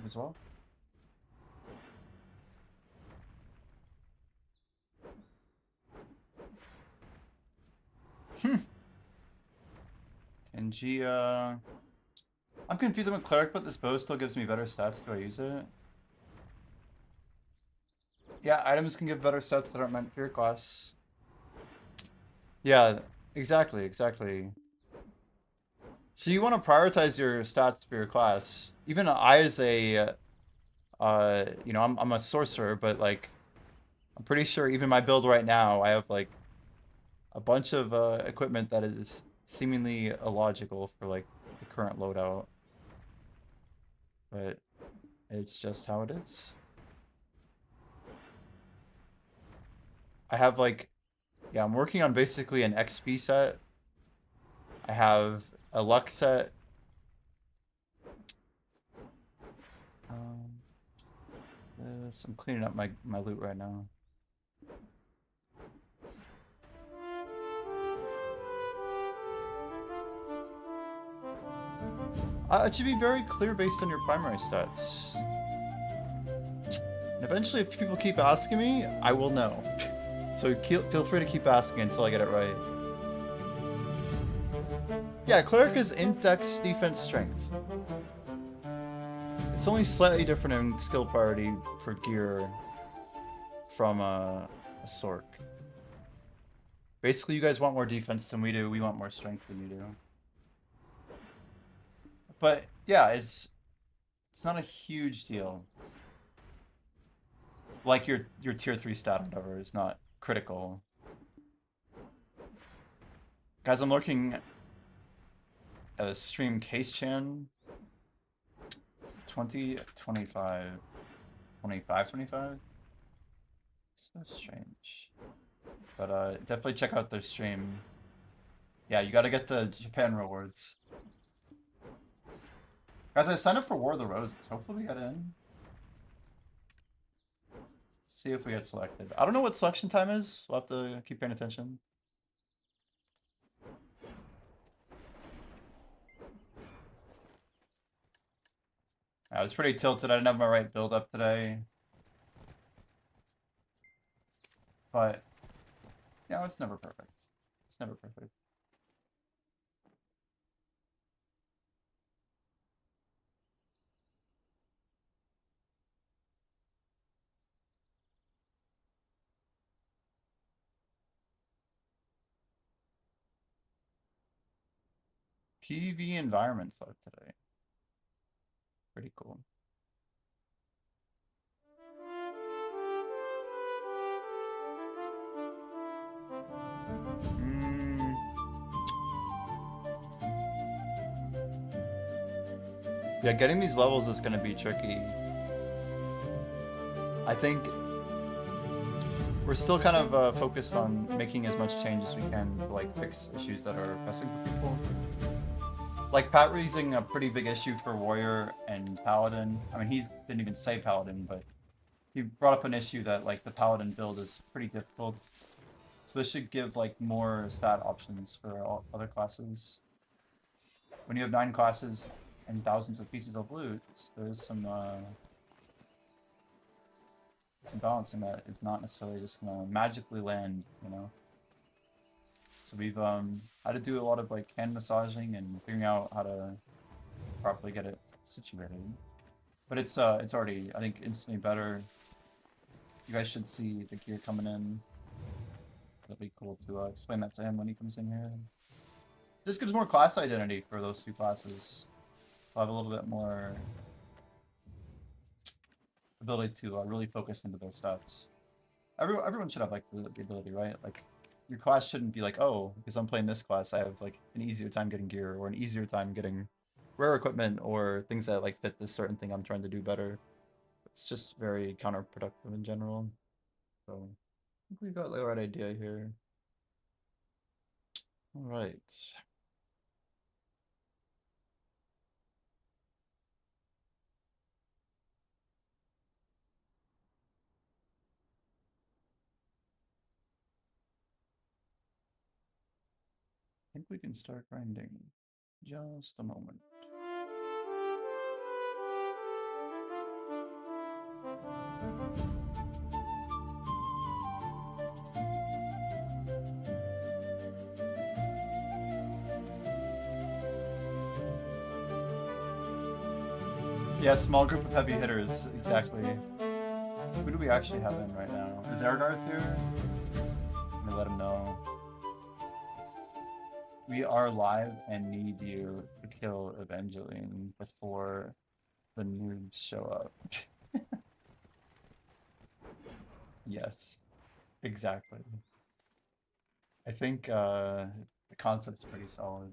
as well. Tangia. I'm confused. I'm a cleric, but this bow still gives me better stats. Do I use it? Yeah, items can give better stats that aren't meant for your class. Yeah, exactly. So you want to prioritize your stats for your class. Even I, as a, you know, I'm a sorcerer, but like, I'm pretty sure even my build right now, I have like a bunch of equipment that is seemingly illogical for like the current loadout. But it's just how it is. I have like, yeah, I'm working on basically an XP set. I have a luck set. Um, I'm cleaning up my loot right now. It should be very clear based on your primary stats. And eventually, if people keep asking me, I will know. So feel free to keep asking until I get it right. Yeah, cleric is index, defense, strength. It's only slightly different in skill priority for gear from a sorc. Basically, you guys want more defense than we do. We want more strength than you do. But yeah, it's not a huge deal. Like your tier 3 stat or whatever is not critical. Guys, I'm looking at a stream case chan 20, 25, 25, 25. So strange. But definitely check out their stream. Yeah, you gotta get the Japan rewards. Guys, I signed up for War of the Roses. Hopefully we get in. See if we get selected. I don't know what selection time is. We'll have to keep paying attention. I was pretty tilted. I didn't have my right build up today. But, you know, it's never perfect. It's never perfect. PV environment select today. Pretty cool. Mm. Yeah, getting these levels is going to be tricky. I think we're still kind of focused on making as much change as we can to like fix issues that are pressing for people. Like Pat raising a pretty big issue for Warrior and Paladin. I mean, he didn't even say Paladin, but he brought up an issue that like the Paladin build is pretty difficult. So this should give like more stat options for all other classes. When you have 9 classes and thousands of pieces of loot, there's some balancing that it's not necessarily just gonna magically land, you know. So we've had to do a lot of like hand massaging and figuring out how to properly get it situated. But it's already, I think, instantly better. You guys should see the gear coming in. It'll be cool to explain that to him when he comes in here. This gives more class identity for those 2 classes. We'll have a little bit more ability to really focus into their stats. Everyone should have like the ability, right? Like your class shouldn't be like, oh, because I'm playing this class, I have like an easier time getting gear or an easier time getting rare equipment or things that like fit this certain thing I'm trying to do better. It's just very counterproductive in general. So I think we got the right idea here. All right. I think we can start grinding. Just a moment. Yeah, small group of heavy hitters, exactly. Who do we actually have in right now? Is Ergarth here? Let me let him know. We are live and need you to kill Evangeline before the noobs show up. Yes, exactly. I think the concept's pretty solid.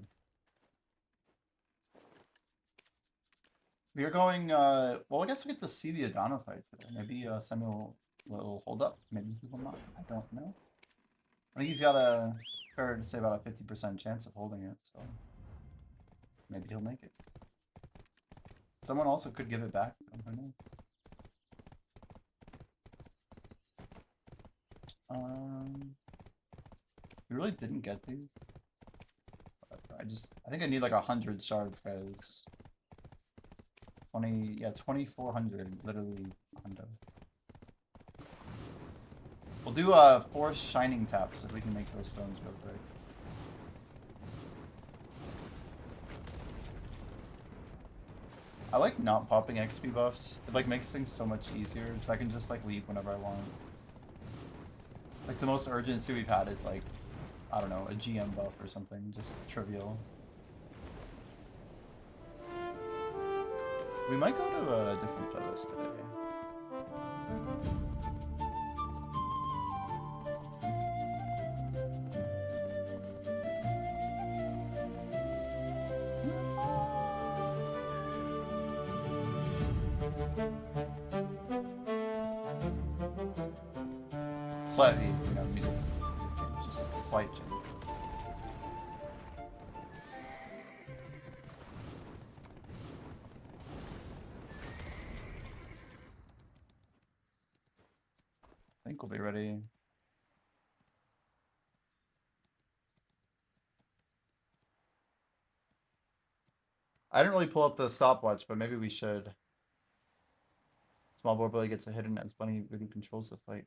We are going, well, I guess we get to see the Adana fight today. Maybe Samuel will hold up. Maybe he will not. I don't know. I think he's got a, fair to say, about a 50% chance of holding it, so maybe he'll make it. Someone also could give it back. I don't know. We really didn't get these. I think I need like 100 shards, guys. 20, yeah, 2,400, literally. Hundo. We'll do 4 shining taps if we can make those stones real quick. I like not popping XP buffs. It like makes things so much easier because I can just like leave whenever I want. Like the most urgency we've had is like, I don't know, a GM buff or something, just trivial. We might go to a different playlist today. Slightly, you know, music change, just a slight change. I think we'll be ready. I didn't really pull up the stopwatch, but maybe we should. Small board Billy gets a hit in as Bunny Voodoo controls the fight.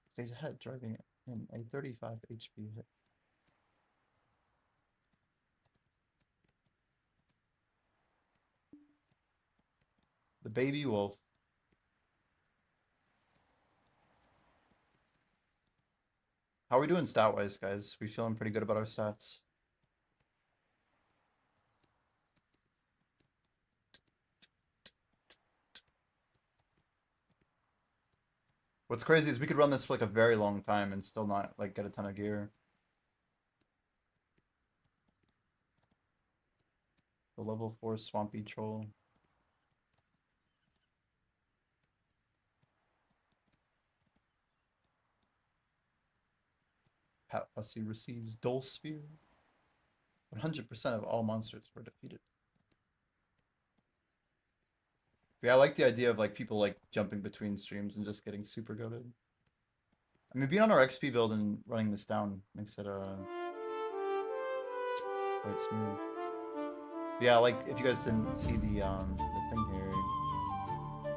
Stays ahead, driving it in a 35 HP hit. The baby wolf. How are we doing stat-wise, guys? We feeling pretty good about our stats? What's crazy is we could run this for like a very long time and still not like get a ton of gear. The level 4 Swampy Troll. Pat Bussy receives Dole Sphere. 100% of all monsters were defeated. But yeah, I like the idea of like people like jumping between streams and just getting super goated. I mean, being on our XP build and running this down makes it quite smooth. But yeah, like if you guys didn't see the thing here,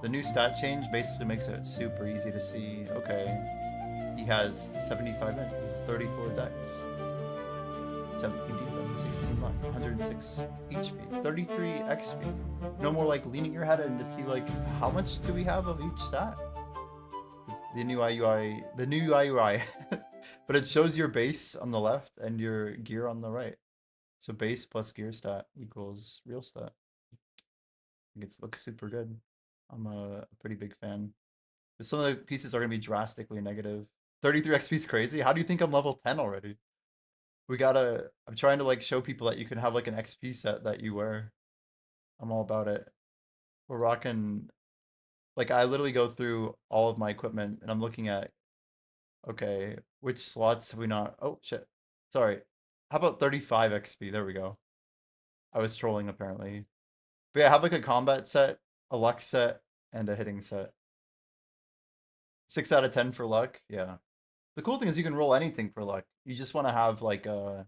the new stat change basically makes it super easy to see. Okay, he has 75 men. He's 34 dex, 17 defense, 16 luck, 106 HP, 33 XP. No more like leaning your head in to see like how much do we have of each stat. The new IUI, but it shows your base on the left and your gear on the right. So base plus gear stat equals real stat. I think it looks super good. I'm a pretty big fan. But some of the pieces are going to be drastically negative. 33 XP is crazy. How do you think I'm level 10 already? I'm trying to like show people that you can have like an XP set that you wear. I'm all about it. We're rocking, like I literally go through all of my equipment and I'm looking at, okay, which slots have we not, oh shit, sorry. How about 35 XP? There we go. I was trolling apparently. But yeah, I have like a combat set, a luck set, and a hitting set. 6 out of 10 for luck, yeah. The cool thing is you can roll anything for luck. You just want to have like a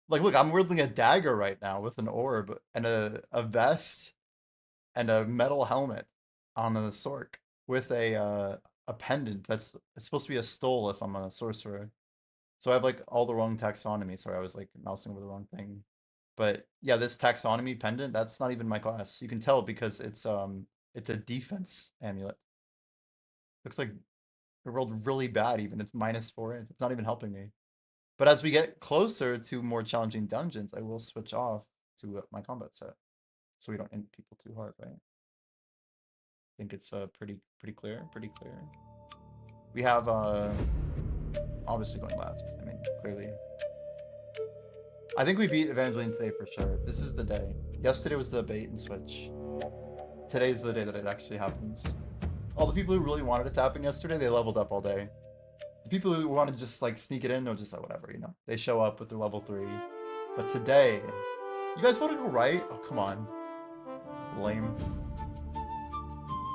like look, I'm wielding a dagger right now with an orb and a vest and a metal helmet on the Sork with a pendant that's it's supposed to be a stole if I'm a sorcerer. So I have like all the wrong taxonomy. Sorry, I was like mousing over the wrong thing. But yeah, this taxonomy pendant, that's not even my class. You can tell because it's a defense amulet. Looks like it rolled really bad even. It's -4. It's not even helping me. But as we get closer to more challenging dungeons, I will switch off to my combat set, so we don't int people too hard, right? I think it's pretty clear, pretty clear. We have obviously going left. I mean, clearly. I think we beat Evangeline today for sure. This is the day. Yesterday was the bait and switch. Today's the day that it actually happens. All the people who really wanted it to happen yesterday, they leveled up all day. The people who want to just like sneak it in, they'll just like whatever, you know. They show up with their level 3. But today, you guys voted right? Oh, come on. Lame.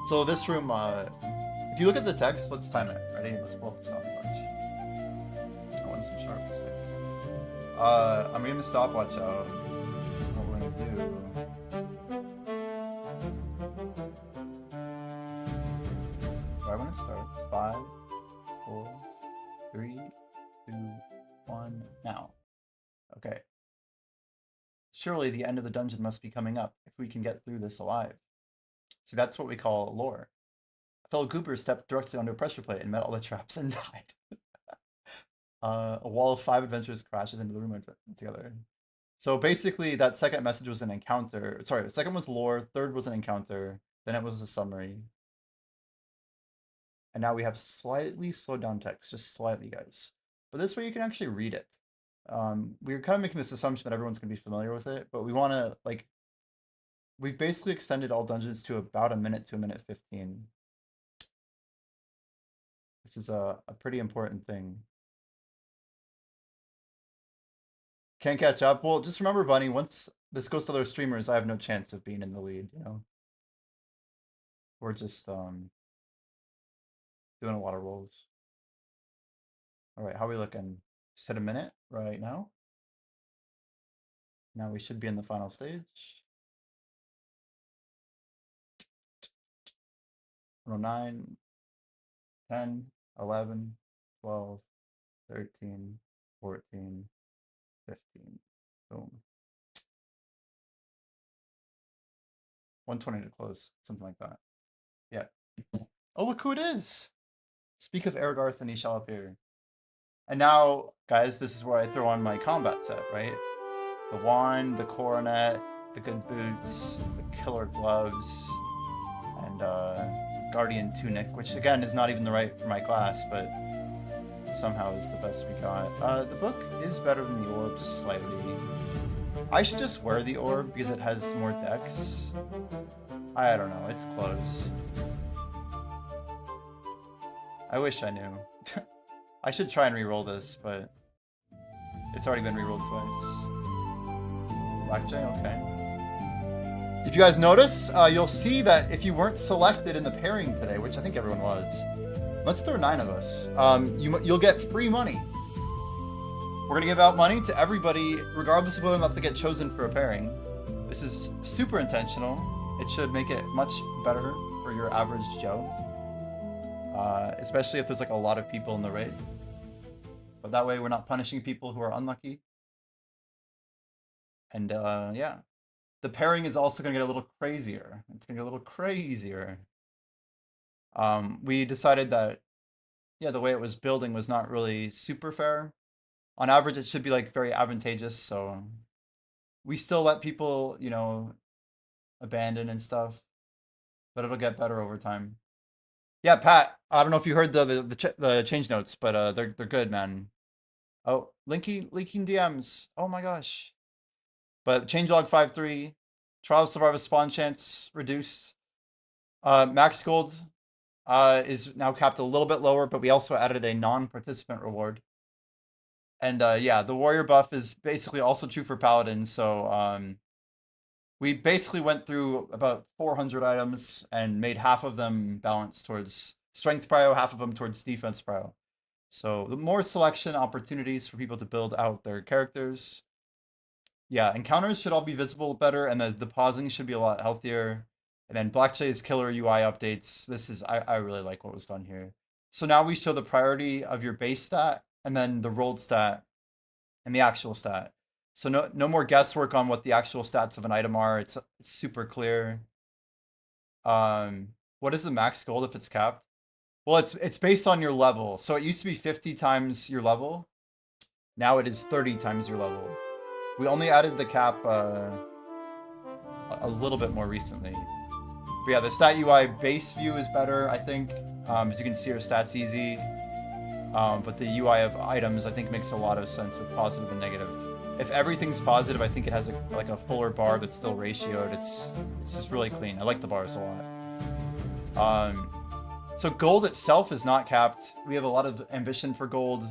So this room, if you look at the text, let's time it. Ready? Let's pull up the stopwatch. I want some sharps. I'm getting the stopwatch out. What we're gonna do. Right when it starts. 5, 4, 3, 2, 1, now. Okay. Surely the end of the dungeon must be coming up if we can get through this alive. See, that's what we call lore. A fellow goober stepped directly onto a pressure plate and met all the traps and died. A wall of 5 adventurers crashes into the room together. So basically, that second message was an encounter. Sorry, the second was lore, third was an encounter, then it was a summary. And now we have slightly slowed down text, just slightly, guys. But this way you can actually read it. We're kind of making this assumption that everyone's going to be familiar with it, but we want to, like, we've basically extended all dungeons to about a minute to a minute 15. This is a pretty important thing. Can't catch up? Well, just remember, Bunny, once this goes to other streamers, I have no chance of being in the lead, you know? We're just doing a lot of rolls. Alright, how are we looking? Just hit a minute right now. Now we should be in the final stage. 9, 10, 11, 12, 13, 14, 15. Boom. 120 to close, something like that. Yeah. Oh, look who it is! Speak of Eridarth and he shall appear. And now, guys, this is where I throw on my combat set, right? The wand, the coronet, the good boots, the killer gloves, and guardian tunic, which again is not even the right for my class, but somehow is the best we got. The book is better than the orb, just slightly. I should just wear the orb because it has more dex. I don't know, it's close. I wish I knew. I should try and re-roll this, but it's already been re-rolled twice. Blackjack, okay. If you guys notice, you'll see that if you weren't selected in the pairing today, which I think everyone was, let's throw 9 of us, you'll get free money. We're gonna give out money to everybody, regardless of whether or not they get chosen for a pairing. This is super intentional. It should make it much better for your average Joe. Especially if there's like a lot of people in the raid. But that way we're not punishing people who are unlucky. And yeah. The pairing is also going to get a little crazier. It's going to get a little crazier. We decided that, yeah, the way it was building was not really super fair. On average, it should be like very advantageous. So we still let people, you know, abandon and stuff. But it'll get better over time. Yeah, Pat, I don't know if you heard the change notes, but they're good, man. Oh, leaking DMs. Oh my gosh. But changelog 5.3, Trial of Survivor spawn chance reduced. Max gold is now capped a little bit lower, but we also added a non-participant reward. And yeah, the warrior buff is basically also true for paladins. So we basically went through about 400 items and made half of them balanced towards strength prio, half of them towards defense prio. So the more selection opportunities for people to build out their characters. Yeah, encounters should all be visible better, and the pausing should be a lot healthier. And then Blackjay's killer UI updates. This is, I really like what was done here. So now we show the priority of your base stat, and then the rolled stat, and the actual stat. So no more guesswork on what the actual stats of an item are. It's super clear. What is the max gold if it's capped? Well, it's based on your level. So it used to be 50 times your level. Now it is 30 times your level. We only added the cap a little bit more recently. But yeah, the stat UI base view is better, I think. As you can see, our stats easy. But the UI of items, I think, makes a lot of sense with positive and negative. If everything's positive, I think it has like a fuller bar that's still ratioed. It's just really clean. I like the bars a lot. So gold itself is not capped. We have a lot of ambition for gold.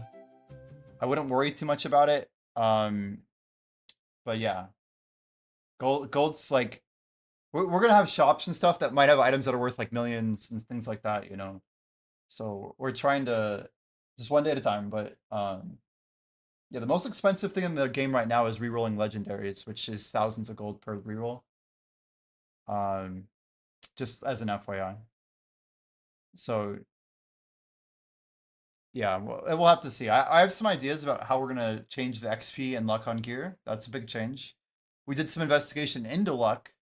I wouldn't worry too much about it. But yeah, gold's like we're gonna have shops and stuff that might have items that are worth like millions and things like that, you know. So we're trying to just one day at a time. But yeah, the most expensive thing in the game right now is rerolling legendaries, which is thousands of gold per reroll. Just as an FYI. So yeah, we'll have to see. I have some ideas about how we're gonna change the XP and luck on gear. That's a big change. We did some investigation into luck.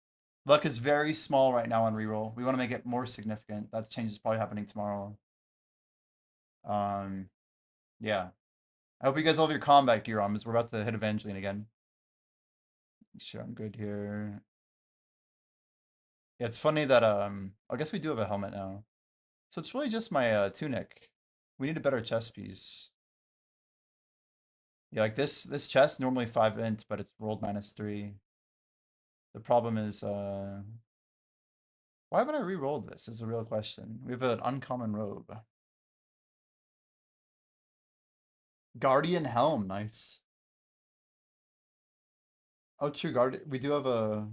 Luck is very small right now on reroll. We want to make it more significant. That change is probably happening tomorrow. Yeah. I hope you guys all have your combat gear on, because we're about to hit Evangeline again. Make sure I'm good here. Yeah, it's funny that I guess we do have a helmet now. So it's really just my tunic. We need a better chest piece. Yeah, like this chest normally 5 int, but it's rolled -3. The problem is why haven't I re-rolled this is a real question. We have an uncommon robe. Guardian helm, nice. Oh, true, guard. We do have a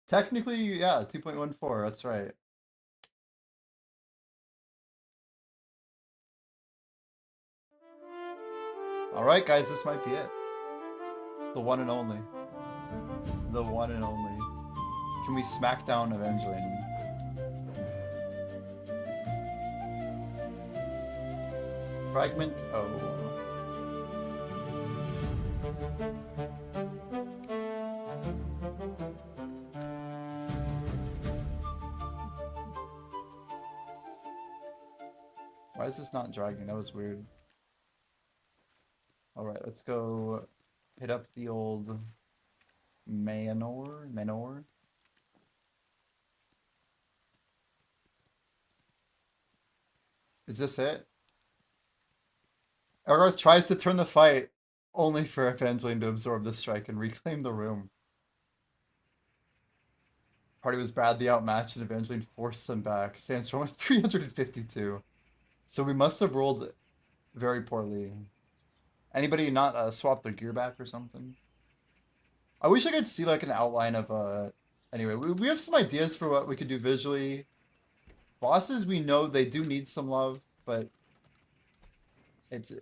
technically, yeah, 2.14. That's right. All right, guys, this might be it. The one and only. The one and only. Can we smack down Evangeline? Fragment O. Why is this not dragging? That was weird. All right, let's go hit up the old Manor. Is this it? Elgarth tries to turn the fight, only for Evangeline to absorb the strike and reclaim the room. Party was badly outmatched and Evangeline forced them back. Sandstorm with 352. So we must have rolled very poorly. Anybody not swap their gear back or something? I wish I could see like an outline of anyway, we have some ideas for what we could do visually. Bosses, we know they do need some love, but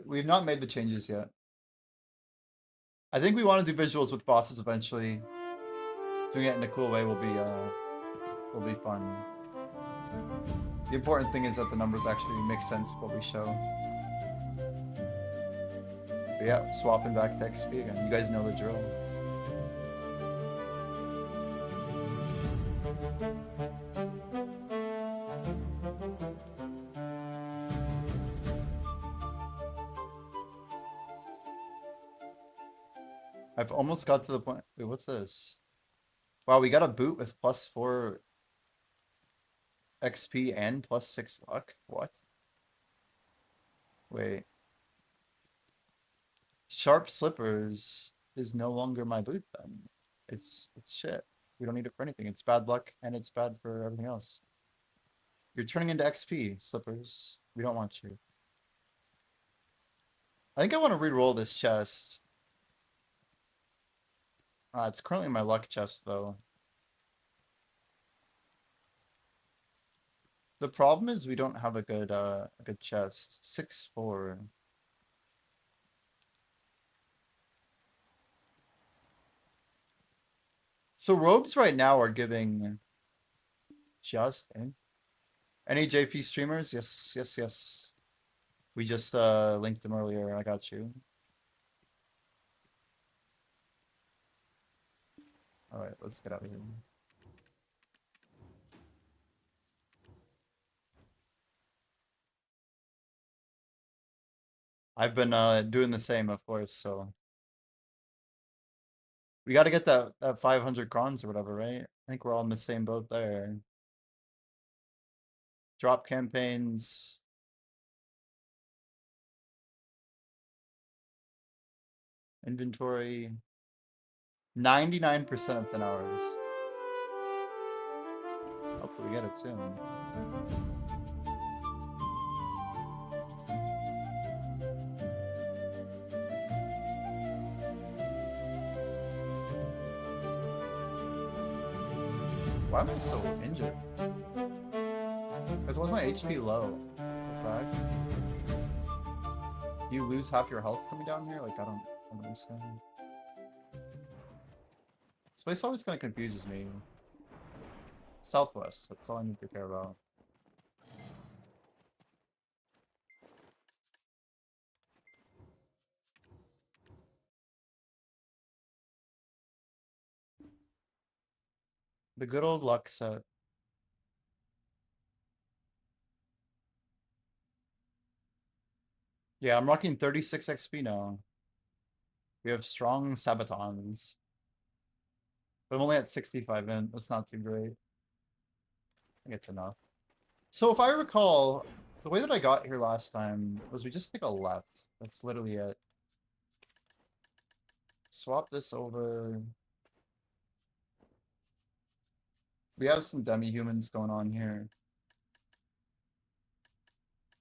we've not made the changes yet. I think we want to do visuals with bosses eventually. Doing it in a cool way will be fun. The important thing is that the numbers actually make sense of what we show. But yeah, swapping back to XP again. You guys know the drill. I've almost got to the point. Wait, what's this? Wow, we got a boot with +4 XP and +6 luck. What? Wait. Sharp slippers is no longer my boot then. It's shit. We don't need it for anything. It's bad luck and it's bad for everything else. You're turning into XP, slippers. We don't want you. I think I want to re-roll this chest. It's currently my luck chest though. The problem is we don't have a good chest. 6-4. So robes right now are giving just any JP streamers? Yes. We just linked them earlier. I got you. Alright, let's get out of here. I've been doing the same, of course, so we gotta get that 500 crons or whatever, right? I think we're all in the same boat there. Drop campaigns. Inventory. 99% of 10 hours. Hopefully we get it soon. Why am I so injured? Because was my HP low? What the heck? You lose half your health coming down here? Like, I don't understand. This place always kind of confuses me. Southwest, that's all I need to care about. The good old luck set. Yeah, I'm rocking 36 XP now. We have strong Sabatons. But I'm only at 65 in. That's not too great. I think it's enough. So if I recall, the way that I got here last time was we just take a left. That's literally it. Swap this over. We have some demi-humans going on here.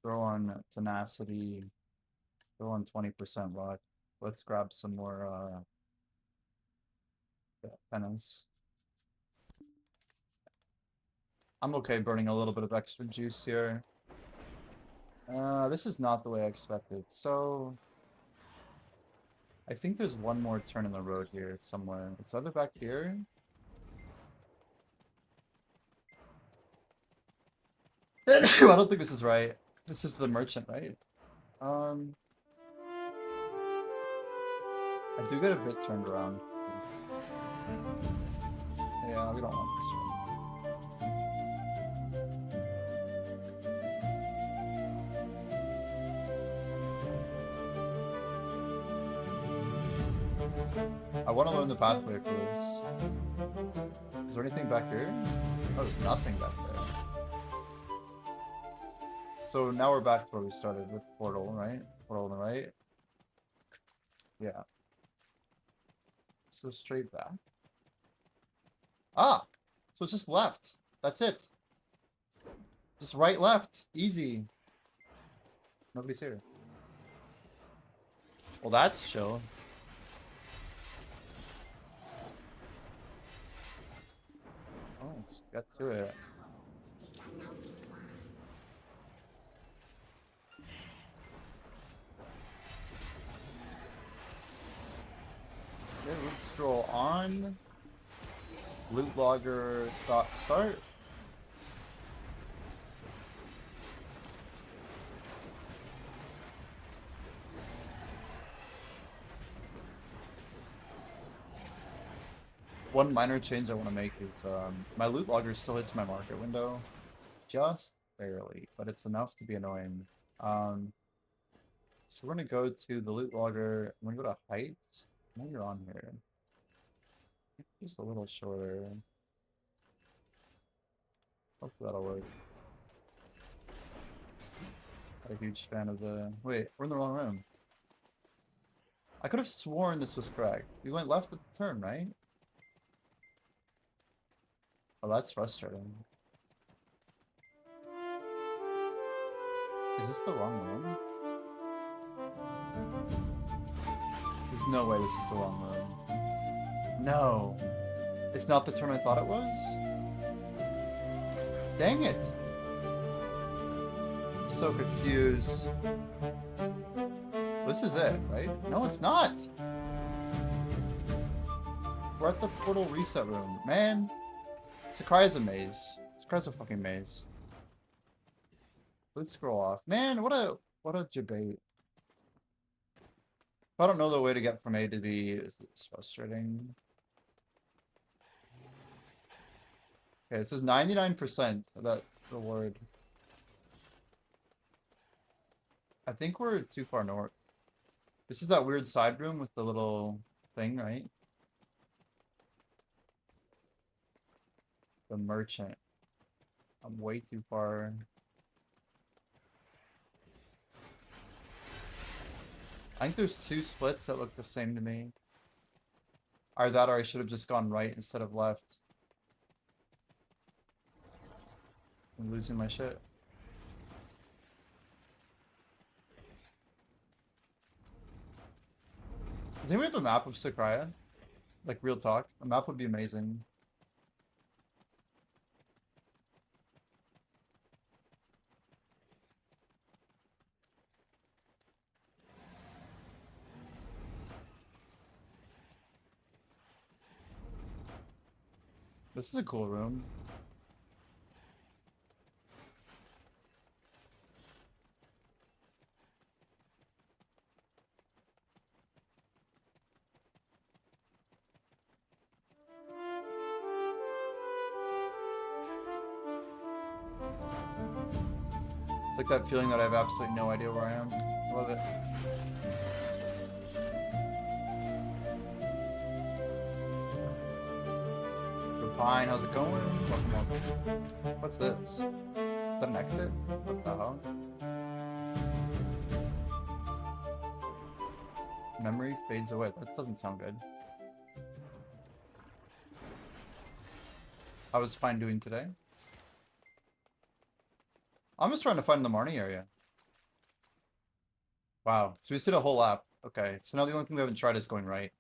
Throw on tenacity. Throw on 20% luck. Let's grab some more tennis. I'm okay burning a little bit of extra juice here. This is not the way I expected. So I think there's one more turn in the road here somewhere. It's either back here. I don't think this is right. This is the merchant, right? I do get a bit turned around. Yeah, we don't want this one. I want to learn the pathway for this. Is there anything back here? Oh, there's nothing back there. So now we're back to where we started with portal, right? Portal on the right. Yeah. So straight back. Ah! So it's just left. That's it. Just right, left. Easy. Nobody's here. Well, that's chill. Oh, let's get to it. Okay, let's scroll on. Loot logger, start. One minor change I want to make is my loot logger still hits my market window. Just barely, but it's enough to be annoying. So we're going to go to the loot logger. I'm going to go to height. Now you're on here. Just a little shorter. Hopefully that'll work. Not a huge fan of the... Wait, we're in the wrong room. I could have sworn this was correct. We went left at the turn, right? Oh, that's frustrating. Is this the wrong room? There's no way this is the wrong room. No. It's not the turn I thought it was? Dang it. I'm so confused. This is it, right? No, it's not. We're at the portal reset room. Man. Sakai's a maze. Sakai's a fucking maze. Let's scroll off. Man, what a debate. If I don't know the way to get from A to B, it's frustrating. Okay, it says 99% of that reward. I think we're too far north. This is that weird side room with the little thing, right? The merchant. I'm way too far. I think there's two splits that look the same to me. Either that or I should have just gone right instead of left. I'm losing my shit. Does anyone have a map of Sakraya? Like, real talk? A map would be amazing. This is a cool room. It's like that feeling that I have absolutely no idea where I am. I love it. Fine, how's it going? Welcome, welcome. What's this? Is that an exit? What the hell? Memory fades away. That doesn't sound good. How was Fine doing today? I'm just trying to find the Marnie area. Wow. So we just did a whole lap. Okay. So now the only thing we haven't tried is going right.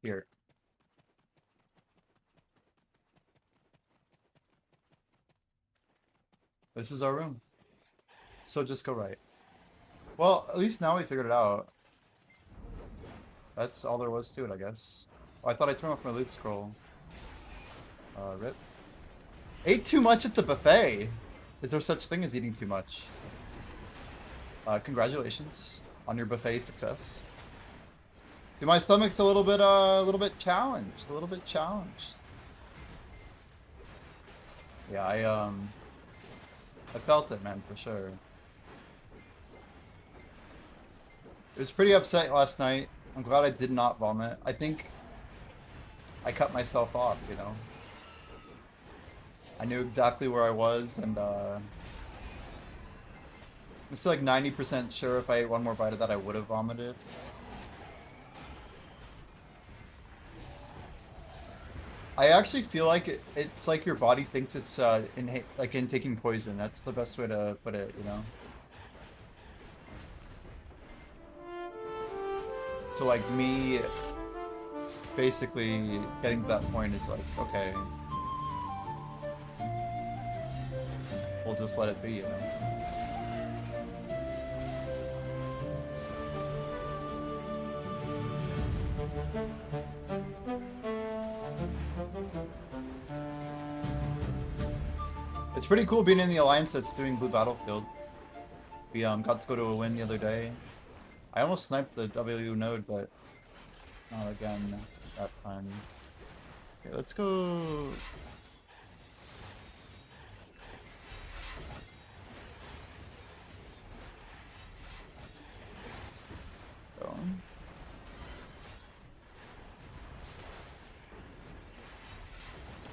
Here. This is our room. So just go right. Well, at least now we figured it out. That's all there was to it, I guess. Oh, I thought I turned off my loot scroll. Rip. Ate too much at the buffet! Is there such thing as eating too much? Congratulations on your buffet success. Dude, my stomach's a little bit challenged. A little bit challenged. Yeah, I felt it, man, for sure. It was pretty upset last night. I'm glad I did not vomit. I think I cut myself off, you know. I knew exactly where I was, and I'm still like 90% sure if I ate one more bite of that, I would have vomited. I actually feel like it's like your body thinks it's like intaking poison. That's the best way to put it, you know? So like me basically getting to that point is like, okay, we'll just let it be, you know? It's pretty cool being in the alliance that's doing Blue Battlefield. We got to go to a win the other day. I almost sniped the W node, but not again that time. Okay, let's go.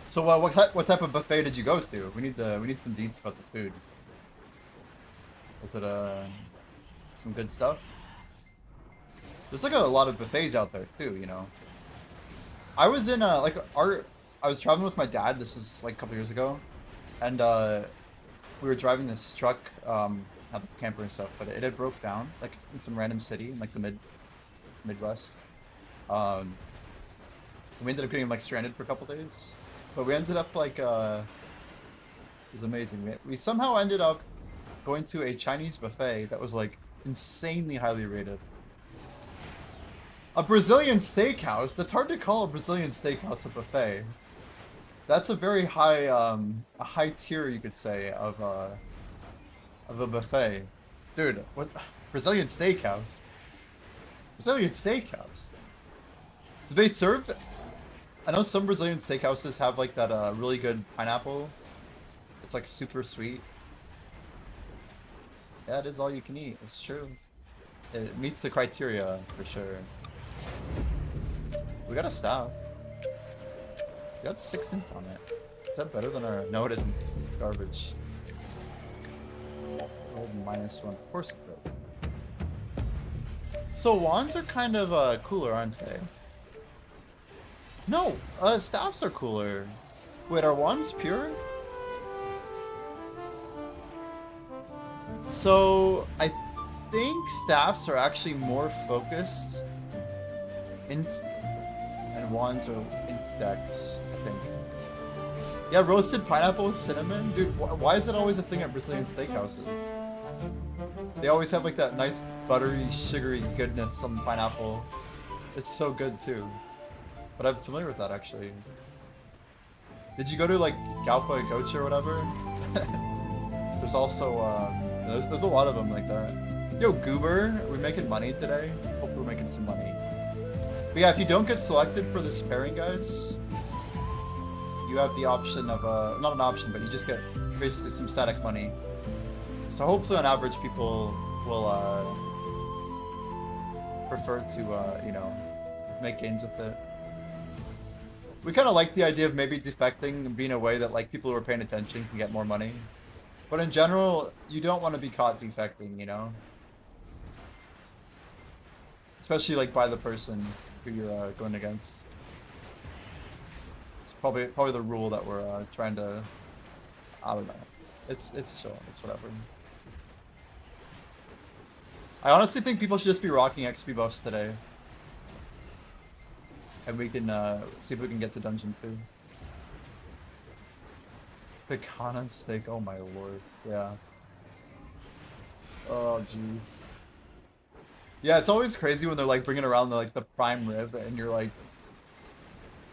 So what type of buffet did you go to? We need some deets about the food. Was it some good stuff? There's like a lot of buffets out there too, you know. I was in I was traveling with my dad. This was like a couple years ago, and we were driving this truck, had a camper and stuff, but it had broke down like in some random city in like the Midwest. We ended up getting like stranded for a couple days, but we ended up like it was amazing. We somehow ended up going to a Chinese buffet that was like insanely highly rated. A Brazilian steakhouse? That's hard to call a Brazilian steakhouse a buffet. That's a very high, a high tier, you could say, of a buffet. Dude, what? Brazilian steakhouse? Brazilian steakhouse? Do they serve I know some Brazilian steakhouses have like that really good pineapple. It's like super sweet. Yeah, it is all you can eat. It's true. It meets the criteria for sure. We got a staff. It's got 6 int on it. Is that better than our... No, it isn't. It's garbage. Gold -1. Of course it did. So wands are kind of cooler, aren't they? No, staffs are cooler. Wait, are wands pure? So I think staffs are actually more focused. Int and wands are int dex, I think. Yeah, roasted pineapple with cinnamon? Dude, why is it always a thing at Brazilian steakhouses? They always have like that nice buttery, sugary goodness on the pineapple. It's so good too. But I'm familiar with that actually. Did you go to like Galpa Gocha or whatever? There's also, there's a lot of them like that. Yo, Goober, are we making money today? Hope we're making some money. But yeah, if you don't get selected for this pairing, guys, you have the option of, not an option, but you just get basically some static money. So hopefully on average people will prefer to, you know, make gains with it. We kind of like the idea of maybe defecting and being a way that like people who are paying attention can get more money. But in general, you don't want to be caught defecting, you know? Especially like by the person who you're going against. It's probably the rule that we're trying to, I don't know. It's chill, it's whatever. I honestly think people should just be rocking XP buffs today. And we can see if we can get to Dungeon 2. Pecan on steak, oh my lord, yeah. Oh jeez. Yeah, it's always crazy when they're like bringing around the prime rib and you're like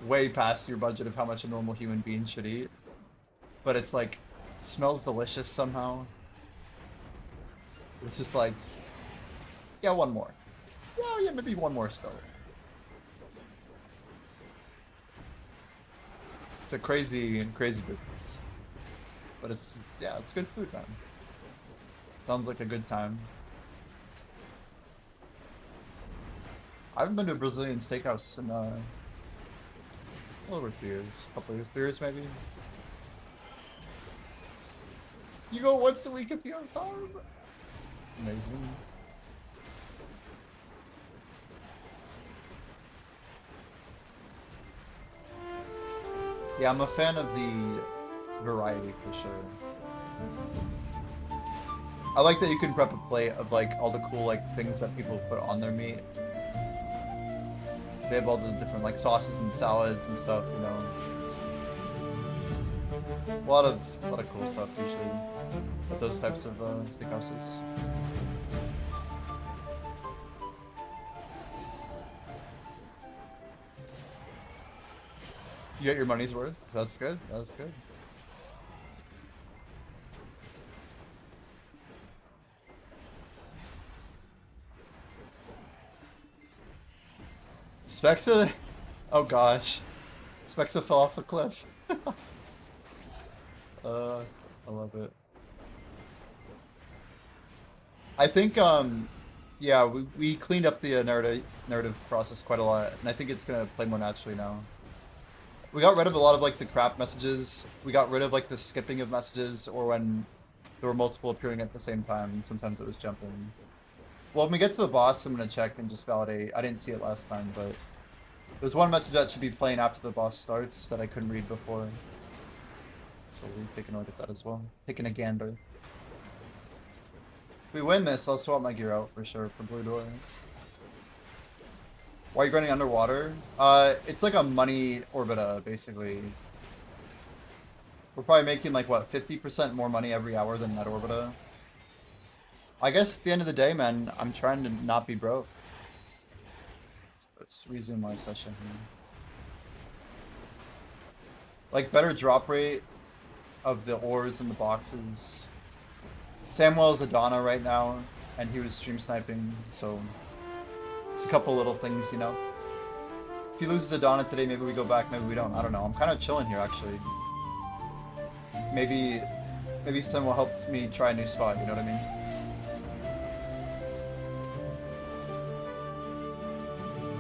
way past your budget of how much a normal human being should eat. But it's like, it smells delicious somehow. It's just like, yeah, one more. Yeah, maybe one more still. It's a crazy business. But it's, yeah, it's good food, man. Sounds like a good time. I haven't been to a Brazilian steakhouse in a little over 2 years. A couple years, 3 years maybe. You go once a week if you're on farm? Amazing. Yeah, I'm a fan of the variety for sure. I like that you can prep a plate of like all the cool like things that people put on their meat. They have all the different like sauces and salads and stuff, you know. A lot of cool stuff usually at those types of steakhouses. You get your money's worth. That's good. That's good. Spexa, oh gosh, Spexa fell off the cliff. I love it. I think, yeah, we cleaned up the narrative process quite a lot, and I think it's gonna play more naturally now. We got rid of a lot of like the crap messages. We got rid of like the skipping of messages, or when there were multiple appearing at the same time, and sometimes it was jumping. Well, when we get to the boss, I'm gonna check and just validate. I didn't see it last time, but there's one message that should be playing after the boss starts that I couldn't read before. So we're taking a look at that as well. Taking a gander. If we win this, I'll swap my gear out for sure for Blue Door. Why are you grinding underwater? It's like a money orbita, basically. We're probably making like, what, 50% more money every hour than that orbita. I guess at the end of the day, man, I'm trying to not be broke. Let's resume my session here. Like, better drop rate of the ores in the boxes. Samuel's Adana right now, and he was stream sniping, so it's a couple little things, you know. If he loses Adana today, maybe we go back, maybe we don't. I don't know. I'm kind of chilling here, actually. Maybe Sim will help me try a new spot, you know what I mean?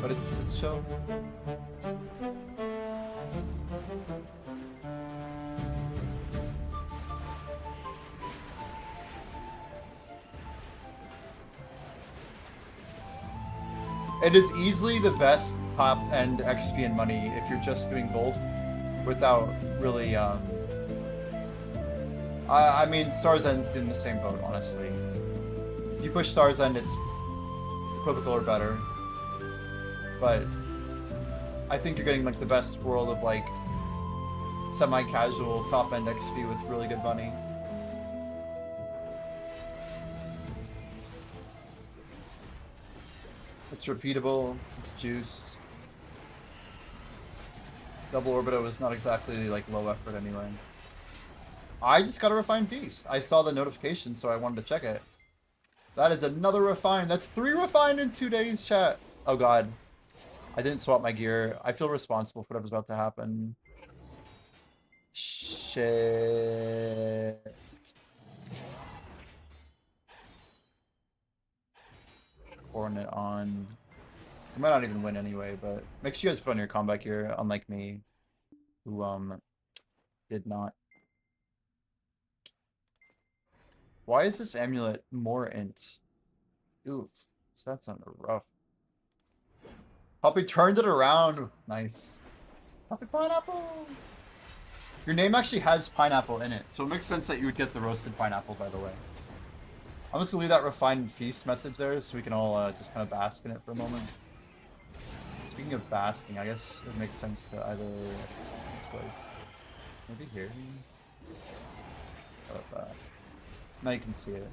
But it's chill. It is easily the best top-end XP and money if you're just doing both without really, I mean, Star's End's in the same boat, honestly. If you push Star's End, it's equivocal or better. But I think you're getting, like, the best world of, like, semi-casual top-end XP with really good money. It's repeatable, it's juiced. Double Orbito is not exactly like low effort anyway. I just got a refined feast. I saw the notification, so I wanted to check it. That is another refine. That's 3 refined in 2 days, chat. Oh god. I didn't swap my gear. I feel responsible for whatever's about to happen. Shit. Pouring it on. I might not even win anyway, but make sure you guys put on your combat gear, unlike me, who did not. Why is this amulet more int? Oof, that's under rough. Puppy turned it around. Nice. Puppy pineapple. Your name actually has pineapple in it, so it makes sense that you would get the roasted pineapple, by the way. I'm just gonna leave that refined feast message there so we can all just kind of bask in it for a moment. Speaking of basking, I guess it makes sense to either this way. Maybe here. How about that? Now you can see it.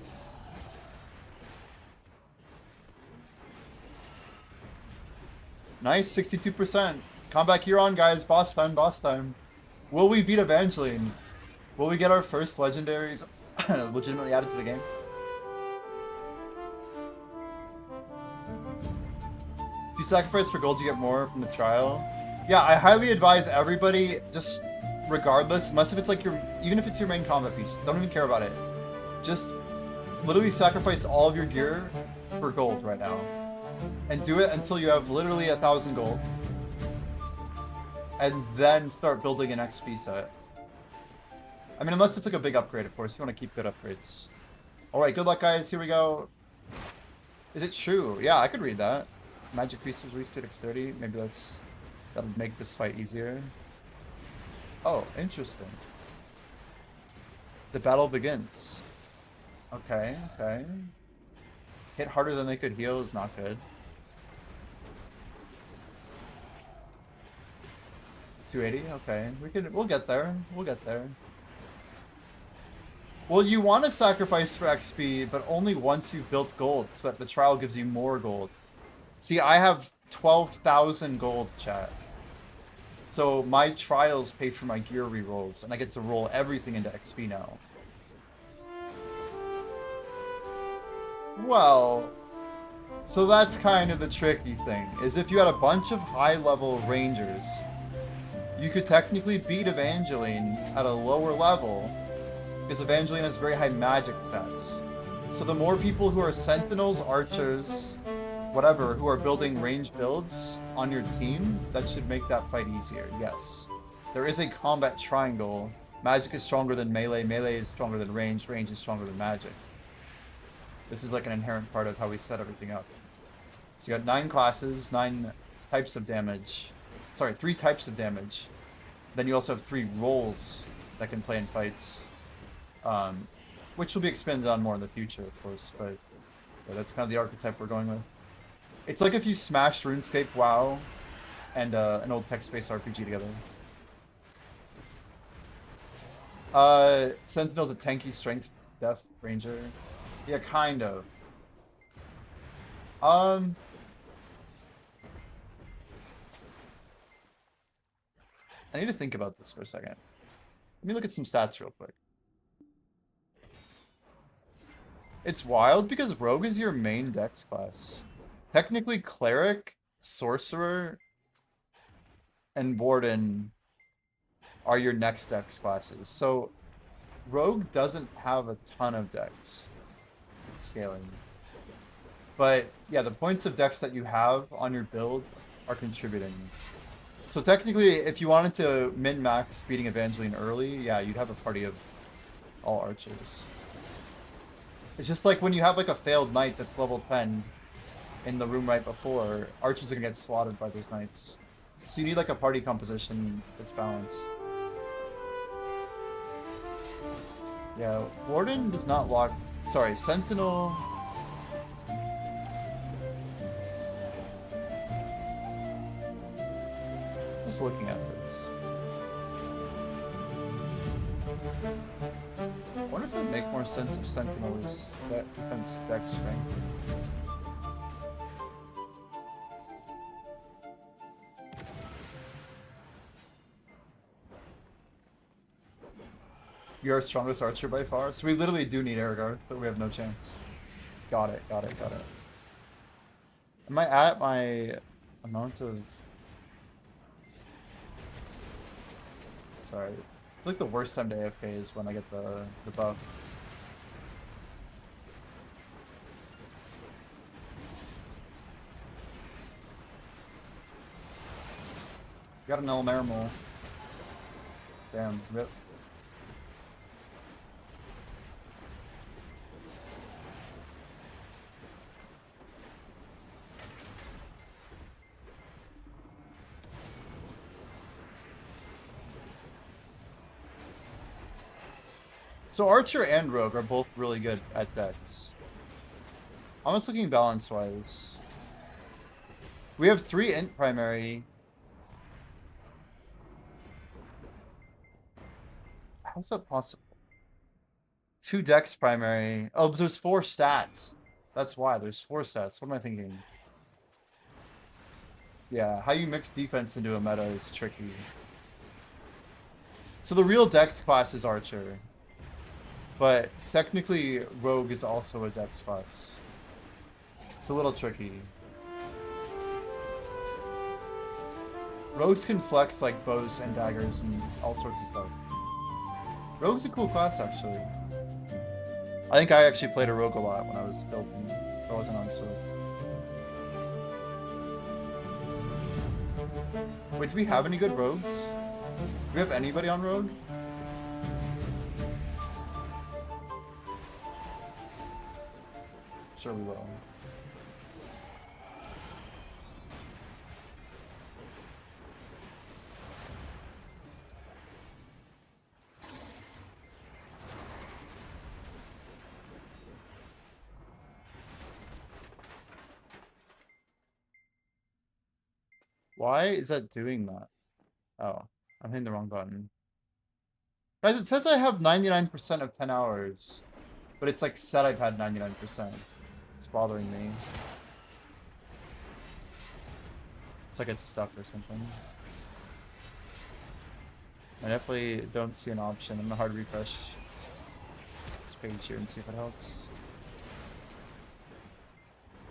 Nice, 62%. Combat gear on, guys. Boss time, boss time. Will we beat Evangeline? Will we get our first legendaries legitimately added to the game? If you sacrifice for gold, you get more from the trial. Yeah, I highly advise everybody, just regardless, unless if it's like even if it's your main combat piece, don't even care about it. Just literally sacrifice all of your gear for gold right now. And do it until you have literally 1,000 gold. And then start building an XP set. I mean, unless it's like a big upgrade, of course. You want to keep good upgrades. Alright, good luck, guys. Here we go. Is it true? Yeah, I could read that. Magic pieces reach to dexterity. Maybe that'll make this fight easier. Oh, interesting. The battle begins. Okay, okay. Hit harder than they could heal is not good. 280, okay. We'll get there. We'll get there. Well, you want to sacrifice for XP, but only once you've built gold, so that the trial gives you more gold. See, I have 12,000 gold, chat. So my trials pay for my gear rerolls, and I get to roll everything into XP now. Well, so that's kind of the tricky thing, is if you had a bunch of high-level rangers, you could technically beat Evangeline at a lower level, because Evangeline has very high magic stats. So the more people who are sentinels, archers, whatever, who are building range builds on your team, that should make that fight easier, yes. There is a combat triangle. Magic is stronger than melee, melee is stronger than range, range is stronger than magic. This is like an inherent part of how we set everything up. So you got 9 classes, 9 types of damage. Sorry, 3 types of damage. Then you also have 3 roles that can play in fights. Which will be expanded on more in the future, of course, but yeah, that's kind of the archetype we're going with. It's like if you smashed RuneScape, WoW, and an old text-based RPG together. Sentinel's a tanky strength death ranger. Yeah, kind of. I need to think about this for a second. Let me look at some stats real quick. It's wild because Rogue is your main dex class. Technically, Cleric, Sorcerer, and Warden are your next dex classes. So Rogue doesn't have a ton of dex scaling. But yeah, the points of dex that you have on your build are contributing. So technically, if you wanted to min-max beating Evangeline early, yeah, you'd have a party of all archers. It's just like when you have like a failed knight that's level 10 in the room right before, archers are gonna get slaughtered by those knights. So you need like a party composition that's balanced. Yeah, Warden does not lock... Sorry, Sentinel... Just looking at this. I wonder if it would make more sense if Sentinel is that defense dex strength. You're our strongest archer by far, so we literally do need Aragorn, but we have no chance. Got it, got it, got it. Am I at my amount of... Sorry. I feel like the worst time to AFK is when I get the buff. Got an Elmermal. Damn, rip. So Archer and Rogue are both really good at dex. I'm just looking balance-wise. We have 3 int primary. How's that possible? 2 dex primary. Oh, but there's 4 stats. That's why. There's 4 stats. What am I thinking? Yeah, how you mix defense into a meta is tricky. So the real dex class is Archer. But technically, Rogue is also a dex class. It's a little tricky. Rogues can flex like bows and daggers and all sorts of stuff. Rogue's a cool class, actually. I think I actually played a Rogue a lot when I was building. I wasn't on Sword. Wait, do we have any good Rogues? Do we have anybody on Rogue? Sure we will. Why is that doing that? Oh, I'm hitting the wrong button. Guys, it says I have 99% of 10 hours, but it's like said I've had 99%. It's bothering me. It's like it's stuck or something. I definitely don't see an option. I'm gonna hard refresh this page here and see if it helps.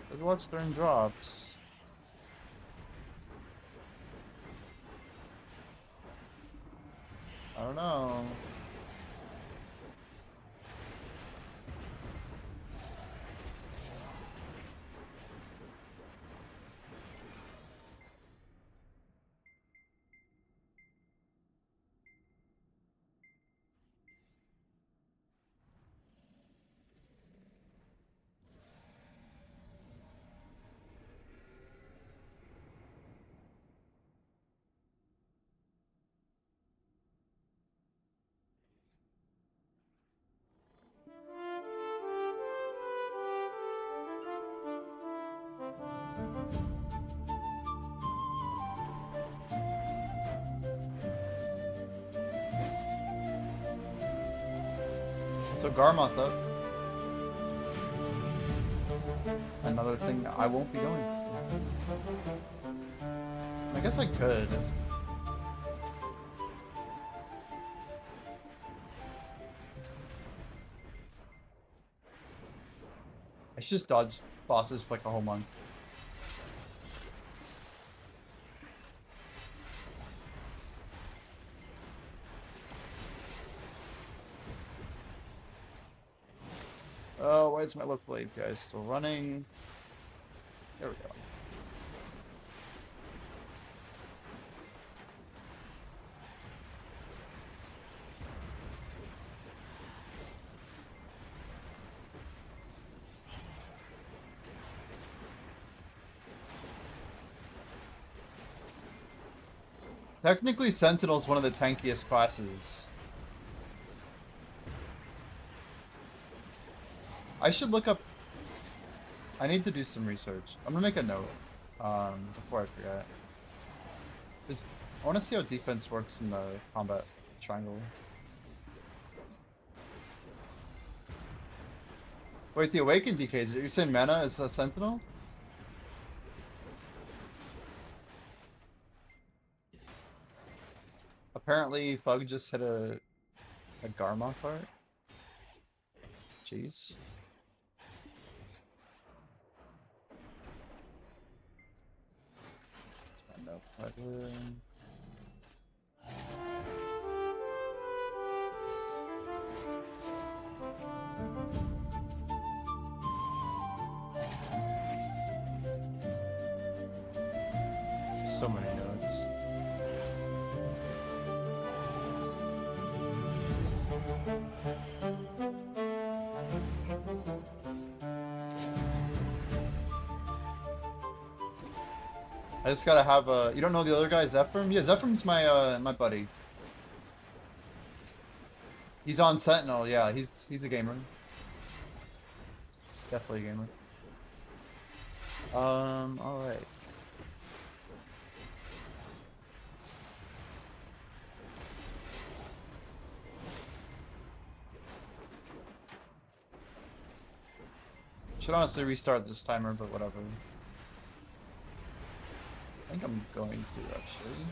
Let's watch during drops. I don't know. So Garmoth up. Another thing I won't be going. I guess I could. I should just dodge bosses for like a whole month. Oh, why is my local API still running? There we go. Technically, Sentinel's one of the tankiest classes. I should look up... I need to do some research. I'm gonna make a note before I forget. Just, I want to see how defense works in the combat triangle. Wait, the Awakened DKs, you're saying mana is a Sentinel? Apparently, Fug just hit a Garmoth art. Jeez. Let's find out what so many nodes. I just gotta have a... You don't know the other guy, Zephyr? Yeah, Zephyr's my my buddy. He's on Sentinel, yeah, he's a gamer. Definitely a gamer. Alright. Should honestly restart this timer, but whatever. I think I'm going to, actually.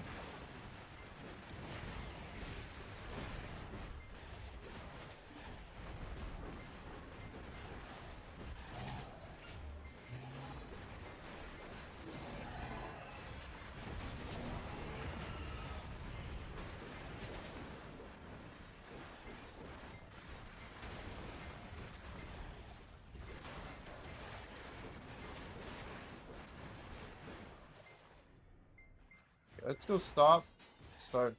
Let's go start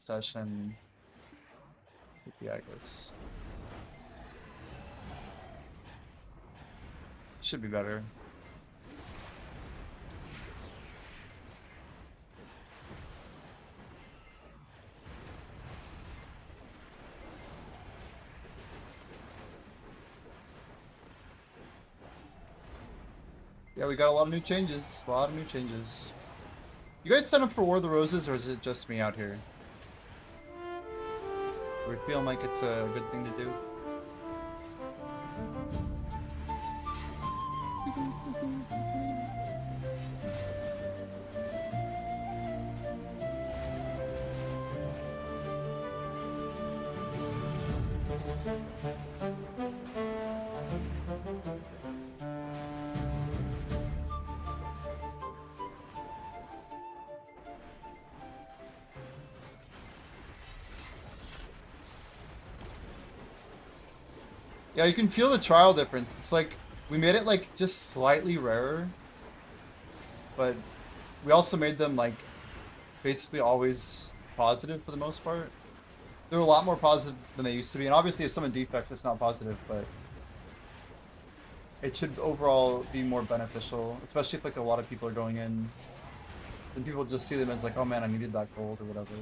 session with the Agos. Should be better. Yeah, we got a lot of new changes. A lot of new changes. You guys sign up for War of the Roses, or is it just me out here? We're feeling like it's a good thing to do. Yeah, you can feel the trial difference. It's like, we made it like just slightly rarer, but we also made them like basically always positive for the most part. They're a lot more positive than they used to be, and obviously if someone defects, it's not positive, but it should overall be more beneficial, especially if like a lot of people are going in. Then people just see them as like, oh man, I needed that gold or whatever.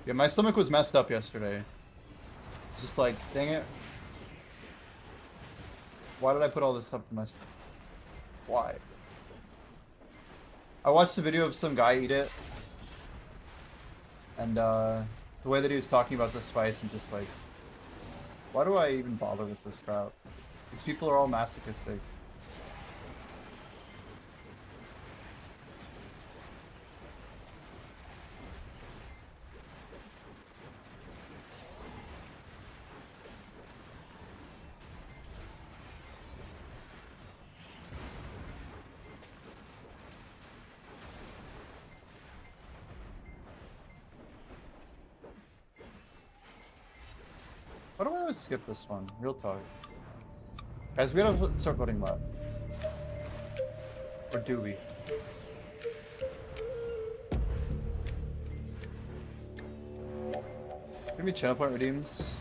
Yeah, my stomach was messed up yesterday. Just like, dang it. Why did I put all this stuff in my stomach? Why? I watched a video of some guy eat it. And the way that he was talking about the spice, and just like, why do I even bother with this crap? These people are all masochistic. gonna skip this one. Real talk. Guys, we gotta start voting left. Or do we? Give me channel point redeems.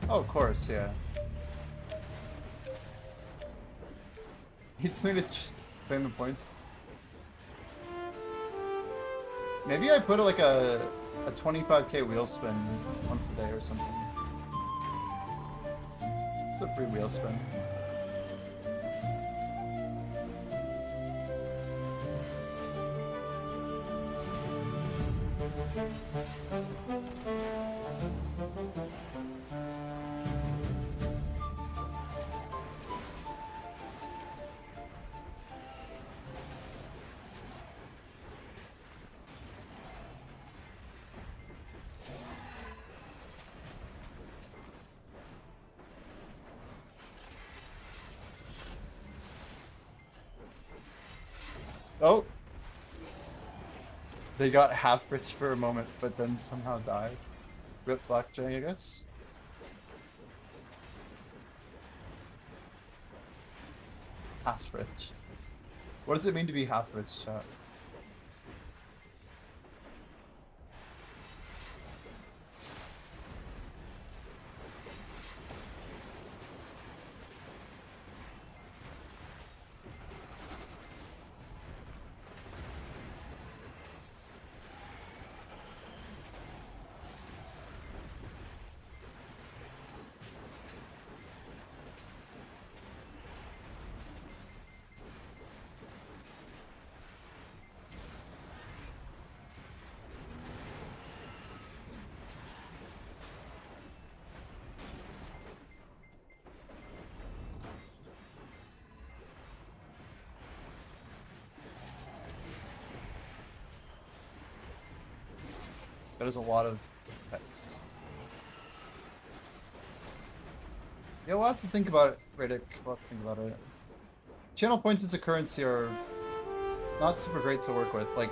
Oh, of course, yeah. It's me to claim the points. Maybe I put like a 25k wheel spin once a day or something. It's a free wheel spin. Oh! They got half rich for a moment, but then somehow died. Rip Blackjack, I guess? Half rich. What does it mean to be half rich, chat? That is a lot of text. Yeah, we'll have to think about it, Riddick. We'll have to think about it. Channel points as a currency are not super great to work with. Like,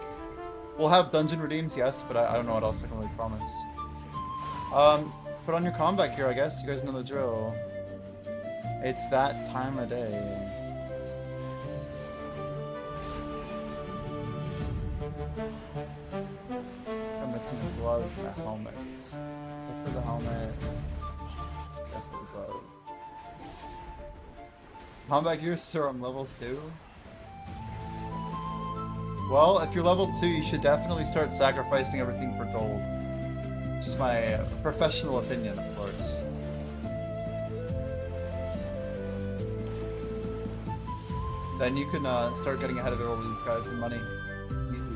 we'll have dungeon redeems, yes, but I don't know what else I can really promise. Put on your combat gear, I guess. You guys know the drill. It's that time of day. I'm missing the gloves and the helmet. Look for the helmet. Look for the glove. Combat gear, sir, I'm level 2. Well, if you're level 2, you should definitely start sacrificing everything for gold. Just my professional opinion, of course. Then you can start getting ahead of all these guys in money. Easy.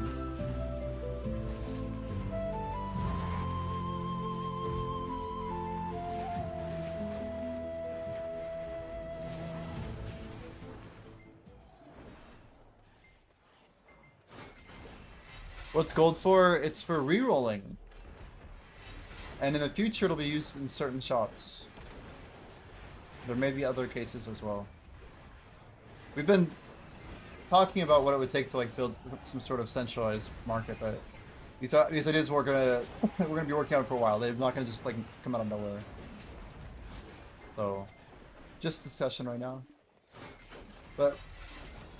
What's gold for? It's for re-rolling. And in the future, it'll be used in certain shops. There may be other cases as well. We've been talking about what it would take to like build some sort of centralized market, but these ideas we're gonna be working on for a while. They're not gonna just like come out of nowhere. So, just discussion right now. But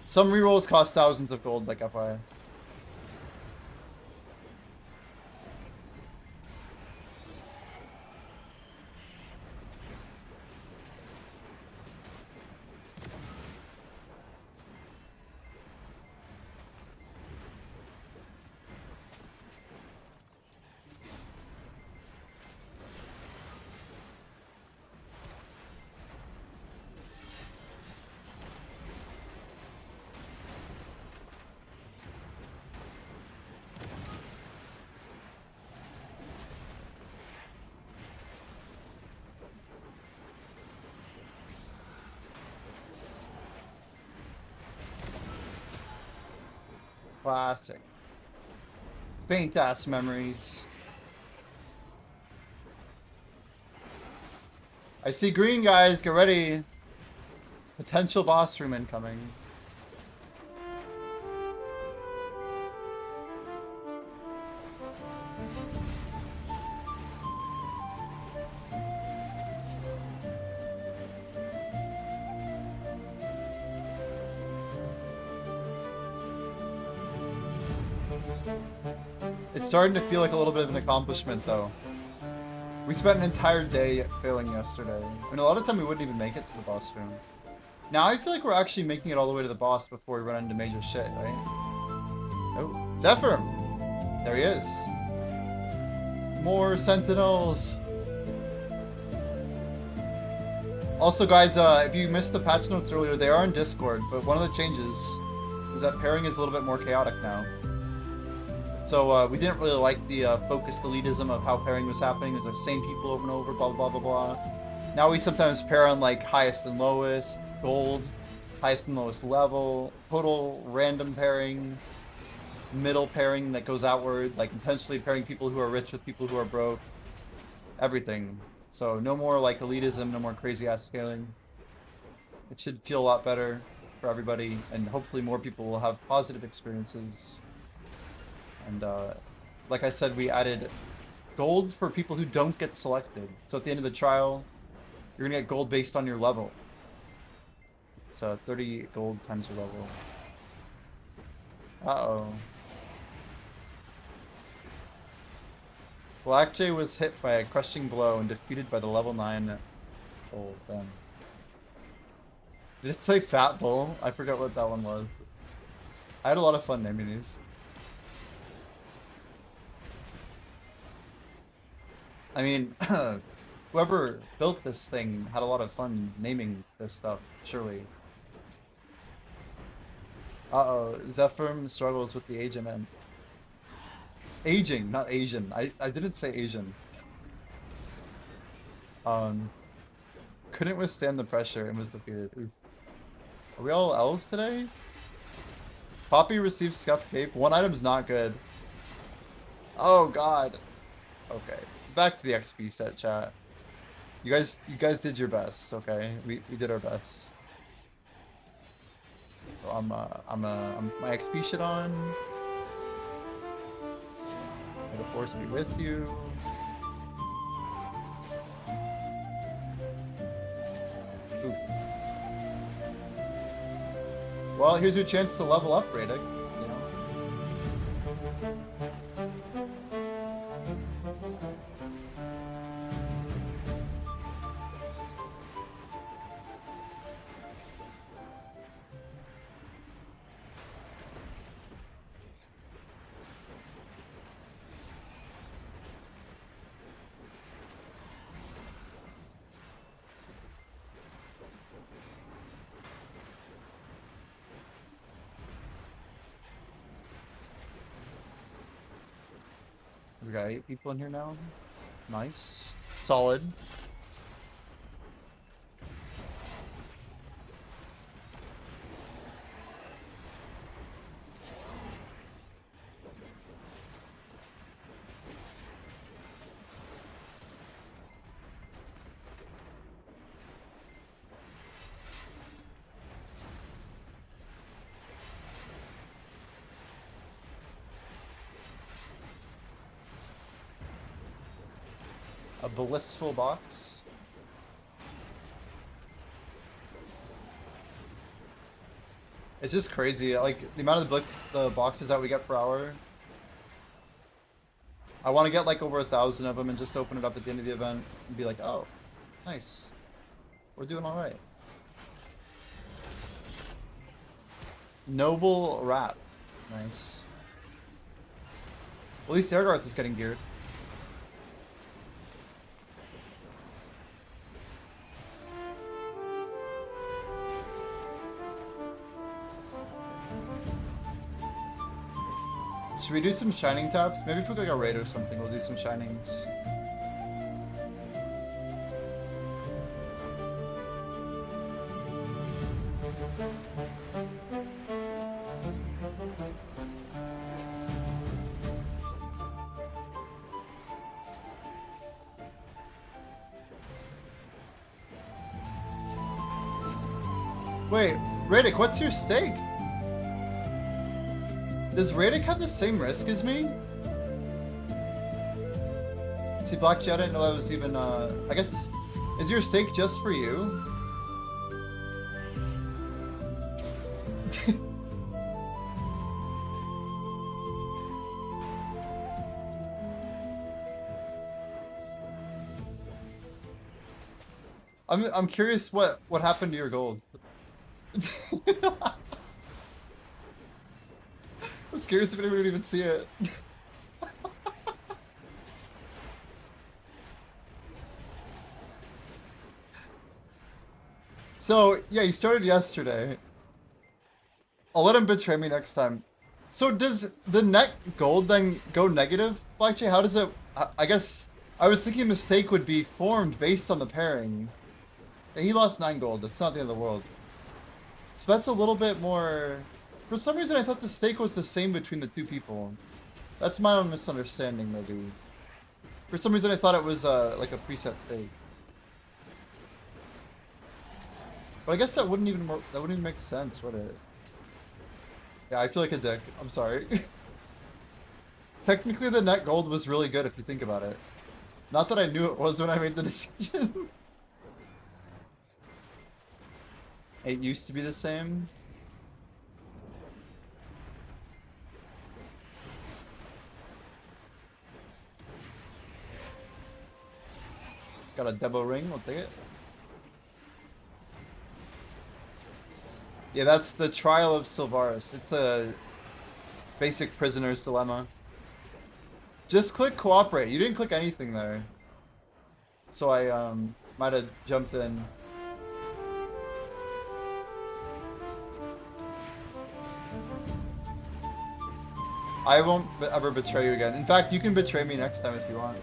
some rerolls cost thousands of gold, like FYI. Classic. Faint ass memories. I see green, guys. Get ready. Potential boss room incoming. It's starting to feel like a little bit of an accomplishment, though. We spent an entire day failing yesterday. And a lot of time we wouldn't even make it to the boss room. Now I feel like we're actually making it all the way to the boss before we run into major shit, right? Oh, Zephyr! There he is. More sentinels! Also, guys, if you missed the patch notes earlier, they are in Discord, but one of the changes is that pairing is a little bit more chaotic now. So we didn't really like the focused elitism of how pairing was happening. It was the same people over and over, blah, blah, blah, blah, blah. Now we sometimes pair on like highest and lowest, gold, highest and lowest level, total random pairing, middle pairing that goes outward, like intentionally pairing people who are rich with people who are broke, everything. So no more like elitism, no more crazy ass scaling. It should feel a lot better for everybody, and hopefully more people will have positive experiences. And like I said, we added gold for people who don't get selected. So at the end of the trial, you're gonna get gold based on your level. It's 30 gold times your level. Uh-oh. Black Jay was hit by a crushing blow and defeated by the level 9 gold then. Did it say Fat Bull? I forgot what that one was. I had a lot of fun naming these. I mean, whoever built this thing had a lot of fun naming this stuff, surely. Uh-oh, Zephyr struggles with the aging. Aging, not Asian. I didn't say Asian. Couldn't withstand the pressure and was defeated. Oof. Are we all elves today? Poppy received Scuff Cape. One item's not good. Oh god. Okay. Back to the XP set, chat. You guys did your best, okay? We did our best. So I'm my XP shit on. May the force be with you. Oof. Well, here's your chance to level up, Radek. You know. We got 8 people in here now. Nice. Solid. A blissful box. It's just crazy, like the amount of the boxes that we get per hour. I want to get like over 1,000 of them and just open it up at the end of the event and be like, oh, nice, we're doing all right. Noble Wrap, nice. At least Airgarth is getting geared. Should we do some shining taps? Maybe if we go like a raid or something, we'll do some shinings. Wait, Radek, what's your stake? Does Radek have the same risk as me? See, Black Jet, I didn't know that was even, I guess, is your stake just for you? I'm curious what happened to your gold. I was curious if anyone would even see it. So, yeah, you started yesterday. I'll let him betray me next time. So does the net gold then go negative, Blackjay? How does it... I guess I was thinking a mistake would be formed based on the pairing. Yeah, he lost 9 gold. That's not the end of the world. So that's a little bit more... For some reason, I thought the stake was the same between the two people. That's my own misunderstanding, maybe. For some reason, I thought it was like a preset stake. But I guess that wouldn't even make sense, would it? Yeah, I feel like a dick. I'm sorry. Technically, the net gold was really good if you think about it. Not that I knew it was when I made the decision. It used to be the same. Got a Debo ring, we'll take it. Yeah, that's the trial of Sylvaris. It's a basic prisoner's dilemma. Just click cooperate. You didn't click anything there. So I might have jumped in. I won't ever betray you again. In fact, you can betray me next time if you want.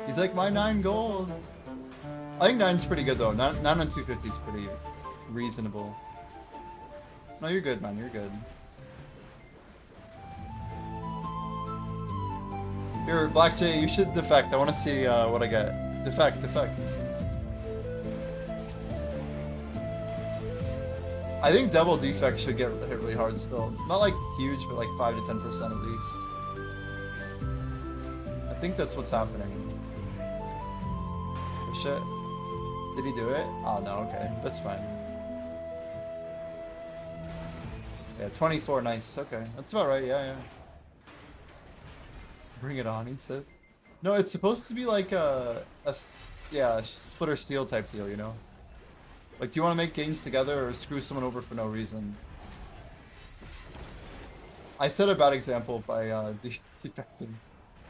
He's like, my 9 gold. I think 9's pretty good though. 9 on 250 is pretty reasonable. No, you're good, man. You're good. Here, Blackjay, you should defect. I want to see what I get. Defect. I think double defect should get hit really hard still. Not like huge, but like 5 to 10% at least. I think that's what's happening. Oh, shit. Did he do it? Oh, no, okay. That's fine. Yeah, 24, nice. Okay, that's about right, yeah. Bring it on, he said. No, it's supposed to be like a splitter steel type deal, you know? Like, do you want to make games together or screw someone over for no reason? I set a bad example by defecting.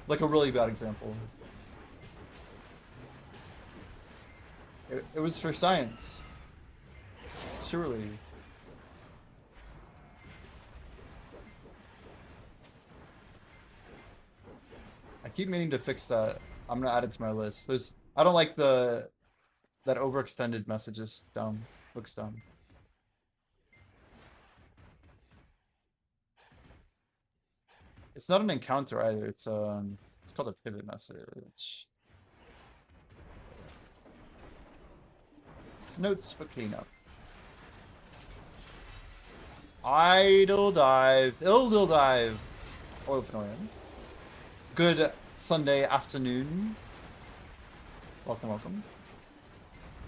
Like a really bad example. It was for science. Surely. I keep meaning to fix that. I'm gonna add it to my list. I don't like that overextended message is dumb. Looks dumb. It's not an encounter either. It's called a pivot message. Notes for cleanup. Idle dive. Ildil dive. Oil Fenorian. Good Sunday afternoon. Welcome.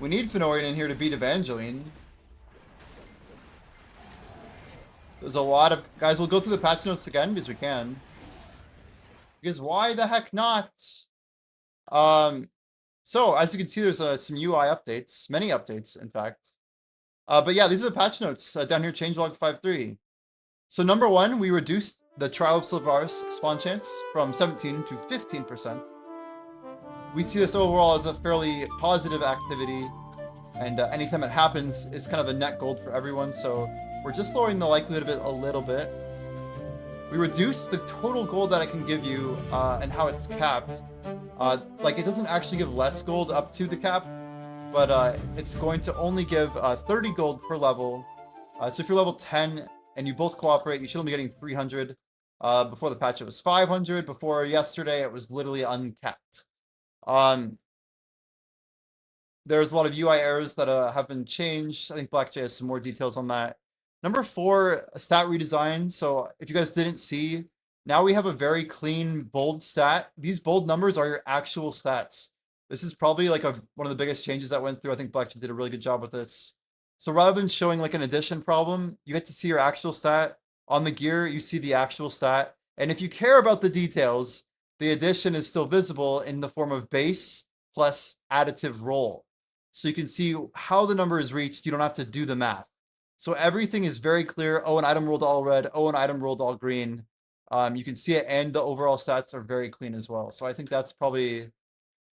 We need Fenorian in here to beat Evangeline. There's a lot of... Guys, we'll go through the patch notes again because we can. Because why the heck not? So, as you can see, there's some UI updates. Many updates, in fact. But yeah, these are the patch notes down here, changelog 5.3. So number 1, we reduced the Trial of Sylvaris spawn chance from 17 to 15%. We see this overall as a fairly positive activity, and anytime it happens, it's kind of a net gold for everyone, so we're just lowering the likelihood of it a little bit. We reduced the total gold that I can give you and how it's capped. Like, it doesn't actually give less gold up to the cap, but it's going to only give 30 gold per level. So if you're level 10 and you both cooperate, you should only be getting 300. Before the patch, it was 500. Before yesterday, it was literally uncapped. There's a lot of UI errors that have been changed. I think Blackjay has some more details on that. Number 4, stat redesign. So if you guys didn't see, now we have a very clean, bold stat. These bold numbers are your actual stats. This is probably like one of the biggest changes that went through. I think Blackjay did a really good job with this. So rather than showing like an addition problem, you get to see your actual stat. On the gear, you see the actual stat. And if you care about the details, the addition is still visible in the form of base plus additive roll. So you can see how the number is reached. You don't have to do the math. So everything is very clear. Oh, an item rolled all red. Oh, an item rolled all green. You can see it, and the overall stats are very clean as well. So I think that's probably,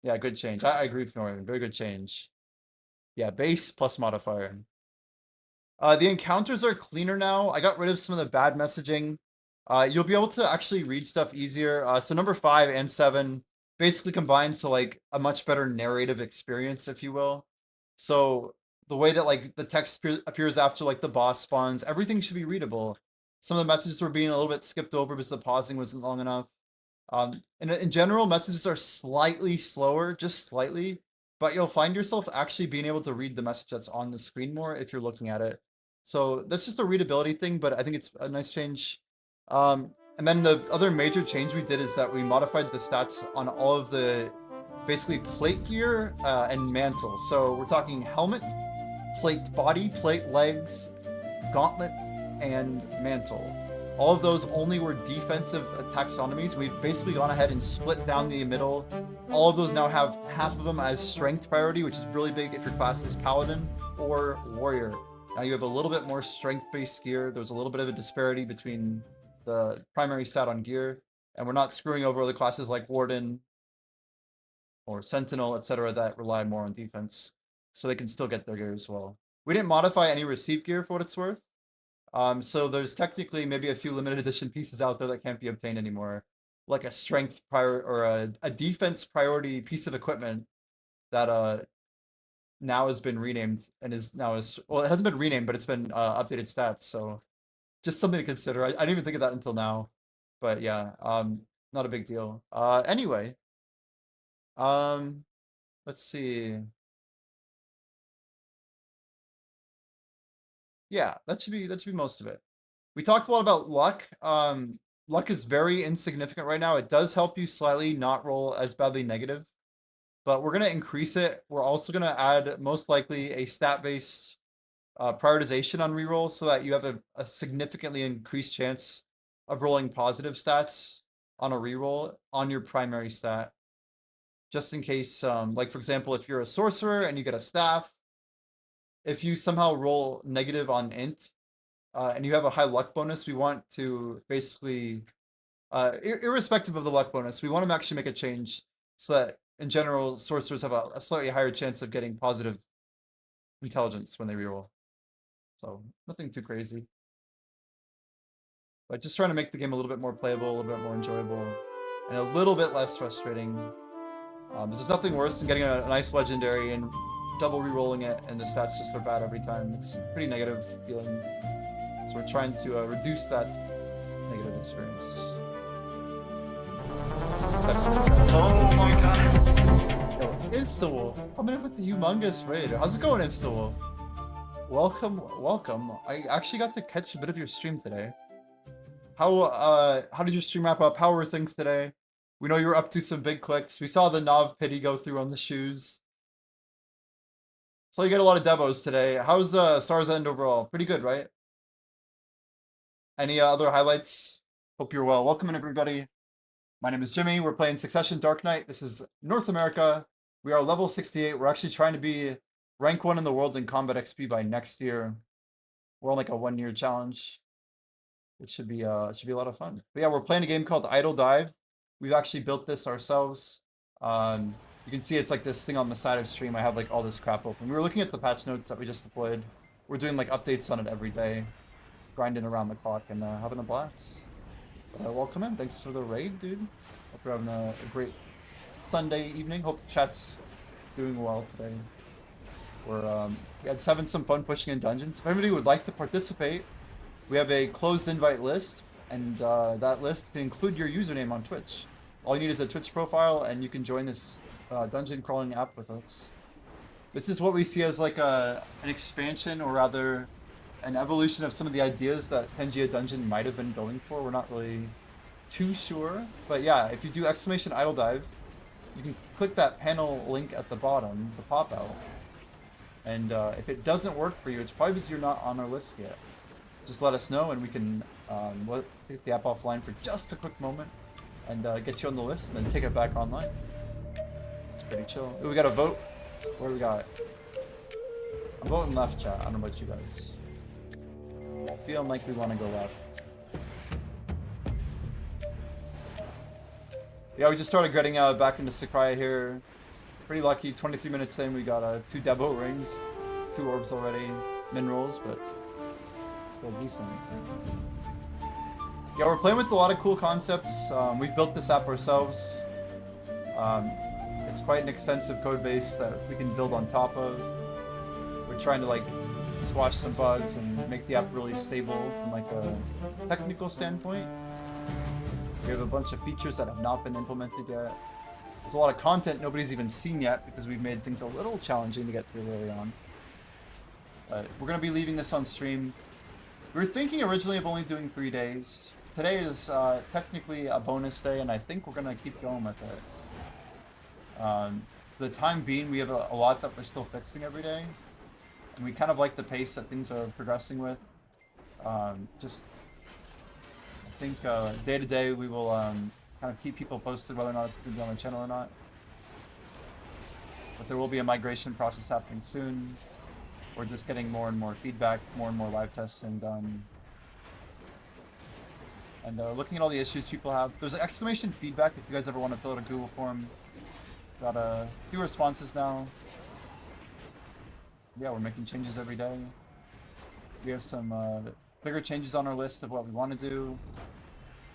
yeah, good change. I agree with Norman. Very good change. Yeah, base plus modifier. The encounters are cleaner now. I got rid of some of the bad messaging. You'll be able to actually read stuff easier. So number 5 and 7 basically combine to like a much better narrative experience, if you will. So the way that like the text appears after like the boss spawns, everything should be readable. Some of the messages were being a little bit skipped over because the pausing wasn't long enough. In general, messages are slightly slower, just slightly, but you'll find yourself actually being able to read the message that's on the screen more if you're looking at it. So that's just a readability thing, but I think it's a nice change. And then the other major change we did is that we modified the stats on all of the basically plate gear and mantle. So we're talking helmet, plate body, plate legs, gauntlets, and mantle. All of those only were defensive taxonomies. We've basically gone ahead and split down the middle. All of those now have half of them as strength priority, which is really big if your class is paladin or warrior. Now you have a little bit more strength-based gear. There's a little bit of a disparity between the primary stat on gear, and we're not screwing over other classes like warden or sentinel, etc., that rely more on defense, so they can still get their gear as well. We didn't modify any received gear for what it's worth. So there's technically maybe a few limited edition pieces out there that can't be obtained anymore, like a strength prior or a defense priority piece of equipment that now has been renamed and is now well, it hasn't been renamed, but it's been updated stats. So just something to consider. I didn't even think of that until now, but yeah, not a big deal. Anyway, let's see. Yeah, that should be most of it. We talked a lot about luck. Luck is very insignificant right now. It does help you slightly not roll as badly negative, but we're going to increase it. We're also going to add most likely a stat-based prioritization on reroll so that you have a significantly increased chance of rolling positive stats on a reroll on your primary stat. Just in case, like for example, if you're a sorcerer and you get a staff, if you somehow roll negative on int and you have a high luck bonus, we want to basically, irrespective of the luck bonus, we want to actually make a change so that in general, sorcerers have a slightly higher chance of getting positive intelligence when they reroll. So nothing too crazy. But just trying to make the game a little bit more playable, a little bit more enjoyable, and a little bit less frustrating. There's nothing worse than getting a nice legendary and double re-rolling it, and the stats just are bad every time. It's a pretty negative feeling. So we're trying to reduce that negative experience. Oh my god! Yo, InstaWolf, coming in with the humongous raid. How's it going, InstaWolf? Welcome, welcome. I actually got to catch a bit of your stream today. How did your stream wrap up? How were things today? We know you were up to some big clicks. We saw the Nav pity go through on the shoes. So you get a lot of devos today. How's Star's End overall? Pretty good, right? Any other highlights? Hope you're well. Welcome in, everybody. My name is Jimmy. We're playing Succession Dark Knight. This is North America. We are level 68. We're actually trying to be rank 1 in the world in combat XP by next year. We're on like a 1-year challenge. It should be a lot of fun. But yeah, we're playing a game called Idle Dive. We've actually built this ourselves. You can see it's like this thing on the side of stream. I have like all this crap open. We were looking at the patch notes that we just deployed. We're doing like updates on it every day, grinding around the clock and having a blast. Welcome in. Thanks for the raid, dude. Hope you're having a great Sunday evening. Hope chat's doing well today. We're just having some fun pushing in dungeons. If anybody would like to participate, we have a closed invite list, and that list can include your username on Twitch. All you need is a Twitch profile, and you can join this dungeon crawling app with us. This is what we see as like an expansion, or rather an evolution of some of the ideas that Pangea Dungeon might have been going for. We're not really too sure, but yeah, if you do exclamation idle dive, you can click that panel link at the bottom, the pop out, and if it doesn't work for you, it's probably because you're not on our list yet. Just let us know, and we can We'll take the app offline for just a quick moment and get you on the list and then take it back online. It's pretty chill. Ooh, we got a vote. What do we got? I'm voting left, chat. I don't know about you guys. Feeling like we want to go left. Yeah, we just started getting back into Sakurai here. Pretty lucky. 23 minutes in, we got 2 Debo rings, 2 orbs already, min rolls, but still decent. Yeah, we're playing with a lot of cool concepts. We've built this app ourselves. It's quite an extensive code base that we can build on top of. We're trying to like squash some bugs and make the app really stable from like a technical standpoint. We have a bunch of features that have not been implemented yet. There's a lot of content nobody's even seen yet because we've made things a little challenging to get through early on. But we're going to be leaving this on stream. We were thinking originally of only doing 3 days. Today is technically a bonus day, and I think we're going to keep going with it. For the time being, we have a lot that we're still fixing every day. And we kind of like the pace that things are progressing with. I think day to day we will kind of keep people posted whether or not it's going to be on the channel or not. But there will be a migration process happening soon. We're just getting more and more feedback, more and more live testing done. And looking at all the issues people have. There's an exclamation feedback if you guys ever want to fill out a Google form. Got a few responses now. Yeah, we're making changes every day. We have some bigger changes on our list of what we want to do.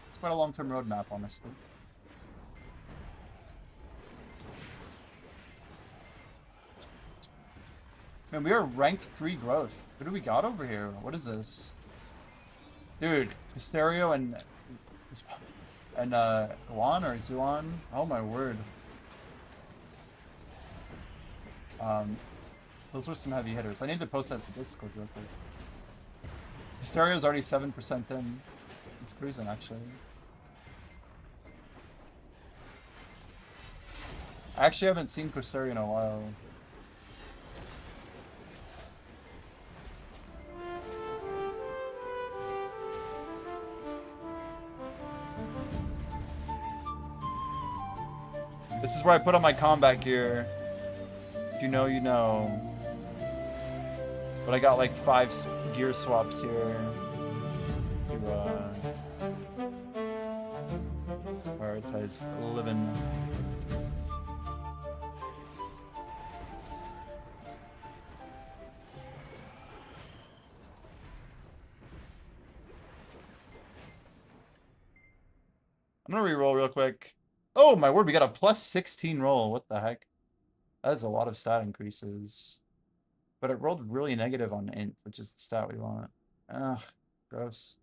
It's quite a long-term roadmap, honestly. Man, we are ranked 3 growth. What do we got over here? What is this? Dude, Hysterio and Juan or Zuan? Oh my word. Those were some heavy hitters. I need to post that to Discord real quick. Hysterio's already 7% in. He's cruising, actually. I actually haven't seen Hysterio in a while. This is where I put on my combat gear. If you know, you know. But I got like 5 gear swaps here to prioritize living. I'm gonna re-roll real quick. Oh my word, we got a plus 16 roll. What the heck? That is a lot of stat increases. But it rolled really negative on int, which is the stat we want. Ugh, gross.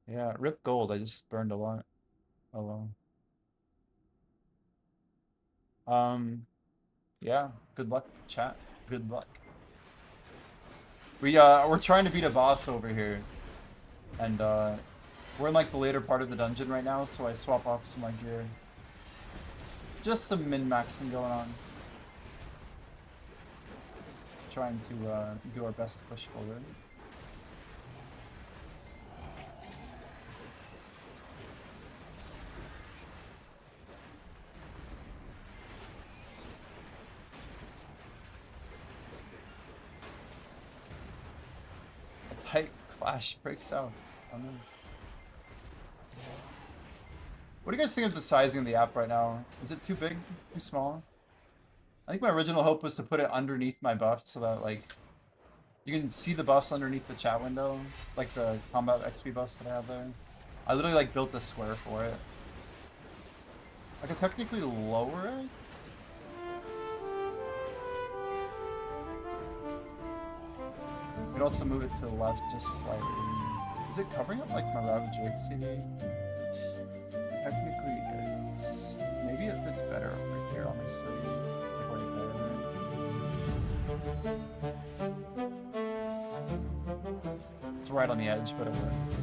Yeah, rip gold. I just burned a lot. Oh well. Yeah, good luck, chat. Good luck. We're trying to beat a boss over here. And we're in like the later part of the dungeon right now, so I swap off some of my gear. Just some min-maxing going on. Trying to do our best to push forward. A tight clash breaks out. Oh no. What do you guys think of the sizing of the app right now? Is it too big? Too small? I think my original hope was to put it underneath my buff so that like you can see the buffs underneath the chat window, like the combat XP buffs that I have there. I literally like built a square for it. I could technically lower it. You could also move it to the left just slightly. Is it covering up like my Ravage CD? Technically it's... Maybe it fits better over here, honestly. It's right on the edge, but it works.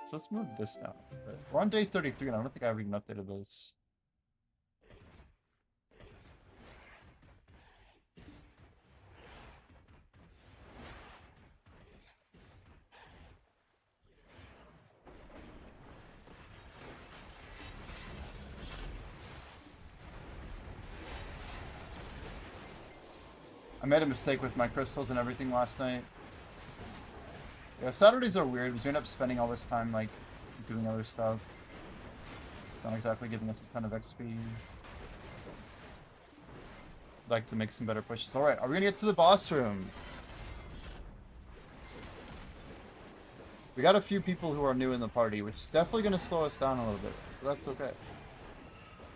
So let's move this down. We're on day 33 and I don't think I've even updated this. I made a mistake with my crystals and everything last night. Yeah, Saturdays are weird because we end up spending all this time, like, doing other stuff. It's not exactly giving us a ton of XP. I'd like to make some better pushes. Alright, are we gonna get to the boss room? We got a few people who are new in the party, which is definitely gonna slow us down a little bit. But that's okay.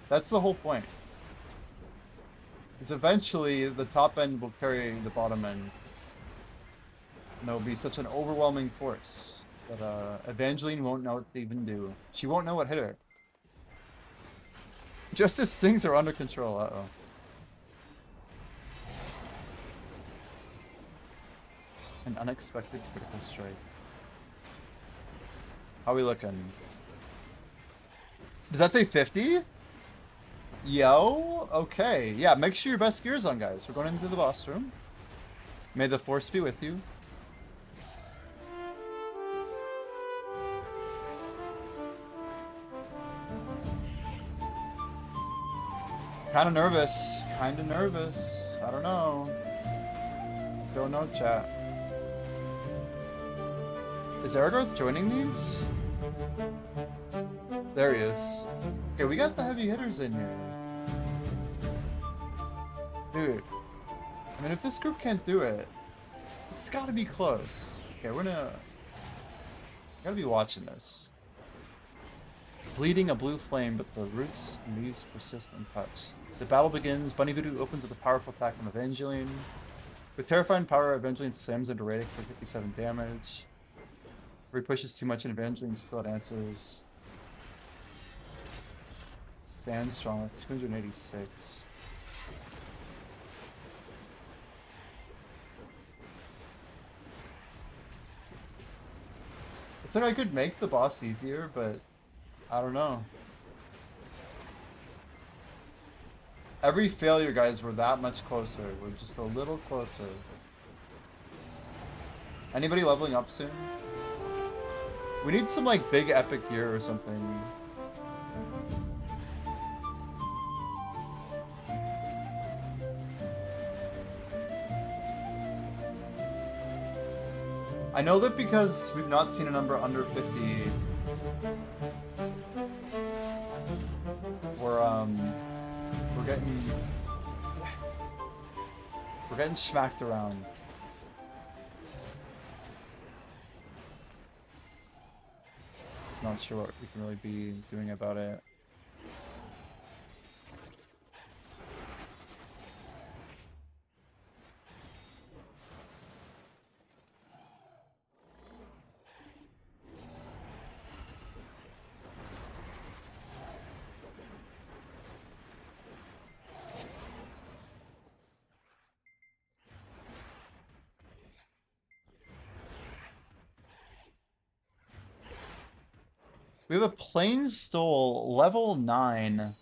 That's the whole point. Because eventually, the top end will carry the bottom end. And there'll be such an overwhelming force that Evangeline won't know what to even do. She won't know what hit her. Just as things are under control. Uh-oh. An unexpected critical strike. How we looking? Does that say 50? Yo, okay. Yeah, make sure your best gear's on, guys. We're going into the boss room. May the force be with you. Kinda nervous. Kinda nervous. I don't know. Don't know, chat. Is Aragarth joining these? There he is. Okay, we got the heavy hitters in here. Dude. I mean, if this group can't do it, it's gotta be close. Okay, we're gonna... Gotta be watching this. Bleeding a blue flame, but the roots and leaves persist untouched. The battle begins. Bunny Voodoo opens with a powerful attack on Evangeline. With terrifying power, Evangeline slams into Radic for 57 damage. If he pushes too much and Evangeline still answers. Sandstrong at 286. It's like I could make the boss easier, but I don't know. Every failure, guys, we're that much closer. We're just a little closer. Anybody leveling up soon? We need some, like, big epic gear or something. I know that because we've not seen a number under 50, we're getting smacked around. Just not sure what we can really be doing about it. We have a Plain Stole level 9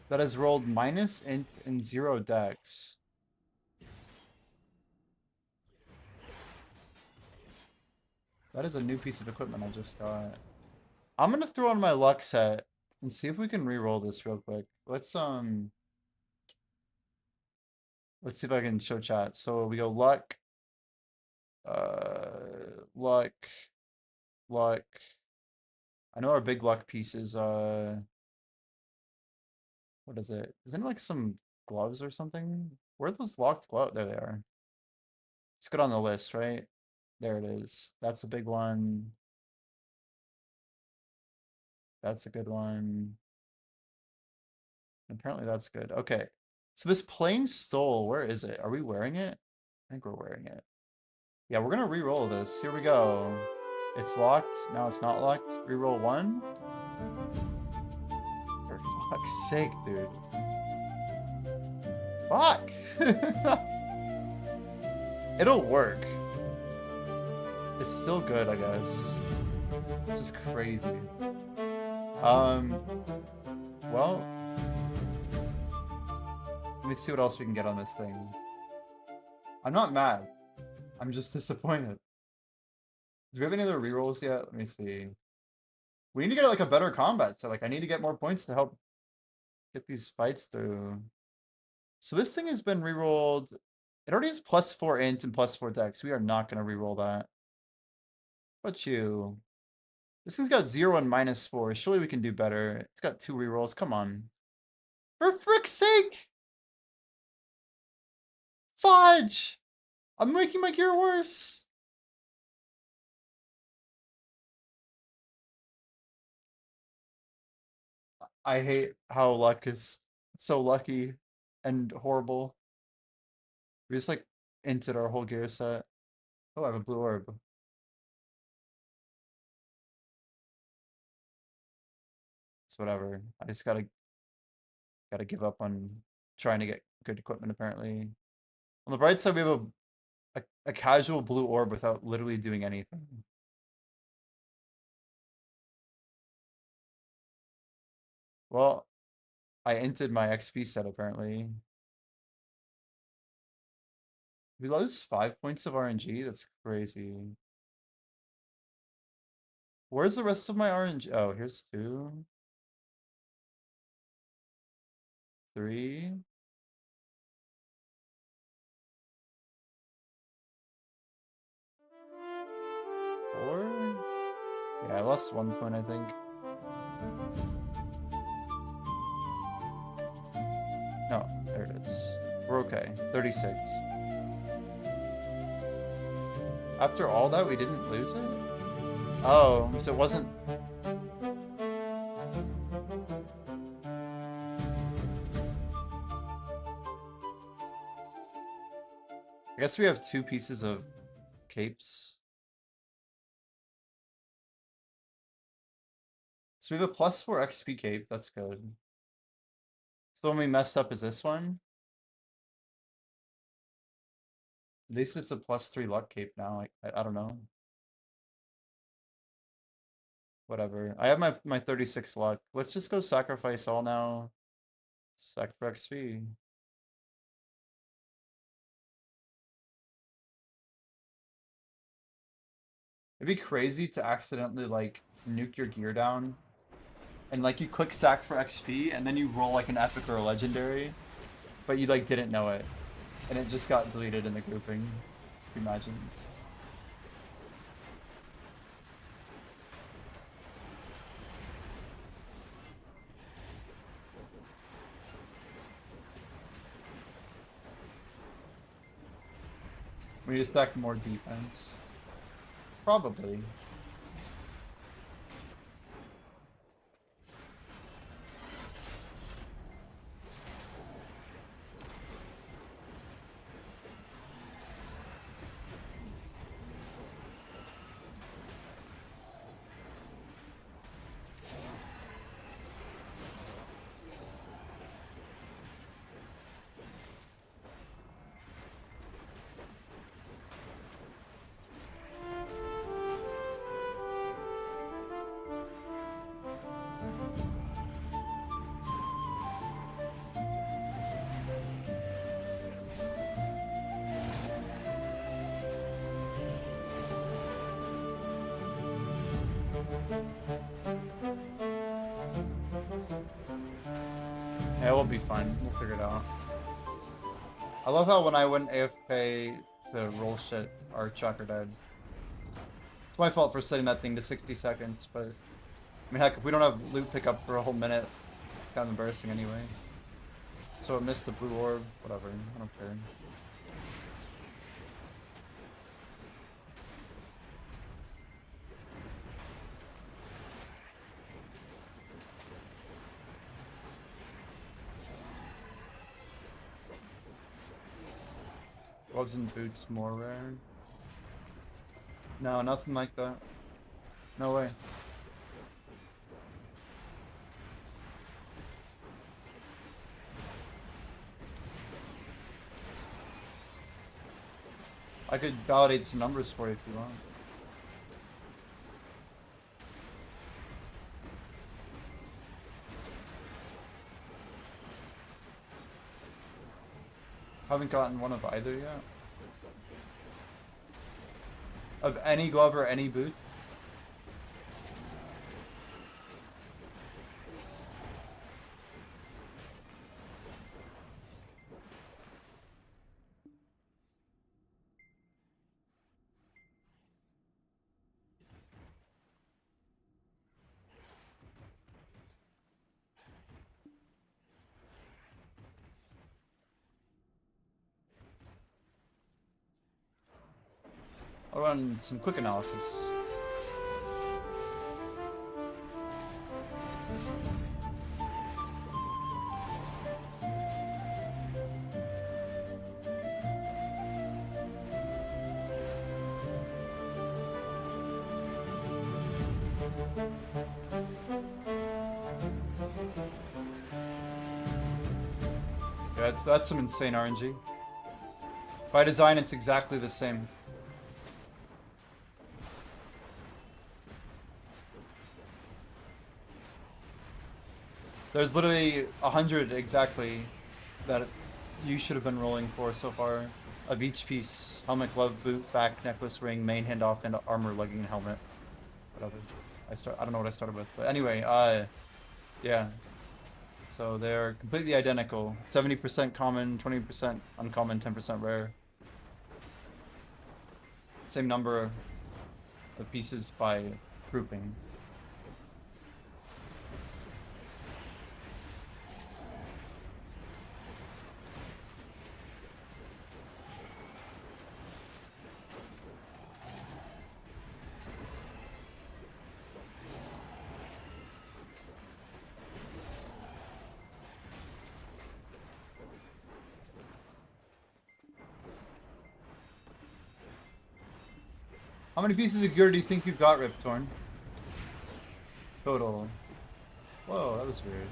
that has rolled minus int and 0 dex. That is a new piece of equipment I just got. I'm gonna throw on my luck set and see if we can re-roll this real quick. Let's see if I can show chat. So we go luck, luck, luck. I know our big luck piece is what is it? Isn't it like some gloves or something? Where are those locked gloves? There they are. Let's get on the list, right? There it is. That's a big one. That's a good one. Apparently that's good. Okay. So this Plain Stole, where is it? Are we wearing it? I think we're wearing it. Yeah, we're gonna re-roll this. Here we go. It's locked. Now it's not locked. Reroll 1. For fuck's sake, dude. Fuck! It'll work. It's still good, I guess. This is crazy. Well, let me see what else we can get on this thing. I'm not mad. I'm just disappointed. Do we have any other rerolls yet? Let me see. We need to get like a better combat set. Like I need to get more points to help get these fights through. So this thing has been rerolled. It already has +4 int and +4 dex. We are not going to reroll that. But you. This thing's got 0 and -4. Surely we can do better. It's got 2 rerolls. Come on. For frick's sake! Fudge! I'm making my gear worse. I hate how luck is so lucky and horrible. We just like inted our whole gear set. Oh, I have a blue orb. It's whatever. I just gotta give up on trying to get good equipment apparently. On the bright side, we have a casual blue orb without literally doing anything. Well, I inted my XP set apparently. We lose 5 points of RNG? That's crazy. Where's the rest of my RNG? Oh, here's 2. 3. 4. Yeah, I lost 1 point, I think. No, there it is. We're okay. 36. After all that, we didn't lose it? Oh, so it wasn't... I guess we have 2 pieces of capes. So we have a +4 XP cape, that's good. So the one we messed up is this one. At least it's a +3 luck cape now, I don't know. Whatever. I have my 36 luck. Let's just go sacrifice all now. Sac for XP. It'd be crazy to accidentally like nuke your gear down and like you click sack for XP and then you roll like an epic or a legendary, but you like didn't know it. And it just got deleted in the grouping. Can you imagine? We need to stack more defense. Probably. Yeah, we'll be fine. We'll figure it out. I love how when I went AFK to roll shit, our tracker died. It's my fault for setting that thing to 60 seconds, but... I mean, heck, if we don't have loot pickup for a whole minute, kind of embarrassing anyway. So it missed the blue orb, whatever, I don't care. Gloves and boots more rare? No, nothing like that. No way. I could validate some numbers for you if you want. Haven't gotten one of either yet. Of any glove or any boot? I'll run some quick analysis. Yeah, that's some insane RNG. By design, it's exactly the same. There's literally 100 exactly that you should have been rolling for so far of each piece. Helmet, glove, boot, back, necklace, ring, main, handoff, and armor, legging, helmet. Whatever. I don't know what I started with. But anyway, yeah. So they're completely identical. 70% common, 20% uncommon, 10% rare. Same number of pieces by grouping. How many pieces of gear do you think you've got, Riptorn? Total. Whoa, that was weird.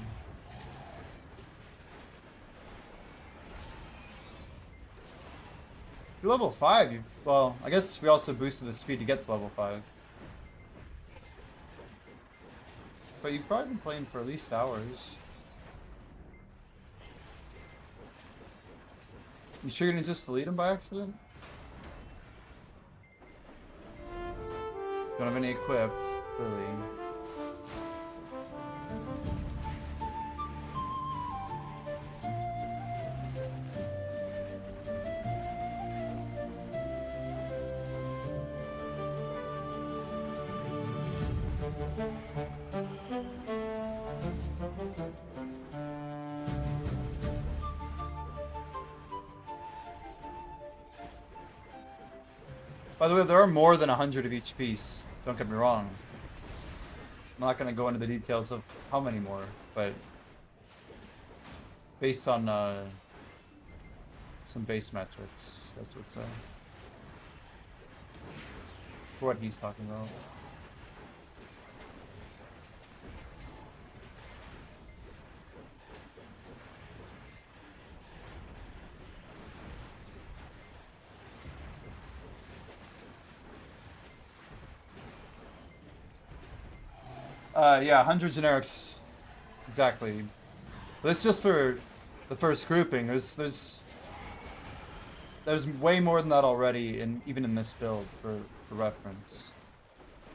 You're level 5. Well, I guess we also boosted the speed to get to level 5. But you've probably been playing for at least hours. You sure you didn't just delete him by accident? Don't have any equipped, really. By the way, there are more than 100 of each piece. Don't get me wrong. I'm not going to go into the details of how many more, but based on some base metrics, that's what's for what he's talking about. Yeah, 100 generics, exactly. But that's just for the first grouping. There's way more than that already, even in this build for reference.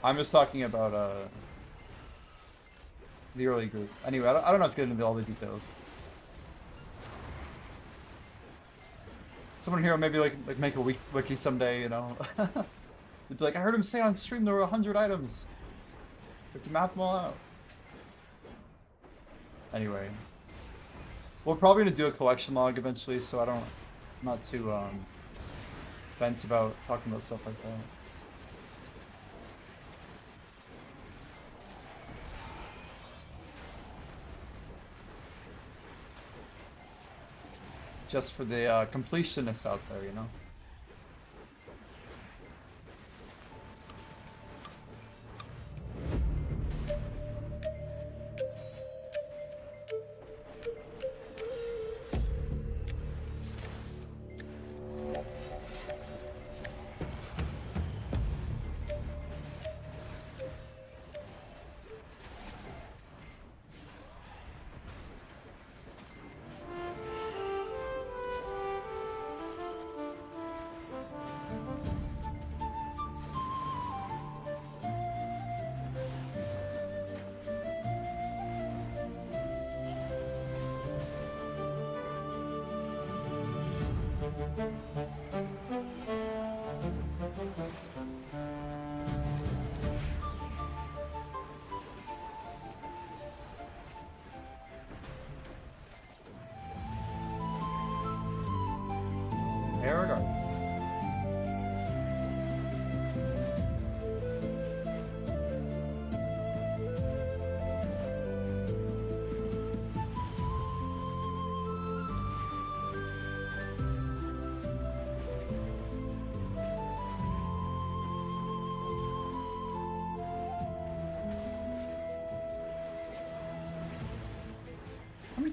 I'm just talking about the early group. Anyway, I don't have to get into all the details. Someone here will maybe like make a wiki someday, you know. They'd be like, I heard him say on stream there were 100 items. We have to map them all out. Anyway, we're probably gonna do a collection log eventually, so I'm not too bent about talking about stuff like that. Just for the completionists out there, you know.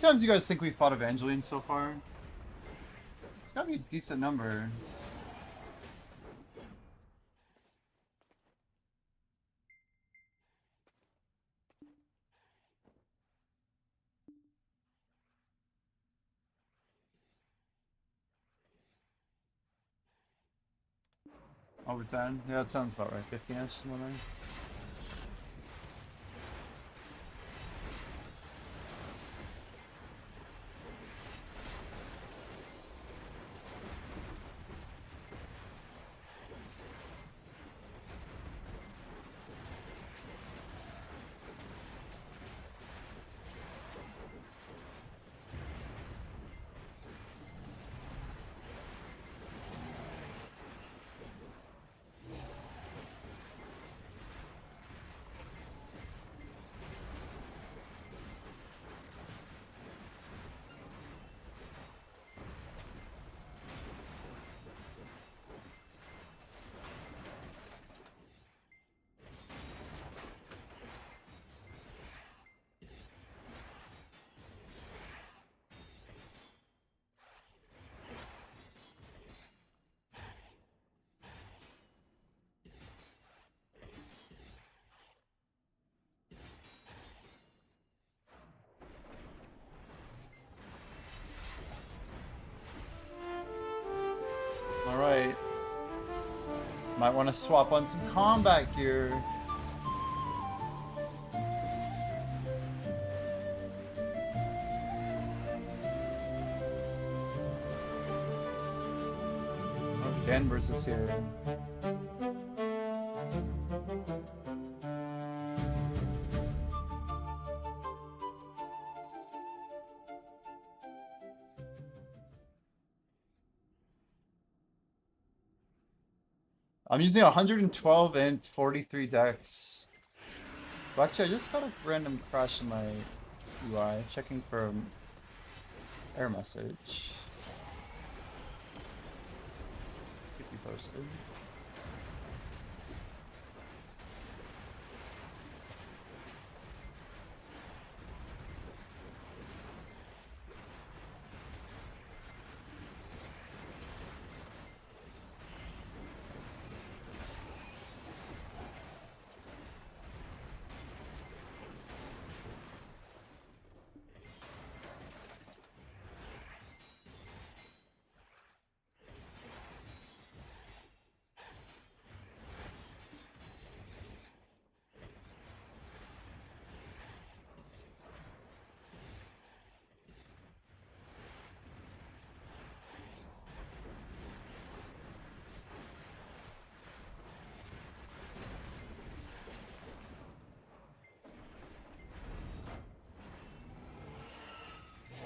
times do you guys think we fought Evangeline so far? It's gotta be a decent number. Over 10? Yeah, that sounds about right. 15-ish, somewhere there. Alright. Might want to swap on some combat gear. Oh, Danvers is here. I'm using 112 int 43 dex. Well, actually, I just got a random crash in my UI. Checking for error message. Could be posted.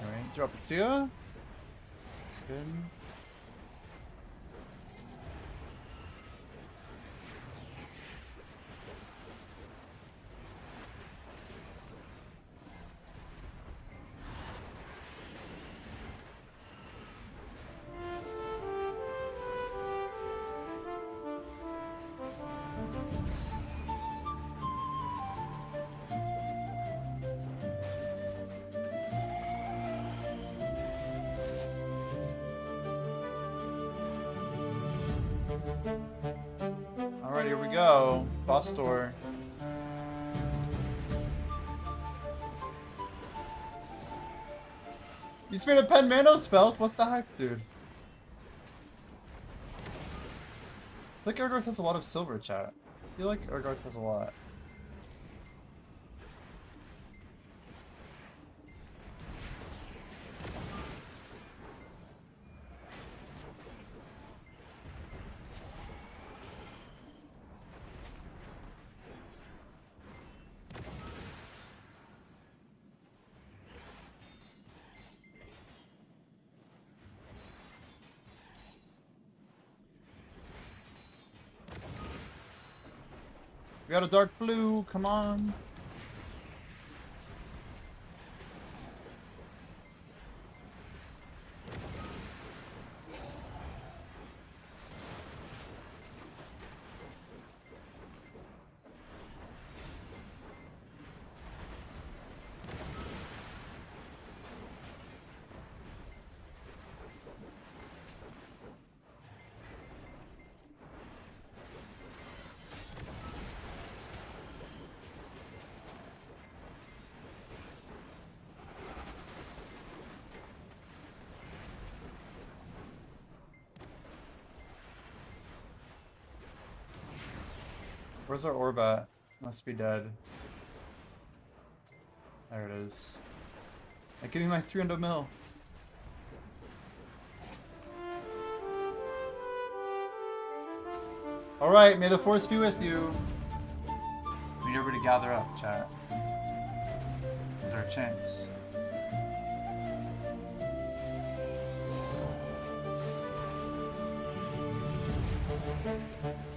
Alright, drop it to you. That's good. Alright, here we go. Boss door. You just made a pen mano spell? What the heck, dude? I feel like Ergarth has a lot of silver, chat. I feel like Ergarth has a lot. We got a dark blue, come on. Where's our orb at? Must be dead. There it is. Like, give me my 300 mil. Alright, may the force be with you. We need everybody to gather up, chat. This is our chance.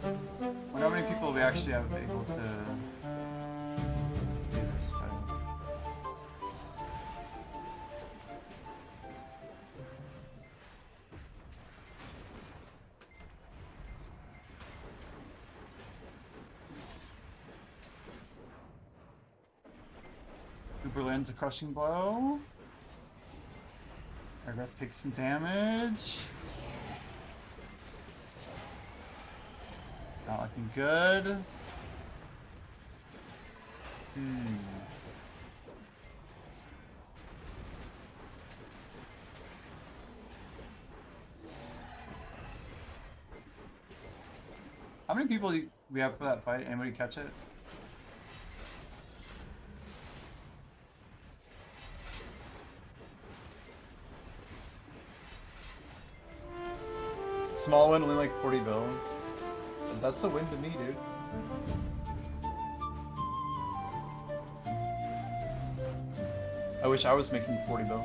I wonder how many people we actually have able to do this fight. Uber lands a crushing blow. Aircraft takes some damage. Not looking good. How many people we have for that fight? Anybody catch it? Small win, only like 40 bill. That's a win to me, dude. I wish I was making 40 bill.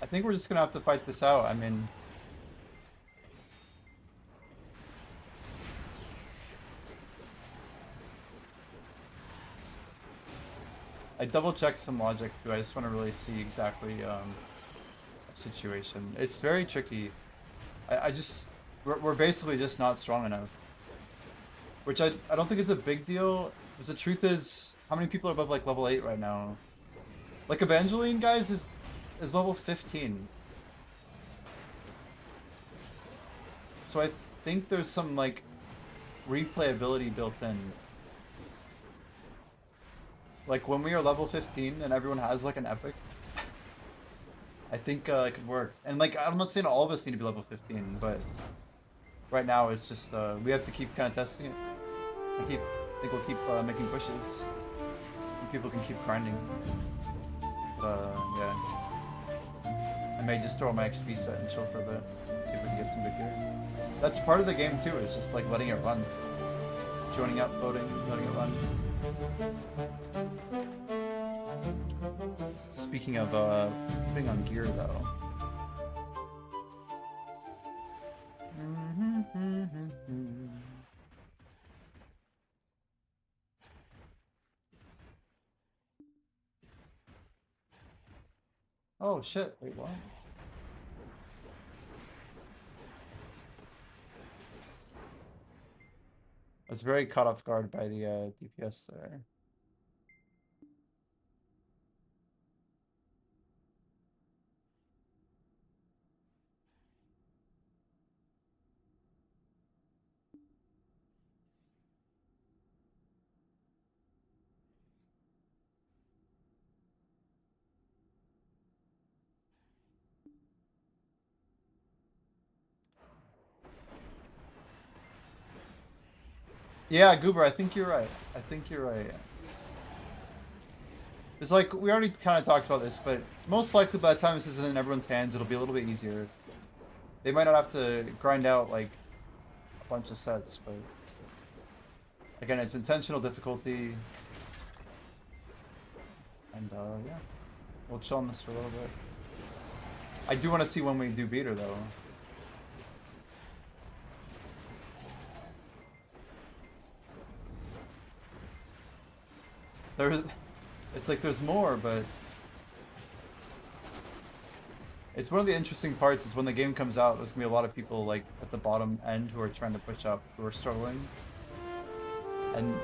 I think we're just gonna have to fight this out. I mean, I double checked some logic too. I just want to really see exactly situation. It's very tricky. We're basically just not strong enough, which I don't think is a big deal. Because the truth is, how many people are above like level 8 right now? Like Evangeline, guys, is level 15. So I think there's some like replayability built in. Like when we are level 15 and everyone has like an epic, I think it could work. And like I'm not saying all of us need to be level 15, but right now it's just we have to keep kind of testing it. I think we'll keep making pushes. And people can keep grinding. Yeah. I may just throw my XP set and chill for a bit. See if we can get some good gear. That's part of the game too, is just like letting it run. Joining up, voting, letting it run. Speaking of putting on gear though. Oh shit, wait, what? I was very caught off guard by the DPS there. Yeah, Goober, I think you're right. I think you're right. It's like, we already kind of talked about this, but most likely by the time this is in everyone's hands, it'll be a little bit easier. They might not have to grind out, like, a bunch of sets, but... Again, it's intentional difficulty. And yeah, we'll chill on this for a little bit. I do want to see when we do beat her though. It's like there's more, but it's one of the interesting parts is when the game comes out, there's gonna be a lot of people like at the bottom end who are trying to push up, who are struggling. And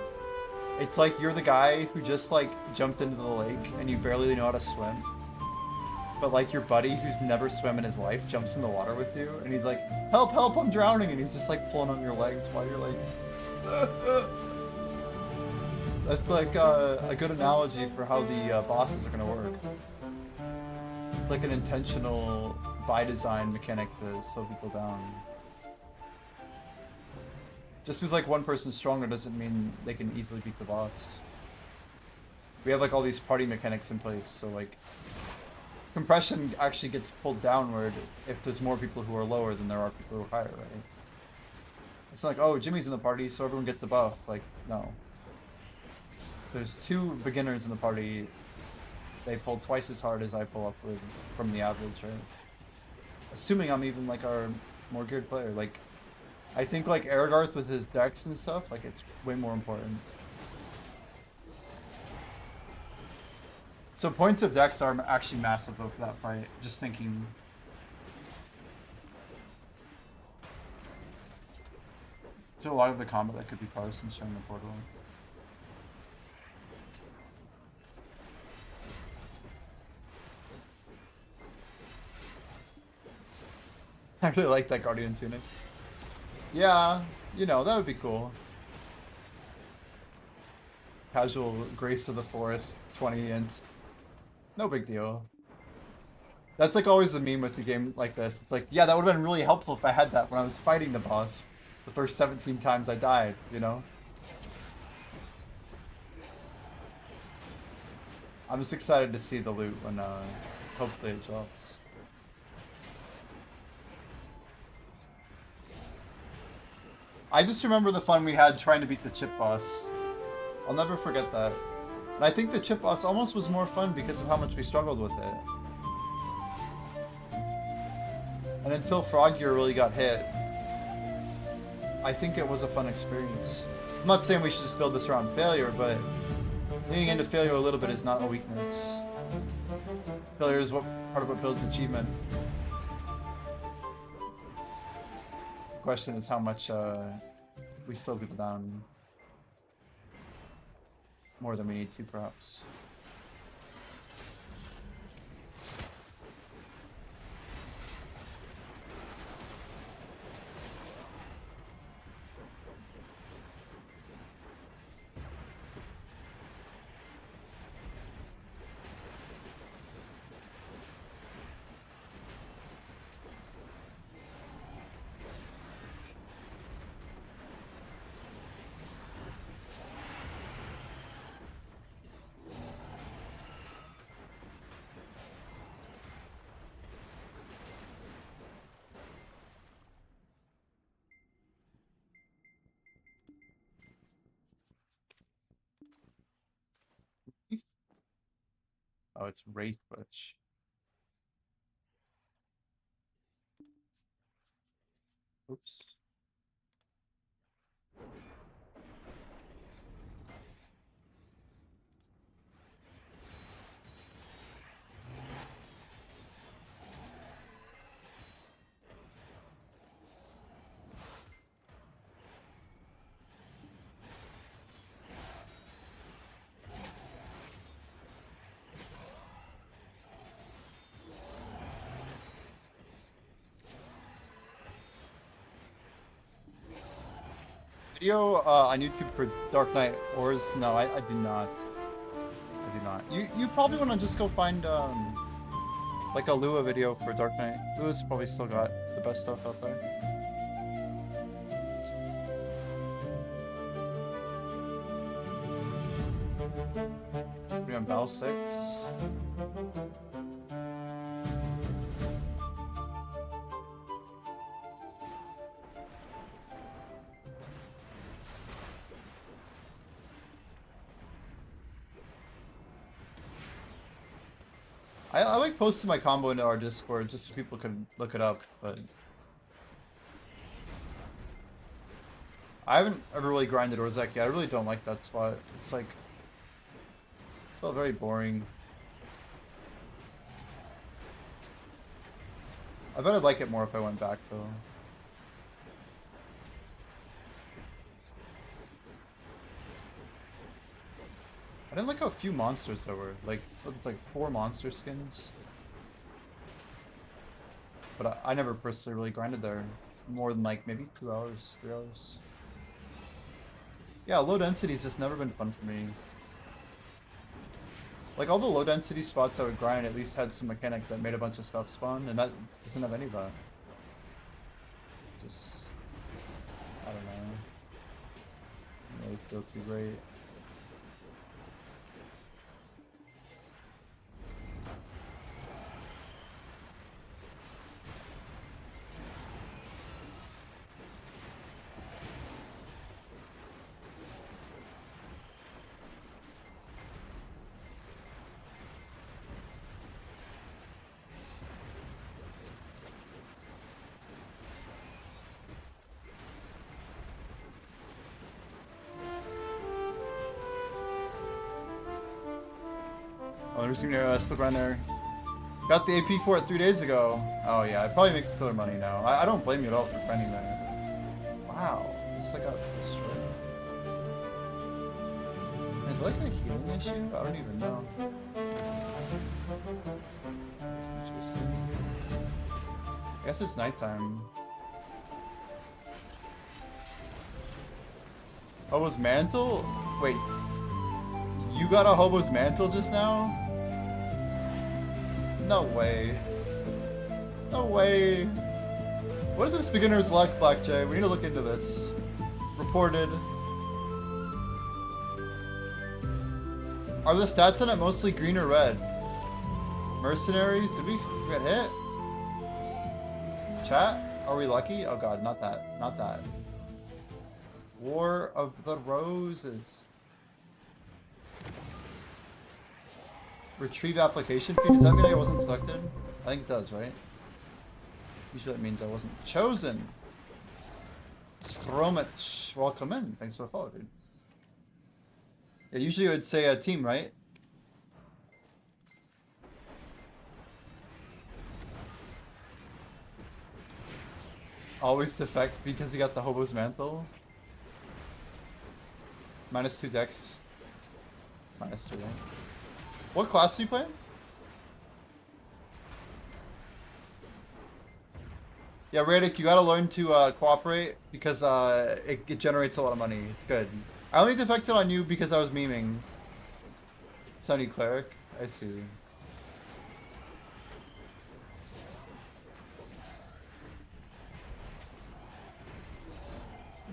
it's like you're the guy who just like jumped into the lake and you barely know how to swim. But like your buddy who's never swam in his life jumps in the water with you and he's like, help, help, I'm drowning. And he's just like pulling on your legs while you're like, That's like a good analogy for how the bosses are gonna work. It's like an intentional, by design mechanic to slow people down. Just because like one person's stronger doesn't mean they can easily beat the boss. We have like all these party mechanics in place, so like compression actually gets pulled downward if there's more people who are lower than there are people who are higher, right? It's not like, oh, Jimmy's in the party, so everyone gets the buff. Like, no. If there's two beginners in the party, they pull twice as hard as I pull upward from the average, right? Assuming I'm even like our more geared player. Like, I think like Aragarth with his dex and stuff, like it's way more important. So points of dex are actually massive though for that fight. Just thinking. To a lot of the combat that could be parsed and shown in the portal. I really like that Guardian tunic. Yeah, you know, that would be cool. Casual Grace of the Forest, 20 int. No big deal. That's like always the meme with the game like this. It's like, yeah, that would have been really helpful if I had that when I was fighting the boss. The first 17 times I died, you know? I'm just excited to see the loot when hopefully it drops. I just remember the fun we had trying to beat the chip boss. I'll never forget that. And I think the chip boss almost was more fun because of how much we struggled with it. And until Froggear really got hit, I think it was a fun experience. I'm not saying we should just build this around failure, but leaning into failure a little bit is not a weakness. Failure is part of what builds achievement. The question is how much we slow people down more than we need to, perhaps. Oh, it's Wraith Butch. Oops. Video on YouTube for Dark Knight Ors? No, I do not. I do not. You probably want to just go find like a Lua video for Dark Knight. Lua's probably still got the best stuff out there. We're on Battle 6. I like posting my combo into our Discord just so people could look it up, but I haven't ever really grinded Orzeki. I really don't like that spot. It's like, it felt very boring. I bet I'd like it more if I went back though. I didn't like how few monsters there were. Like, it's like 4 monster skins. But I never personally really grinded there more than like maybe 2 hours, 3 hours. Yeah, low density's just never been fun for me. Like all the low density spots I would grind at least had some mechanic that made a bunch of stuff spawn, and that doesn't have any of that. Just, I don't know. Doesn't really feel too great. Oh, there's gonna still grind there. Got the AP for it 3 days ago. Oh yeah, it probably makes killer money now. I don't blame you at all for grinding there. Wow, just like got destroyed. Is it like a healing issue? I don't even know. That's interesting. I guess it's nighttime. Hobo's mantle? Wait. You got a Hobo's mantle just now? No way. No way. What is this beginner's luck, Black Jay? We need to look into this. Reported. Are the stats on it mostly green or red? Mercenaries? Did we get hit? Chat? Are we lucky? Oh god, not that. Not that. War of the Roses. Retrieve application fee? Does that mean I wasn't selected? I think it does, right? Usually that means I wasn't chosen. Scromich, welcome in. Thanks for the follow, dude. Yeah, usually it would say a team, right? Always defect because he got the Hobo's mantle. -2 dex. -3, right? What class are you playing? Yeah, Radic, you gotta learn to cooperate because it generates a lot of money. It's good. I only defected on you because I was memeing. Sunny Cleric, I see.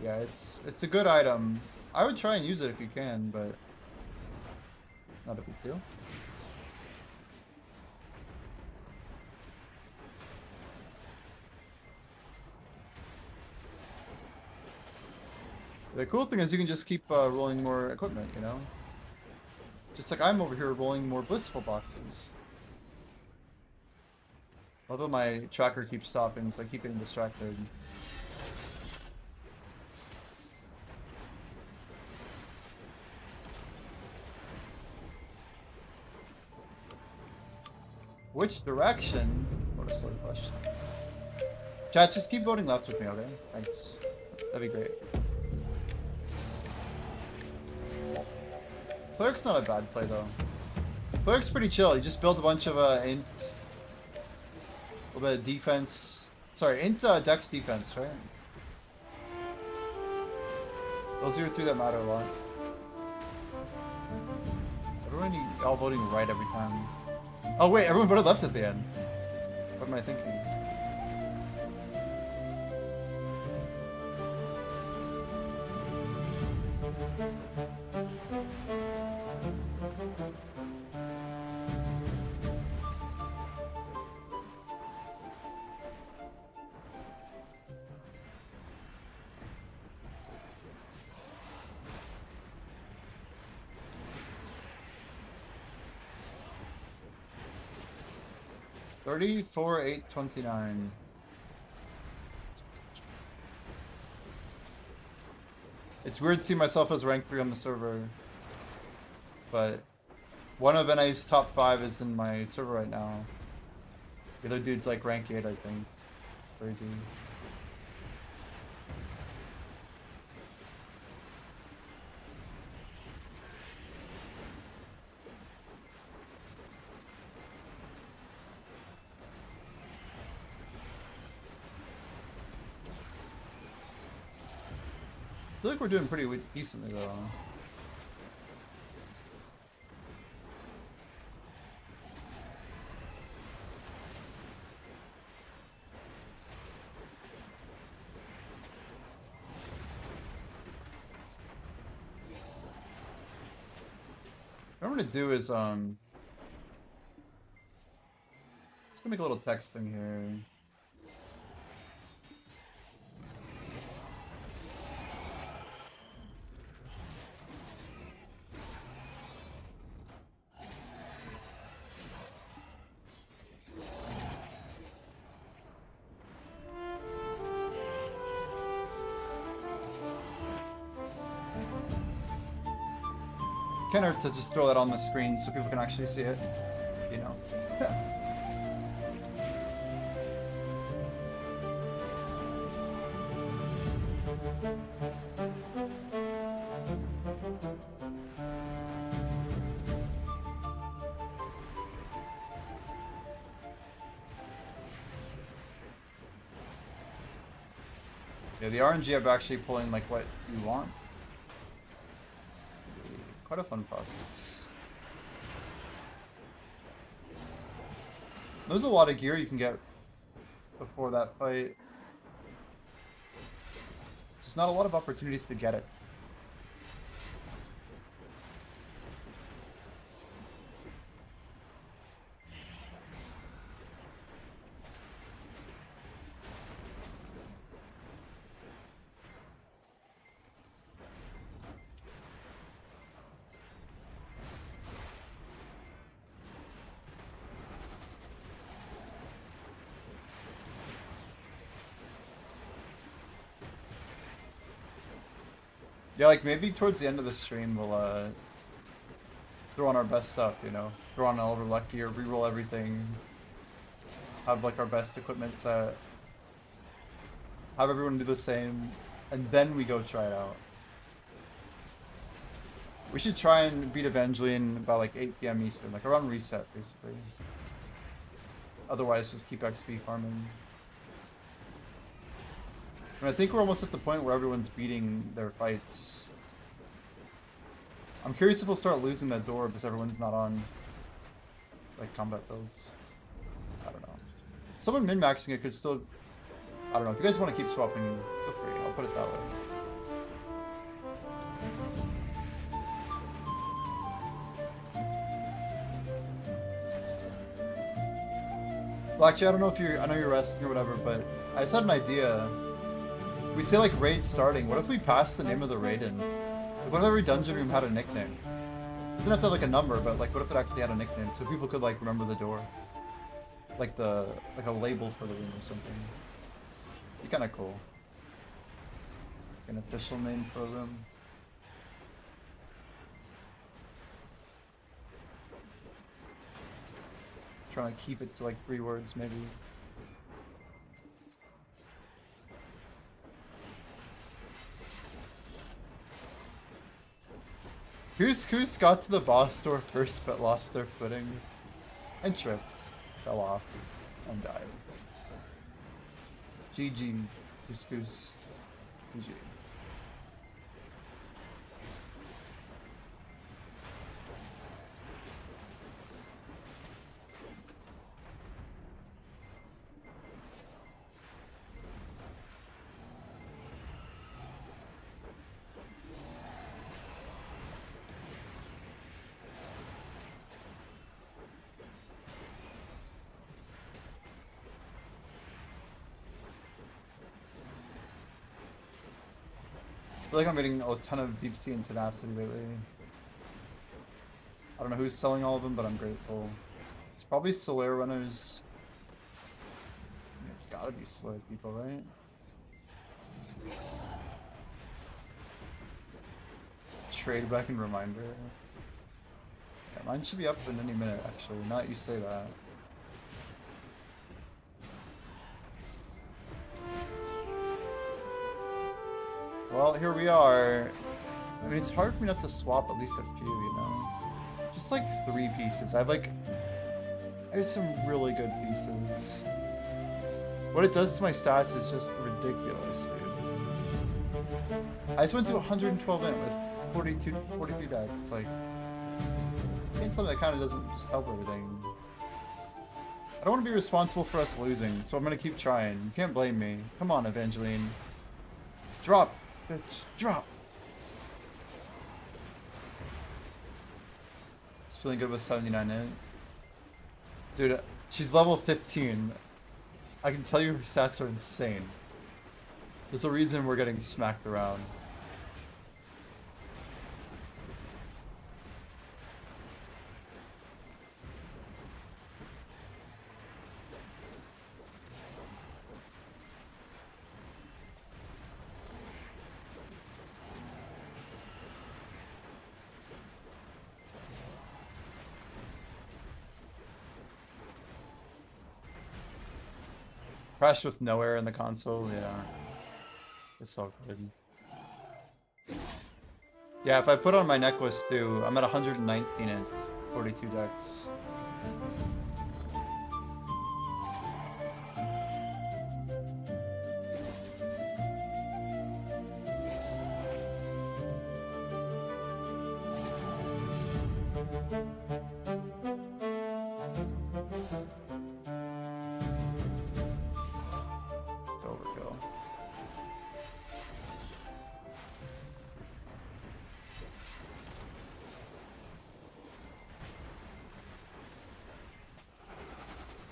Yeah, it's a good item. I would try and use it if you can, but not a big deal. The cool thing is you can just keep rolling more equipment, you know? Just like I'm over here rolling more blissful boxes. Love how my tracker keeps stopping, so I keep getting distracted. Which direction? What a silly question. Chat, just keep voting left with me, okay? Thanks. That'd be great. Cleric's not a bad play, though. Cleric's pretty chill. You just build a bunch of int. A little bit of defense. Sorry, int dex defense, right? Those are your 3 that matter a lot. Everyone all voting right every time. Oh wait, everyone voted left at the end. What am I thinking? 34,829. It's weird to see myself as rank 3 on the server, but one of NA's top 5 is in my server right now. The other dude's like rank 8, I think. It's crazy. I feel like we're doing pretty decently though. What I'm gonna do is let's go make a little text thing here. Can't hurt to just throw that on the screen so people can actually see it, you know. Yeah, the RNG of actually pulling like what you want. Quite a fun process. There's a lot of gear you can get before that fight. Just not a lot of opportunities to get it. Yeah, like maybe towards the end of the stream we'll throw on our best stuff, you know? Throw on all of our luck gear, reroll everything. Have like our best equipment set. Have everyone do the same, and then we go try it out. We should try and beat Evangelion by like 8 PM Eastern, like around reset basically. Otherwise just keep XP farming. And I think we're almost at the point where everyone's beating their fights. I'm curious if we'll start losing that door because everyone's not on like combat builds. I don't know. Someone min-maxing it could still... I don't know. If you guys want to keep swapping, feel free. I'll put it that way. Well, actually, I don't know if you're... I know you're resting or whatever, but I just had an idea. We say like raid starting. What if we pass the name of the raid in? Like, what if every dungeon room had a nickname? It doesn't have to have like a number, but like what if it actually had a nickname so people could like remember the door? Like a label for the room or something. Be kind of cool. Like an official name for a room. Trying to keep it to like 3 words maybe. Who's got to the boss door first but lost their footing and tripped, fell off, and died. GG, Couscous, GG. I feel like I'm getting a ton of deep sea and tenacity lately. I don't know who's selling all of them, but I'm grateful. It's probably Solaire runners. It's gotta be slow people, right? Trade back and reminder. Yeah, mine should be up in any minute, actually. Not you say that. Well, here we are. I mean, it's hard for me not to swap at least a few, you know? Just like 3 pieces. I have some really good pieces. What it does to my stats is just ridiculous, dude. I just went to 112 int with 43 decks. Like, can't tell me that kind of doesn't just help everything. I don't want to be responsible for us losing, so I'm gonna keep trying. You can't blame me. Come on, Evangeline. Drop! Bitch, drop! It's feeling good with 79 int. Dude, she's level 15. I can tell you her stats are insane. There's a reason we're getting smacked around. Crashed with nowhere in the console, yeah. It's all good. Yeah, if I put on my necklace too, I'm at 119 int, 42 decks. It's overkill.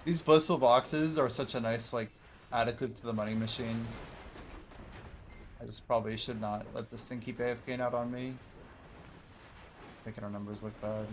These blissful boxes are such a nice, like, additive to the money machine. I just probably should not let this thing keep AFKing out on me. Making our numbers look bad.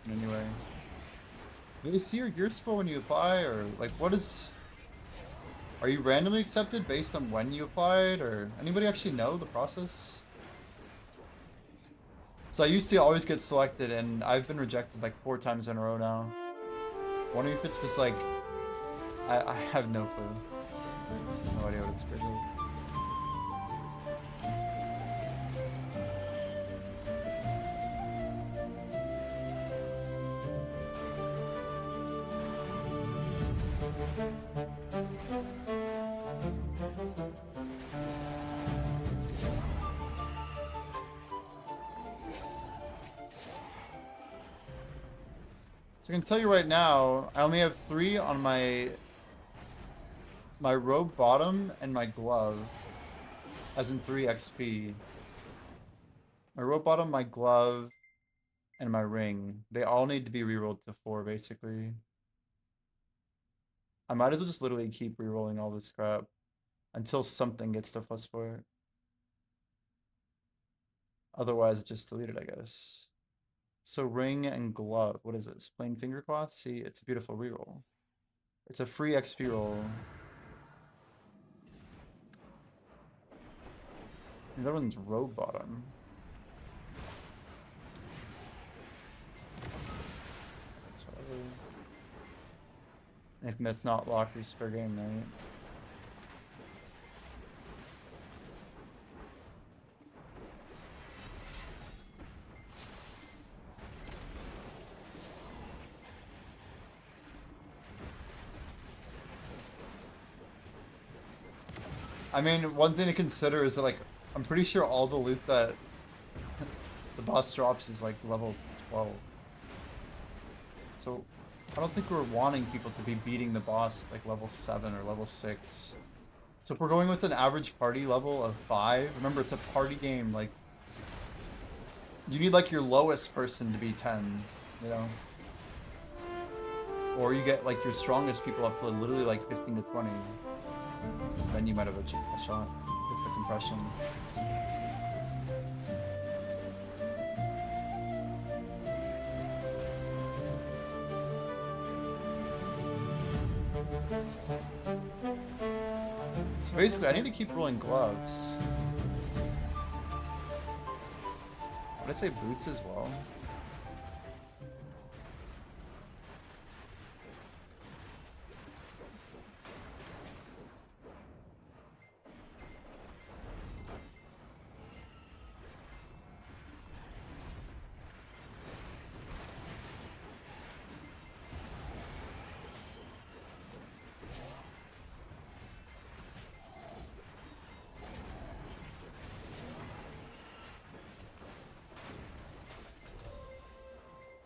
Anyway, do you see your gear skill when you apply, or like what is? Are you randomly accepted based on when you applied, or anybody actually know the process? So I used to always get selected, and I've been rejected like 4 times in a row now. Wondering if it's just like I have no clue, no idea what it's crazy. So I can tell you right now, I only have 3 on my robe bottom and my glove, as in 3 XP. My robe bottom, my glove, and my ring. They all need to be rerolled to 4, basically. I might as well just literally keep rerolling all this crap until something gets to +4. Otherwise, just delete it, I guess. So ring and glove. What is this? Plain finger cloth? See, it's a beautiful reroll. It's a free XP roll. And that one's robe bottom. That's whatever. Anything that's not locked is fair game, right? I mean, one thing to consider is that, like, I'm pretty sure all the loot that the boss drops is like level 12. So I don't think we're wanting people to be beating the boss at like level 7 or level 6. So if we're going with an average party level of 5, remember it's a party game, like you need like your lowest person to be 10, you know? Or you get like your strongest people up to literally like 15 to 20. Then you might have a shot with the compression. So basically, I need to keep rolling gloves. Would I say boots as well?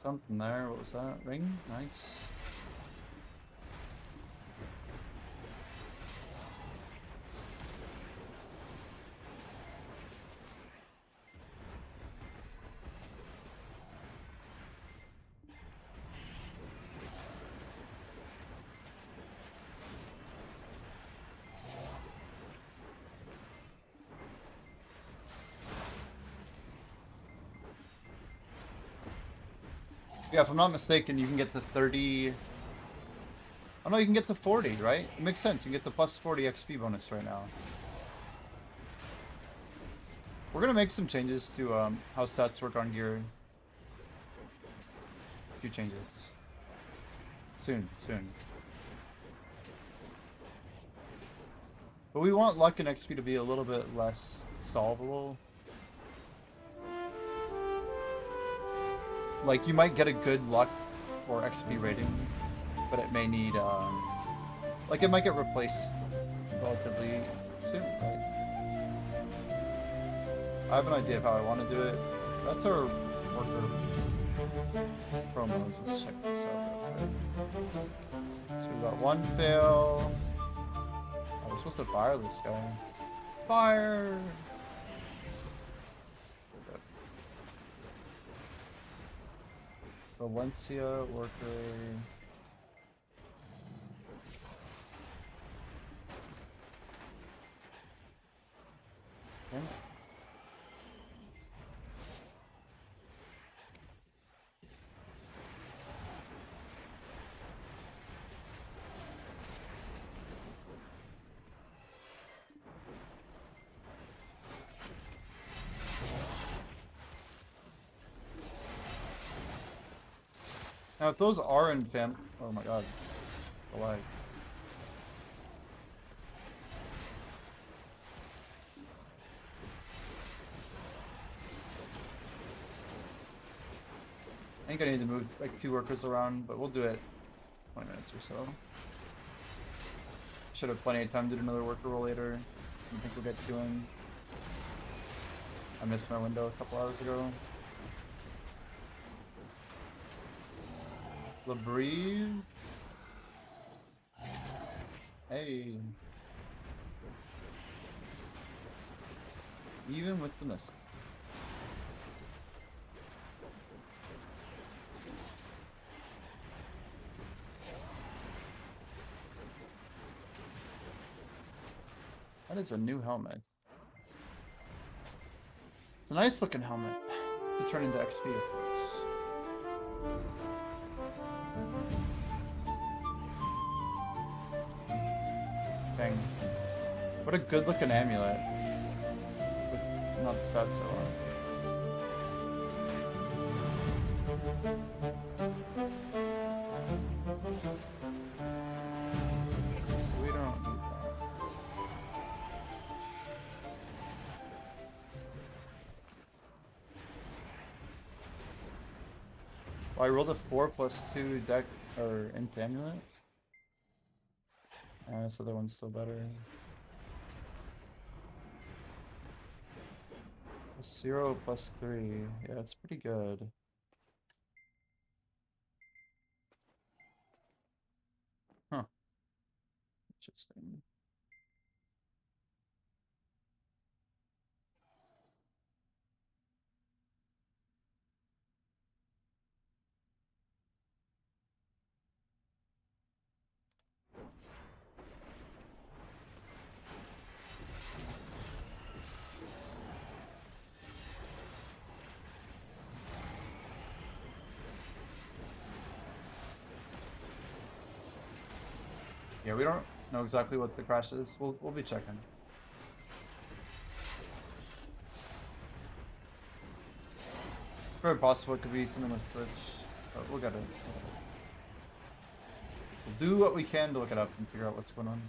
Something there. What was that? Ring? Nice. Yeah, if I'm not mistaken, you can get to 30... Oh no, you can get to 40, right? It makes sense. You get the plus 40 XP bonus right now. We're gonna make some changes to how stats work on gear. A few changes. Soon. But we want luck and XP to be a little bit less solvable. Like, you might get a good luck or XP rating, but it may need, like, it might get replaced relatively soon, right? I have an idea of how I want to do it. That's our worker promos. Let's check this out real quick. So we got one fail. Oh, we're supposed to fire this guy. Fire! Valencia worker. Okay. Now, if those are in oh my god, the lag. I think I need to move like 2 workers around, but we'll do it 20 minutes or so. Should have plenty of time to do another worker roll later. I think we'll get to him. I missed my window a couple hours ago. Labrie. Hey. Even with the missile. That is a new helmet. It's a nice looking helmet. To turn into XP, of course. Dang. What a good looking amulet. But not the stats so well. So we don't need that. Well, I rolled a 4+2 deck or int amulet. This other one's still better. +0, +3. Yeah, that's pretty good. Huh. Interesting. Yeah, we don't know exactly what the crash is. We'll be checking. Very possible it could be something with Twitch, but we'll get it. We'll do what we can to look it up and figure out what's going on.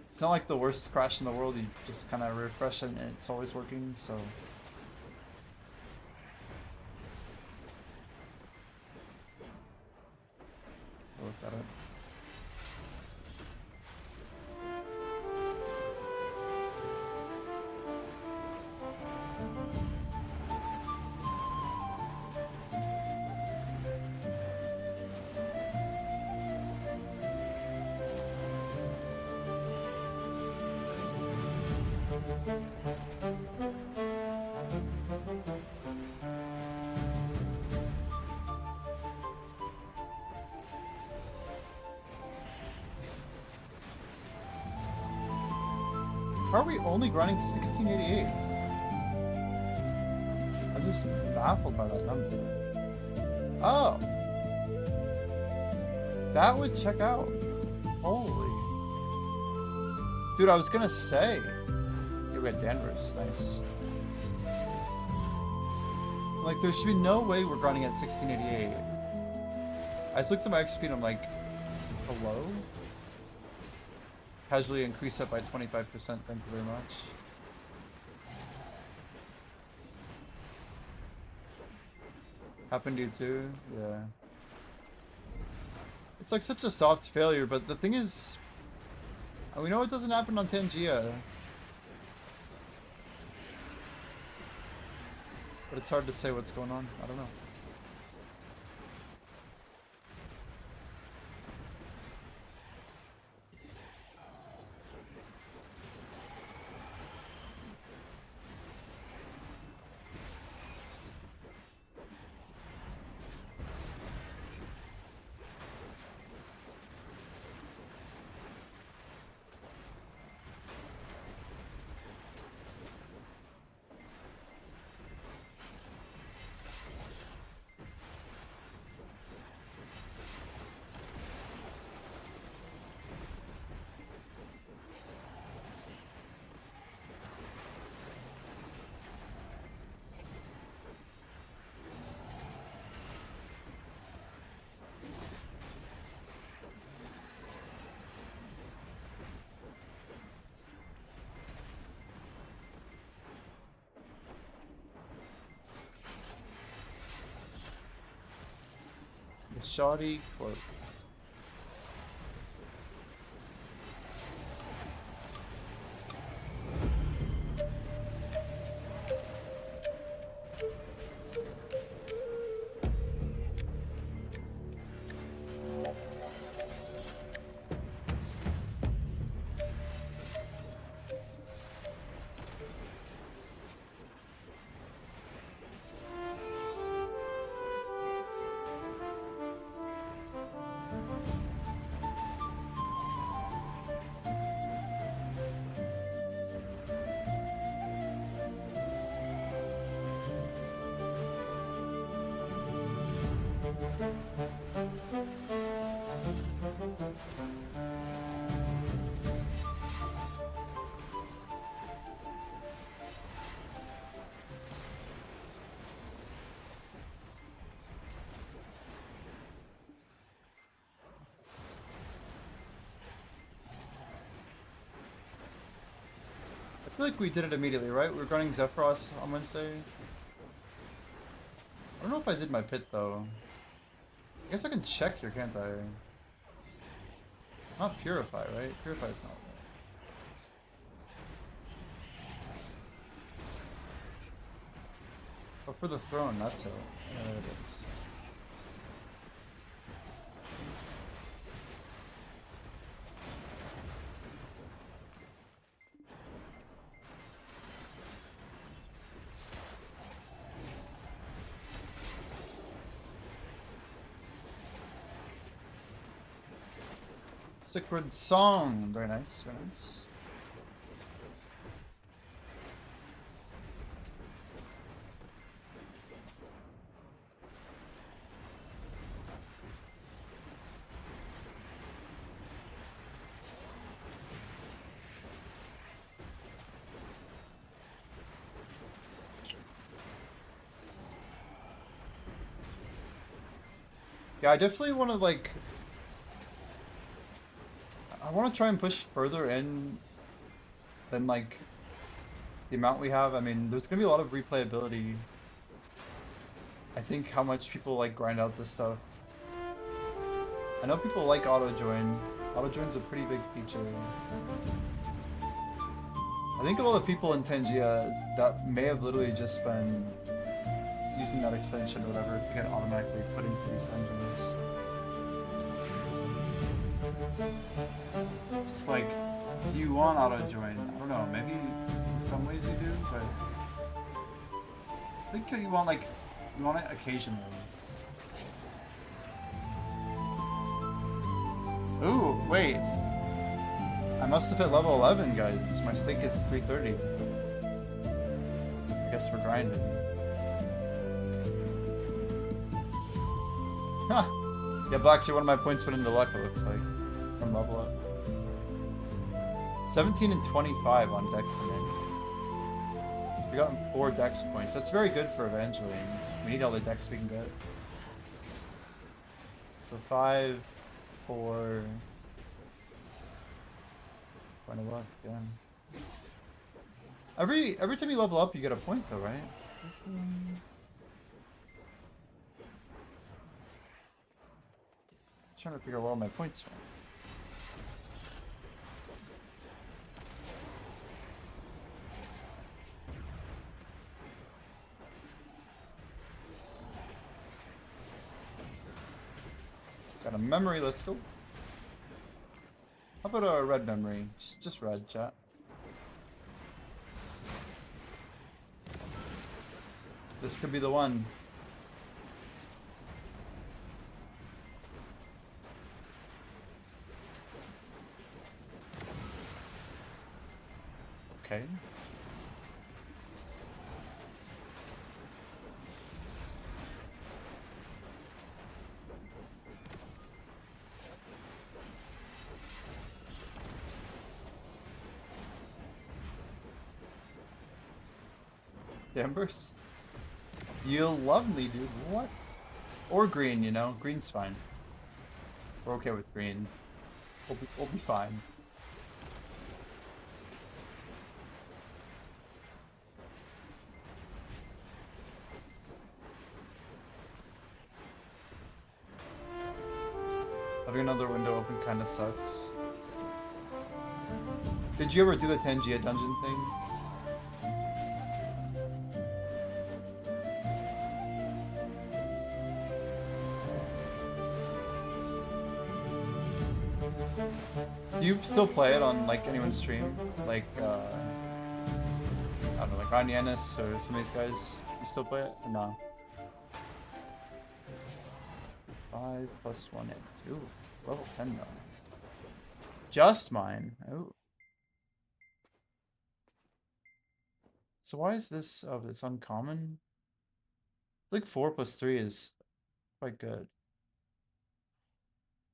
It's not like the worst crash in the world. You just kind of refresh it and it's always working. So. We'll look at it. How are we only grinding 1688? I'm just baffled by that number. Oh! That would check out. Holy. Dude, I was gonna say. Yeah, we got Danvers. Nice. Like, there should be no way we're grinding at 1688. I just looked at my XP and I'm like, hello? Casually increase it by 25%, thank you very much. Happened to you too? Yeah. It's like such a soft failure, but the thing is, we know it doesn't happen on Tangia. But it's hard to say what's going on. I don't know. The shoddy cloak. I feel like we did it immediately, right? We were running Zephyros on Wednesday. I don't know if I did my pit though. I guess I can check here, can't I? Not Purify, right? Purify is not right. Oh, for the throne, that's it. There it is. Sacred Song. Very nice, very nice. Yeah, I definitely want to like... I want to try and push further in than like the amount we have. I mean, there's gonna be a lot of replayability. I think how much people like grind out this stuff. I know people like auto join. Auto join's a pretty big feature. I think of all the people in Tangia that may have literally just been using that extension or whatever to get automatically put into these dungeons. Just like, do you want auto join? I don't know, maybe in some ways you do, but I think you want like, you want it occasionally. Ooh, wait. I must have hit level 11, guys. My stake is 330. I guess we're grinding. Huh. Yeah, but actually one of my points went into luck, it looks like. From level up. 17 and 25 on Dex today. We got 4 Dex points. That's very good for Evangeline. We need all the Dex we can get. So 5, 4... Point of luck, yeah. Every time you level up, you get a point, though, right? Trying to figure out where all my points are. Got a memory, let's go. How about a red memory? Just red, chat. This could be the one. Okay. Embers? You'll love me, dude. What? Or green, you know? Green's fine. We're okay with green. We'll be fine. Having another window open kinda sucks. Did you ever do the Tangia dungeon thing? Do you still play it on like anyone's stream? Like I don't know, like Anyanis or some of these guys? You still play it? Or no? 5 plus 1 and 2. Level 10 though. Just mine. Oh. So why is this it's uncommon? Like 4 plus 3 is quite good.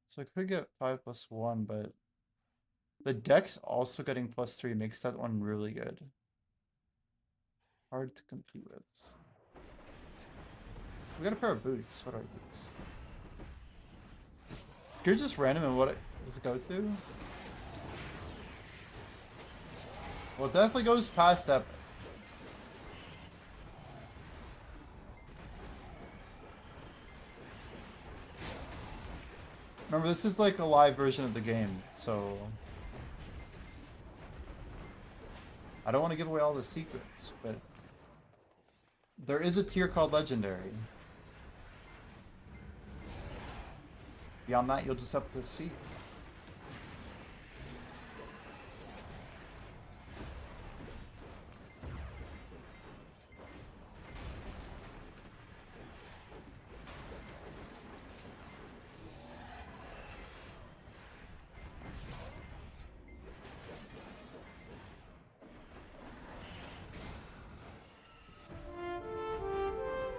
So I could get 5 plus 1, but the dex also getting plus 3 makes that one really good. Hard to compete with. We got a pair of boots. What are boots? Is gear just random and what does it go to? Well, it definitely goes past epic. Remember, this is like a live version of the game, so I don't want to give away all the secrets, but There is a tier called Legendary. Beyond that, you'll just have to see.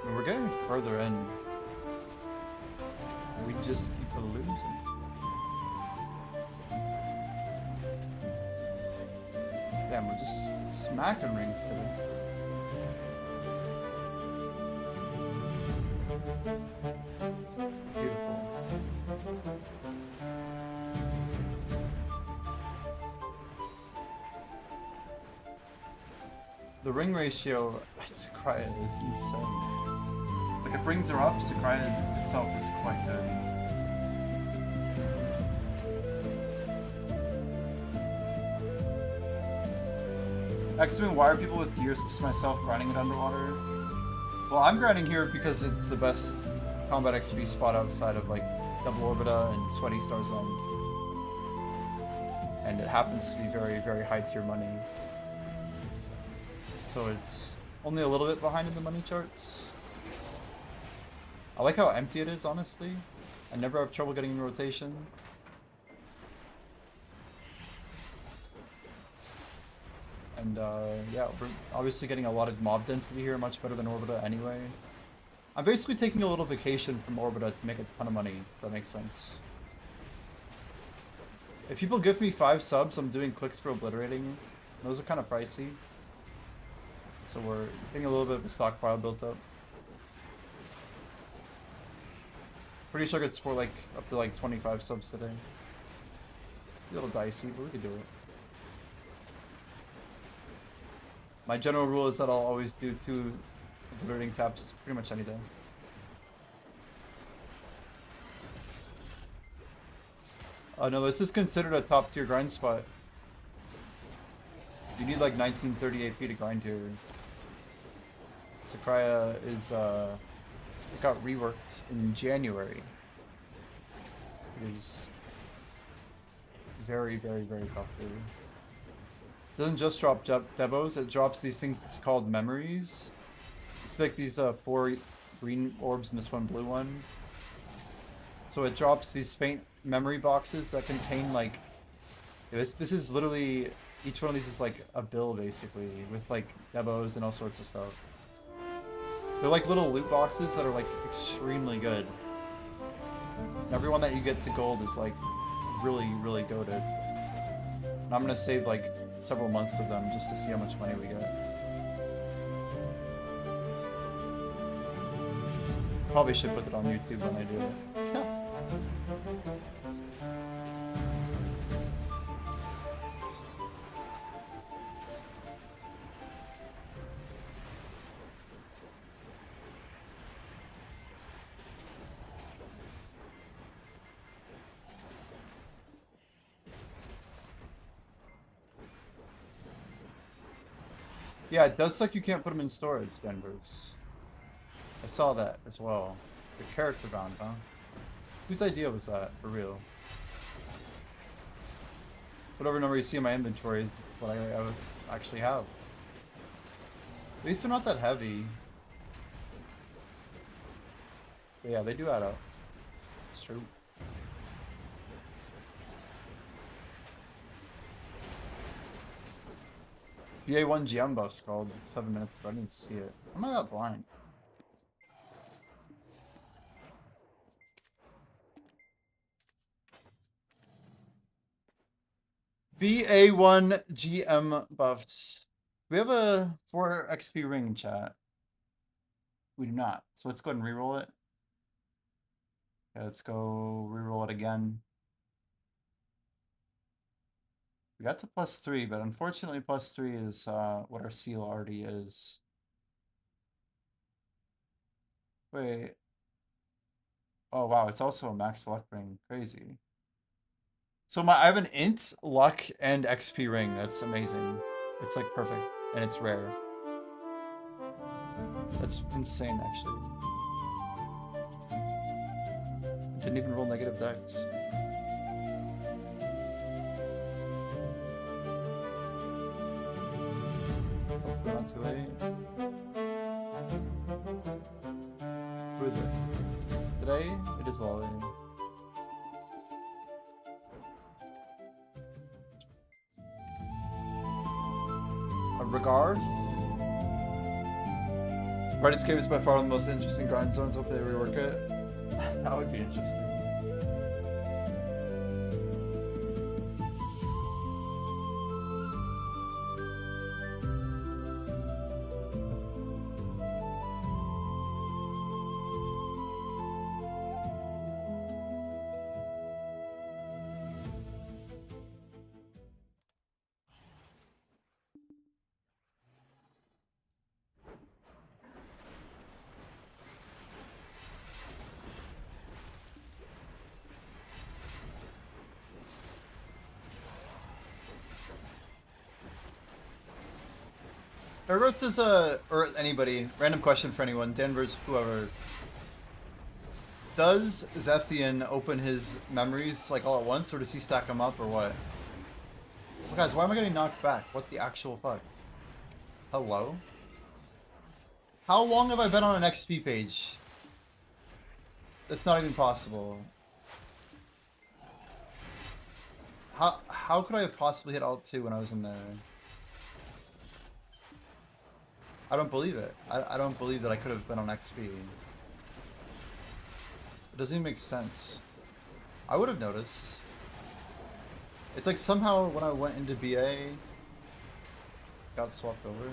I mean, we're getting further in. We just keep losing. Damn, we're just smacking rings today. Beautiful. The ring ratio at Sakurai is insane. Like if rings are up, Sakurai itself is quite good. X-Men, why are people with gears such as myself grinding it underwater? Well, I'm grinding here because it's the best combat XP spot outside of like Double Orbita and Sweaty Star's End. And it happens to be very, very high tier money. So it's only a little bit behind in the money charts. I like how empty it is, honestly. I never have trouble getting in rotation. And yeah, we're obviously getting a lot of mob density here, much better than Orbita anyway. I'm basically taking a little vacation from Orbita to make a ton of money, if that makes sense. If people give me 5 subs, I'm doing clicks for obliterating. Those are kind of pricey. So we're getting a little bit of a stockpile built up. Pretty sure I could support like up to like 25 subs today. A little dicey, but we could do it. My general rule is that I'll always do 2 obliterating taps pretty much any day. No, this is considered a top tier grind spot. You need like 1930 AP to grind here. Sakurai is it got reworked in January. It is very, very, very tough here. It doesn't just drop devos, it drops these things called memories. Just like these 4 green orbs and this 1 blue one. So it drops these faint memory boxes that contain like this is literally, each one of these is like a bill basically with like devos and all sorts of stuff. They're like little loot boxes that are like extremely good. Every one that you get to gold is like really, really goated. And I'm gonna save like several months of them just to see how much money we get. Probably should put it on YouTube when I do it. Yeah, it does suck you can't put them in storage, Denver's. I saw that as well. The character bound, huh? Whose idea was that, for real? So whatever number you see in my inventory is what I would actually have. At least they're not that heavy. But yeah, they do add up. It's true. BA1 GM buff's called 7 minutes, but I didn't see it. Am I that blind? BA1 GM buffs. We have a 4 XP ring in chat. We do not. So let's go ahead and reroll it. Okay, let's go reroll it again. We got to +3, but unfortunately +3 is what our seal already is. Wait. Oh wow, it's also a max luck ring. Crazy. So I have an int, luck, and XP ring. That's amazing. It's like perfect, and it's rare. That's insane, actually. Didn't even roll negative decks. Hopefully not too late. Who is it? Today? It is Lolly. Regards? Reddit's game is by far the most interesting grind zones. Hope they rework it. That would be interesting. Earth does or anybody, random question for anyone, Danvers, whoever. Does Zethian open his memories like all at once, or does he stack them up, or what? Well, guys, why am I getting knocked back? What the actual fuck? Hello? How long have I been on an XP page? That's not even possible. How could I have possibly hit Alt 2 when I was in there? I don't believe it. I don't believe that I could have been on XP. It doesn't even make sense. I would have noticed. It's like somehow when I went into BA, got swapped over.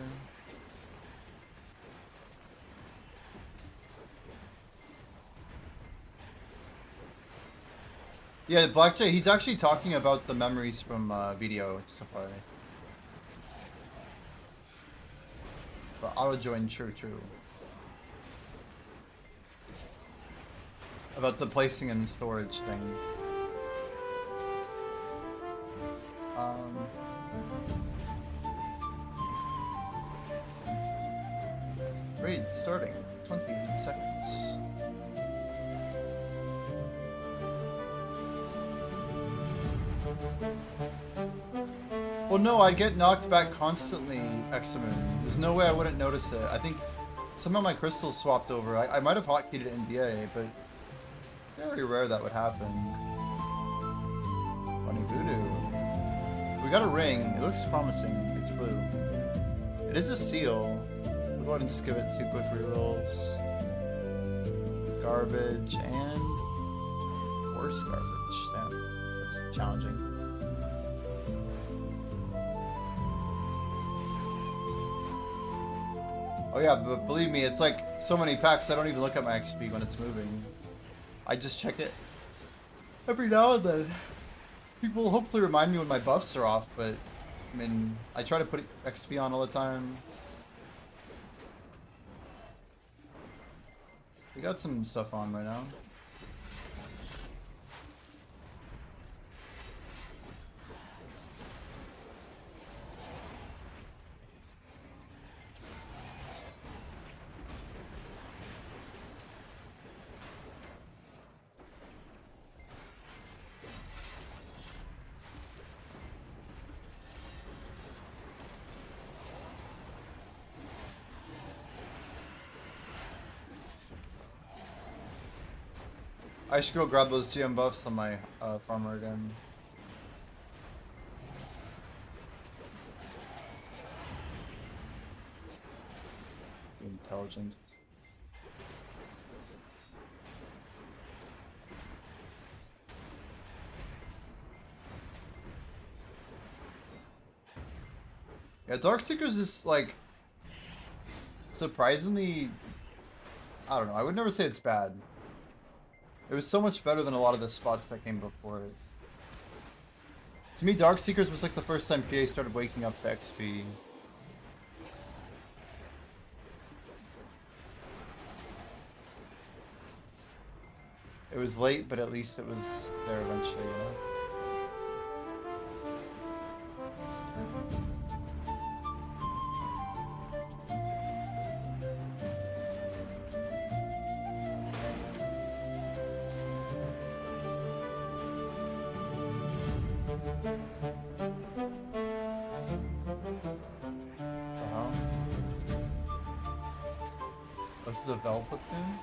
Yeah, Black Jay, he's actually talking about the memories from video, just FYI. But auto join, true. About the placing and storage thing. Raid starting. 20 seconds. Well, no, I get knocked back constantly, Examoon. There's no way I wouldn't notice it. I think some of my crystals swapped over. I might have hotkeyed it in BA, but very rare that would happen. Funny voodoo. We got a ring. It looks promising. It's blue. It is a seal. We'll go ahead and just give it 2 quick rerolls. Garbage and worse garbage. Damn, that's challenging. Oh yeah, but believe me, it's like so many packs, I don't even look at my XP when it's moving. I just check it every now and then. People hopefully remind me when my buffs are off, but I mean, I try to put XP on all the time. We got some stuff on right now. I should go grab those GM buffs on my farmer again. Intelligent. Yeah, Darkseeker's is like surprisingly, I don't know, I would never say it's bad. It was so much better than a lot of the spots that came before it. To me, Darkseekers was like the first time PA started waking up to XP. It was late, but at least it was there eventually, you know? is a Vel platoon.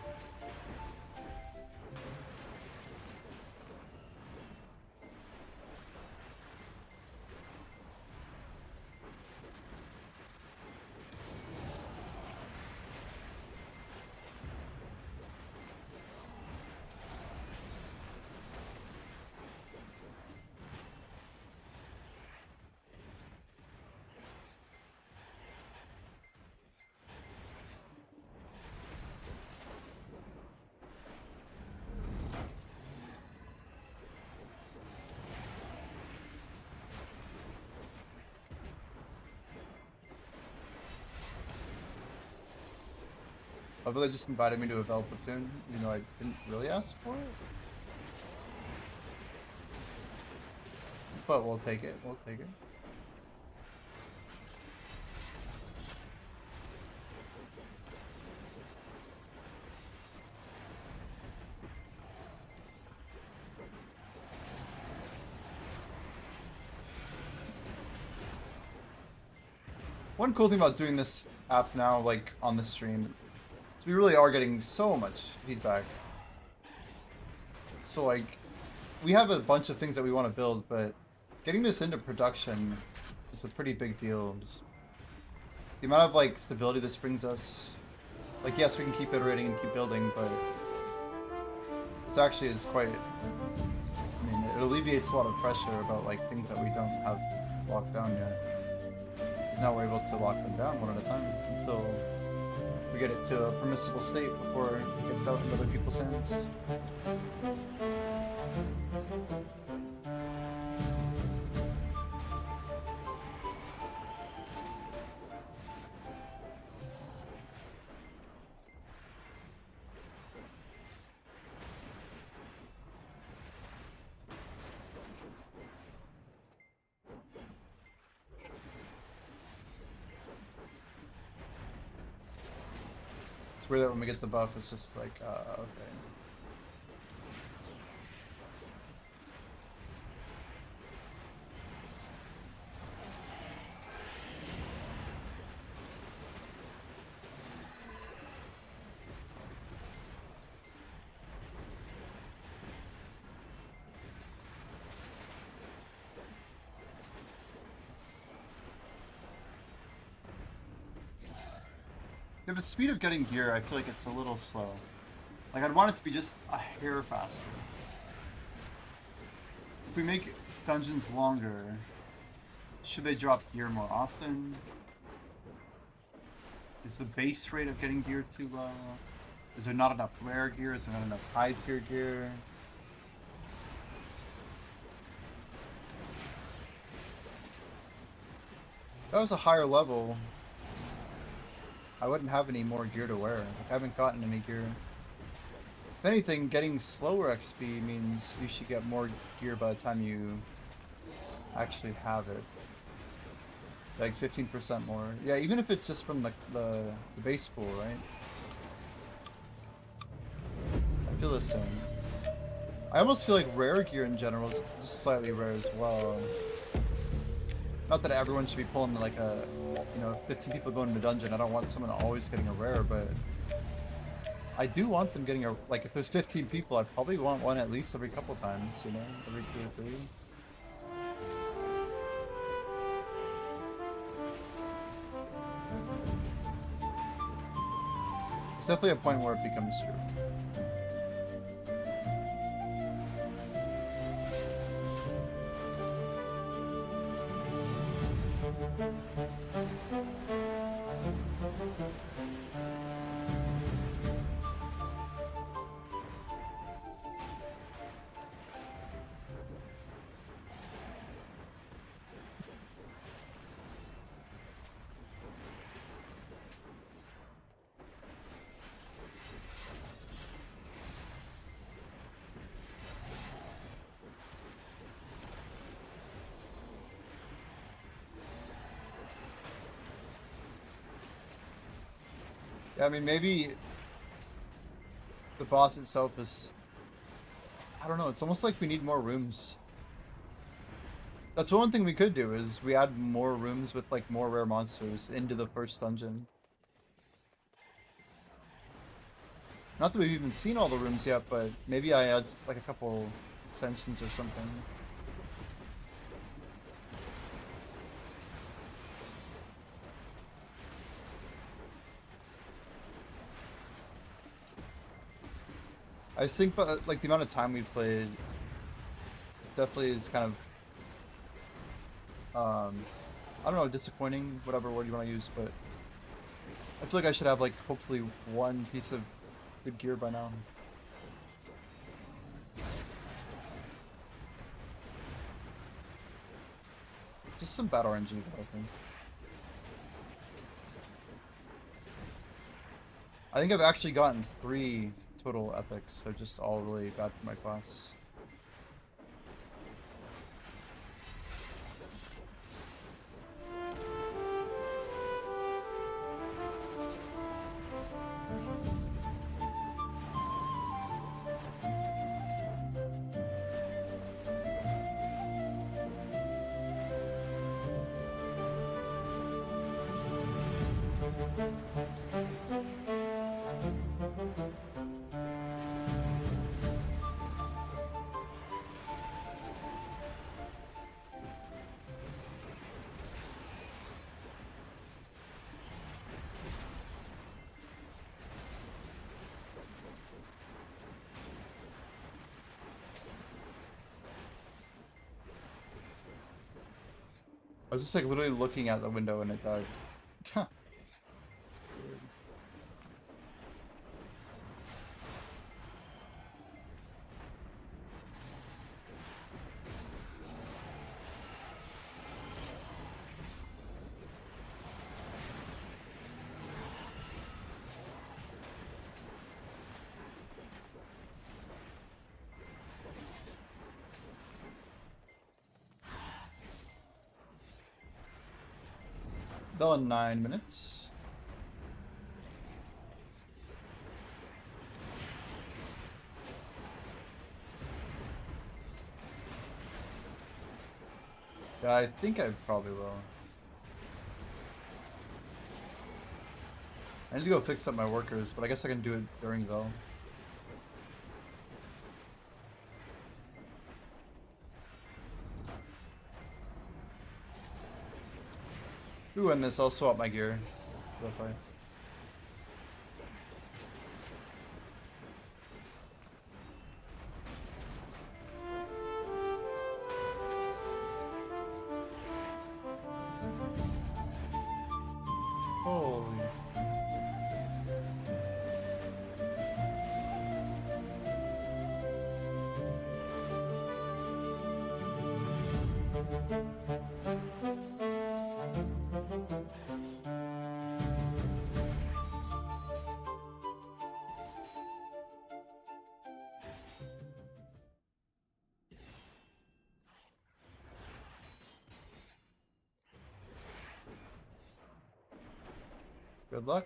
Although they just invited me to a Vel platoon, even though I didn't really ask for it. But we'll take it, we'll take it. One cool thing about doing this app now, like on the stream, is we really are getting so much feedback. So like, we have a bunch of things that we want to build, but getting this into production is a pretty big deal. The amount of like stability this brings us, like yes, we can keep iterating and keep building, but this actually is quite, I mean, it alleviates a lot of pressure about like things that we don't have locked down yet. Because now we're able to lock them down one at a time until we get it to a permissible state before it gets out into other people's hands. It's weird that when we get the buff, it's just like, okay. Yeah, the speed of getting gear, I feel like it's a little slow. Like, I'd want it to be just a hair faster. If we make dungeons longer, should they drop gear more often? Is the base rate of getting gear too low? Is there not enough rare gear? Is there not enough high tier gear? If that was a higher level, I wouldn't have any more gear to wear. Like, I haven't gotten any gear. If anything, getting slower XP means you should get more gear by the time you actually have it. Like 15% more. Yeah, even if it's just from the base pool, right? I feel the same. I almost feel like rare gear in general is just slightly rare as well. Not that everyone should be pulling like a, you know, 15 people going into dungeon. I don't want someone always getting a rare, but I do want them getting a, like if there's 15 people, I probably want one at least every couple times, you know, every 2 or 3. It's definitely a point where it becomes true. Yeah, I mean, maybe the boss itself is, I don't know, it's almost like we need more rooms. That's one thing we could do, is we add more rooms with like more rare monsters into the first dungeon. Not that we've even seen all the rooms yet, but maybe I add like a couple extensions or something. I think, but like the amount of time we played definitely is kind of, I don't know, disappointing, whatever word you want to use, but I feel like I should have like hopefully one piece of good gear by now. Just some bad RNG, though, I think. I think I've actually gotten 3 total epics, so just all really bad for my class. I was just like literally looking out the window and it died. Bell in 9 minutes. Yeah, I think I probably will. I need to go fix up my workers, but I guess I can do it during Bell. Ooh, and this, I'll swap my gear. Fight. Holy. Good luck.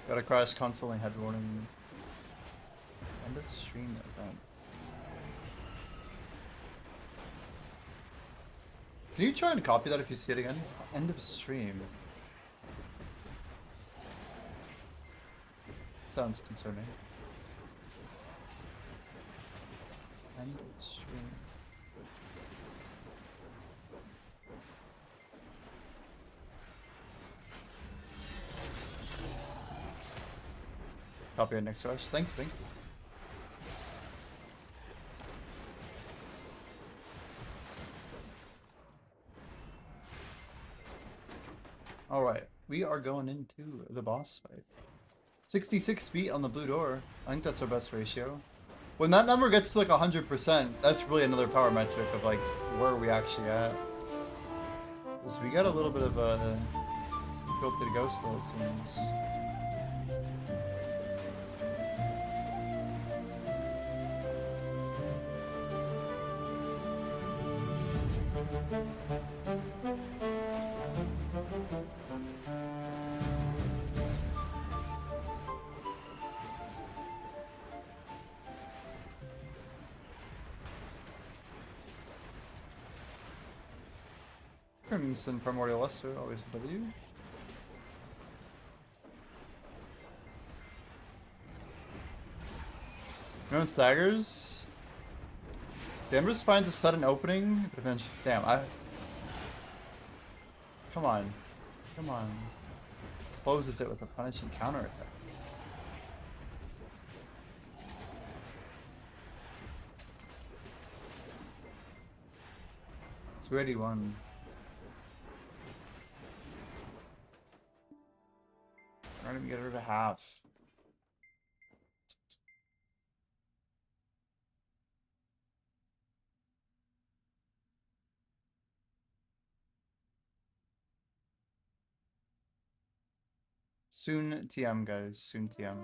Got a crash constantly head warning. End of stream event. Can you try and copy that if you see it again? End of stream. Sounds concerning. End of stream. Copy it next rush. Thank you. Alright, we are going into the boss fight. 66 feet on the blue door. I think that's our best ratio. When that number gets to like 100%, that's really another power metric of like where are we actually at. Because we got a little bit of a filthy to go still, it seems. Crimson Primordial Luster, always a W. No one staggers. Damrus finds a sudden opening, but eventually. Damn, Come on. Come on. Closes it with a punishing counter attack. It's 281. Trying to get her to half. Soon TM, guys. Soon TM.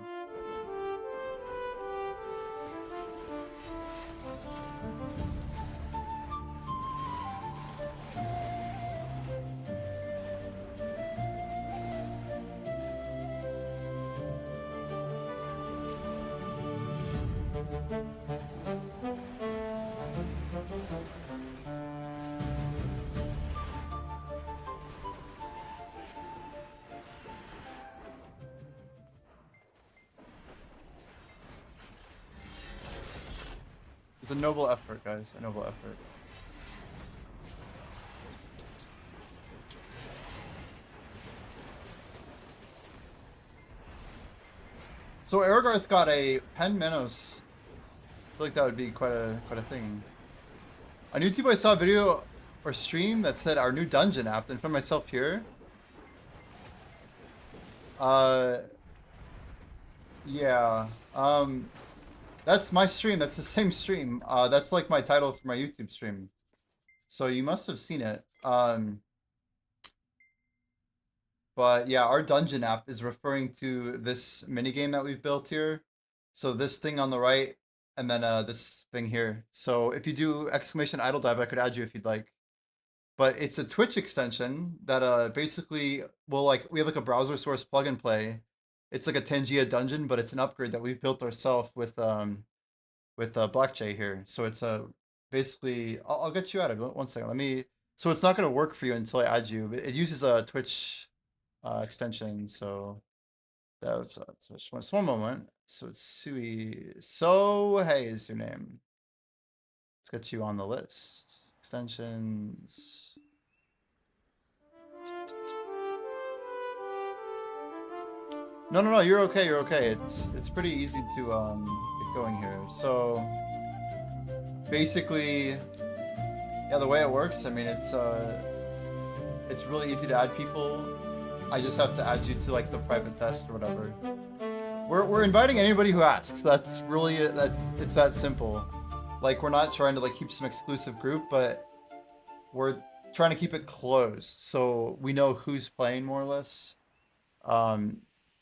It's a noble effort, guys. A noble effort. So Aragarth got a Pen Menos. I feel like that would be quite a thing. On YouTube, I saw a video or stream that said our new dungeon app. And for myself here. Yeah. That's my stream. That's the same stream. That's like my title for my YouTube stream. So you must have seen it. But yeah, our dungeon app is referring to this minigame that we've built here. So this thing on the right, and then this thing here. So if you do exclamation idle dive, I could add you if you'd like. But it's a Twitch extension that basically will we have like a browser source plug and play. It's like a Tangia dungeon, but it's an upgrade that we've built ourselves with Black J here. So it's basically I'll get you out of it. One second. So it's not gonna work for you until I add you. It uses a Twitch extension. So that's just one moment. So it's Sui. So hey is your name. Let's get you on the list. Extensions. No, you're okay, you're okay. It's pretty easy to get going here. So basically, yeah, the way it works, I mean it's really easy to add people. I just have to add you to like the private test or whatever. We're inviting anybody who asks. That's really it's that simple. Like we're not trying to like keep some exclusive group, but we're trying to keep it closed so we know who's playing more or less.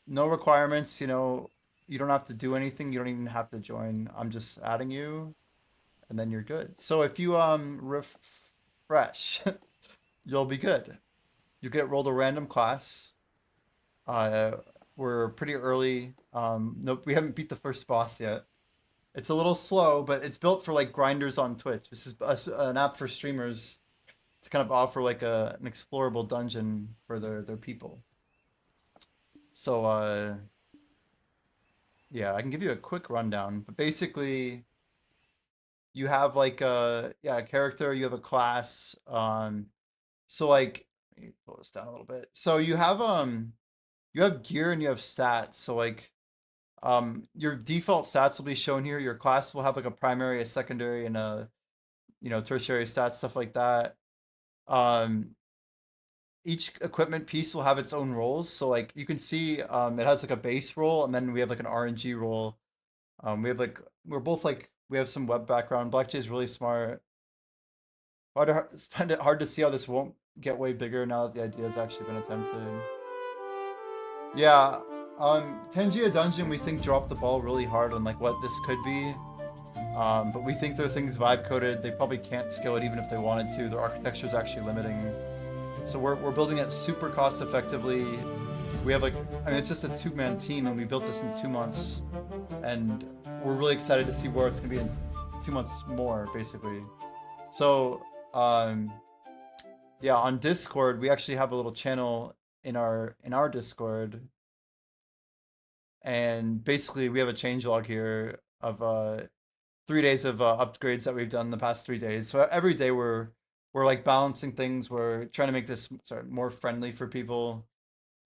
No requirements, you know, you don't have to do anything. You don't even have to join. I'm just adding you and then you're good. So if you refresh, you'll be good. You get rolled a random class. We're pretty early. Nope, we haven't beat the first boss yet. It's a little slow, but it's built for like grinders on Twitch. This is an app for streamers to kind of offer like an explorable dungeon for their people. So, yeah, I can give you a quick rundown, but basically you have like a character, you have a class. So like, let me pull this down a little bit. So you have gear and you have stats. So like, your default stats will be shown here. Your class will have like a primary, a secondary, and a, tertiary stats, stuff like that. Each equipment piece will have its own roles. So like you can see, it has like a base role, and then we have like an RNG role. We have some web background. Black J is really smart. Find it hard to see how this won't get way bigger now that the idea has actually been attempted. Yeah, Tangia Dungeon we think dropped the ball really hard on like what this could be. But we think their thing's vibe coded. They probably can't scale it even if they wanted to. Their architecture is actually limiting. So we're building it super cost effectively. We have like, I mean, it's just a two-man team, and we built this in 2 months, and we're really excited to see where it's gonna be in 2 months more, basically. So, yeah, on Discord, we actually have a little channel in our Discord, and basically we have a changelog here of 3 days of upgrades that we've done in the past 3 days. So every day we're like balancing things. We're trying to make this more friendly for people.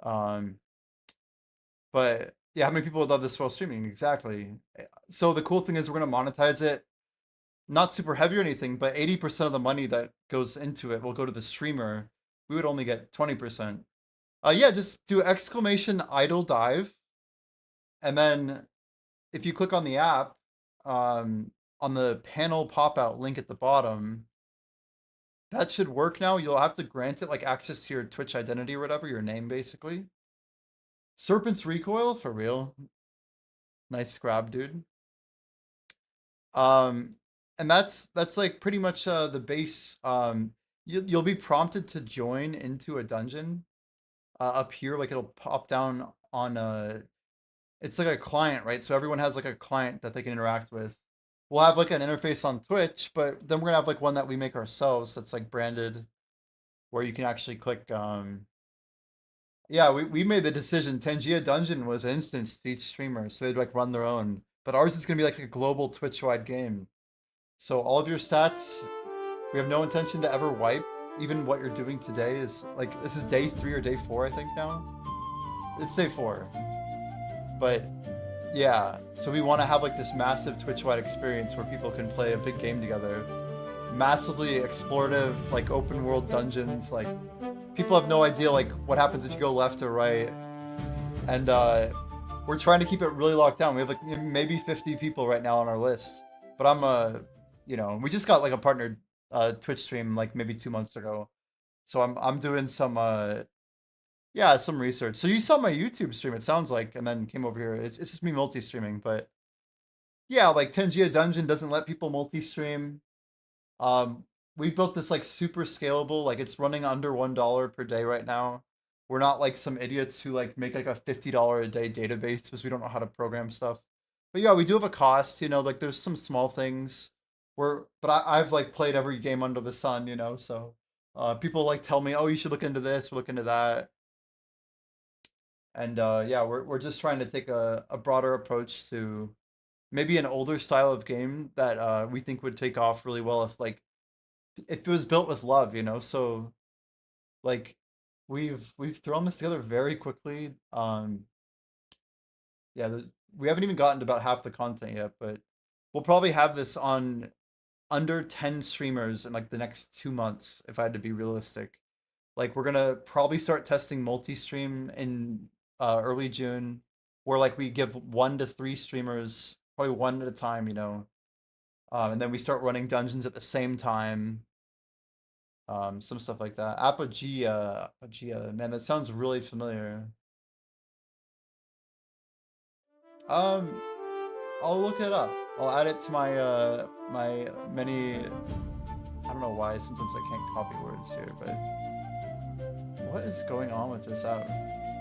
Um, but yeah, how many people would love this while streaming? Exactly. So the cool thing is we're gonna monetize it, not super heavy or anything, but 80% of the money that goes into it will go to the streamer. We would only get 20%. Yeah, just do exclamation idle dive, and then if you click on the app, on the panel pop out link at the bottom, that should work now. You'll have to grant it like access to your Twitch identity or whatever, your name basically. Serpent's Recoil, for real. Nice grab, dude. Um, and that's like pretty much the base. You'll be prompted to join into a dungeon up here. Like it'll pop down on it's like a client, right? So everyone has like a client that they can interact with. We'll have like an interface on Twitch, but then we're gonna have like one that we make ourselves that's like branded, where you can actually click. Yeah, we made the decision. Tangia Dungeon was instanced to each streamer, so they'd like run their own. But ours is gonna be like a global Twitch-wide game. So all of your stats, we have no intention to ever wipe. Even what you're doing today is like this is day 3 or day 4, I think now. It's day 4. But yeah, so we want to have like this massive Twitch-wide experience where people can play a big game together. Massively explorative, like open world dungeons. Like people have no idea like what happens if you go left or right. And we're trying to keep it really locked down. We have like maybe 50 people right now on our list. But we just got like a partnered Twitch stream like maybe 2 months ago. So I'm doing some yeah, some research. So you saw my YouTube stream, it sounds like, and then came over here. It's just me multi-streaming, but yeah, like Tangia Dungeon doesn't let people multi-stream. Um, we built this like super scalable, like it's running under $1 per day right now. We're not like some idiots who like make like a $50 a day database because we don't know how to program stuff. But yeah, we do have a cost, like there's some small things. But I've like played every game under the sun, so people like tell me, oh, you should look into this, or look into that. And yeah, we're just trying to take a broader approach to maybe an older style of game that we think would take off really well if it was built with love, So like we've thrown this together very quickly. Yeah, we haven't even gotten to about half the content yet, but we'll probably have this on under 10 streamers in like the next 2 months, if I had to be realistic. Like we're gonna probably start testing multi-stream in early June, where like we give 1 to 3 streamers, probably one at a time, and then we start running dungeons at the same time. Some stuff like that. Apogea, man, that sounds really familiar. Um, I'll look it up. I'll add it to my many. I don't know why sometimes I can't copy words here, but what is going on with this app?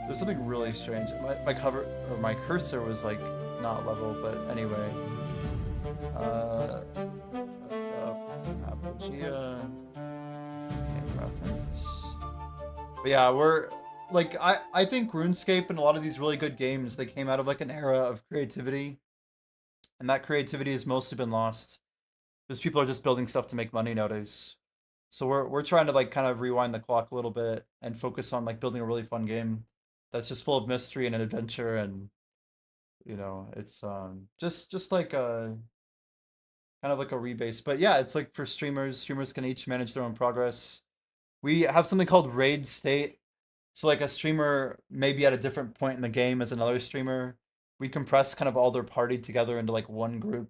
There's something really strange. My cursor was like not level, but anyway. Apogea game reference. But yeah, we're like I think RuneScape and a lot of these really good games, they came out of like an era of creativity, and that creativity has mostly been lost because people are just building stuff to make money nowadays. So we're trying to like kind of rewind the clock a little bit and focus on like building a really fun game that's just full of mystery and an adventure, and it's just like a kind of like a rebase. But yeah, it's like for streamers. Streamers can each manage their own progress. We have something called raid state. So like a streamer may be at a different point in the game as another streamer. We compress kind of all their party together into like one group.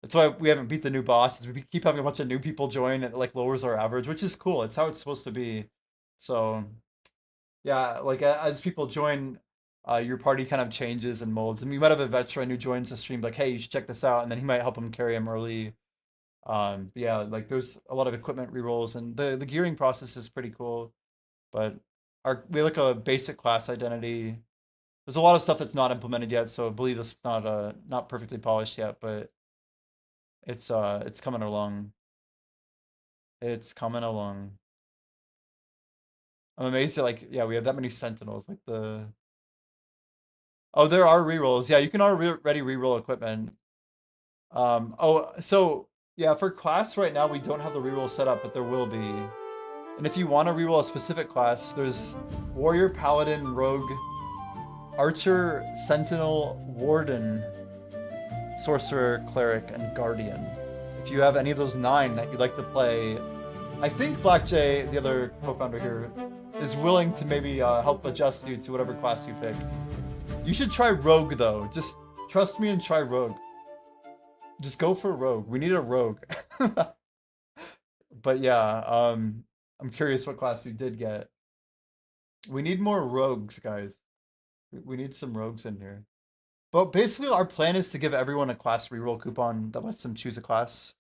That's why we haven't beat the new boss. Is we keep having a bunch of new people join, and it like lowers our average, which is cool. It's how it's supposed to be. So yeah, like as people join, your party kind of changes and molds. And you might have a veteran who joins the stream like, hey, you should check this out, and then he might help him carry him early. But yeah, like there's a lot of equipment rerolls, and the gearing process is pretty cool. But we have like a basic class identity. There's a lot of stuff that's not implemented yet, so I believe it's not perfectly polished yet, but it's coming along. It's coming along. I'm amazed that like yeah, we have that many sentinels. Like oh, there are rerolls. Yeah, you can already reroll equipment. Oh, so yeah, for class right now we don't have the reroll set up, but there will be. And if you want to reroll a specific class, there's warrior, paladin, rogue, archer, sentinel, warden, sorcerer, cleric, and guardian. If you have any of those 9 that you'd like to play, I think Black J, the other co-founder here, is willing to maybe help adjust you to whatever class you pick. You should try rogue though. Just trust me and try rogue. Just go for rogue. We need a rogue. But yeah, I'm curious what class you did get. We need more rogues, guys. We need some rogues in here. But basically our plan is to give everyone a class reroll coupon that lets them choose a class.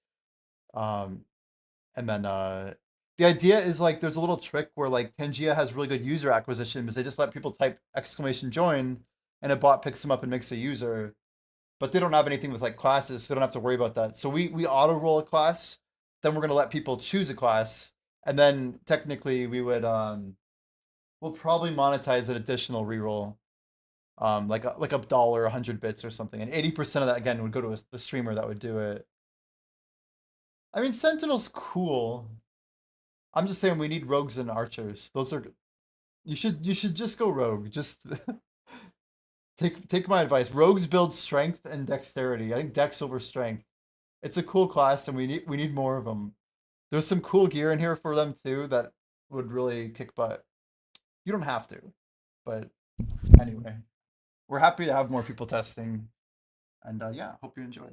And then the idea is like there's a little trick where like Tangia has really good user acquisition because they just let people type !join and a bot picks them up and makes a user. But they don't have anything with like classes, so they don't have to worry about that. So we auto roll a class, then we're gonna let people choose a class, and then technically we would we'll probably monetize an additional reroll. Like a dollar, 100 bits or something, and 80% of that again would go to the streamer that would do it. I mean, Sentinel's cool. I'm just saying we need rogues and archers. Those are you should just go rogue. Just take my advice. Rogues build strength and dexterity. I think dex over strength. It's a cool class, and we need more of them. There's some cool gear in here for them too that would really kick butt. You don't have to, but anyway. We're happy to have more people testing, and yeah, hope you enjoy.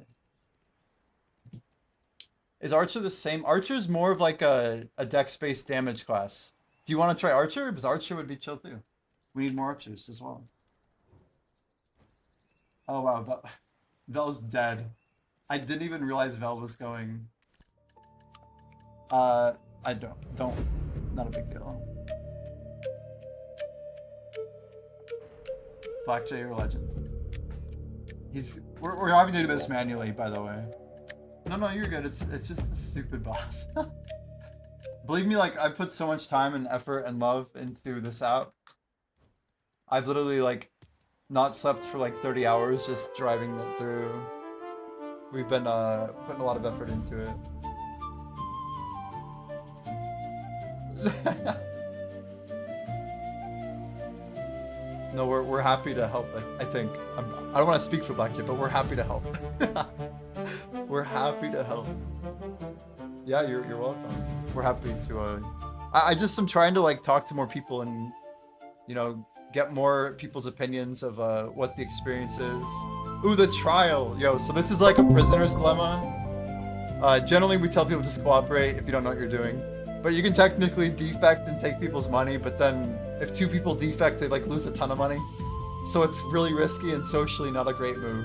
Is Archer the same? Archer's more of like a dex-based damage class. Do you want to try Archer? Because Archer would be chill too. We need more Archers as well. Oh wow, Vel's dead. I didn't even realize Vel was going. I don't. Not a big deal. Black J or Legend. We're having to do this manually, by the way. No, you're good. It's just a stupid boss. Believe me, like I put so much time and effort and love into this app. I've literally like not slept for like 30 hours just driving it through. We've been putting a lot of effort into it. No, we're happy to help. I think I don't want to speak for Blackjack, but we're happy to help. We're happy to help. Yeah, you're welcome. We're happy to. I just am trying to like talk to more people and get more people's opinions of what the experience is. Ooh, the trial, yo. So this is like a prisoner's dilemma. Generally, we tell people just cooperate if you don't know what you're doing. But you can technically defect and take people's money, but then if 2 people defect, they like lose a ton of money. So it's really risky and socially not a great move.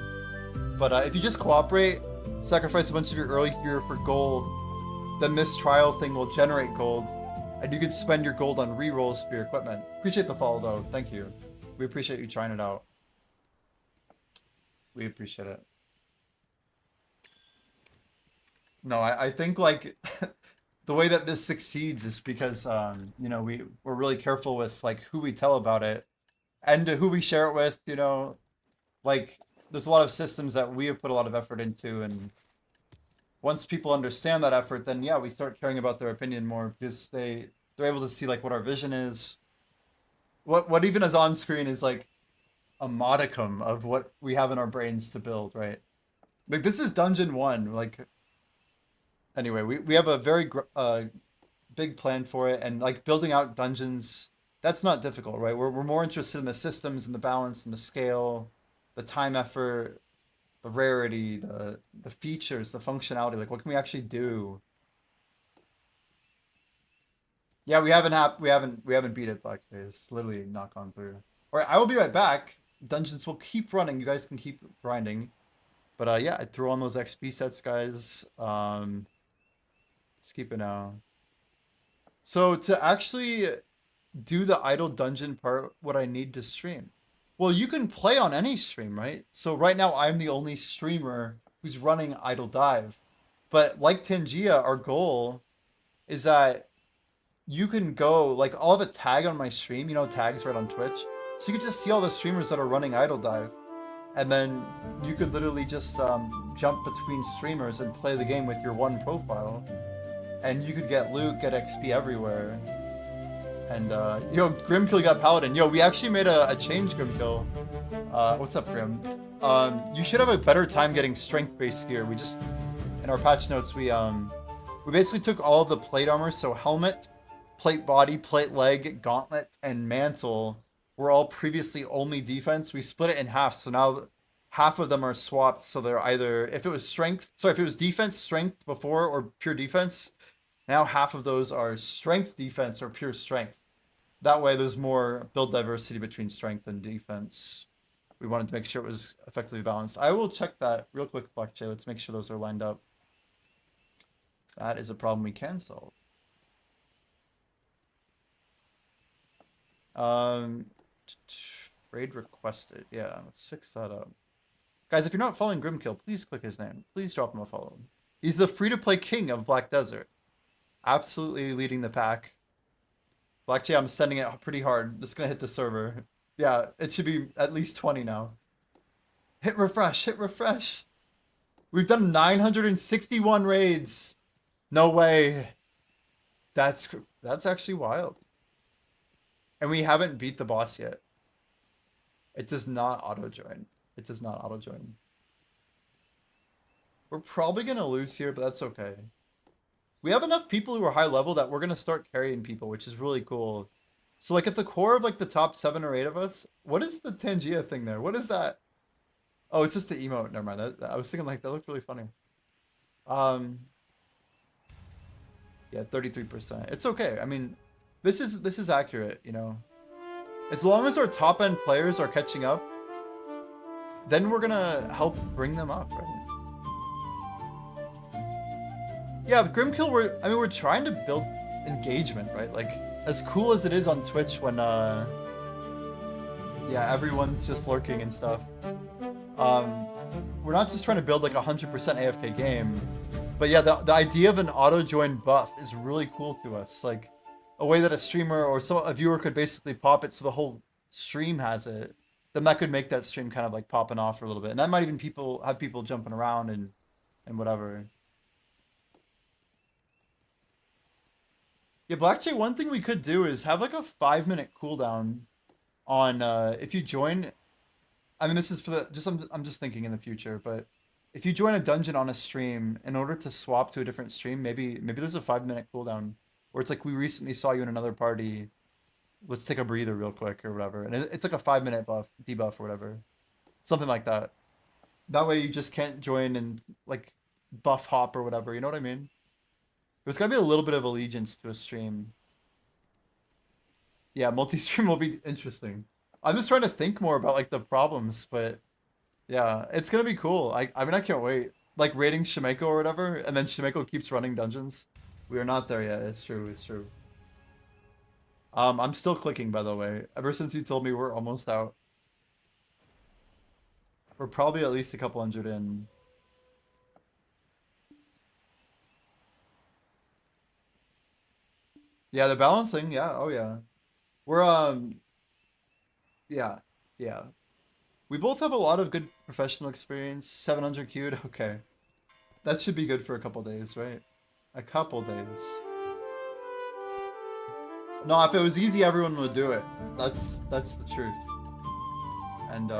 But if you just cooperate, sacrifice a bunch of your early gear for gold, then this trial thing will generate gold, and you can spend your gold on rerolls for your equipment. Appreciate the follow though, thank you. We appreciate you trying it out. We appreciate it. No, I think like the way that this succeeds is because we're really careful with like who we tell about it and who we share it with. Like there's a lot of systems that we have put a lot of effort into, and once people understand that effort, then yeah, we start caring about their opinion more because they're able to see like what our vision is. What even is on screen is like a modicum of what we have in our brains to build, right? Like this is Dungeon 1, like. Anyway, we have a very big plan for it, and like building out dungeons, that's not difficult, right? We're more interested in the systems and the balance and the scale, the time effort, the rarity, the features, the functionality. Like what can we actually do? Yeah, we haven't beat it, but it's literally not gone through. All right, I will be right back. dungeons will keep running. You guys can keep grinding. But yeah, I threw on those XP sets, guys. Let's keep it now. So to actually do the idle dungeon part, what I need to stream. Well, you can play on any stream, right? So right now I'm the only streamer who's running idle dive. But like Tangia, our goal is that you can go, like, I'll have a tag on my stream, you know, tags right on Twitch. So you can just see all the streamers that are running idle dive. And then you could literally just jump between streamers and play the game with your one profile. And you could get loot, get XP everywhere. And, yo, Grimkill got Paladin. Yo, we actually made a change, Grimkill. What's up, Grim? You should have a better time getting strength-based gear. We just, in our patch notes, we basically took all of the plate armor, so helmet, plate body, plate leg, gauntlet, and mantle were all previously only defense. We split it in half, so now half of them are swapped, so they're either, if it was strength, sorry, if it was defense, strength before, or pure defense, now half of those are strength, defense, or pure strength. That way there's more build diversity between strength and defense. We wanted to make sure it was effectively balanced. I will check that real quick, Black J. Let's make sure those are lined up. That is a problem we can solve. Raid requested. Yeah, let's fix that up. Guys, if you're not following Grimkill, please click his name. Please drop him a follow. He's the free-to-play king of Black Desert. Absolutely leading the pack. Black J, I'm sending it pretty hard. This is going to hit the server. Yeah, it should be at least 20 now. Hit refresh, hit refresh. We've done 961 raids. No way. That's actually wild. And we haven't beat the boss yet. It does not auto-join. It does not auto-join. We're probably going to lose here, but that's okay. We have enough people who are high level that we're going to start carrying people, which is really cool. So, like, if the core of, like, the top 7 or 8 of us... What is the Tangia thing there? What is that? Oh, it's just the emote. Never mind. I was thinking, like, that looked really funny. Yeah, 33%. It's okay. I mean, this is accurate, you know. As long as our top-end players are catching up, then we're going to help bring them up, right? Yeah, Grimkill, we're trying to build engagement, right? Like, as cool as it is on Twitch when, yeah, everyone's just lurking and stuff. We're not just trying to build, like, 100% AFK game. But yeah, the idea of an auto-join buff is really cool to us. Like, a way that a streamer or a viewer could basically pop it so the whole stream has it. Then that could make that stream kind of, like, popping off for a little bit. And that might even have people jumping around and whatever. Yeah, Black J, one thing we could do is have like a 5-minute cooldown on if you join. I mean, this is for the I'm just thinking in the future, but if you join a dungeon on a stream, in order to swap to a different stream, maybe there's a 5-minute cooldown where it's like, we recently saw you in another party. Let's take a breather real quick or whatever, and it's like a 5-minute debuff or whatever, something like that. That way you just can't join and like buff hop or whatever. You know what I mean? There's gotta be a little bit of allegiance to a stream. Yeah, multi-stream will be interesting. I'm just trying to think more about like the problems, but yeah, it's gonna be cool. I mean, I can't wait. Like raiding Shimeko or whatever, and then Shimeko keeps running dungeons. We are not there yet. It's true. It's true. I'm still clicking, by the way. Ever since you told me we're almost out. We're probably at least a couple hundred in. Yeah, the balancing, yeah, oh yeah. We're yeah, yeah. We both have a lot of good professional experience. 700 queued, okay. That should be good for a couple days, right? A couple days. No, if it was easy, everyone would do it. That's the truth. And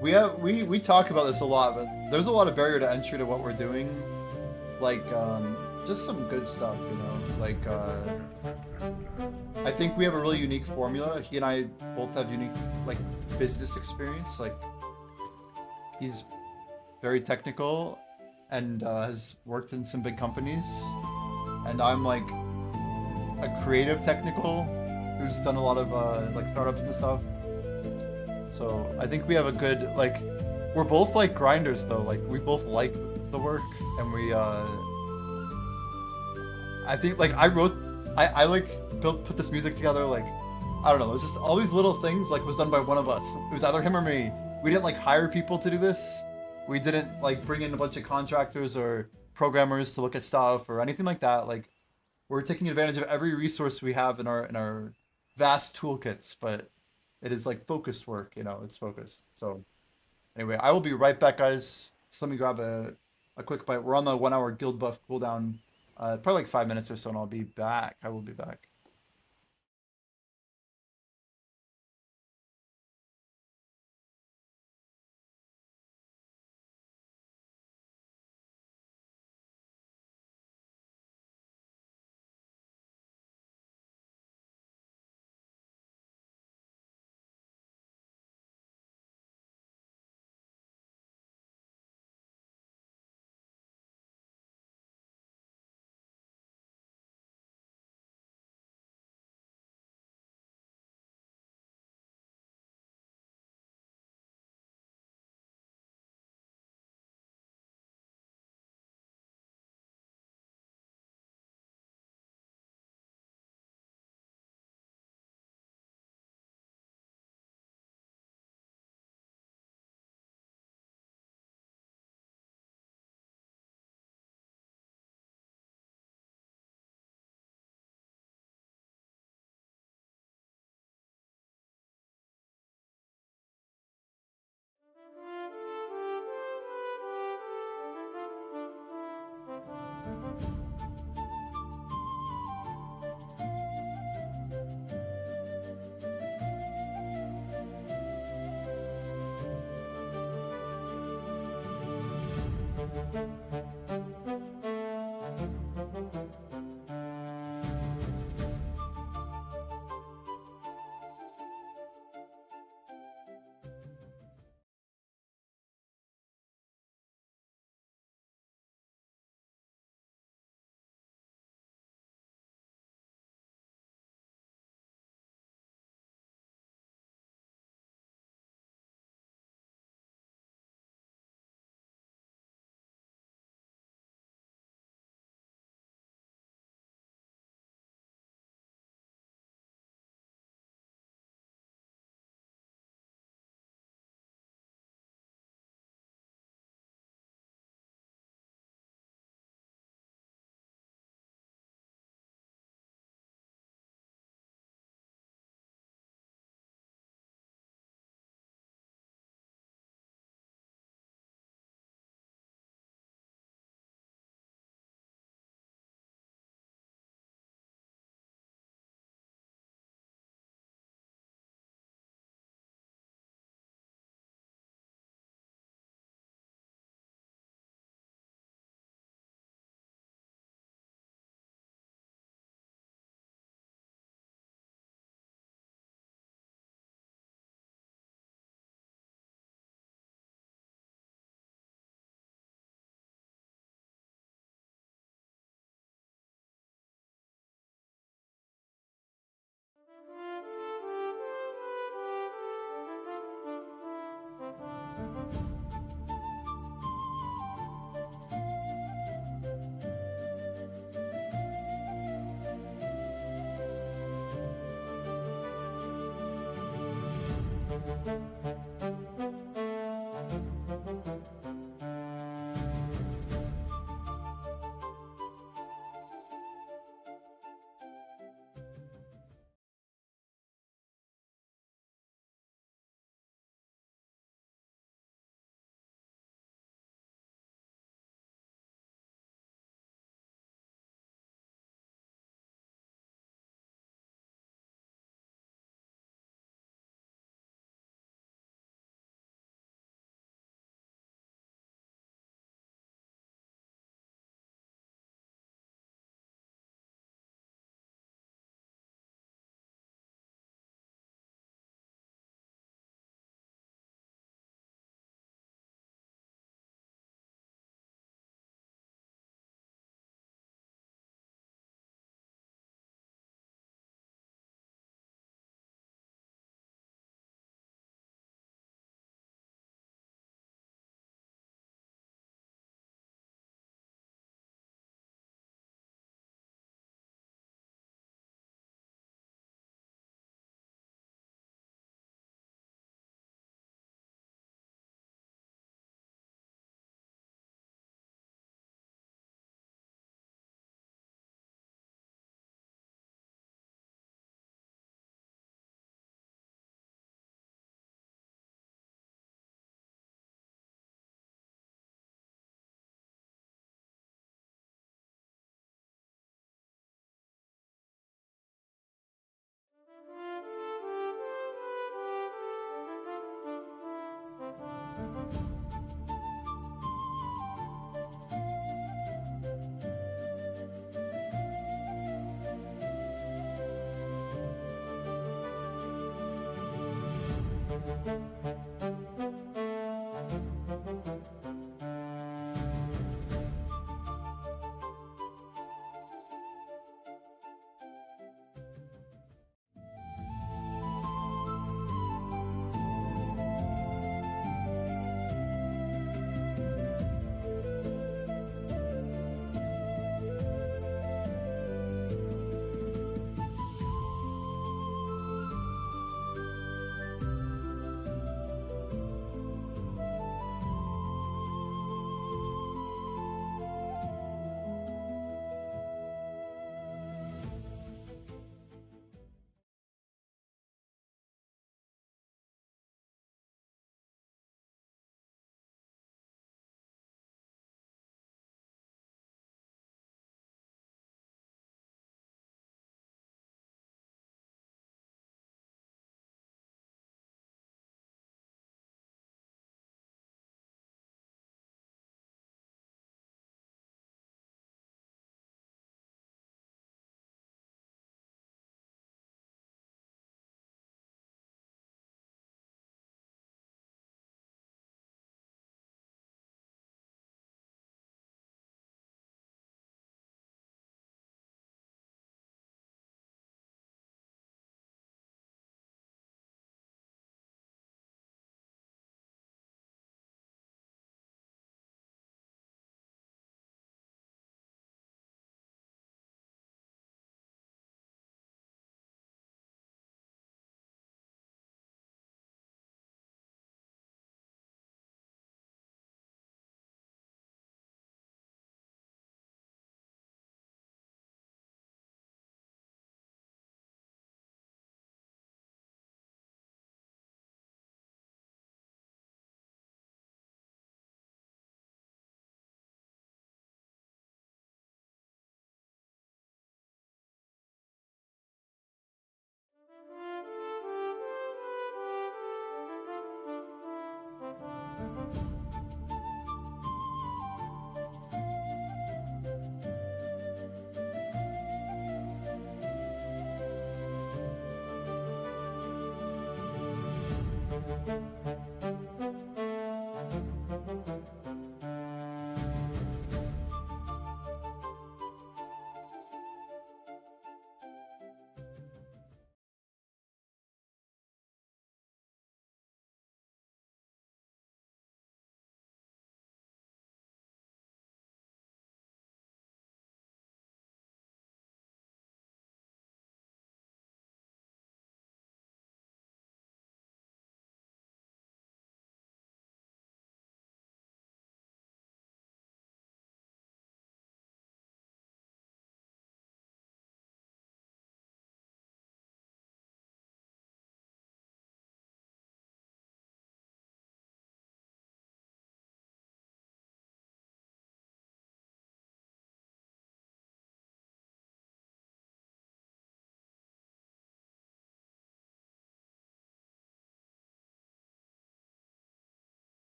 we talk about this a lot, but there's a lot of barrier to entry to what we're doing. Like just some good stuff, you know. Like I think we have a really unique formula. He and I both have unique like business experience. Like he's very technical and has worked in some big companies, and I'm like a creative technical who's done a lot of like startups and stuff. So I think we have a good like. We're both like grinders though. Like we both like the work, and we. I think like I like put this music together. Like I don't know. It's just all these little things like was done by one of us. It was either him or me. We didn't like hire people to do this. We didn't like bring in a bunch of contractors or programmers to look at stuff or anything like that. Like we're taking advantage of every resource we have in our vast toolkits, but it is like focused work, you know, it's focused. So anyway, I will be right back, guys. Just let me grab a quick bite. We're on the 1 hour guild buff cooldown. Probably like 5 minutes or so, and I'll be back. I will be back.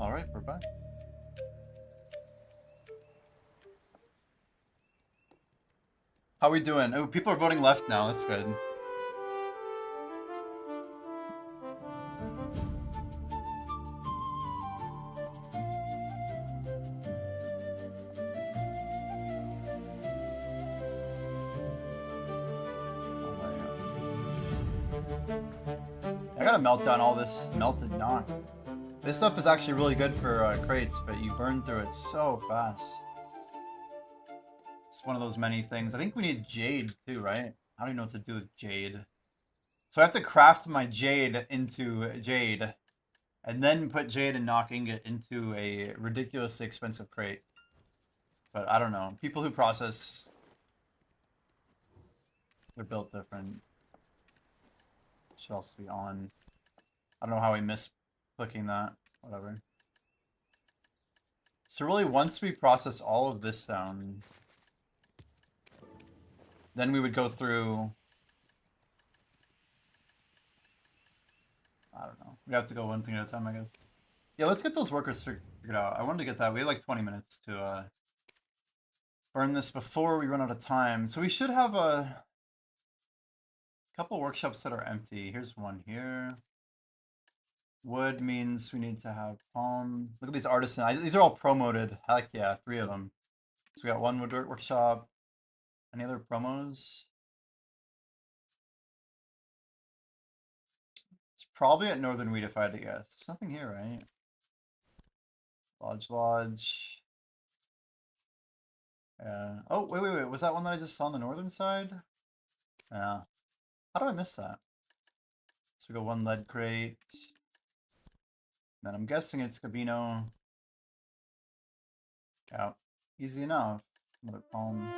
All right, we're back. How we doing? Oh, people are voting left now. That's good. I gotta melt down all this melted knock. This stuff is actually really good for crates, but you burn through it so fast. It's one of those many things. I think we need jade too, right? I don't even know what to do with jade. So I have to craft my jade into jade, and then put jade and knock ingot into a ridiculously expensive crate. But I don't know. People who process, they're built different. Should also be on. I don't know how we missed clicking that. Whatever. So really, once we process all of this down, then we would go through. I don't know. We'd have to go one thing at a time, I guess. Yeah, let's get those workers figured out. I wanted to get that. We have like 20 minutes to burn this before we run out of time. So we should have a couple workshops that are empty. Here's one here. Wood means we need to have palm. Look at these artisan. These are all promoted. Heck yeah, 3 of them. So we got one woodwork workshop. Any other promos? It's probably at Northern Wheat if I had to guess. There's nothing here, right? Lodge. Yeah. Oh, wait. Was that one that I just saw on the northern side? Yeah. How did I miss that? So we go one lead crate. Then I'm guessing it's Cabino. Yeah. Easy enough. Another palm.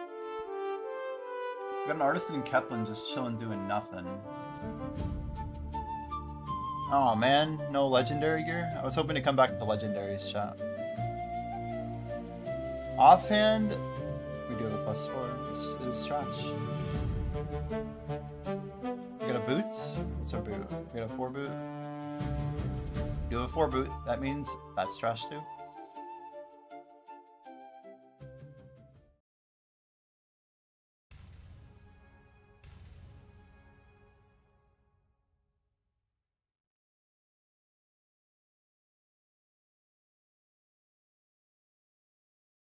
We got an artisan in Kepler just chilling doing nothing. Oh man, no legendary gear? I was hoping to come back to legendaries, chat. Offhand, we do have a +4. This is trash. We got a boot? What's our boot? We got a 4 boot? We do have a 4 boot. That means that's trash too.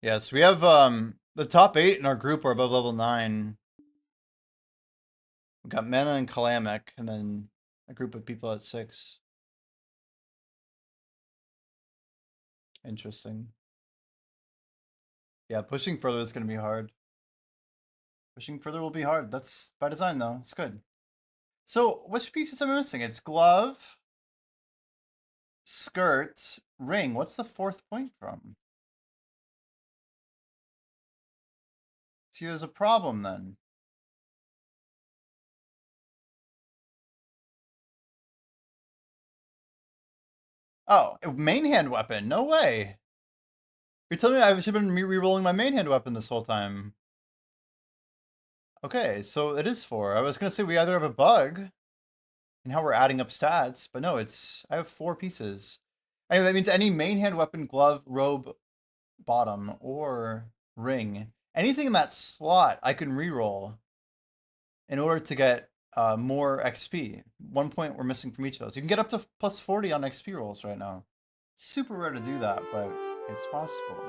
Yes, we have the top 8 in our group are above level 9. We've got Mena and Kalamic, and then a group of people at 6. Interesting. Yeah, pushing further is going to be hard. Pushing further will be hard. That's by design, though. It's good. So, which pieces am I missing? It's glove, skirt, ring. What's the 4th point from? See, there's a problem then. Oh, main hand weapon. No way. You're telling me I should have been re-rolling my main hand weapon this whole time. Okay, so it is 4. I was going to say we either have a bug in how we're adding up stats, but no, I have 4 pieces. Anyway, that means any main hand weapon, glove, robe, bottom, or ring. Anything in that slot I can re-roll in order to get more XP. 1 point we're missing from each of those. You can get up to +40 on XP rolls right now. It's super rare to do that, but it's possible.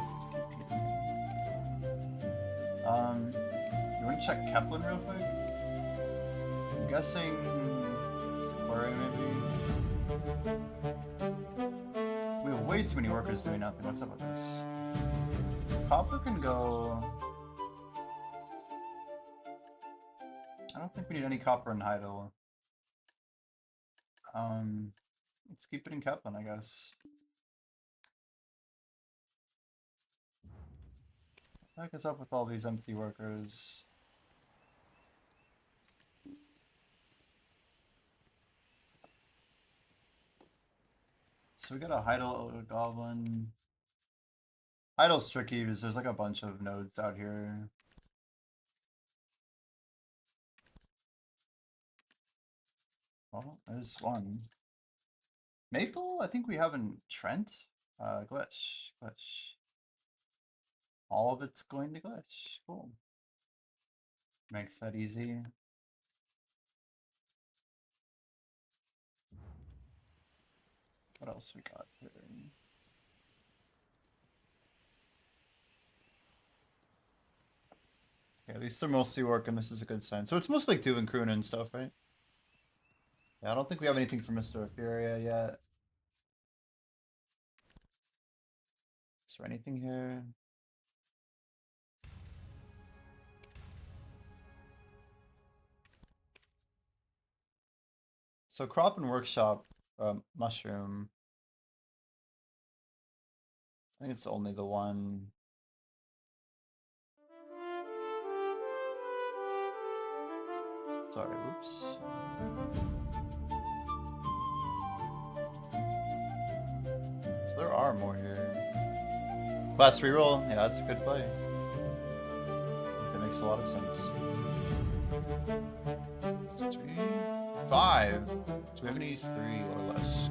Let's keep here. You want to check Kepler real quick? I'm guessing Square maybe. We have way too many workers doing nothing. What's up with this? Copper can go. I don't think we need any copper in Heidel. Let's keep it in Kepler, I guess. What the heck is up with all these empty workers? So we got a Heidel Goblin. Heidel's tricky because there's like a bunch of nodes out here. Well, there's one. Maple, I think we have in Trent. Glitch. All of it's going to glitch. Cool. Makes that easy. What else we got here? Okay, at least they're mostly working. This is a good sign. So it's mostly like Duve and Kroon and stuff, right? Yeah, I don't think we have anything for Mr. Furia yet. Is there anything here? So crop and workshop, mushroom. I think it's only the one. Sorry, oops. So there are more here. Class reroll, yeah, that's a good play. I think that makes a lot of sense. Just 3, 5. Do we have any 3 or less?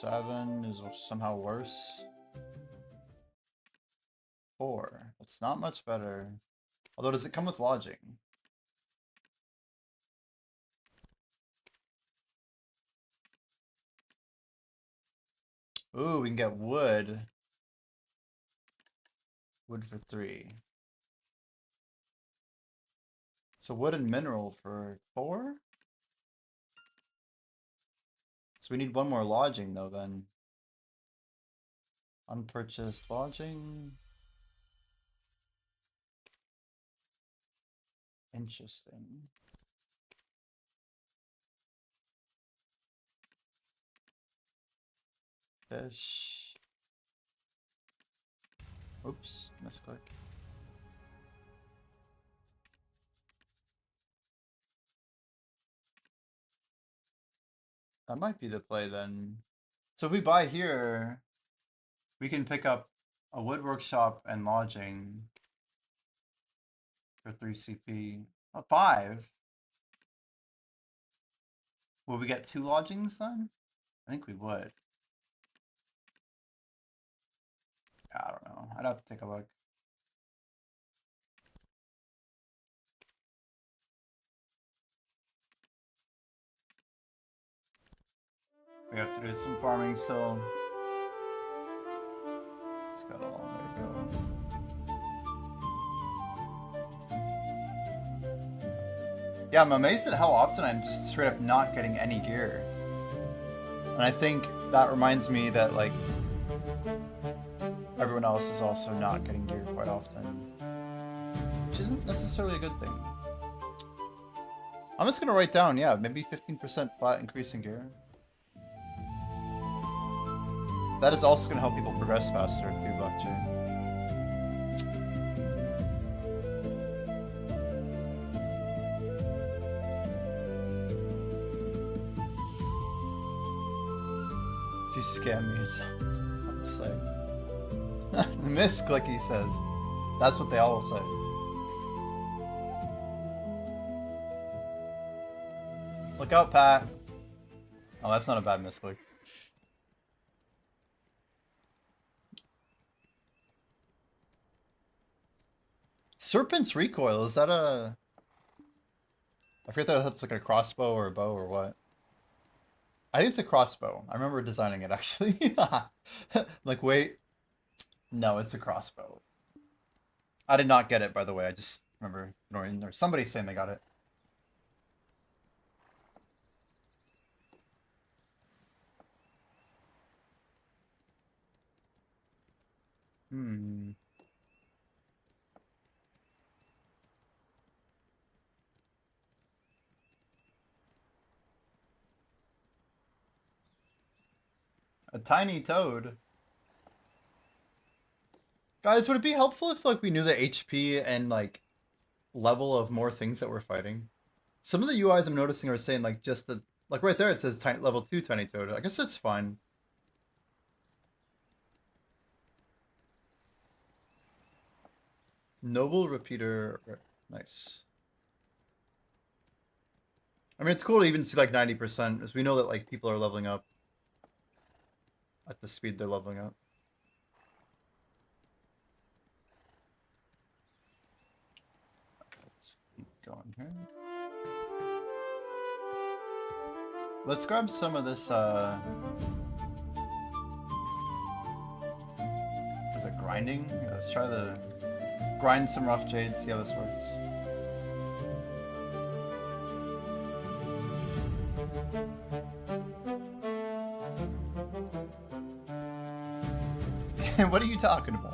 7 is somehow worse. 4. That's not much better. Although, does it come with lodging? Ooh, we can get wood. Wood for 3. So wood and mineral for 4? So we need one more lodging though then. Unpurchased lodging. Interesting. Fish. Oops, misclick. That might be the play then. So if we buy here, we can pick up a wood workshop and lodging for 3 CP. Oh, 5. Will we get 2 lodgings then? I think we would. I don't know. I'd have to take a look. We have to do some farming still. It's got a long way to go. Yeah, I'm amazed at how often I'm just straight up not getting any gear. And I think that reminds me that, like, everyone else is also not getting gear quite often. Which isn't necessarily a good thing. I'm just gonna write down, yeah, maybe 15% flat increase in gear. That is also gonna help people progress faster through blockchain. If you scam me, it's I'm saying. Misclick, he says. That's what they all say. Look out, Pat. Oh, that's not a bad misclick. Serpent's Recoil, is that a... I forget if that's like a crossbow or a bow or what. I think it's a crossbow. I remember designing it actually. Like, wait. No, it's a crossbow. I did not get it, by the way. I just remember ignoring, or somebody saying they got it. Hmm. A tiny toad. Guys, would it be helpful if, like, we knew the HP and, like, level of more things that we're fighting? Some of the UIs I'm noticing are saying, like, just the... Like, right there it says tiny, level 2 tiny toad. I guess that's fine. Noble repeater. Nice. I mean, it's cool to even see like 90%, as we know that like people are leveling up at the speed they're leveling up. Let's keep going here. Let's grab some of this, is it grinding? Yeah, let's try to grind some rough jade, see how this works. What are you talking about?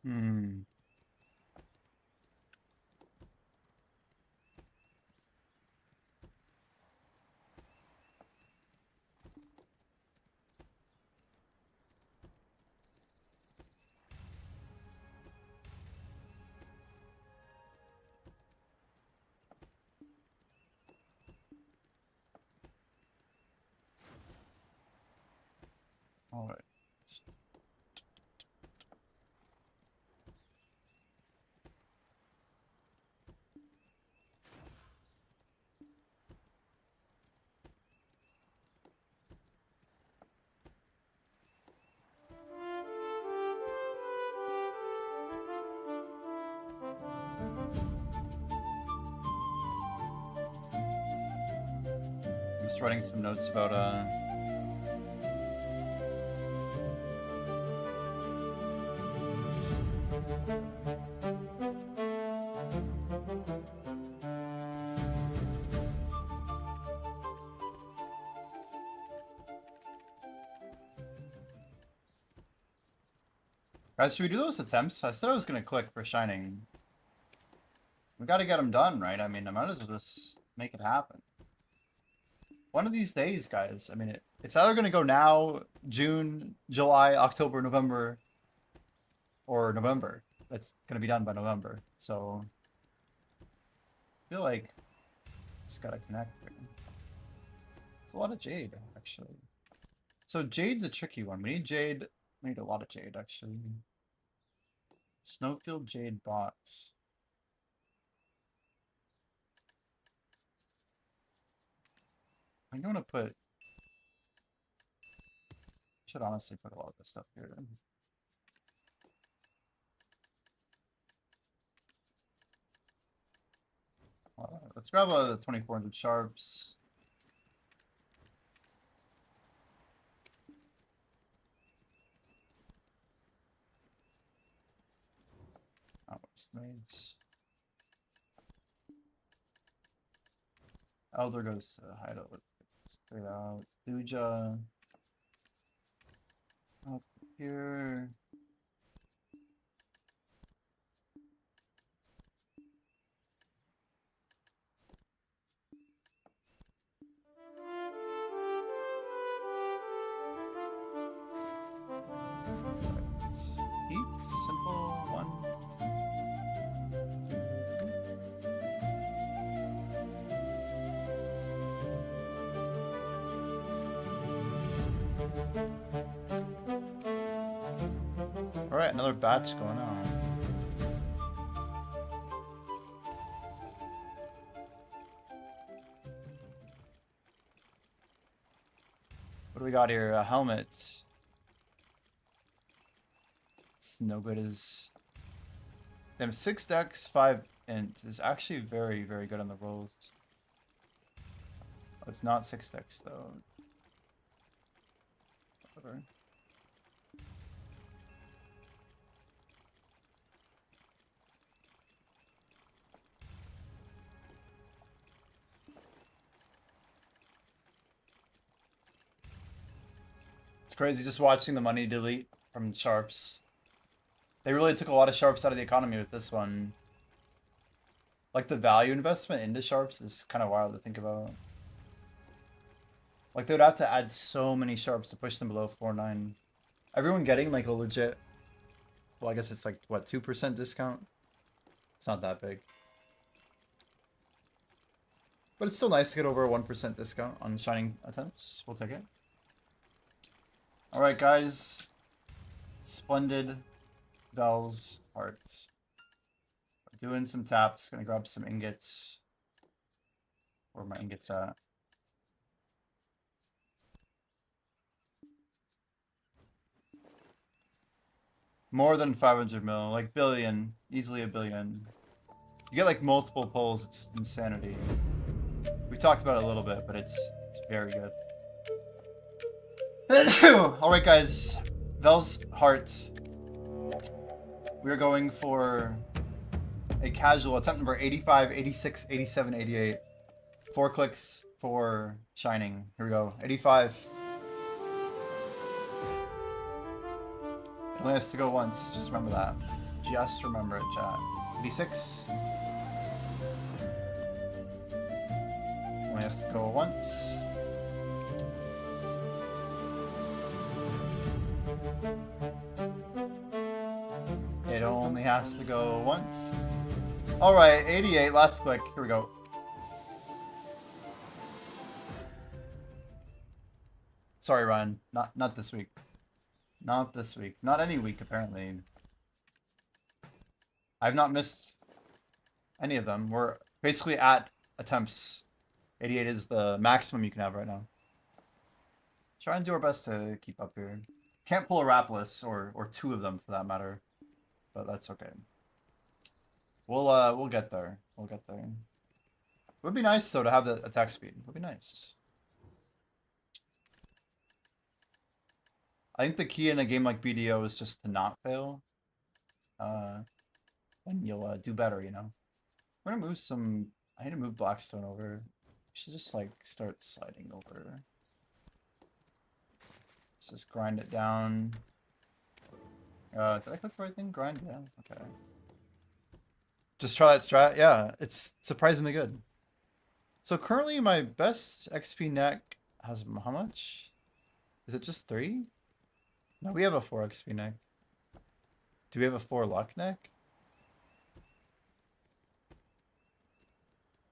Hmm. All right. I'm just writing some notes about guys, should we do those attempts? I said I was gonna click for shining. We gotta get them done, right? I mean, I might as well just make it happen. One of these days, guys. I mean, it's either gonna go now, June, July, October, November, or November. That's gonna be done by November. So I feel like just gotta connect here. It's a lot of jade, actually. So jade's a tricky one. We need jade. We need a lot of jade, actually. Snowfield jade box. I'm gonna put. Should honestly put a lot of this stuff here. Let's grab the 2400 sharps. Mates. Elder goes to hideout. Let's get straight out. Thuja. Up here. Right. Heat, simple, 1, 2. Alright, another batch going on. What do we got here? A helmet. It's no good as... Them 6 dex, 5 int is actually very, very good on the rolls. Oh, it's not 6 dex though. Whatever. It's crazy just watching the money delete from sharps. They really took a lot of sharps out of the economy with this one. Like the value investment into sharps is kind of wild to think about. Like they would have to add so many sharps to push them below 4.9. Everyone getting like a legit, well, I guess it's like what, 2% discount? It's not that big. But it's still nice to get over a 1% discount on shining attempts. We'll take it. Alright guys. Splendid Vel's Hearts. Doing some taps, gonna grab some ingots. Where are my ingots at? More than 500 mil, like billion, easily a billion. You get like multiple pulls, it's insanity. We talked about it a little bit, but it's very good. Alright guys, Vel's Heart. We're going for a casual attempt number 85, 86, 87, 88. 4 clicks for shining. Here we go. 85. It only has to go once. Just remember that. Just remember it, chat. 86. Only has to go once. It only has to go once. Alright, 88. Last click. Here we go. Sorry, Ryan. Not this week. Not this week. Not any week, apparently. I've not missed any of them. We're basically at attempts. 88 is the maximum you can have right now. Try and do our best to keep up here. Can't pull a Rapless or 2 of them for that matter. But that's okay. We'll get there. We'll get there. It would be nice though to have the attack speed. It would be nice. I think the key in a game like BDO is just to not fail. And you'll do better, you know. We're gonna move some. I need to move Blackstone over. We should just like start sliding over. Let's just grind it down. Did I click the right thing? Grind? Yeah. Okay. Just try that strat. Yeah, it's surprisingly good. So currently my best XP neck has how much? Is it just 3? No, we have a 4 XP neck. Do we have a 4 luck neck?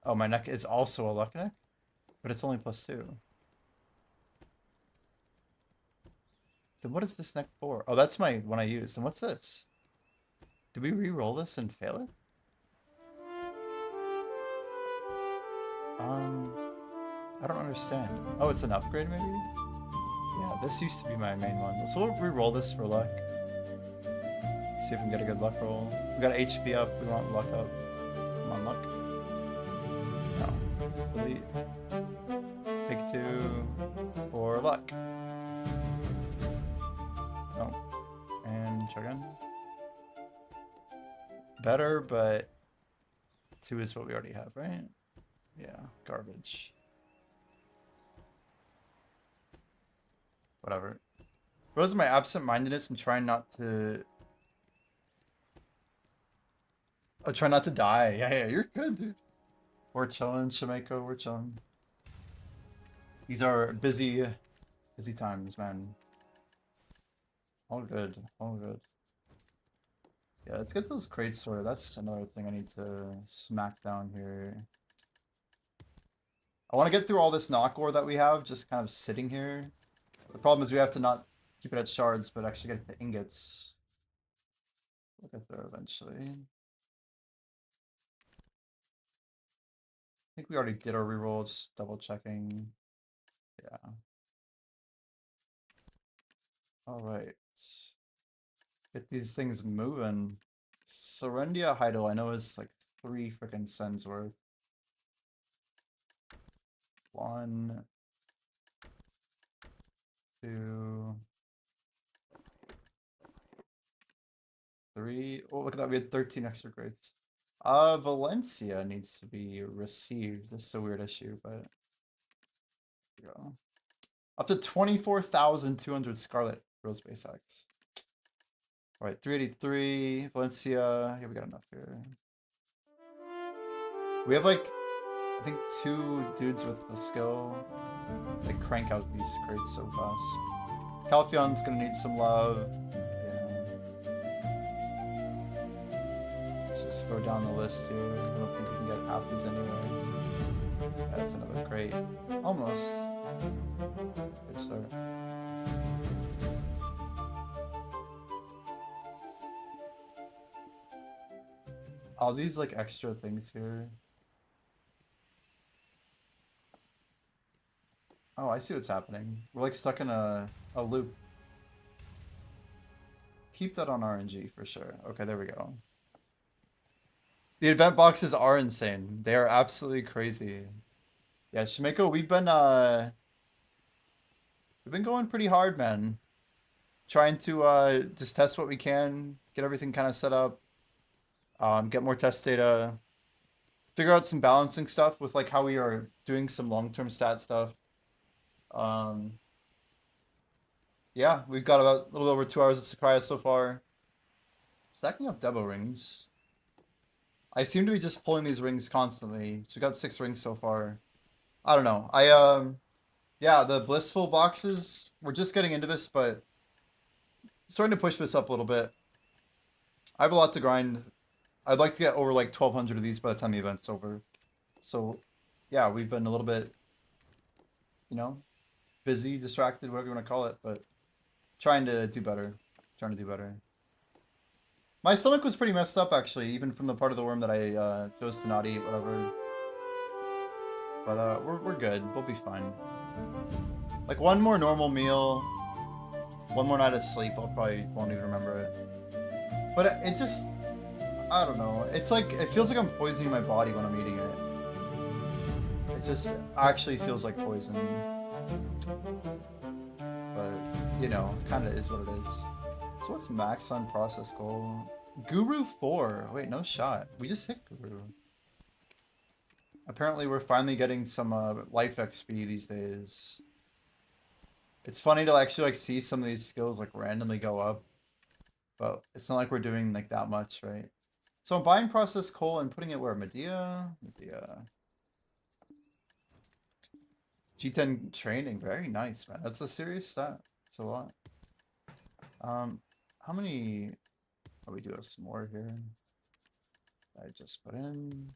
Oh, my neck is also a luck neck? But it's only +2. Then what is this neck for? Oh, that's my one I used. And what's this? Did we re-roll this and fail it? I don't understand. Oh, it's an upgrade maybe? Yeah, this used to be my main one. So we'll re-roll this for luck. See if we can get a good luck roll. We got HP up, we want luck up. Come on, luck. No. Delete. Take 2 for luck. No. And try again. Better, but 2 is what we already have, right? Yeah, garbage. Whatever. What is my absent-mindedness and trying not to... Oh, try not to die. Yeah, you're good, dude. We're chilling, Shimeko, we're chilling. These are busy times, man. All good, all good. Yeah, let's get those crates sorted. That's another thing I need to smack down here. I want to get through all this knock ore that we have, just kind of sitting here. The problem is we have to not keep it at shards, but actually get it to ingots. We'll get there eventually. I think we already did our reroll, just double checking. Yeah. Alright. Get these things moving. Serendia Heidel, I know is like 3 freaking cents worth. 1, 2, 3. Oh, look at that. We had 13 extra grades. Valencia needs to be received. This is a weird issue, but here we go. Up to 24,200 Scarlet Rose Base X. All right, 383, Valencia. Yeah, we got enough here. We have like, I think 2 dudes with the skill. They crank out these crates so fast. Calphion's gonna need some love. Yeah. Let's just go down the list here. I don't think we can get half these anyway. That's another crate. Almost. Good start. All these like extra things here. Oh, I see what's happening. We're like stuck in a loop. Keep that on RNG for sure. Okay, there we go. The event boxes are insane. They are absolutely crazy. Yeah, Shimeko, we've been going pretty hard, man. Trying to just test what we can, get everything kind of set up, get more test data, figure out some balancing stuff with like how we are doing some long-term stat stuff. Yeah, we've got about a little over 2 hours of Sakurai so far. Stacking up Debo rings. I seem to be just pulling these rings constantly. So we got 6 rings so far. I don't know. Yeah, the blissful boxes. We're just getting into this, but starting to push this up a little bit. I have a lot to grind. I'd like to get over like 1,200 of these by the time the event's over. So, yeah, we've been a little bit, you know, busy, distracted, whatever you want to call it, but trying to do better. Trying to do better. My stomach was pretty messed up, actually, even from the part of the worm that I chose to not eat, whatever. But we're good. We'll be fine. Like, one more normal meal, one more night of sleep, I'll probably won't even remember it. But it just, I don't know. It's like, it feels like I'm poisoning my body when I'm eating it. It just actually feels like poison. But, you know, kind of is what it is. So what's max on process goal? Guru 4. Wait, no shot. We just hit Guru. Apparently we're finally getting some life XP these days. It's funny to actually like see some of these skills like randomly go up. But it's not like we're doing like that much, right? So I'm buying processed coal and putting it where? Medea? Medea. G10 training. Very nice, man. That's a serious stat. It's a lot. How many... Oh, we do have some more here. I just put in...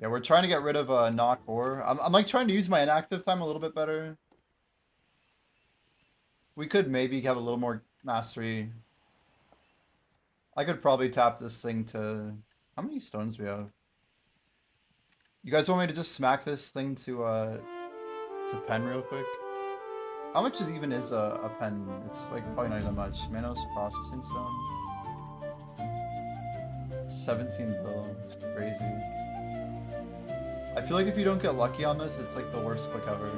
Yeah, we're trying to get rid of knock ore. I'm like trying to use my inactive time a little bit better. We could maybe have a little more mastery. I could probably tap this thing to... How many stones do we have? You guys want me to just smack this thing to pen real quick? How much even is a pen? It's like probably not even much. Manos processing stone. 17 bill. It's crazy. I feel like if you don't get lucky on this, it's like the worst click ever.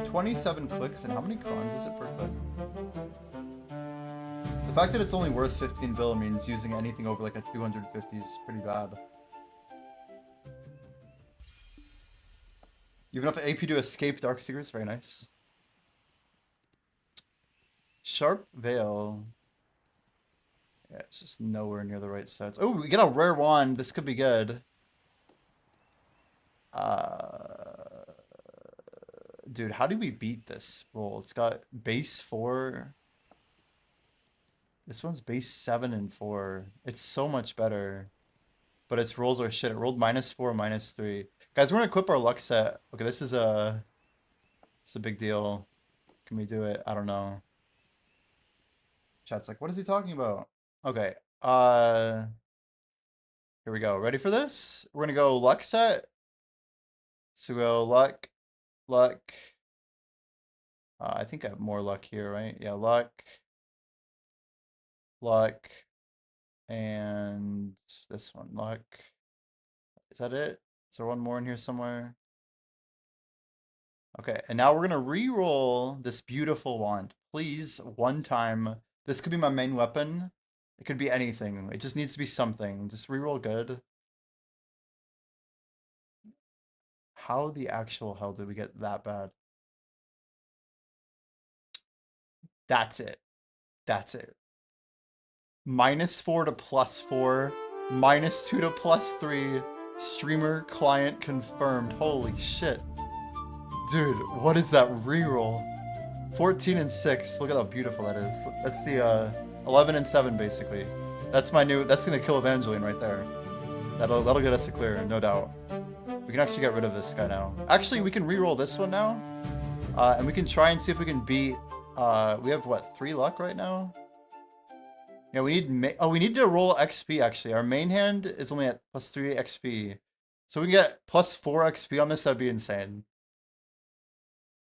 27 clicks, and how many crons is it per click? The fact that it's only worth 15 bill means using anything over like a 250 is pretty bad. You have enough AP to escape Darkseekers, very nice. Sharp Veil. Yeah, it's just nowhere near the right sets. Oh, we get a rare wand. This could be good. Dude, how do we beat this roll? It's got base 4. This one's base 7 and 4. It's so much better. But its rolls are shit. It rolled -4, -3. Guys, we're gonna equip our luck set. Okay, this is it's a big deal. Can we do it? I don't know. Chat's like, what is he talking about? Okay. Here we go. Ready for this? We're gonna go luck set. So we go luck, luck. I think I have more luck here, right? Yeah, luck, luck, and this one, luck. Is that it? Is there one more in here somewhere? Okay, and now we're gonna re-roll this beautiful wand. Please, one time. This could be my main weapon. It could be anything. It just needs to be something. Just re-roll good. How the actual hell did we get that bad? That's it. That's it. -4 to +4. -2 to +3. Streamer client confirmed. Holy shit. Dude, what is that reroll? 14 and 6. Look at how beautiful that is. That's the 11 and 7 basically. That's my new. That's gonna kill Evangeline right there. That'll get us a clear, no doubt. We can actually get rid of this guy now. Actually, we can re-roll this one now, and we can try and see if we can beat. We have what, 3 luck right now? Yeah, we need to roll XP actually. Our main hand is only at +3 XP, so we can get +4 XP on this. That'd be insane.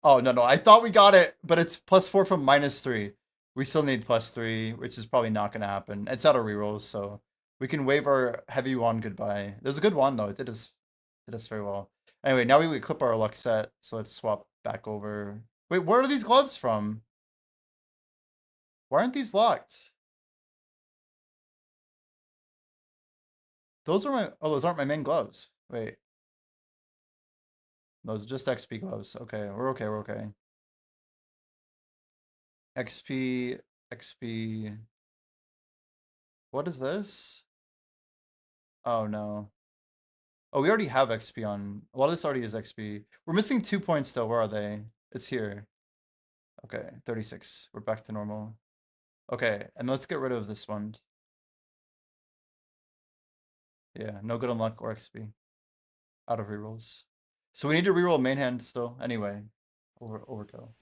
Oh no, I thought we got it, but it's +4 from -3. We still need +3, which is probably not gonna happen. It's out of rerolls, so we can wave our heavy wand goodbye. There's a good wand though. It did us very well. Anyway, now we equip our luck set, so let's swap back over. Wait, where are these gloves from? Why aren't these locked? Those are my. Oh, those aren't my main gloves. Wait. Those are just XP gloves. Okay, we're okay. We're okay. XP, XP. What is this? Oh no. Oh, we already have XP on. A lot of this already is XP. We're missing 2 points though. Where are they? It's here. Okay, 36. We're back to normal. Okay, and let's get rid of this one. Yeah, no good on luck or XP. Out of rerolls. So we need to reroll main hand still. Anyway, overkill.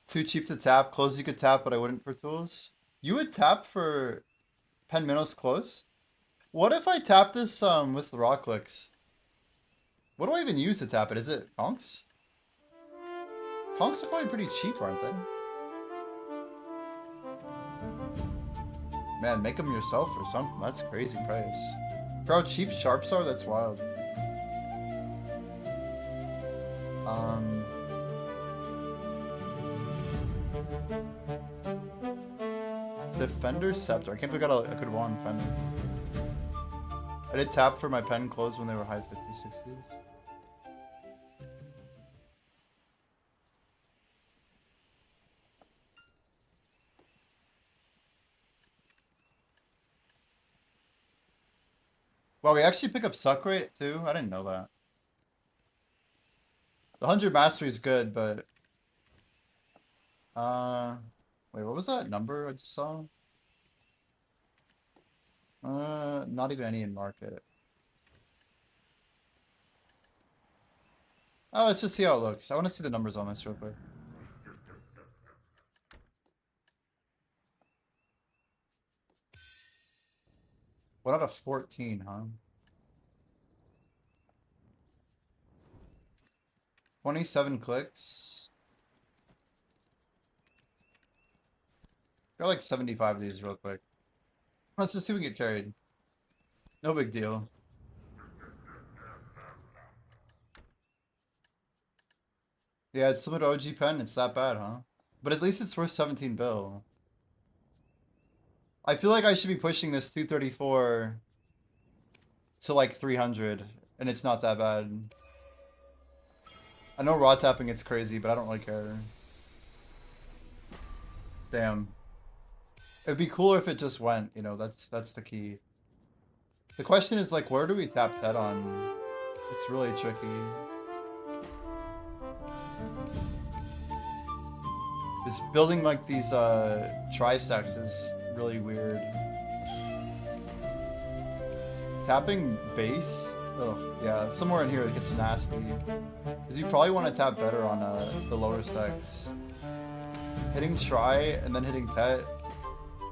Too cheap to tap. Close you could tap, but I wouldn't for tools. You would tap for Pen Minnows close? What if I tap this with raw clicks? What do I even use to tap it? Is it conks? Conks are probably pretty cheap, aren't they? Man, make them yourself or something. That's crazy price. For how cheap sharps are, that's wild. Defender Scepter. I can't believe I got a good wand Fender. I did tap for my pen close when they were high 50s, 60s. Wow, we actually pick up suck rate too? I didn't know that. The 100 mastery is good, but wait, what was that number I just saw? Not even any in market. Oh, let's just see how it looks. I want to see the numbers on this real quick. What out of 14, huh? 27 clicks. Got like 75 of these real quick. Let's just see if we can get carried. No big deal. Yeah, it's similar to OG Pen. It's that bad, huh? But at least it's worth 17 bill. I feel like I should be pushing this 234 to like 300, and it's not that bad. I know raw tapping it's crazy, but I don't really care. Damn. It'd be cooler if it just went, you know, that's the key. The question is like, where do we tap head on? It's really tricky. Just building like these tri-stacks is really weird. Tapping base? Oh, yeah, somewhere in here it gets nasty. Because you probably want to tap better on the lower stacks. Hitting try and then hitting tet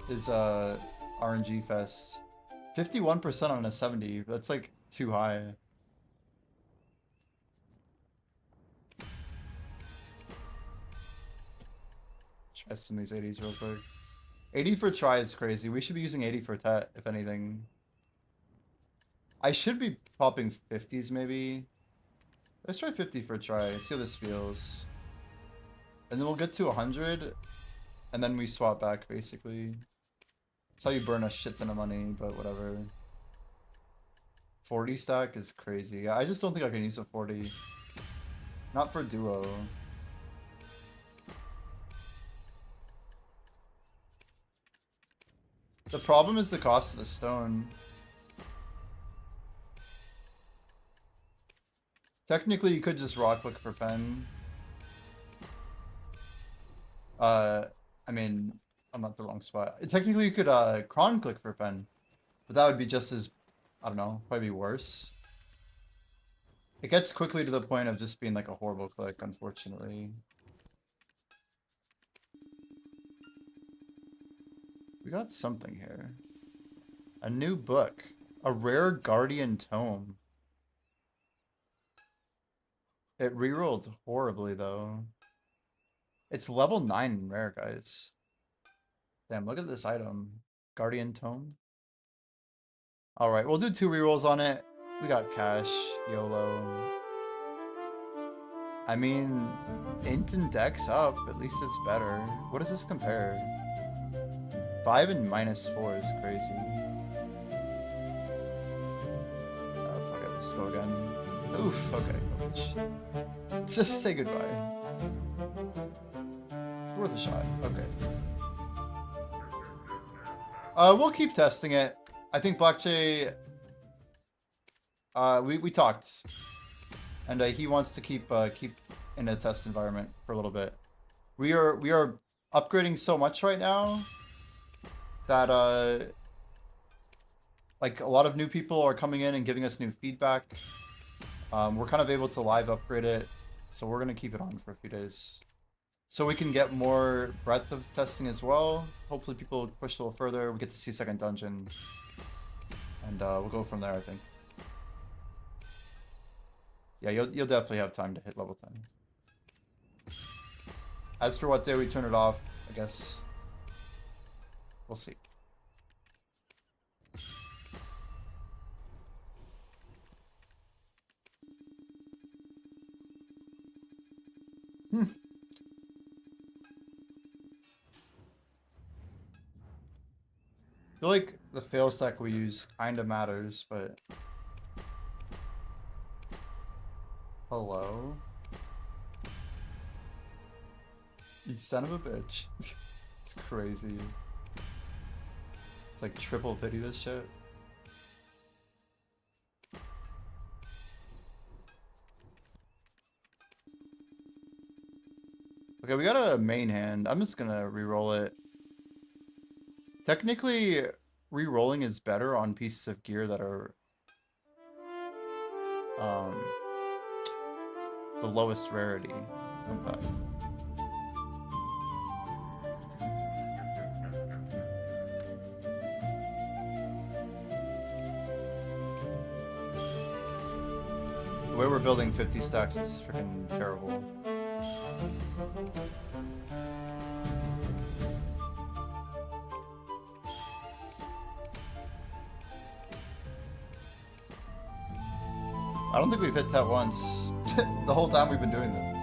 is RNG fest. 51% on a 70, that's like too high. Try some of these 80s real quick. 80 for try is crazy. We should be using 80 for tet, if anything. I should be popping 50s maybe. Let's try 50 for try, see how this feels. And then we'll get to 100, and then we swap back basically. That's how you burn a shit ton of money, but whatever. 40 stack is crazy. I just don't think I can use a 40. Not for duo. The problem is the cost of the stone. Technically, you could just raw click for pen. I mean, I'm not the wrong spot. Technically, you could cron click for pen, but that would be just as, I don't know, probably worse. It gets quickly to the point of just being like a horrible click, unfortunately. We got something here. A new book. A rare Guardian Tome. It rerolled horribly, though. It's level 9 in rare, guys. Damn, look at this item. Guardian Tome. Alright, we'll do 2 rerolls on it. We got cash. YOLO. I mean, int and dex up. At least it's better. What does this compare? 5 and -4 is crazy. Oh, fuck it. Let's go again. Oof. Okay. Just say goodbye. Worth a shot. Okay. We'll keep testing it. I think Black Jay. We talked, and he wants to keep in a test environment for a little bit. We are upgrading so much right now that like a lot of new people are coming in and giving us new feedback. We're kind of able to live upgrade it, so we're gonna keep it on for a few days, so we can get more breadth of testing as well. Hopefully, people push a little further. We get to see second dungeon, and we'll go from there. I think. Yeah, you'll definitely have time to hit level 10. As for what day we turn it off, I guess we'll see. I feel like the fail stack we use kind of matters, but... Hello? You son of a bitch. It's crazy. It's like triple pity this shit. Okay, we got a main hand. I'm just gonna re-roll it. Technically, re-rolling is better on pieces of gear that are the lowest rarity, in fact. The way we're building 50 stacks is freaking terrible. I don't think we've hit that once the whole time we've been doing this.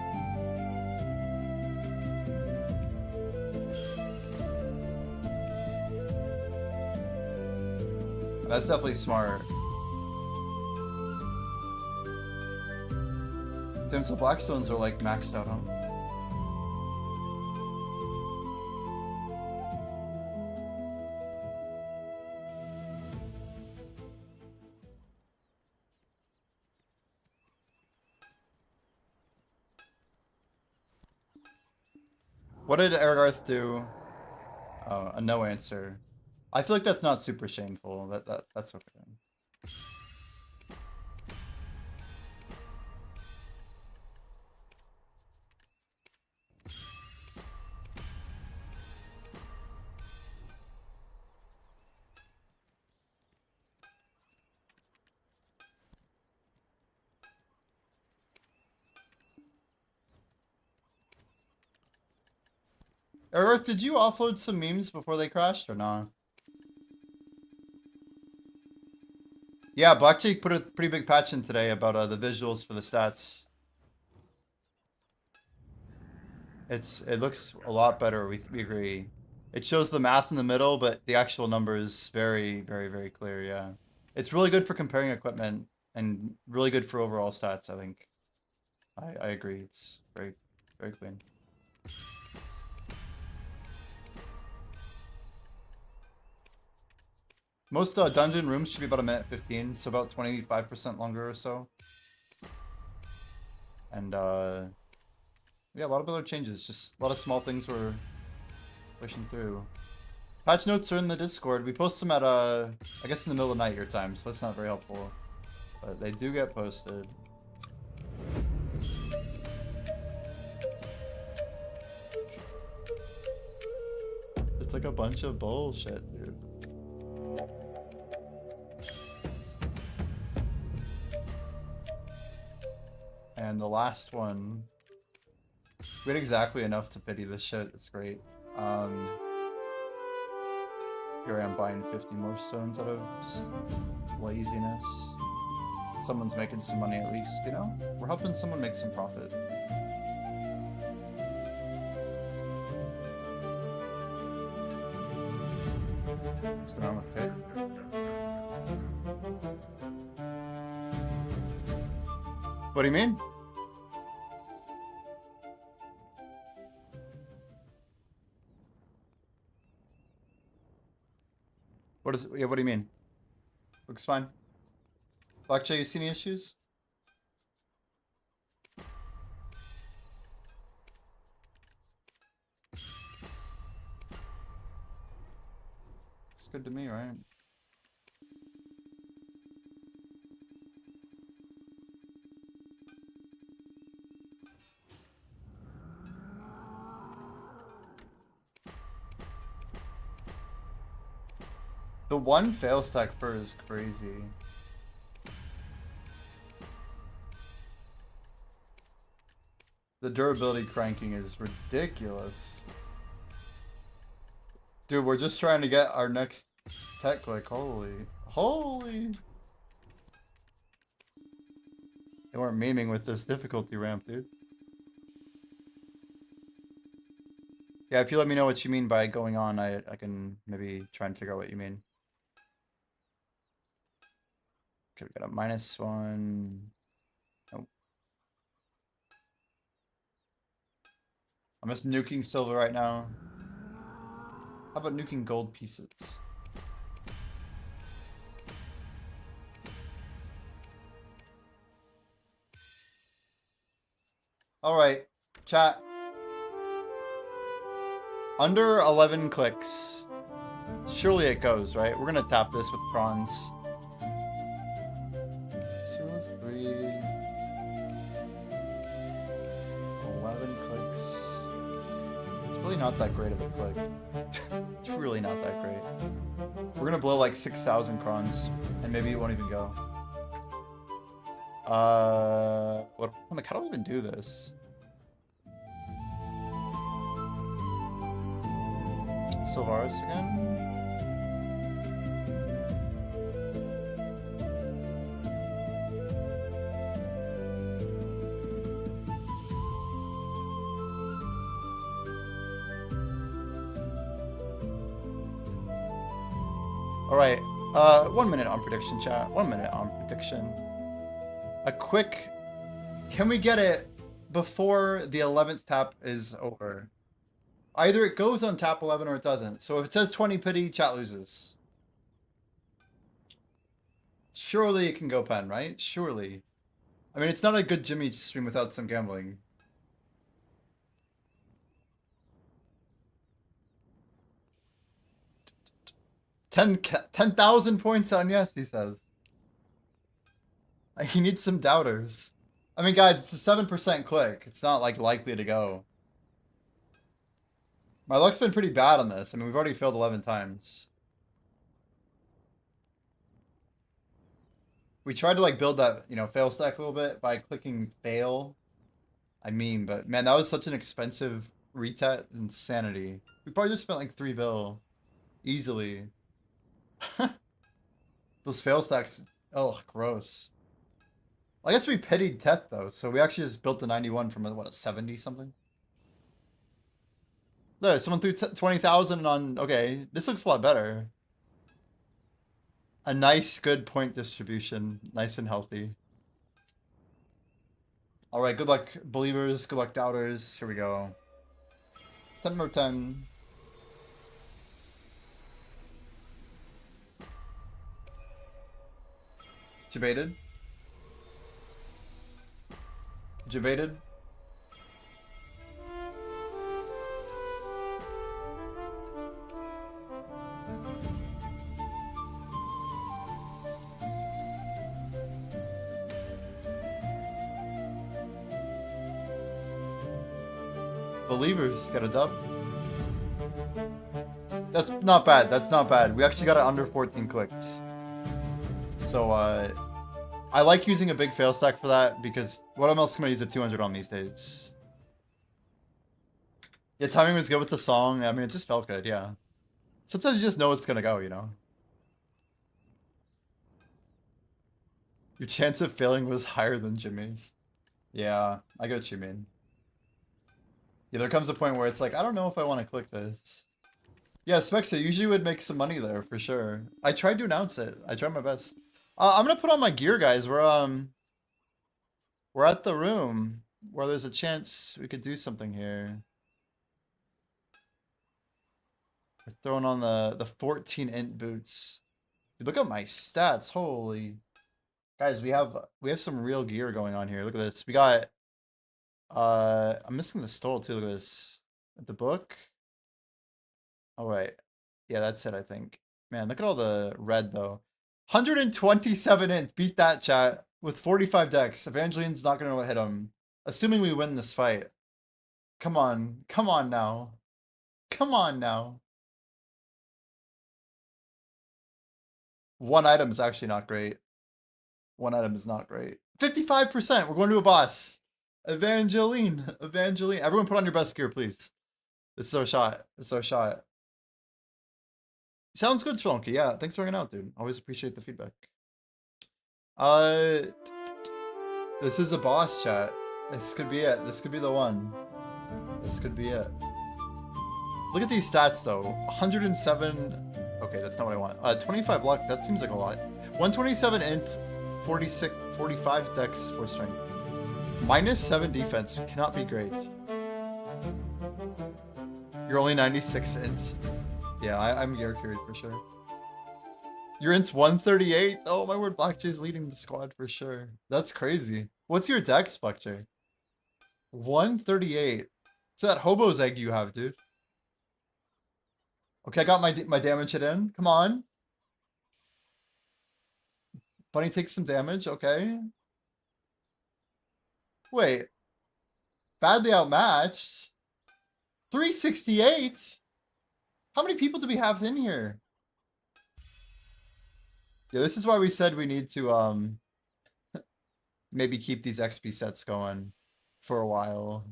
That's definitely smart. Damn, so Blackstones are like maxed out, huh? What did Aragarth do? A no answer. I feel like that's not super shameful. That's okay. Aragarth, did you offload some memes before they crashed or not? Yeah, Blackjake put a pretty big patch in today about the visuals for the stats. It looks a lot better. We agree. It shows the math in the middle, but the actual number is very, very, very clear. Yeah. It's really good for comparing equipment and really good for overall stats, I think. I agree. It's very, very clean. Most dungeon rooms should be about 1:15, so about 25% longer or so. And yeah, a lot of other changes. Just a lot of small things we're pushing through. Patch notes are in the Discord. We post them at I guess in the middle of the night your time, so that's not very helpful. But they do get posted. It's like a bunch of bullshit, dude. And the last one, we had exactly enough to pity this shit. It's great. Here I am buying 50 more stones out of just laziness. Someone's making some money at least, you know? We're helping someone make some profit. What's going on with Kate? What do you mean? What do you mean? Looks fine. Blackjack, you see any issues? Looks good to me, right? The one fail stack per is crazy. The durability cranking is ridiculous. Dude, we're just trying to get our next tech click. Holy. They weren't memeing with this difficulty ramp, dude. Yeah, if you let me know what you mean by going on, I can maybe try and figure out what you mean. Okay, we got a -1. Nope. I'm just nuking silver right now. How about nuking gold pieces? Alright, chat. Under 11 clicks. Surely it goes, right? We're gonna tap this with prawns. 2, 3. 11 clicks. It's really not that great of a click. It's really not that great. We're gonna blow like 6,000 crons, and maybe it won't even go. What? I'm like, how do we even do this? Sylvaris again? Alright, 1 minute on prediction, chat. 1 minute on prediction. A quick... Can we get it before the 11th tap is over? Either it goes on tap 11 or it doesn't. So if it says 20 pity, chat loses. Surely it can go pen, right? Surely. I mean, it's not a good Jimmy stream without some gambling. $10,000 points on yes, he says. He needs some doubters. I mean, guys, it's a 7% click. It's not, like, likely to go. My luck's been pretty bad on this. I mean, we've already failed 11 times. We tried to, like, build that, you know, fail stack a little bit by clicking fail. I mean, but, man, that was such an expensive retet. Insanity. We probably just spent, like, 3 bill. Easily. Those fail stacks, oh, gross. I guess we pitied Tet though, so we actually just built the 91 from what, a 70 something? There, someone threw 20,000 on. Okay, this looks a lot better. A nice, good point distribution. Nice and healthy. Alright, good luck, believers. Good luck, doubters. Here we go. 10 more 10. Debated. Debated. Believers got a dub. That's not bad. That's not bad. We actually got it under 14 clicks. So, I like using a big fail stack for that because what else can I use a 200 on these days? Yeah, timing was good with the song. I mean, it just felt good, yeah. Sometimes you just know it's gonna go, you know? Your chance of failing was higher than Jimmy's. Yeah, I get what you mean. Yeah, there comes a point where it's like, I don't know if I want to click this. Yeah, Spexa usually would make some money there for sure. I tried to announce it. I tried my best. I'm gonna put on my gear, guys. We're at the room where there's a chance we could do something here. We're throwing on the 14 int boots. Dude, look at my stats. Holy guys, we have some real gear going on here. Look at this. We got I'm missing the stole too. Look at this. The book. All right. Yeah, that's it, I think. Man, look at all the red though. 127 int. Beat that, chat. With 45 decks. Evangeline's not gonna hit him. Assuming we win this fight. Come on. Come on now. Come on now. One item is actually not great. One item is not great. 55%. We're going to a boss. Evangeline. Evangeline. Everyone put on your best gear, please. This is our shot. This is our shot. Sounds good, Spelunky. Yeah, thanks for hanging out, dude. Always appreciate the feedback. This is a boss, chat. This could be it. This could be the one. This could be it. Look at these stats, though. 107... Okay, that's not what I want. 25 luck. That seems like a lot. 127 int, 45 dex, 4 strength. -7 defense. Cannot be great. You're only 96 int. Yeah, I'm gear carried for sure. Your int's 138? Oh my word, Black Jay's leading the squad for sure. That's crazy. What's your dex, Black Jay? 138. It's that hobo's egg you have, dude. Okay, I got my damage hit in. Come on. Bunny takes some damage. Okay. Wait. Badly outmatched. 368? How many people do we have in here? Yeah, this is why we said we need to maybe keep these XP sets going for a while.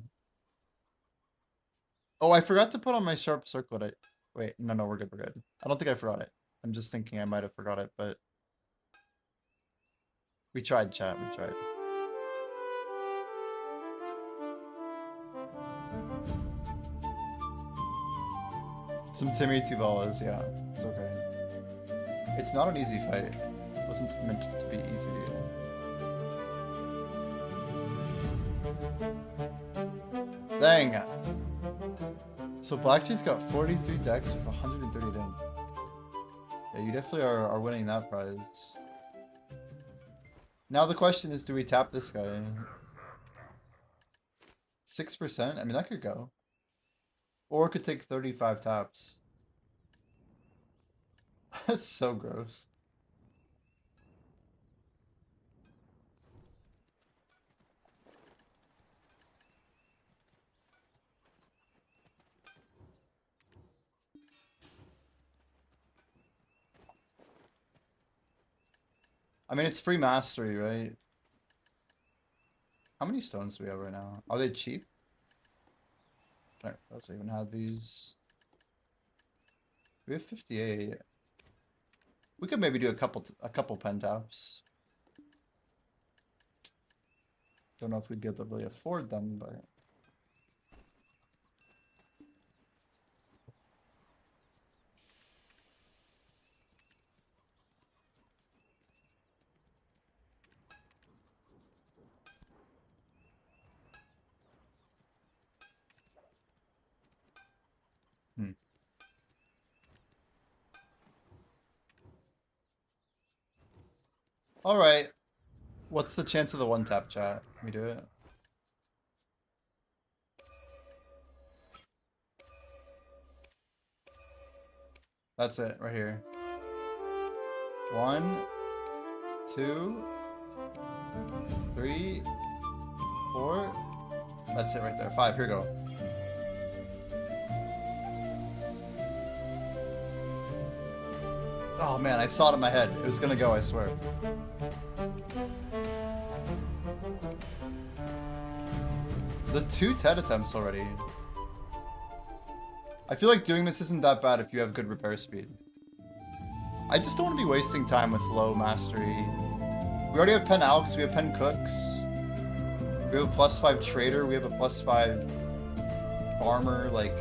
Oh, I forgot to put on my sharp circlet. Wait, no, we're good, we're good. I don't think I forgot it. I'm just thinking I might have forgot it, but we tried, chat, we tried. Some Timmy Tuvalas, yeah, it's okay. It's not an easy fight. It wasn't meant to be easy. Dang. So Black Jay's got 43 decks with 130 in. Yeah, you definitely are winning that prize. Now the question is, do we tap this guy? 6%? I mean, that could go. Or it could take 35 taps. That's so gross. I mean, it's free mastery, right? How many stones do we have right now? Are they cheap? Alright, let's even have these. We have 58. We could maybe do a couple pen taps. Don't know if we'd be able to really afford them, but Hmm. All right. What's the chance of the one tap chat? We do it. That's it right here. 1, 2, 3, 4. That's it right there. 5. Here we go. Oh man, I saw it in my head. It was gonna go, I swear. The 2 TED attempts already. I feel like doing this isn't that bad if you have good repair speed. I just don't want to be wasting time with low mastery. We already have Pen Alex, we have Pen Cooks. We have a +5 Trader, we have a +5 Farmer, like...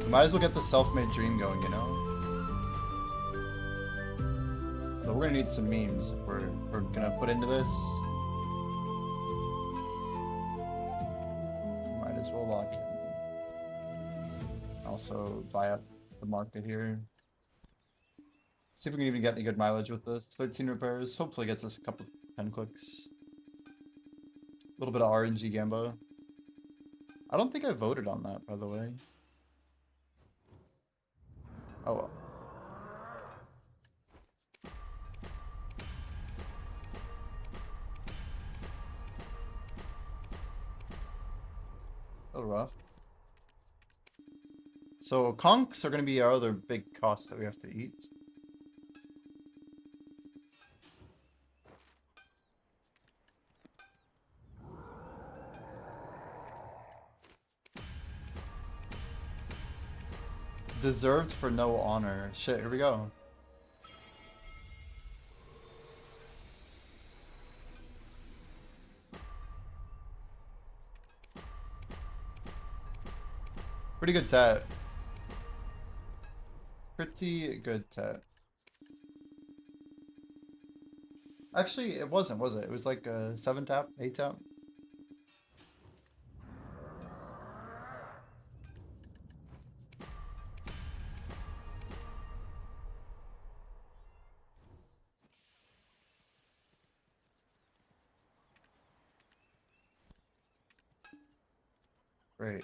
We might as well get the self-made dream going, you know? So we're gonna need some memes if we're gonna put into this. Might as well lock in. Also buy up the market here. See if we can even get any good mileage with this. 13 repairs. Hopefully gets us a couple 10 clicks. A little bit of RNG Gambo. I don't think I voted on that, by the way. Oh well. A little rough. So conchs are going to be our other big costs that we have to eat. Deserved for no honor. Shit, here we go. Pretty good tat. Pretty good tat. Actually, it wasn't, was it? It was like a 7 tap, 8 tap. Great.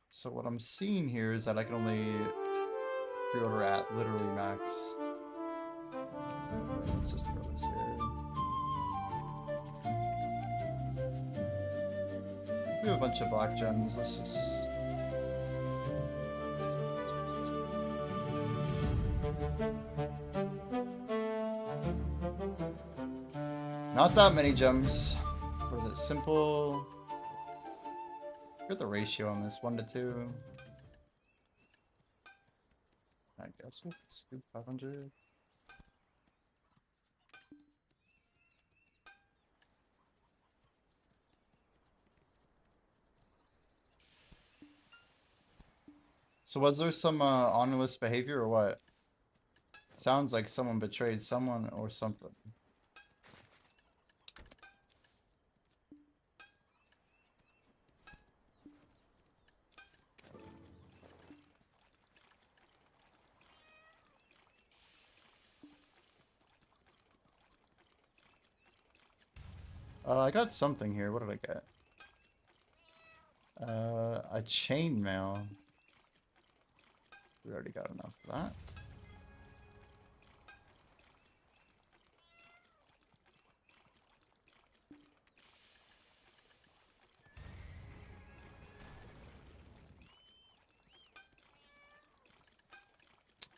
So what I'm seeing here is that I can only pre-order at literally max. Let's just throw this here. We have a bunch of black gems. Let's just... Not that many gems. What is it? Simple. Look at the ratio on this, 1 to 2. I guess we'll scoop 500. So was there some honorless behavior or what? Sounds like someone betrayed someone or something. I got something here. What did I get? A chainmail. We already got enough of that.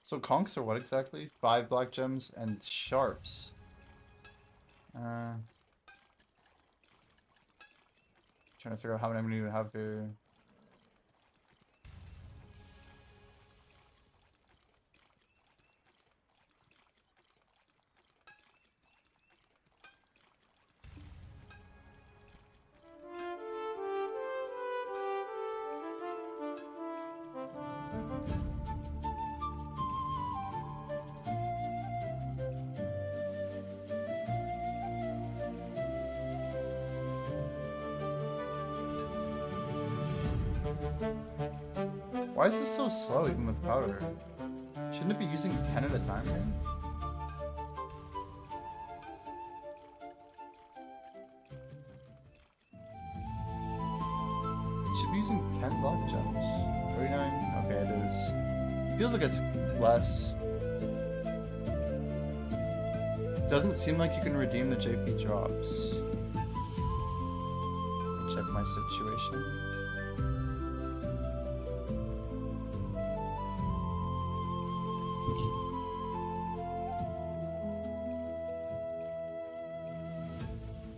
So conchs are what exactly? 5 black gems and sharps. Trying to figure out how many I'm gonna have here. Why is this so slow even with powder? Shouldn't it be using 10 at a time here? It should be using 10 black gems. 39? Okay, it is. Feels like it's less. Doesn't seem like you can redeem the JP drops. Let me check my situation.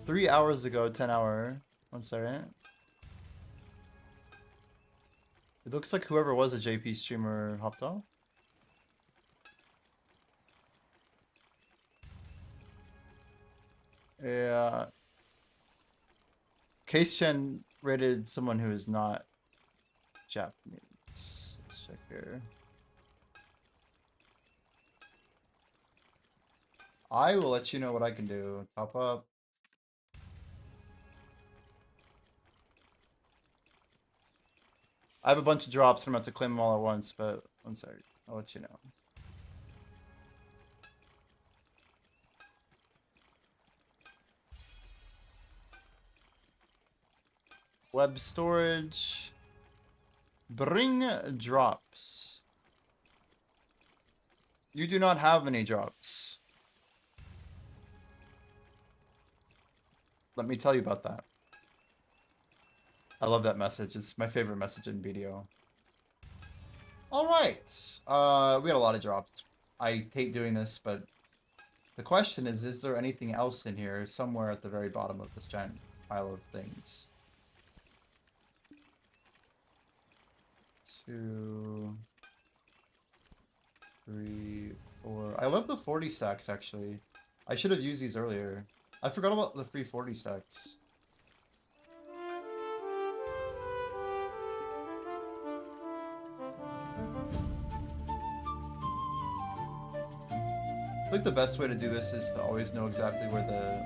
Three hours ago, 10-hour. 1 second. It looks like whoever was a JP streamer hopped off. Yeah. Case Chen rated someone who is not Japanese. Let's check here. I will let you know what I can do. Top up. I have a bunch of drops, and I'm about to claim them all at once, but one sec. I'll let you know. Web storage. Bring drops. You do not have any drops. Let me tell you about that. I love that message. It's my favorite message in BDO. Alright. We had a lot of drops. I hate doing this, but the question is there anything else in here somewhere at the very bottom of this giant pile of things? 2, 3, 4. I love the 40 stacks, actually. I should have used these earlier. I forgot about the free 40 stacks. I think the best way to do this is to always know exactly where the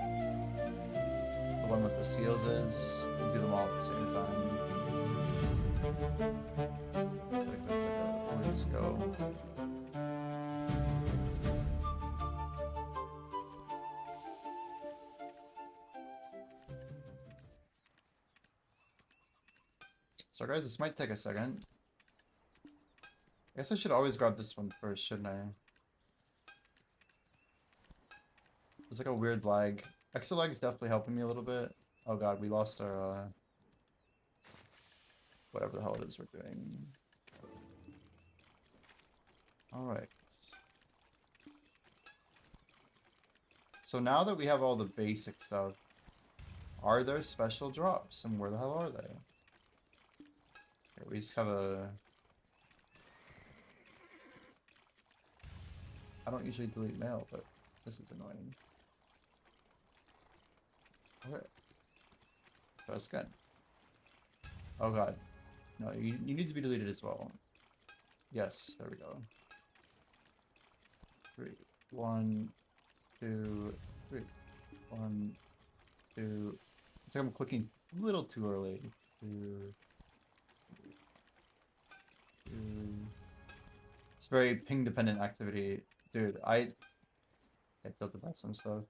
one with the seals is. And do them all at the same time. I think that's like a way to go. So guys, this might take a second. I guess I should always grab this one first, shouldn't I? There's like a weird lag. Extra lag is definitely helping me a little bit. Oh god, we lost our whatever the hell it is we're doing. Alright. So now that we have all the basic stuff, are there special drops? And where the hell are they? Here, we just have a... I don't usually delete mail, but this is annoying. Okay. That's good. Oh god. No, you need to be deleted as well. Yes, there we go. 3, 1, 2, 3, 1, 2. It's like I'm clicking a little too early. 2, 2. It's very ping dependent activity. Dude, I tilt the best some stuff.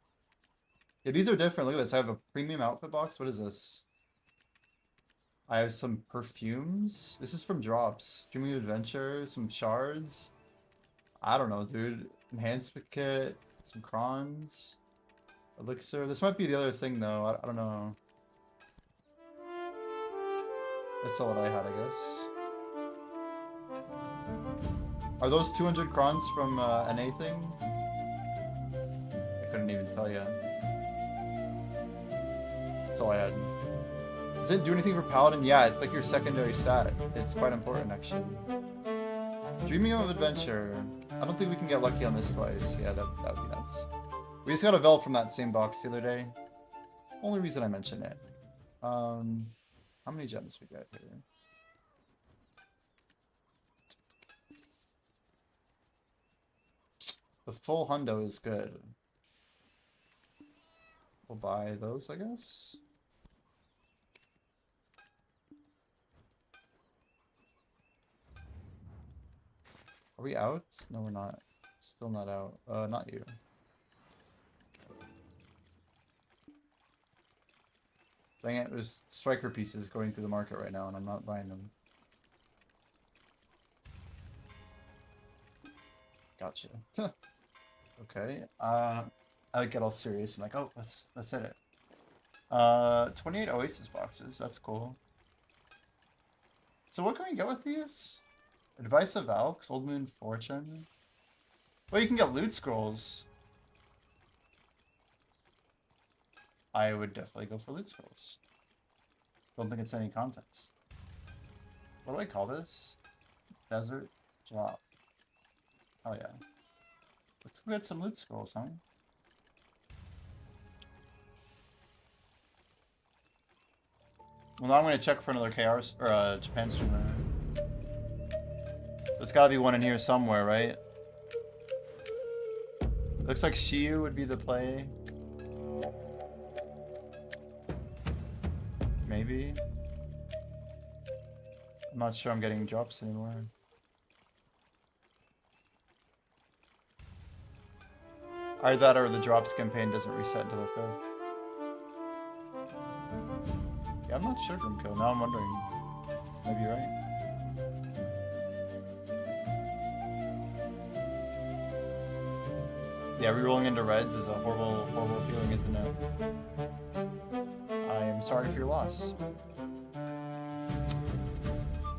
Yeah, these are different. Look at this. I have a premium outfit box. What is this? I have some perfumes. This is from drops. Dreaming Adventure, some shards. I don't know, dude. Enhancement kit, some crons, elixir. This might be the other thing though. I don't know. That's all that I had, I guess. Are those 200 crons from NA thing? I couldn't even tell you. That's all I had. Does it do anything for Paladin? Yeah, it's like your secondary stat. It's quite important, actually. Dreaming of Adventure. I don't think we can get lucky on this twice. Yeah, that would be nuts. We just got a Vel from that same box the other day. Only reason I mention it. How many gems we got here? The full hundo is good. We'll buy those, I guess. Are we out? No, we're not. Still not out. Not you. Dang it, there's striker pieces going through the market right now and I'm not buying them. Gotcha. Okay. I get all serious and like, oh, let's hit it. 28 Oasis boxes. That's cool. So what can we get with these? Advice of Valks, Old Moon Fortune. Well, you can get loot scrolls. I would definitely go for loot scrolls. Don't think it's any contents. What do I call this? Desert drop. Oh yeah. Let's go get some loot scrolls, huh? Well, now I'm gonna check for another KR or Japan streamer. There's gotta be one in here somewhere, right? Looks like Shiyu would be the play. Maybe. I'm not sure I'm getting drops anymore. Either that or the drops campaign doesn't reset until the 5th. Yeah, I'm not sure, Grimco. Now I'm wondering. Maybe you're right. Yeah, rerolling into reds is a horrible, horrible feeling, isn't it? I am sorry for your loss.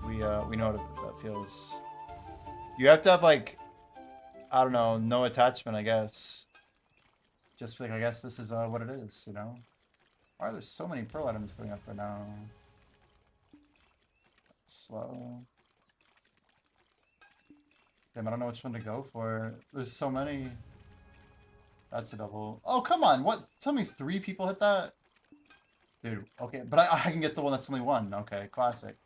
We know how that feels. You have to have, like, I don't know, no attachment, I guess. Just like, I guess this is what it is, you know? Why are there so many pearl items going up right now? Slow. Damn, I don't know which one to go for. There's so many. That's a double. Oh, come on. What? Tell me 3 people hit that? Dude, okay. But I can get the one that's only 1. Okay, classic.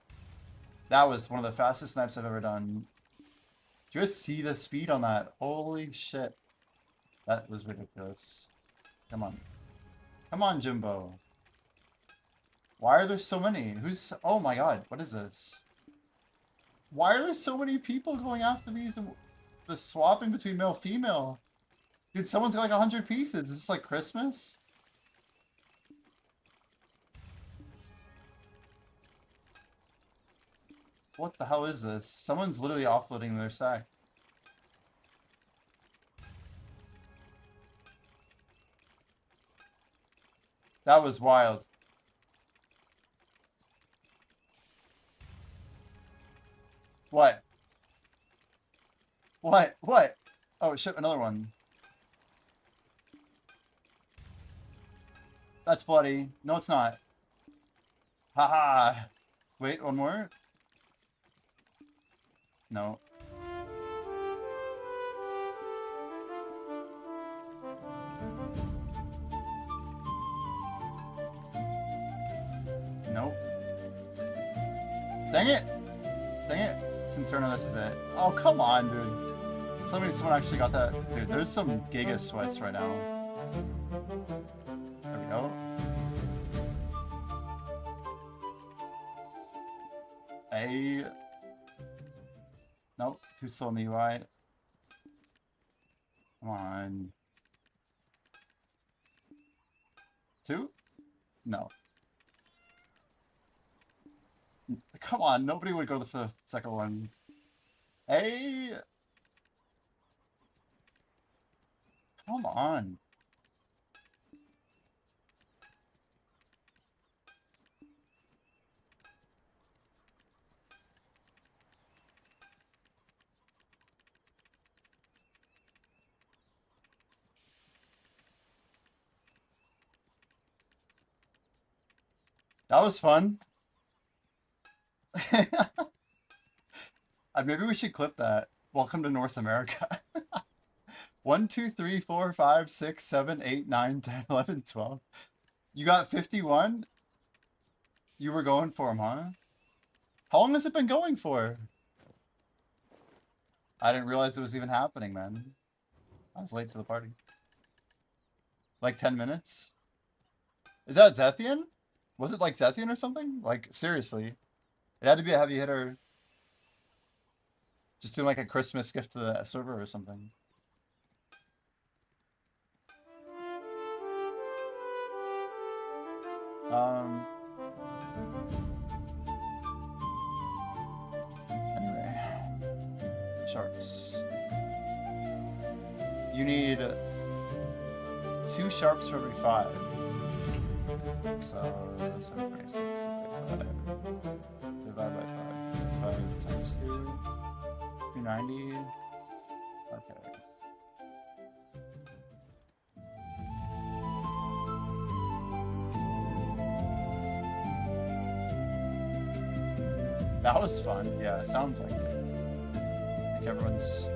That was one of the fastest snipes I've ever done. Do you guys see the speed on that? Holy shit. That was ridiculous. Come on. Come on, Jimbo. Why are there so many? Who's... Oh my god, what is this? Why are there so many people going after these and the swapping between male-female? Dude, someone's got like 100 pieces. Is this like Christmas? What the hell is this? Someone's literally offloading their sack. That was wild. What? What? What? Oh shit, another one. That's bloody. No, it's not. Haha. Wait, one more? No. Nope. Dang it! Dang it. Sinterno, this is it. Oh, come on, dude. Someone actually got that. Dude, there's some giga sweats right now. There we go. Nope, too slow in the UI. Come on. 2? No. Come on, nobody would go for the second one. Come on. That was fun. Maybe we should clip that. Welcome to North America. 1, 2, 3, 4, 5, 6, 7, 8, 9, 10, 11, 12. You got 51? You were going for him, huh? How long has it been going for? I didn't realize it was even happening, man. I was late to the party. Like 10 minutes? Is that Zethian? Was it like Zethian or something? Like, seriously. It had to be a heavy hitter. Just doing like a Christmas gift to the server or something. Anyway. Sharps. You need 2 sharps for every 5. So 726 divided by 5. 5 times 2. 290. Okay. That was fun. Yeah, it sounds like it. I think everyone's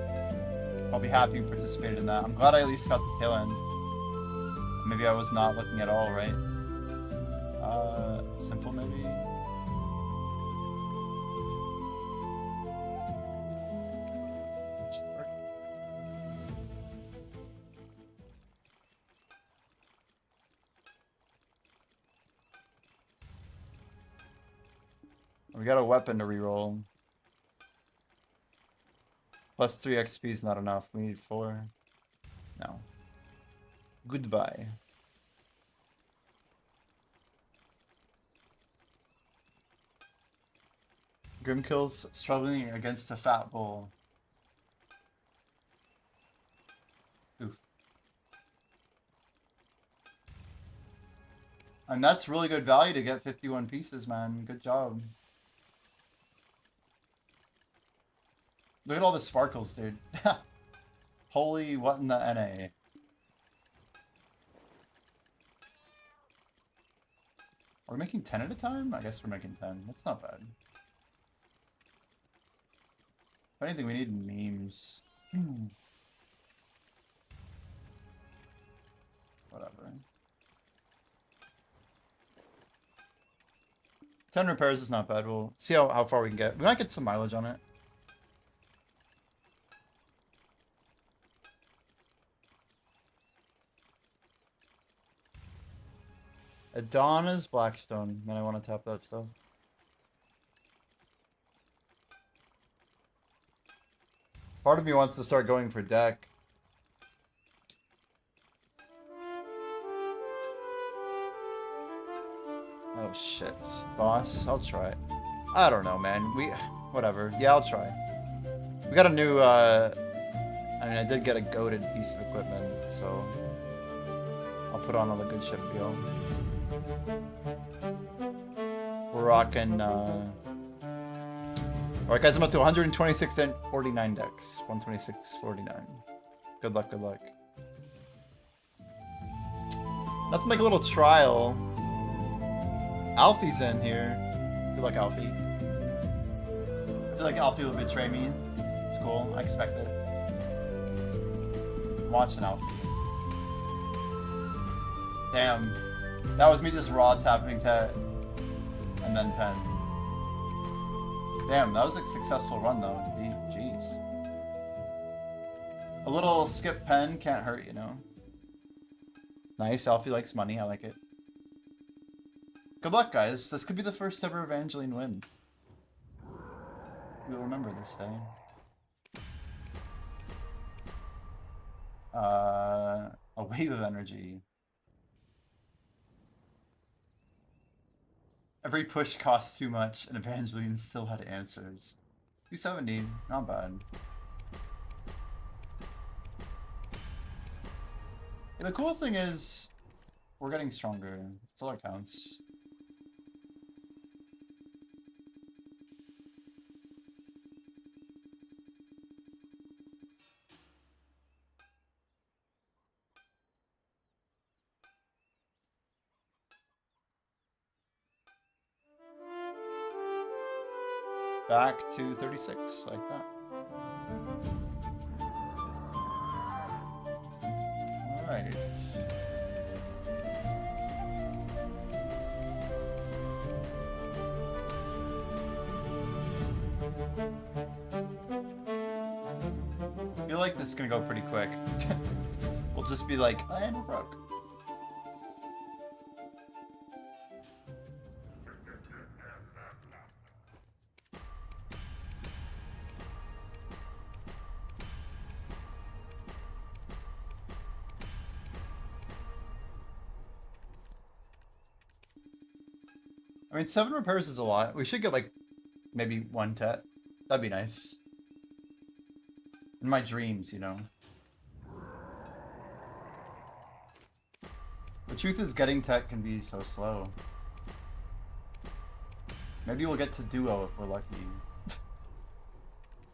probably happy you participated in that. I'm glad I at least got the tail end. Maybe I was not looking at all, right? Simple maybe? Should work. We got a weapon to reroll. Plus 3 XP is not enough. We need 4. No. Goodbye. Grimkill's struggling against a fat bull. Oof. And that's really good value to get 51 pieces, man. Good job. Look at all the sparkles, dude. Holy, what in the NA? Are we making 10 at a time? I guess we're making 10. That's not bad. If anything, we need memes. Whatever. 10 repairs is not bad. We'll see how far we can get. We might get some mileage on it. Adana's Blackstone. Then I want to tap that stuff. Part of me wants to start going for deck. Oh shit. Boss, I'll try. I don't know, man. Whatever. Yeah, I'll try. We got a new, I mean, I did get a goated piece of equipment, so I'll put on all the good shit for y'all. We're rocking, alright guys, I'm up to 126 and 49 decks. 126, 49. Good luck, good luck. Nothing like a little trial. Alfie's in here. Good luck, Alfie. I feel like Alfie will betray me. It's cool, I expect it. I'm watching Alfie. Damn. That was me just raw tapping Tet. And then pen. Damn, that was a successful run though. Jeez. A little skip pen can't hurt, you know. Nice, Alfie likes money, I like it. Good luck, guys. This could be the first ever Evangeline win. We'll remember this day. A wave of energy. Every push cost too much, and Evangeline still had answers. 270, not bad. Yeah, the cool thing is, we're getting stronger. That's all that counts. Back to 36, like that. Alright. I feel like this is gonna go pretty quick. We'll just be like, and we're broke. I mean, 7 repairs is a lot. We should get like maybe 1 tet. That'd be nice. In my dreams, you know. The truth is, getting tet can be so slow. Maybe we'll get to duo if we're lucky.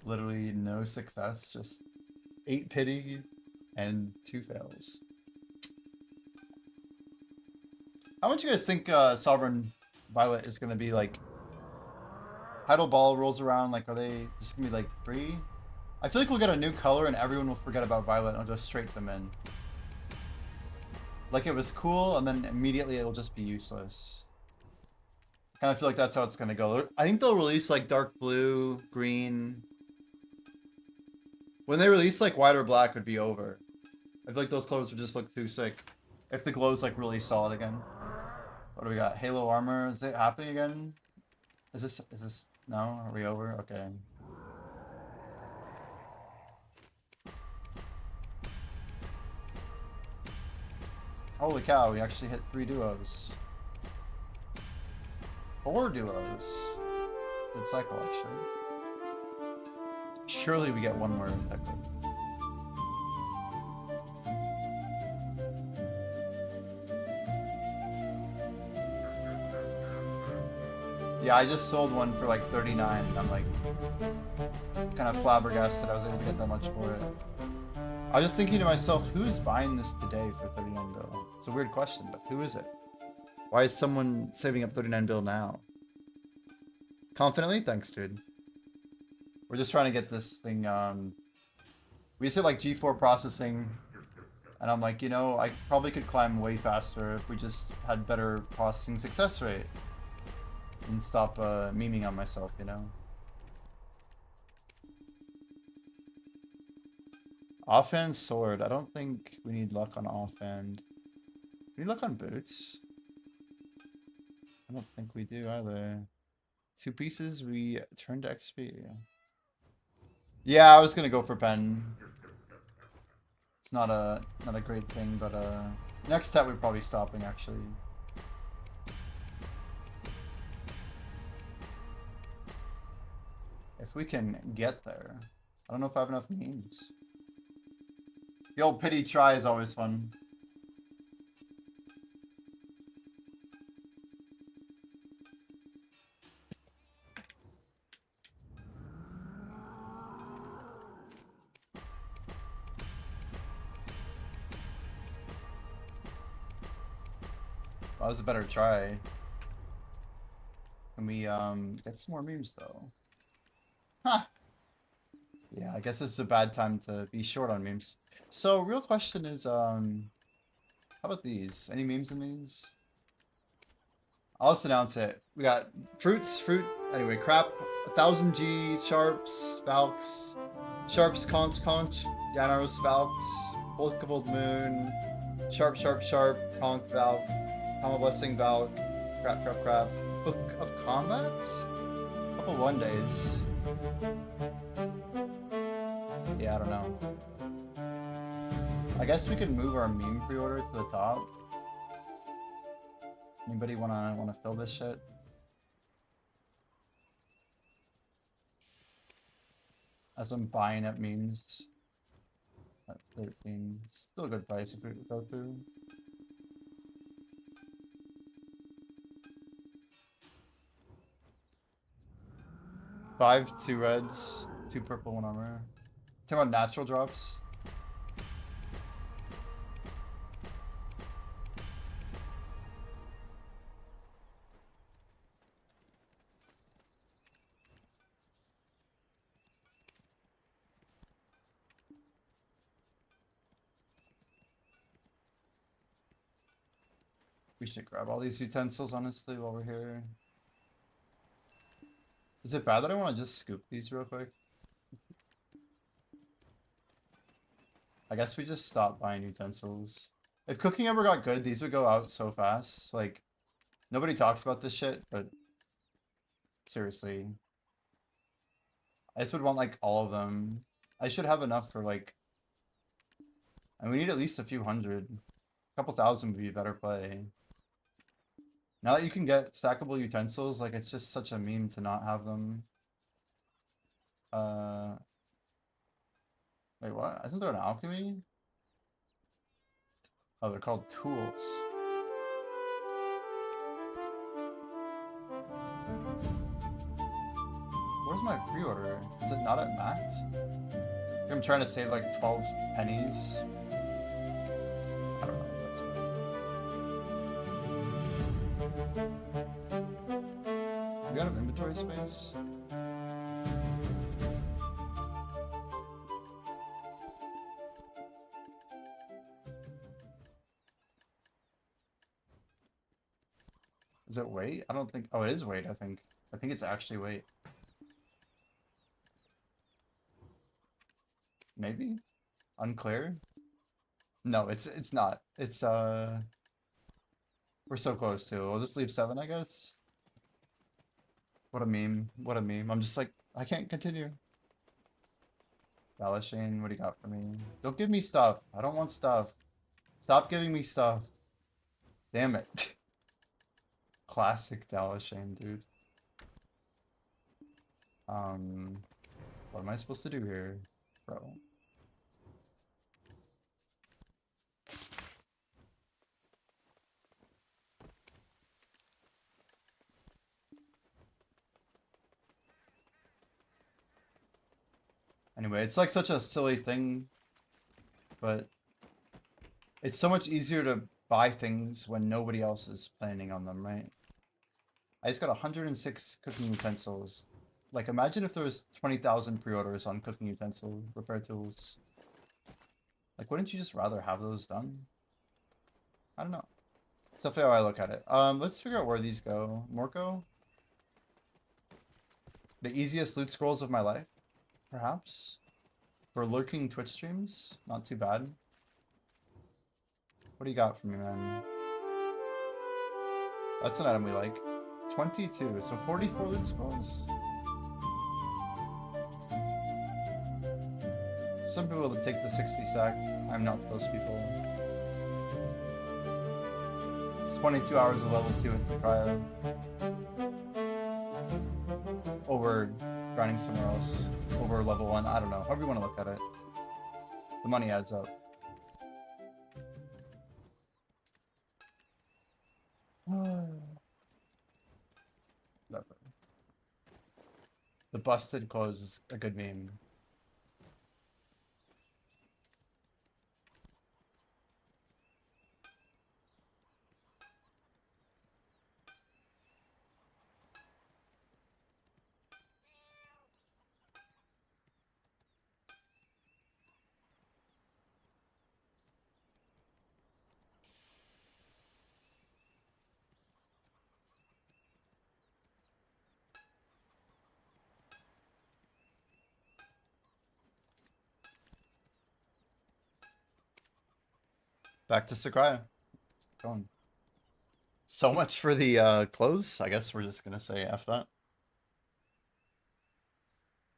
Literally no success, just 8 pity and 2 fails. How much you guys think Sovereign Violet is gonna be like? Tidal Ball rolls around, like, are they just gonna be like free? I feel like we'll get a new color and everyone will forget about Violet and it'll go straight to them in. Like it was cool and then immediately it'll just be useless. Kind of feel like that's how it's gonna go. I think they'll release like dark blue, green. When they release like white or black would be over. I feel like those colors would just look too sick. If the glow's like really solid again. What do we got? Halo armor, is it happening again? Is this, no? Are we over? Okay. Holy cow, we actually hit 3 duos. 4 duos. Good cycle, actually. Surely we get 1 more technical. Yeah, I just sold one for like 39 and I'm like kind of flabbergasted I was able to get that much for it. I was just thinking to myself, who's buying this today for 39 bill? It's a weird question, but who is it? Why is someone saving up 39 bill now? Confidently? Thanks, dude. We're just trying to get this thing, we just hit like G4 processing, and I'm like, you know, I probably could climb way faster if we just had better processing success rate. And stop memeing on myself, you know? Offhand sword. I don't think we need luck on offhand. We need luck on boots. I don't think we do either. 2 pieces, we turn to XP. Yeah, I was gonna go for pen. It's not a great thing, but next step we're probably stopping actually. If we can get there. I don't know if I have enough memes. The old pity try is always fun. That was a better try. Can we get some more memes though? Huh. Yeah, I guess it's a bad time to be short on memes. So real question is how about these? Any memes in these? I'll just announce it. We got fruit, anyway, crap, 1000 G, sharps, valks, sharps, conch, Yanaros, valks, coupled moon, sharp, conch, valk, Kama blessing, valk, crap, book of combat? Couple 1 days. Yeah, I don't know. I guess we could move our meme pre-order to the top. Anybody wanna fill this shit? As I'm buying up memes at 13, still a good price if we go through. Five, 2 reds, 2 purple, 1 armor. Talking about natural drops. We should grab all these utensils, honestly, while we're here. Is it bad that I want to just scoop these real quick? I guess we just stop buying utensils. If cooking ever got good, these would go out so fast. Like, nobody talks about this shit, but seriously. I just would want, like, all of them. I should have enough for, like... And we need at least a few hundred. A couple thousand would be a better play. Now that you can get stackable utensils, like it's just such a meme to not have them. Wait, what? Isn't there an alchemy? Oh, they're called tools. Where's my pre-order? Is it not at max? I'm trying to save like 12 pennies. I don't know. That's we out of inventory space? Is it weight? I don't think. Oh, it is weight, I think. I think it's actually weight. Maybe? Unclear? No, it's not. It's we're so close to. We'll just leave 7, I guess. What a meme. What a meme. I'm just like, I can't continue. Dalashane, what do you got for me? Don't give me stuff. I don't want stuff. Stop giving me stuff. Damn it. Classic Dalashane, dude. What am I supposed to do here, bro? Anyway, it's like such a silly thing, but it's so much easier to buy things when nobody else is planning on them, right? I just got 106 cooking utensils. Like, imagine if there was 20,000 pre-orders on cooking utensil repair tools. Like, wouldn't you just rather have those done? I don't know. That's definitely how I look at it. Let's figure out where these go. Morco? The easiest loot scrolls of my life? Perhaps? For lurking Twitch streams? Not too bad. What do you got for me, man? That's an item we like. 22, so 44 loot scrolls. Some people that take the 60 stack. I'm not those people. It's 22 hours of level 2 into the cryo. Over grinding somewhere else. Over level 1. I don't know. However you want to look at it. The money adds up. Whatever. The busted clothes is a good meme. Back to Sakurai. Going. So much for the clothes. I guess we're just gonna say F that.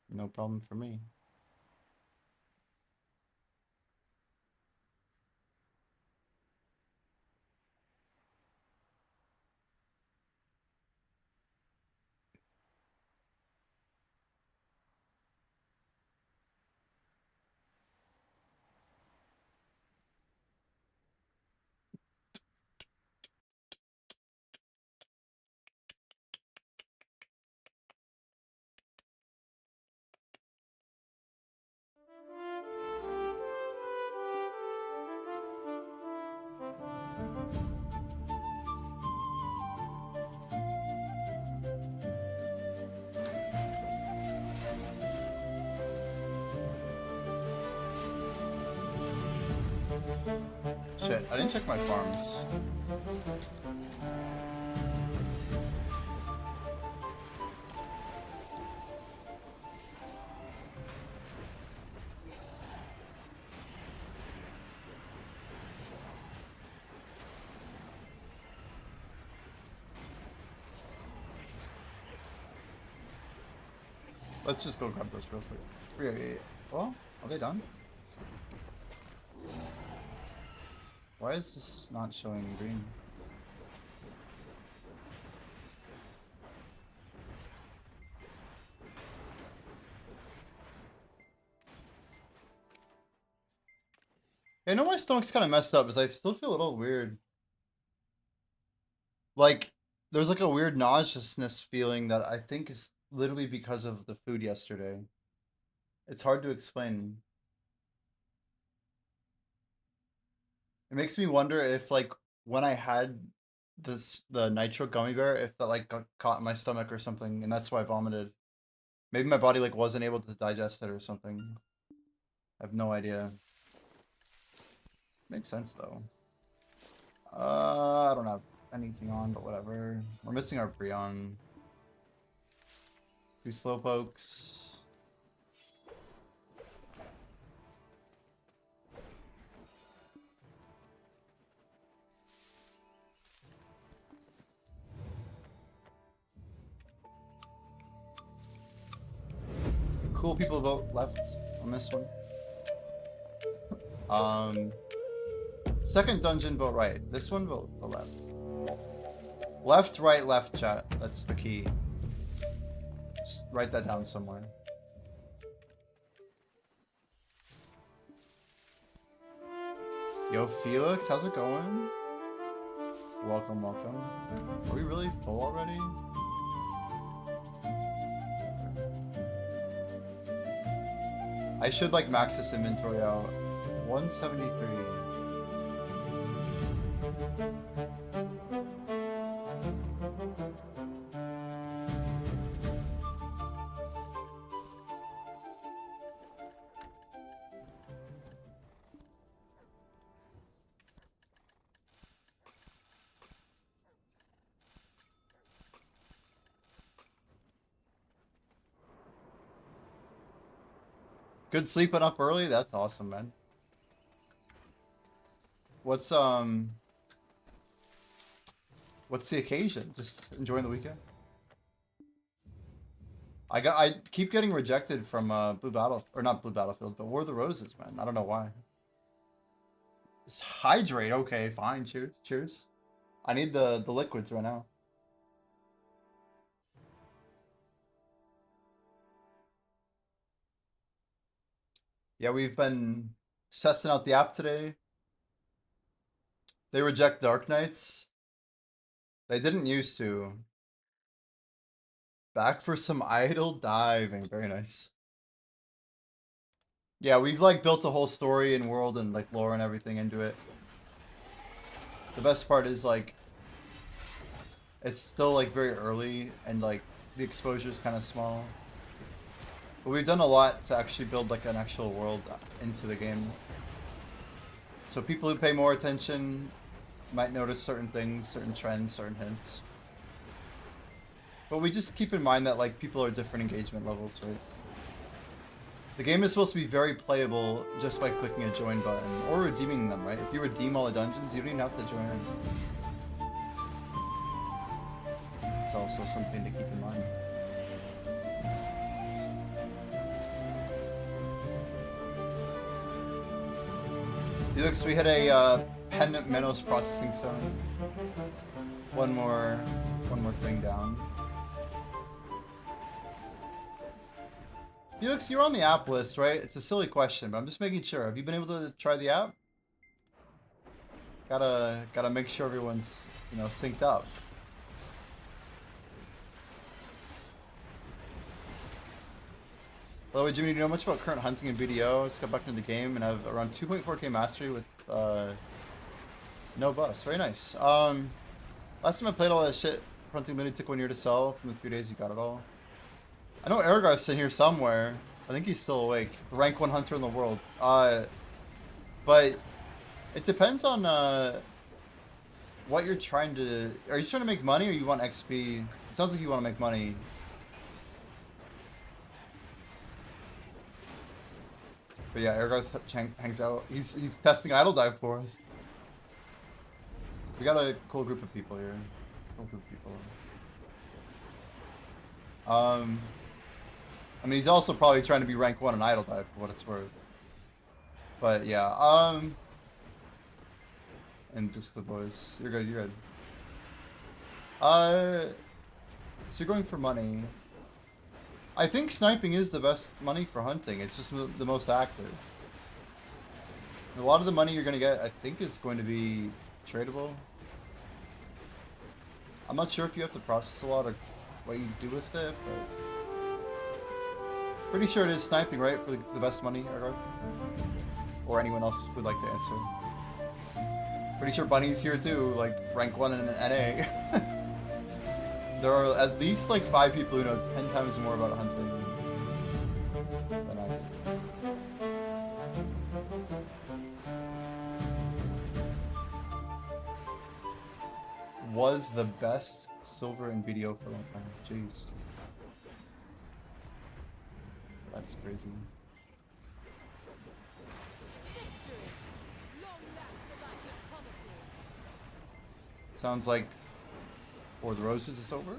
No problem for me. Shit, I didn't check my farms. Let's just go grab those real quick. 388. Well, are they done? Why is this not showing green? I know my stomach's kind of messed up, because I still feel a little weird. Like, there's like a weird nauseousness feeling that I think is literally because of the food yesterday. It's hard to explain. It makes me wonder if like when I had the nitro gummy bear, if that like got caught in my stomach or something, and that's why I vomited. Maybe my body like wasn't able to digest it or something. I have no idea. Makes sense though. I don't have anything on, but whatever. We're missing our Breon. 2 Slowpokes. Cool people vote left on this one. Second dungeon, vote right. This one, vote the left. Left, right, left, chat. That's the key. Just write that down somewhere. Yo, Felix, how's it going? Welcome, welcome. Are we really full already? I should like max this inventory out. 173. Good sleeping up early? That's awesome, man. What's the occasion? Just enjoying the weekend? I keep getting rejected from Blue Battle, or not Blue Battlefield, but War of the Roses, man. I don't know why. Just hydrate, okay, fine, cheers, cheers. I need the liquids right now. Yeah, we've been testing out the app today. They reject Dark Knights. They didn't used to. Back for some idle diving. Very nice. Yeah, we've like built a whole story and world and like lore and everything into it. The best part is like it's still like very early and like the exposure is kind of small. But we've done a lot to actually build like an actual world into the game. So people who pay more attention might notice certain things, certain trends, certain hints. But we just keep in mind that like people are different engagement levels, right? The game is supposed to be very playable just by clicking a join button or redeeming them, right? If you redeem all the dungeons, you don't even have to join in. It's also something to keep in mind. Felix, we hit a pendant Menos processing stone. One more thing down. Felix, you're on the app list, right? It's a silly question, but I'm just making sure. Have you been able to try the app? Gotta make sure everyone's, you know, synced up. By the way, Jimmy, do you know much about current hunting and BDO? I just got back into the game and have around 2.4k mastery with no buffs. Very nice. Last time I played all that shit, hunting literally took 1 year to sell. From the 3 days you got it all. I know Aragarth's in here somewhere. I think he's still awake. Rank 1 hunter in the world. But it depends on what you're trying to... Are you trying to make money or you want XP? It sounds like you want to make money. But yeah, Aragarth hangs out. He's testing Idle Dive for us. We got a cool group of people here. Cool group of people. I mean, he's also probably trying to be rank 1 in Idle Dive for what it's worth. But yeah, and just for the boys. You're good, you're good. So you're going for money. I think sniping is the best money for hunting. It's just the most active. A lot of the money you're gonna get, I think, is going to be tradable. I'm not sure if you have to process a lot or what you do with it, but pretty sure it is sniping, right? For the best money, or anyone else would like to answer. Pretty sure Bunny's here too, like rank 1 in NA. There are at least like 5 people who know 10 times more about hunting than I do. Was the best silver in video for a long time. Jeez. That's crazy. Sounds like Or the Roses is over?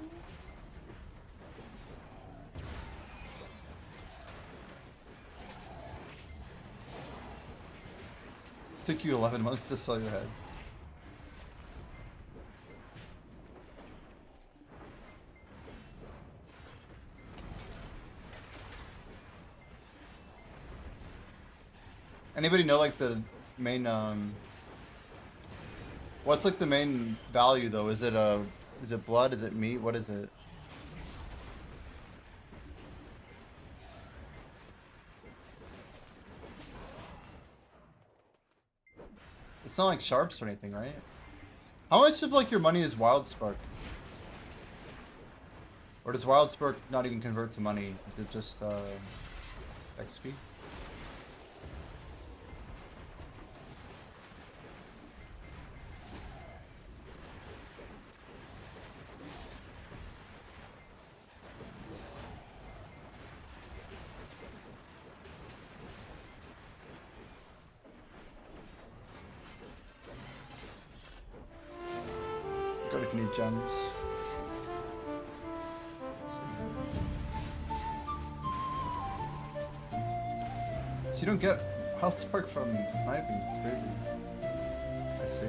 Took you 11 months to sell your head. Anybody know like the main what's like the main value though? Is it blood? Is it meat? What is it? It's not like sharps or anything, right? How much of like your money is wild spark? Or does wild spark not even convert to money? Is it just XP? Good if you need gems. So you don't get wild spark from sniping, it's crazy. I see.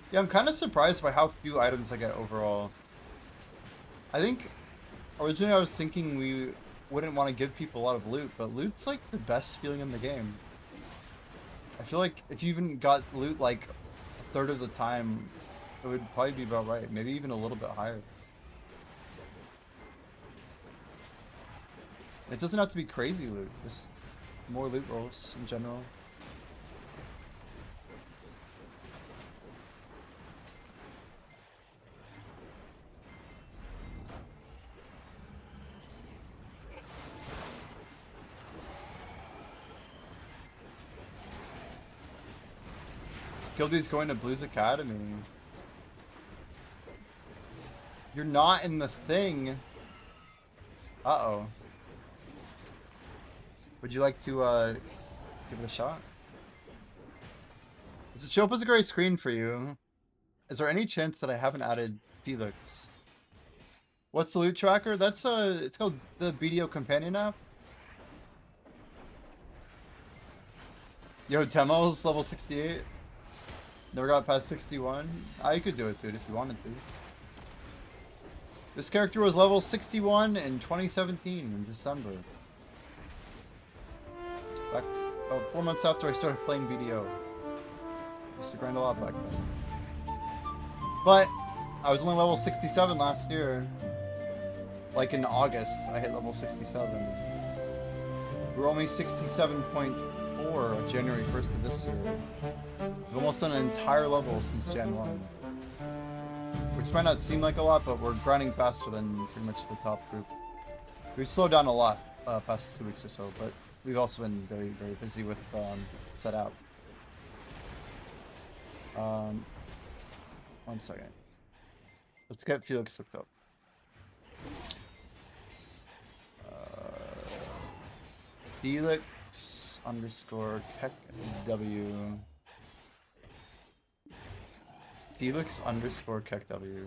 Yeah, I'm kind of surprised by how few items I get overall. I think originally I was thinking we wouldn't want to give people a lot of loot, but loot's like the best feeling in the game. I feel like if you even got loot like a third of the time, it would probably be about right. Maybe even a little bit higher. It doesn't have to be crazy loot, just more loot rolls in general. Guildy's going to Blues Academy. You're not in the thing. Uh-oh. Would you like to give it a shot? Does it show up as a gray screen for you? Is there any chance that I haven't added Felix? What's the loot tracker? That's it's called the BDO companion app. Yo, Temo's level 68. Never got past 61. I could do it, dude, if you wanted to. This character was level 61 in 2017 in December. Back about 4 months after I started playing BDO. Used to grind a lot back then. But I was only level 67 last year. Like in August, I hit level 67. We were only 67.4 January 1st of this year. We've almost done an entire level since Jan 1. Which might not seem like a lot, but we're grinding faster than pretty much the top group. We've slowed down a lot past 2 weeks or so, but we've also been very, very busy with set out. 1 second. Let's get Felix hooked up. Felix underscore KEKW. Felix underscore KEKW.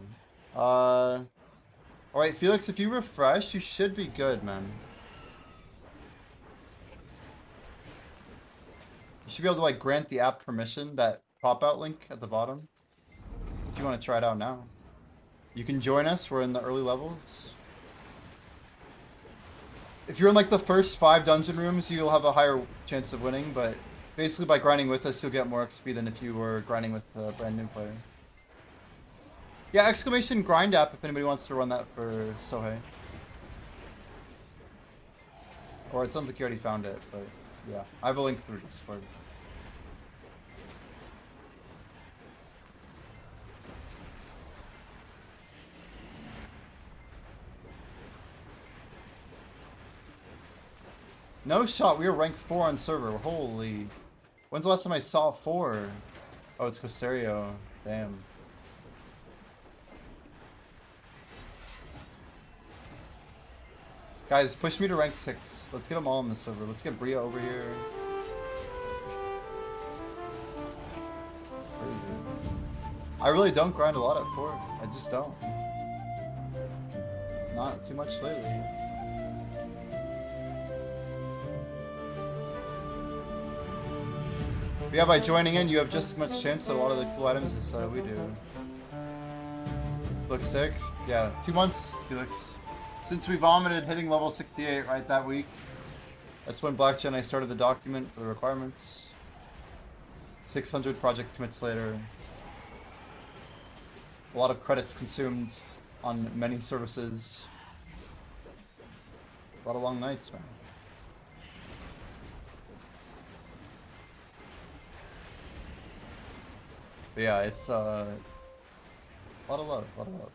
Alright, Felix, if you refresh, you should be good, man. You should be able to, like, grant the app permission, that pop-out link at the bottom. If you want to try it out now. You can join us, we're in the early levels. If you're in, like, the first 5 dungeon rooms, you'll have a higher chance of winning, but basically by grinding with us, you'll get more XP than if you were grinding with a brand new player. Yeah, exclamation grind app if anybody wants to run that for Sohei. Or it sounds like you already found it, but yeah. I have a link through Discord. No shot, we were ranked 4 on server. Holy. When's the last time I saw 4? Oh, it's Costerio. Damn. Guys, push me to rank 6. Let's get them all on the server. Let's get Bria over here. Crazy. I really don't grind a lot at 4. I just don't. Not too much lately. But yeah, by joining in, you have just as much chance at a lot of the cool items as we do. Looks sick. Yeah, 2 months, Felix. Since we vomited hitting level 68 right that week. That's when Blackjack and I started the document for the requirements. 600 project commits later. A lot of credits consumed on many services. A lot of long nights, man. But yeah, it's a lot of love, a lot of love.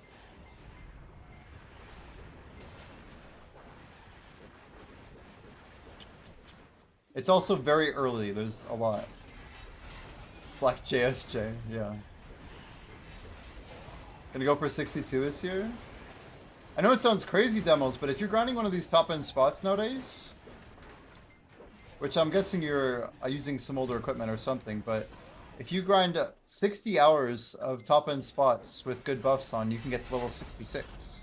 It's also very early, there's a lot. Black JSJ, yeah. Gonna go for 62 this year? I know it sounds crazy, Demos, but if you're grinding one of these top-end spots nowadays, which I'm guessing you're using some older equipment or something, but if you grind 60 hours of top-end spots with good buffs on, you can get to level 66.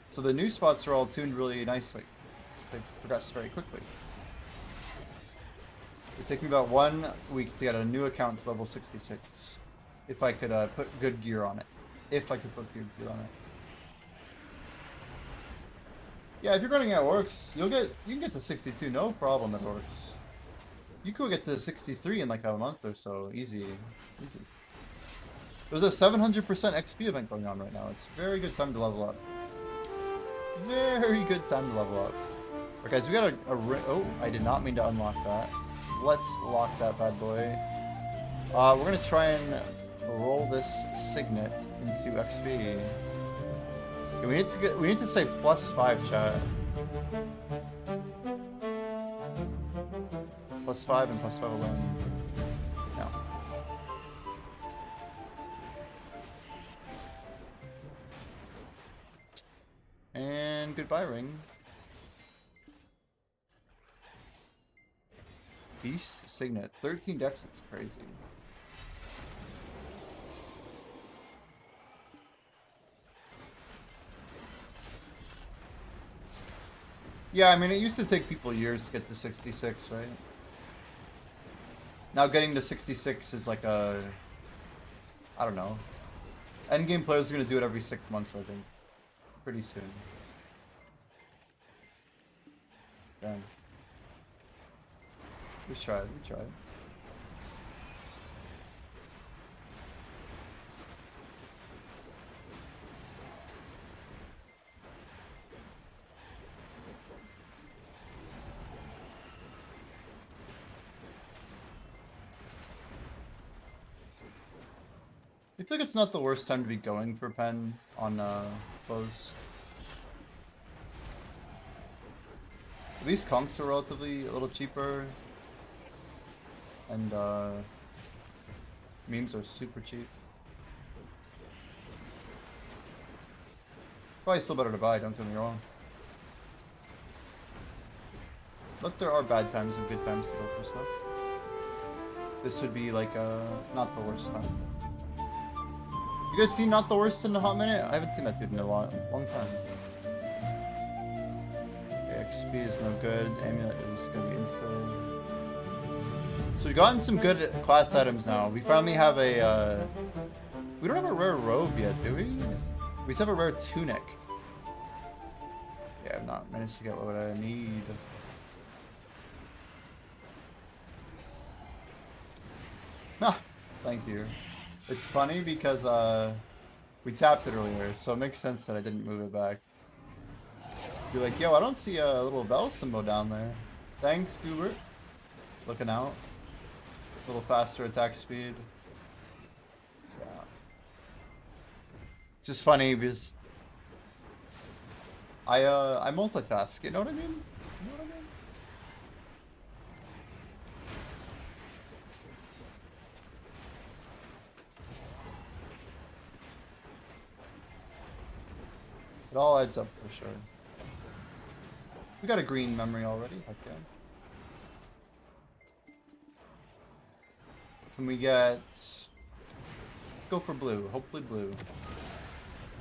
So the new spots are all tuned really nicely. They progress very quickly. It would take me about 1 week to get a new account to level 66. If I could put good gear on it. If I could put good gear on it. Yeah, if you're running at Orcs, you can get to 62, no problem at Orcs. You could get to 63 in like a month or so, easy, easy. There's a 700% XP event going on right now. It's a very good time to level up. Very good time to level up. Alright guys, we got oh, I did not mean to unlock that. Let's lock that bad boy. We're gonna try and roll this signet into XP. Okay, we need to say +5, chat. +5 and +5 alone. No. And goodbye, ring. Beast signet. 13 dex, it's crazy. Yeah, I mean, it used to take people years to get to 66, right? Now getting to 66 is like a... I don't know. Endgame players are going to do it every 6 months, I think. Pretty soon. Damn. We tried, we tried. I feel like it's not the worst time to be going for pen on close. These conks are relatively a little cheaper. And memes are super cheap. Probably still better to buy, don't get me wrong. But there are bad times and good times to go for stuff. This would be like not the worst time. You You guys seen Not the Worst in a hot minute? I haven't seen that dude in a long time. Okay, XP is no good. Amulet is gonna be insta. So we've gotten some good class items now. We finally have a, we don't have a rare robe yet, do we? We just have a rare tunic. Yeah, I've not managed to get what I need. Ah, thank you. It's funny because we tapped it earlier, so it makes sense that I didn't move it back. Be like, yo, I don't see a little bell symbol down there. Thanks, Goober. Looking out. A little faster attack speed. Yeah. It's just funny because I multitask, you know what I mean? You know what I mean? It all adds up for sure. We got a green memory already, heck yeah. Can we get... Let's go for blue, hopefully blue.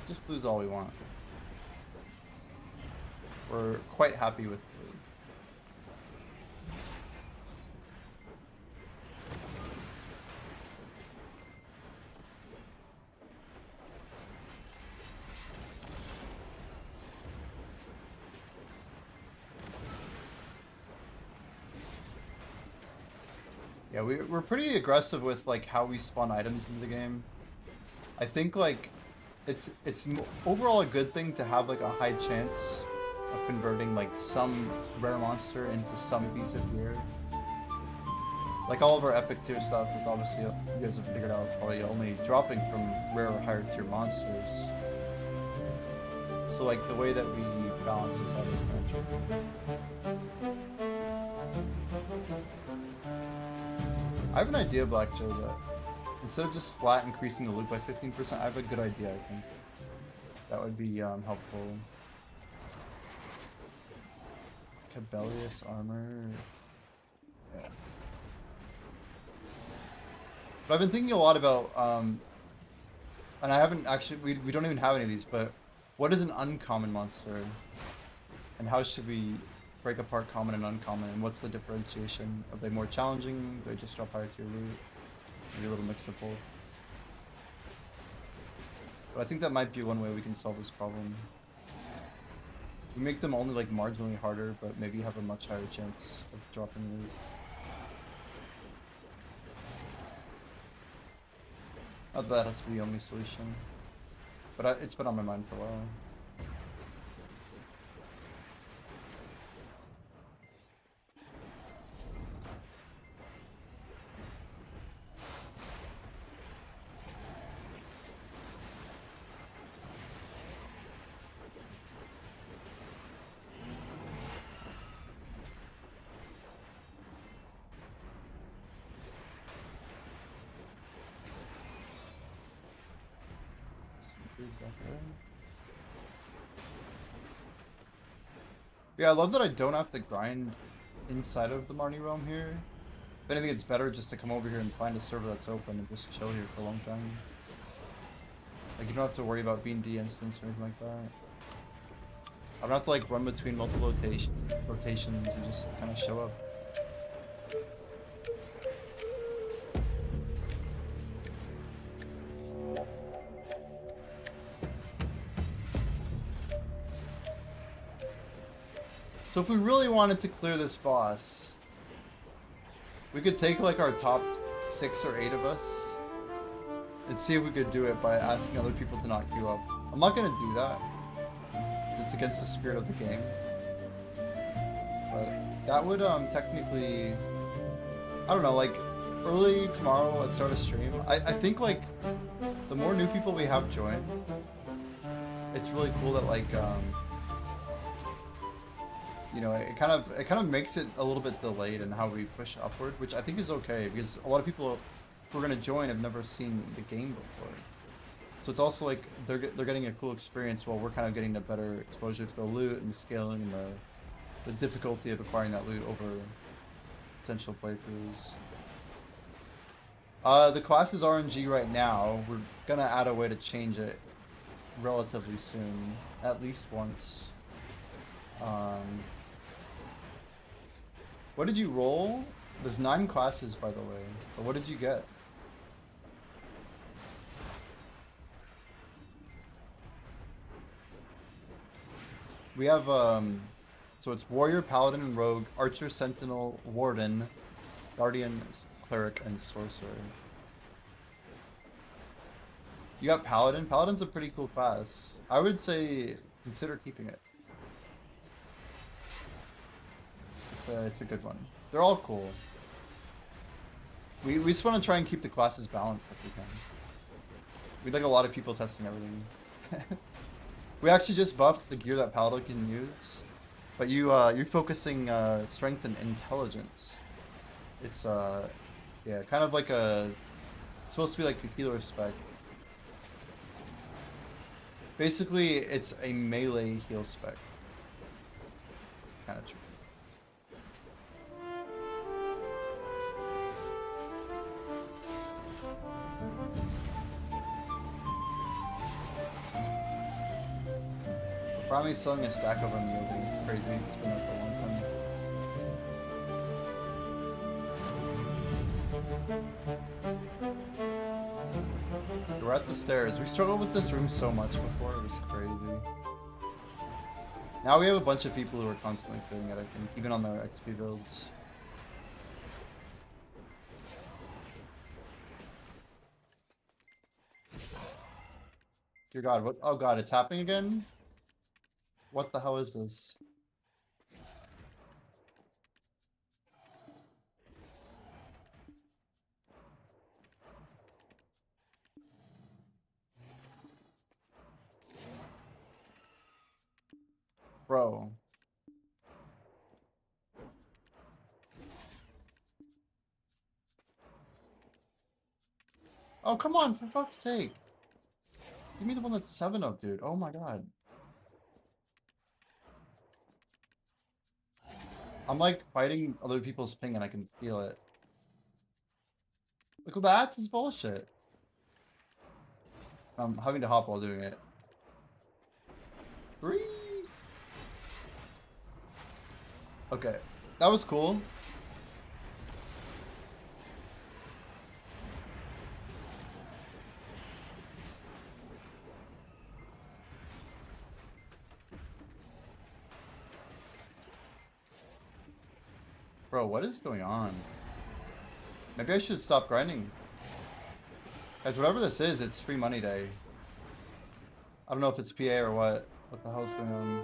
Just blue's all we want. We're quite happy with blue. Yeah, we're pretty aggressive with like how we spawn items into the game. I think like it's overall a good thing to have like a high chance of converting like some rare monster into some piece of gear. Like all of our epic tier stuff is obviously, you guys have figured out, probably only dropping from rare or higher tier monsters. So like the way that we balance this out is kind of tricky. I have an idea, Black Joe, that instead of just flat increasing the loot by 15%, I have a good idea, I think. That would be helpful. Cabellius armor. Yeah. But I've been thinking a lot about, and I haven't actually, we don't even have any of these, but what is an uncommon monster? And how should we break apart common and uncommon, and what's the differentiation? Are they more challenging? Do they just drop higher tier loot? Maybe a little mix of both. But I think that might be one way we can solve this problem. We make them only like marginally harder, but maybe have a much higher chance of dropping loot. Not that has to be the only solution, but it's been on my mind for a while. Yeah, I love that I don't have to grind inside of the Marnie realm here. If anything, it's better just to come over here and find a server that's open and just chill here for a long time. Like, you don't have to worry about being de-instanced or anything like that. I don't have to like run between multiple rotations and just kind of show up. So if we really wanted to clear this boss, we could take like our top 6 or 8 of us and see if we could do it by asking other people to not queue up. I'm not gonna do that, because it's against the spirit of the game. But that would technically, I don't know, like early tomorrow let's start a stream. I think like the more new people we have join, it's really cool that like you know, it kind of makes it a little bit delayed in how we push upward, which I think is okay, because a lot of people who are going to join have never seen the game before. So it's also like they're getting a cool experience while we're kind of getting a better exposure to the loot and the scaling and the difficulty of acquiring that loot over potential playthroughs. The class is RNG right now. We're gonna add a way to change it relatively soon, at least once. What did you roll? There's 9 classes, by the way. But what did you get? We have, so it's Warrior, Paladin, and Rogue, Archer, Sentinel, Warden, Guardian, Cleric, and Sorcerer. You got Paladin? Paladin's a pretty cool class. I would say consider keeping it. It's a good one. They're all cool. We just want to try and keep the classes balanced if we can. We like a lot of people testing everything. We actually just buffed the gear that Paladin can use, but you're focusing strength and intelligence. It's yeah, kind of like a, it's supposed to be like the healer spec. Basically, it's a melee heal spec. Kind of true. Probably selling a stack of unyielding. It's crazy. It's been there for a long time. We're at the stairs. We struggled with this room so much before. It was crazy. Now we have a bunch of people who are constantly doing it, I think, even on their XP builds. Dear God, what? Oh God, it's happening again? What the hell is this? Bro. Oh, come on, for fuck's sake. Give me the one that's 7-up, dude. Oh my God. I'm like fighting other people's ping and I can feel it. Look at that, this is bullshit. I'm having to hop while doing it. 3. Okay, that was cool. Bro, what is going on? Maybe I should stop grinding. Guys, whatever this is, it's free money day. I don't know if it's PA or what. What the hell is going on?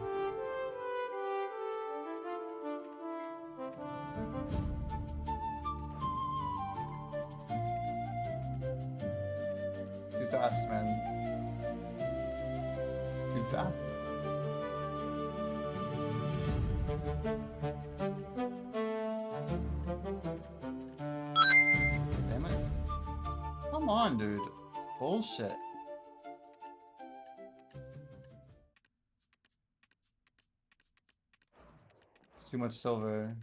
Too fast, man. Too fast. Damn it. Come on, dude. Bullshit. It's too much silver.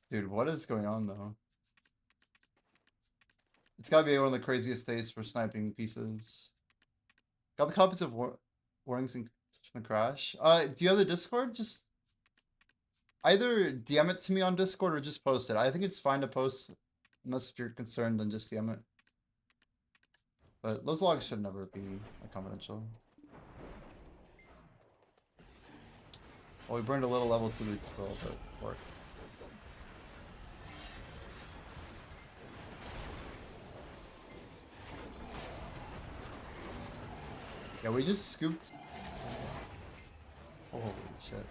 Dude, what is going on, though? It's gotta be one of the craziest days for sniping pieces. Got the copies of Warnings and the Crash. Do you have the Discord? Just either DM it to me on Discord or just post it. I think it's fine to post, unless if you're concerned, then just DM it. But those logs should never be confidential. Well, we burned a little level 2 loot scroll, but work. Yeah, we just scooped. Holy shit.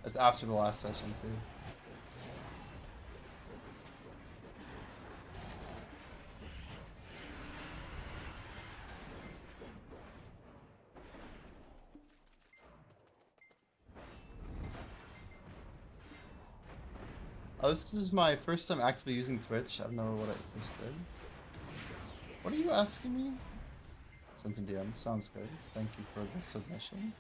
That's after the last session, too. Oh, this is my first time actively using Twitch. I don't know what I just did. What are you asking me? Something DM. Sounds good. Thank you for the submission.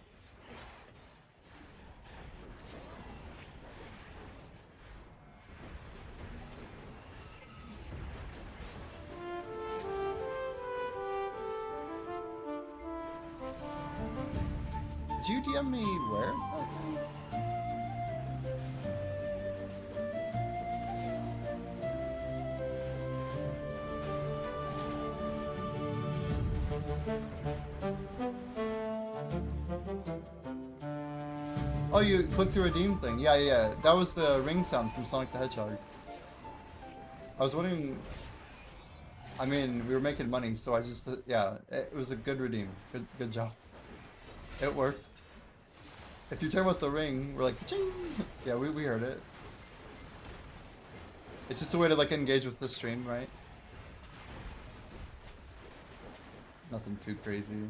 DM me where? Oh, you clicked the redeem thing. Yeah, yeah. That was the ring sound from Sonic the Hedgehog. I was wondering. I mean, we were making money, so I just yeah. It was a good redeem. Good job. It worked. If you're talking about the ring, we're like, ching! Yeah, we heard it. It's just a way to like engage with the stream, right? Nothing too crazy.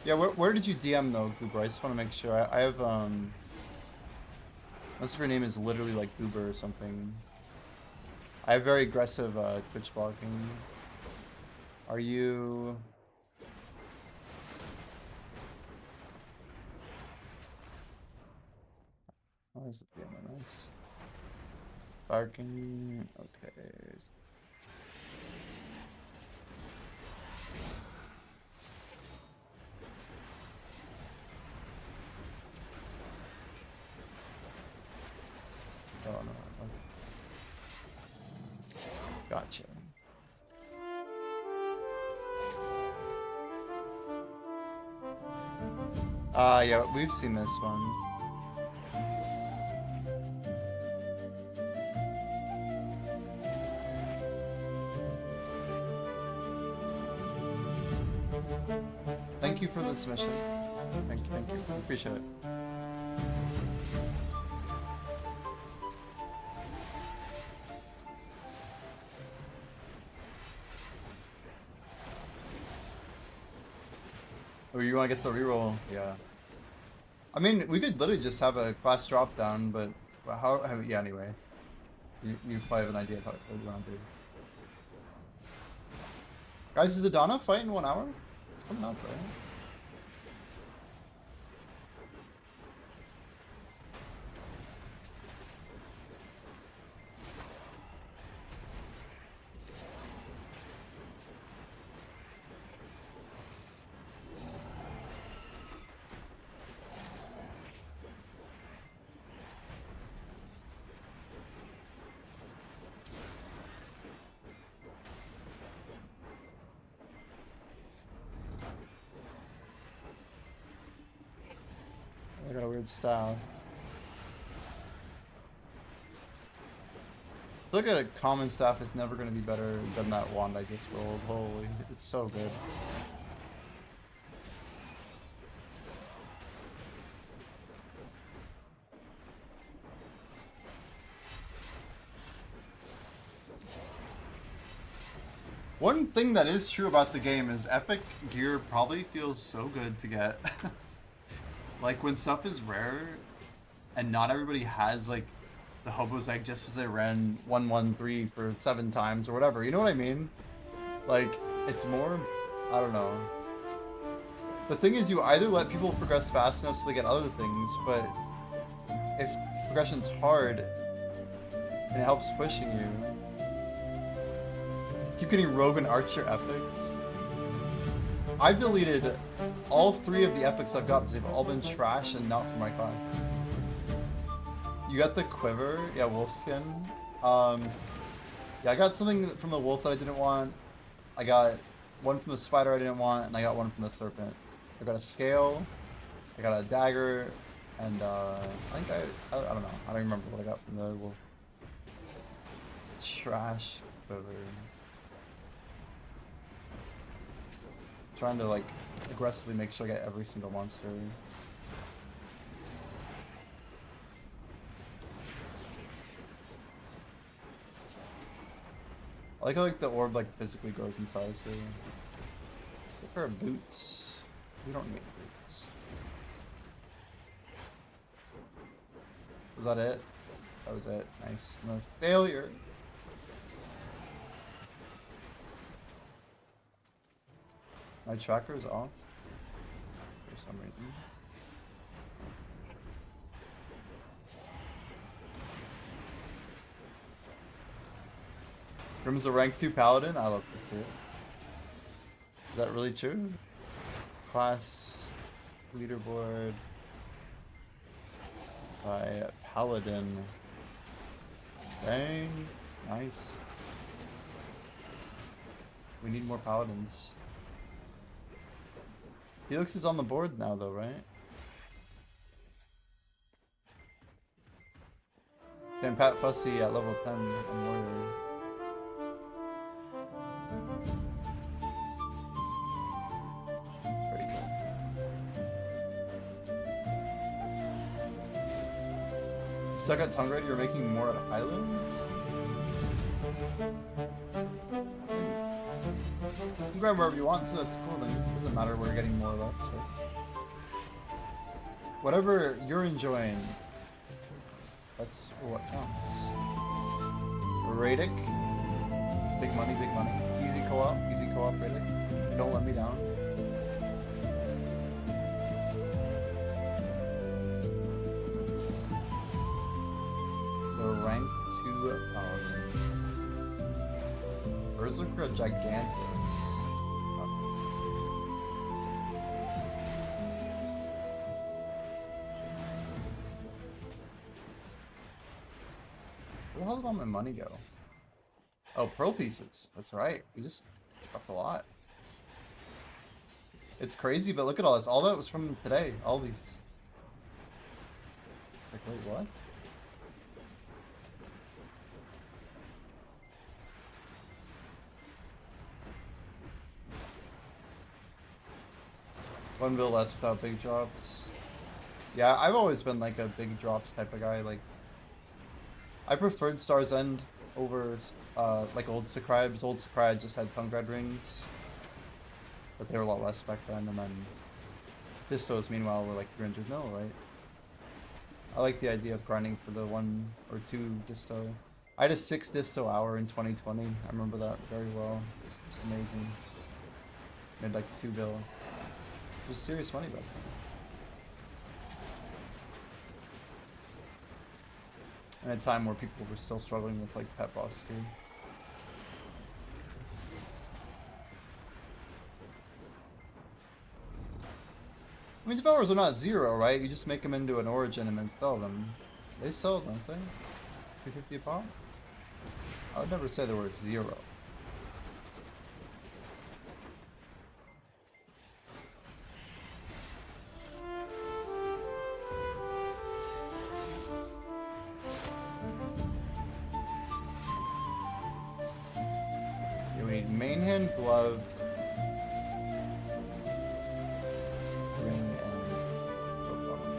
Yeah, where did you DM though, Goober? I just want to make sure. I have unless if your name is literally like Goober or something. I have very aggressive Twitch blocking. Are you? How is it the MNS? Barking. Okay. Oh no. Gotcha. Yeah, we've seen this one. Thank you for the submission. Thank you. Appreciate it. Oh, you want to get the reroll? Yeah. I mean, we could literally just have a class drop down, but how? Yeah. Anyway, you probably have an idea of what you want to do. Guys, is Adana fight in 1 hour? It's coming up, right? I got a weird style. Look at a common staff is never going to be better than that wand I just rolled. Holy, it's so good. One thing that is true about the game is epic gear probably feels so good to get. Like when stuff is rare and not everybody has like the hobo's egg just because they ran 113 for 7 times or whatever, you know what I mean? Like it's more, I don't know. The thing is you either let people progress fast enough so they get other things, but if progression's hard and it helps pushing you, keep getting rogue and archer epics. I've deleted all 3 of the epics I've got because they've all been trash and not for my class. You got the quiver, yeah, wolf skin. Yeah, I got something from the wolf that I didn't want. I got one from the spider I didn't want, and I got one from the serpent. I got a scale, I got a dagger, and I think I don't know. I don't remember what I got from the wolf. Trash quiver. Trying to like aggressively make sure I get every single monster. I like how like the orb like physically grows in size here. A pair of boots. We don't need boots. Was that it? That was it. Nice. No failure. My tracker is off for some reason. Grim's a rank 2 paladin? I love to see it. Is that really true? Class leaderboard by paladin. Dang, nice. We need more paladins. Felix is on the board now though, right? Damn, Pat Fussy at level 10 on Warrior. Very cool. You suck at tongue red, you're making more at Highlands? You can grab wherever you want, so that's cool then. It doesn't matter, we're getting more left, right? Whatever you're enjoying, that's what counts. Radic. Big money, big money. Easy co-op, Radic. Don't let me down. The rank 2 paladin. Berserker Gigantus. Where the hell did all my money go? Oh, pearl pieces. That's right. We just dropped a lot. It's crazy, but look at all this. All that was from today. All these. Like, wait, what? One bill less without big drops. Yeah, I've always been like a big drops type of guy. Like, I preferred Star's End over like old Sakribes. Old Sakrib just had tongue red rings, but they were a lot less back then. And then distos, meanwhile, were like 300 mil, right? I like the idea of grinding for the 1 or 2 disto. I had a 6 disto hour in 2020. I remember that very well. It was just amazing. Made like 2 bill. It was serious money back then. In a time where people were still struggling with like pet boss game. I mean, developers are not zero, right? You just make them into an origin and then sell them. They sell, don't they? 250 a pop? I would never say the word zero. Main hand, glove, ring, and rope bottom.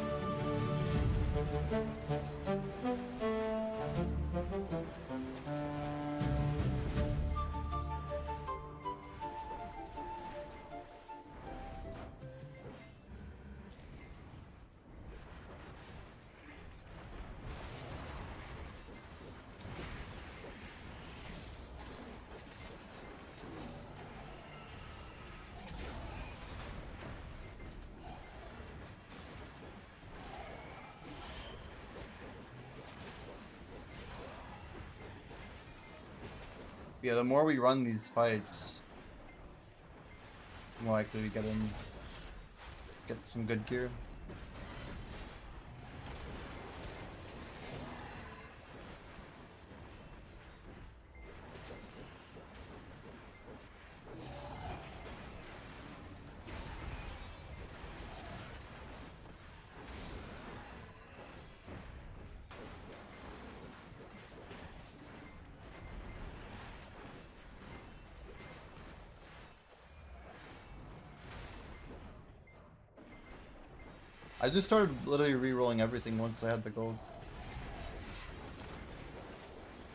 Yeah, the more we run these fights, the more likely we get some good gear. I just started literally re-rolling everything once I had the gold.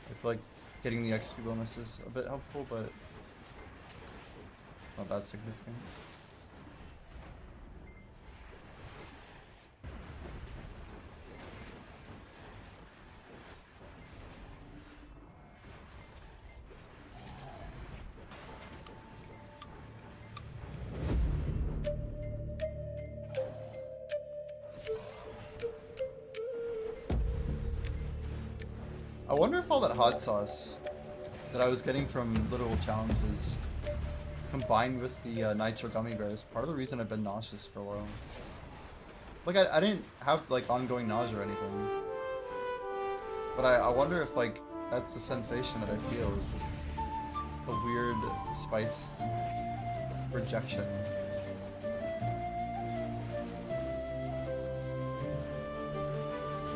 I feel like getting the XP bonus is a bit helpful, but not that significant. wonder if all that hot sauce that I was getting from literal challenges combined with the nitro gummy bears, part of the reason I've been nauseous for a while. Like, I didn't have, like, ongoing nausea or anything. But I wonder if, like, that's the sensation that I feel. It's just a weird spice rejection.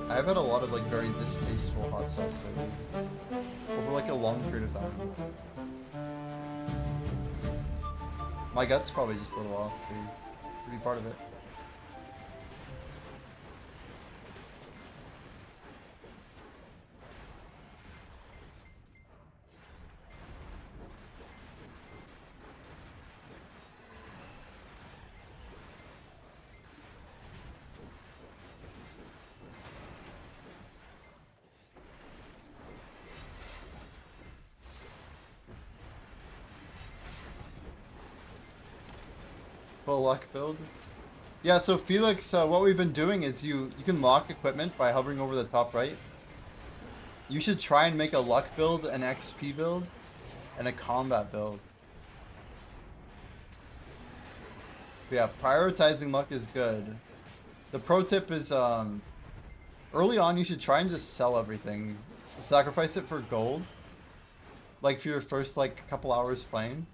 I've had a lot of, like, very distasteful hot sauce lately. Over, like, a long period of time. My gut's probably just a little off, too. Could be part of it. Full luck build. Yeah, so Felix, what we've been doing is you can lock equipment by hovering over the top right. You should try and make a luck build, an XP build, and a combat build. But yeah, prioritizing luck is good. The pro tip is early on you should try and just sell everything. Sacrifice it for gold. Like for your first like couple hours playing.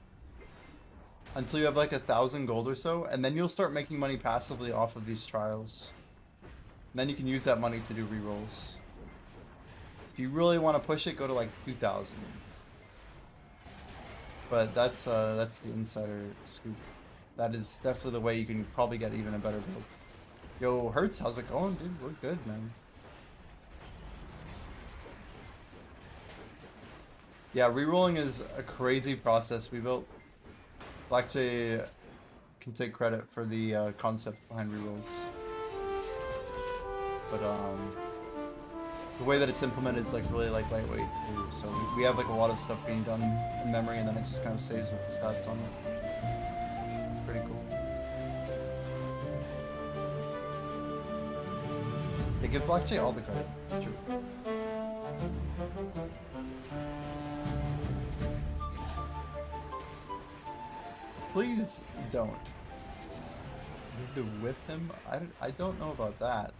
Until you have like 1,000 gold or so, and then you'll start making money passively off of these trials. And then you can use that money to do rerolls. If you really want to push it, go to like 2,000. But that's the insider scoop. That is definitely the way you can probably get even a better build. Yo, Hertz, how's it going, dude? We're good, man. Yeah, rerolling is a crazy process we built. Well, actually, can take credit for the concept behind rerolls. But the way that it's implemented is like really like lightweight too. So we have like a lot of stuff being done in memory, and then it just kind of saves with the stats on it. Pretty cool. Yeah, give Black J all the credit. True. Please don't. You have to whip him? I don't know about that.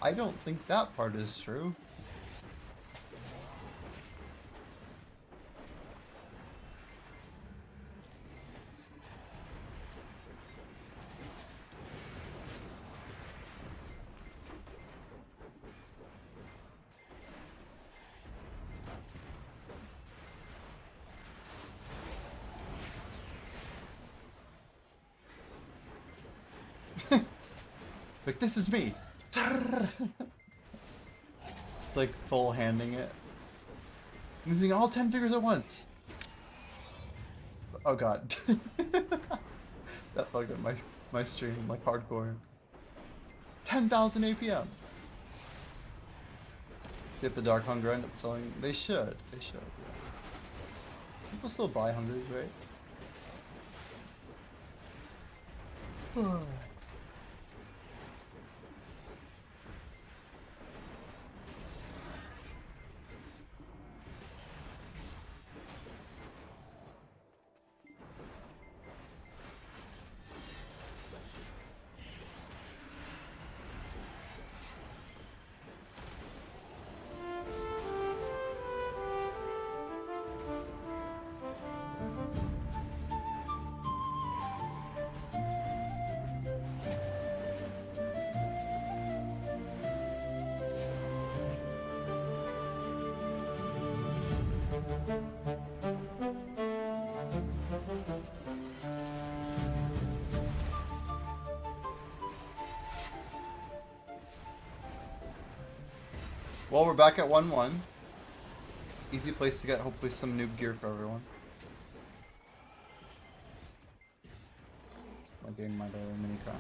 I don't think that part is true. Like, this is me. Just like full handing it. I'm using all 10 fingers at once. Oh god. That fucked up my stream like hardcore. 10,000 APM. See if the Dark Hunger end up selling. They should. They should. Yeah. People still buy Hungers, right? Well, we're back at 1-1. Easy place to get hopefully some noob gear for everyone. My game might mini crash.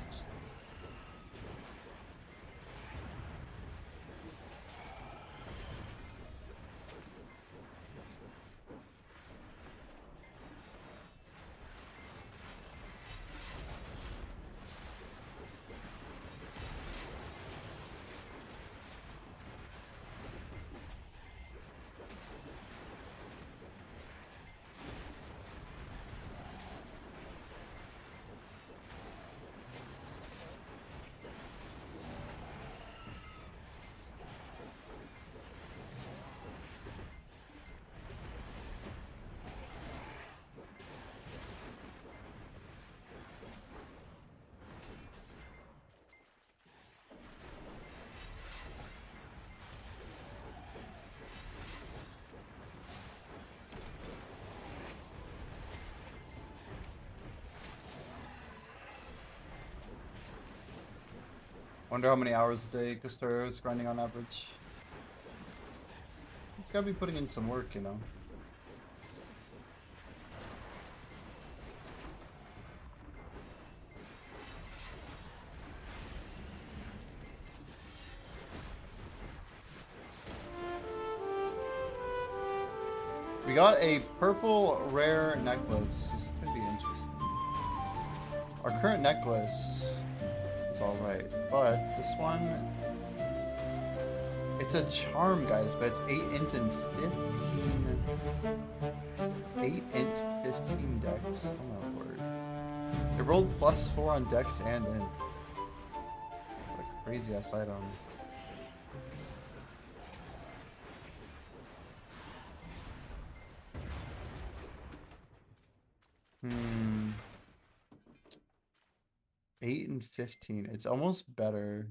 Wonder how many hours a day Custero is grinding on average. It's gotta be putting in some work, you know. We got a purple rare necklace. This could be interesting. Our current necklace is alright, but this one, it's a charm, guys, but it's 8 int and 15. 8 int, 15 dex. Oh my word. It rolled +4 on dex and int. What a crazy ass item. Hmm. 8 and 15. It's almost better.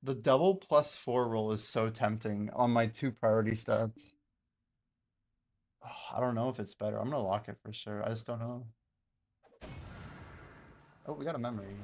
The double +4 roll is so tempting on my 2 priority stats. Oh, I don't know if it's better. I'm gonna lock it for sure. I just don't know. Oh, we got a memory.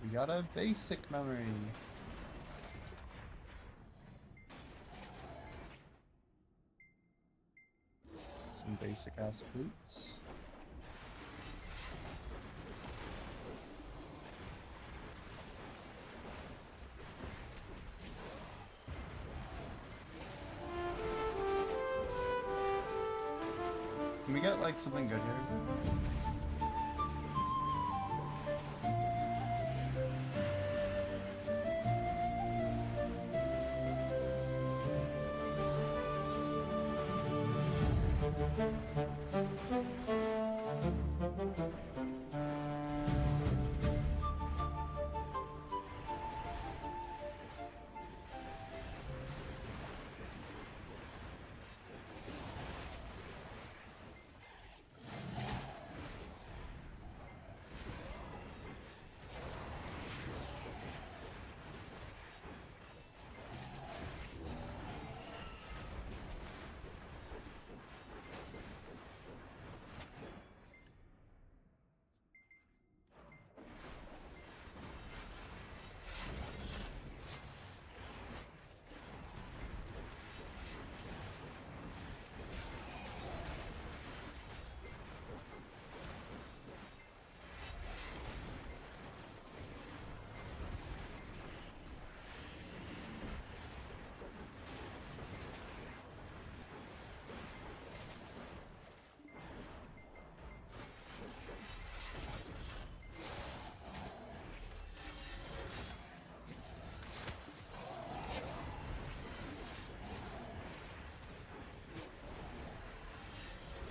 We got a basic memory. Some basic ass boots. Can we get like something good here?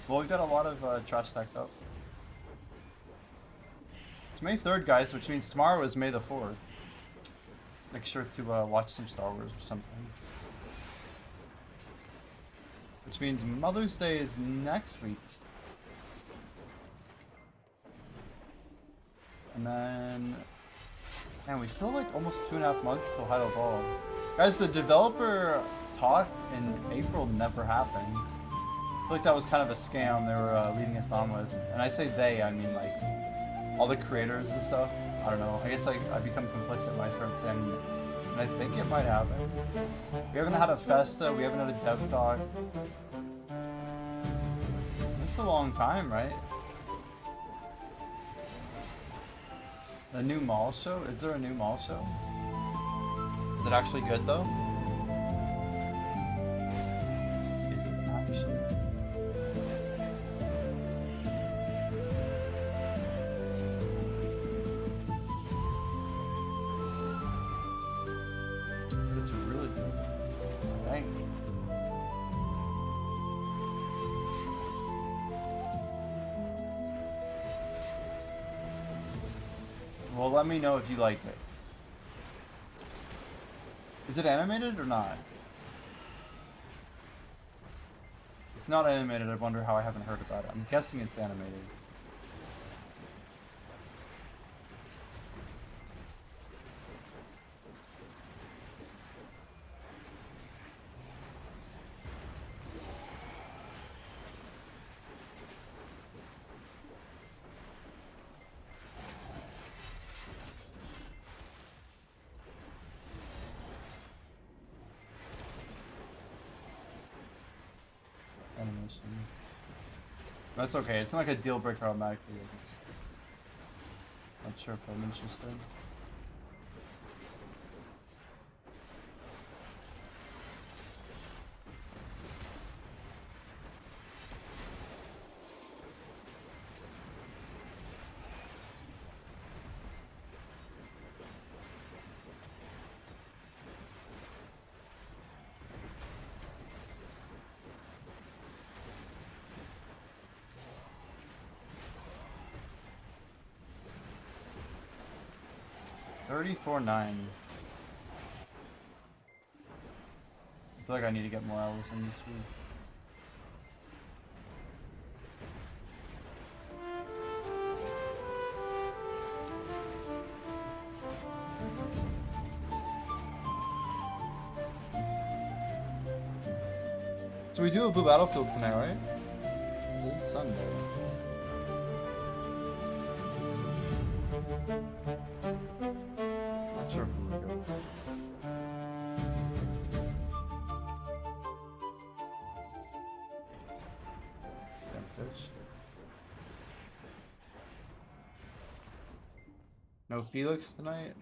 Well, we've got a lot of trash stacked up. It's May 3rd, guys, which means tomorrow is May the 4th. Make sure to watch some Star Wars or something. Which means Mother's Day is next week. And then... Man, we still like almost 2.5 months till Halo Ball. Guys, the developer talk in April never happened. I feel like that was kind of a scam they were leading us on with. And I say they, I mean like all the creators and stuff. I don't know. I guess like I become complicit when I start saying it. And I think it might happen. We haven't had a Festa, we haven't had a dev talk. That's a long time, right? The new mall show? Is there a new mall show? Is it actually good though? Is it actually? tank. Well, let me know if you like it. Is it animated or not? It's not animated. I wonder how I haven't heard about it. I'm guessing it's animated. Animation. That's okay. It's not like a deal breaker automatically. Not sure if I'm interested. $34.9. I feel like I need to get more hours in this week. So we do a blue battlefield tonight, right? It is Sunday. Not sure if we will go. Damn fish. No Felix tonight?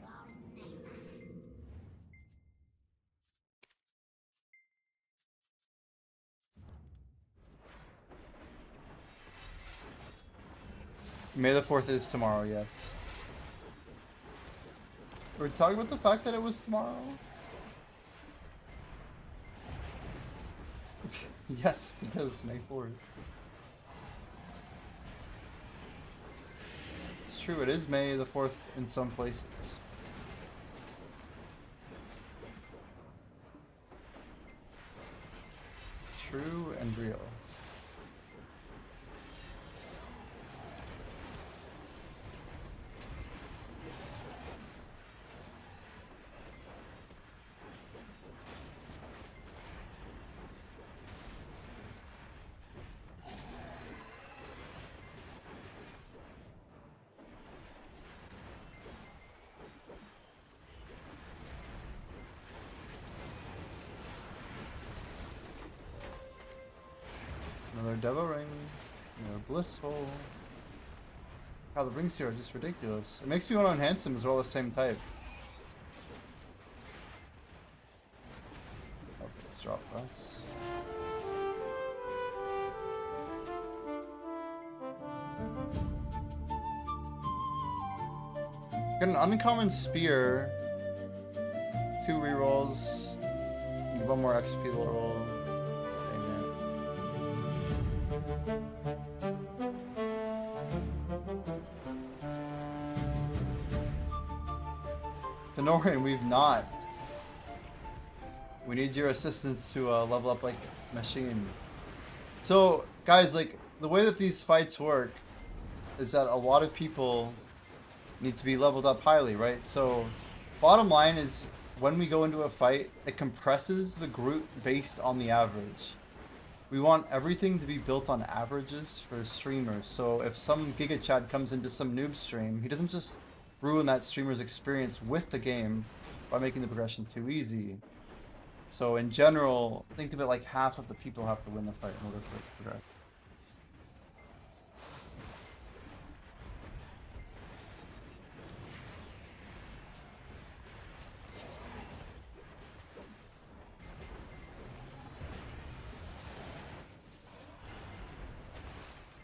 May the 4th is tomorrow, yes. We're talking about the fact that it was tomorrow? Yes, because May 4th. It's true, it is May the 4th in some places. True and real. Another devil ring, another blissful. God, the rings here are just ridiculous. It makes me want to enhance them as well as same type. Okay, let's drop that. Got an uncommon spear, 2 rerolls, 1 more XP roll. Norian, we've not. We need your assistance to level up like machine. So, guys, like the way that these fights work is that a lot of people need to be leveled up highly, right? So, bottom line is when we go into a fight, it compresses the group based on the average. We want everything to be built on averages for streamers. So if some Giga Chad comes into some noob stream, he doesn't just ruin that streamer's experience with the game by making the progression too easy. So in general, think of it like half of the people have to win the fight in order for it to progress.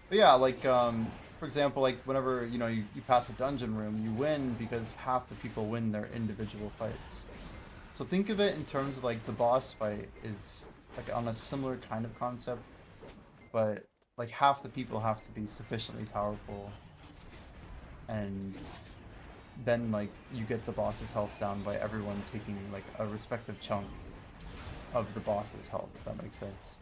But yeah, like, for example, like whenever, you know, you pass a dungeon room, you win because half the people win their individual fights. So think of it in terms of like the boss fight is like on a similar kind of concept, but like half the people have to be sufficiently powerful, and then like you get the boss's health down by everyone taking like a respective chunk of the boss's health, if that makes sense.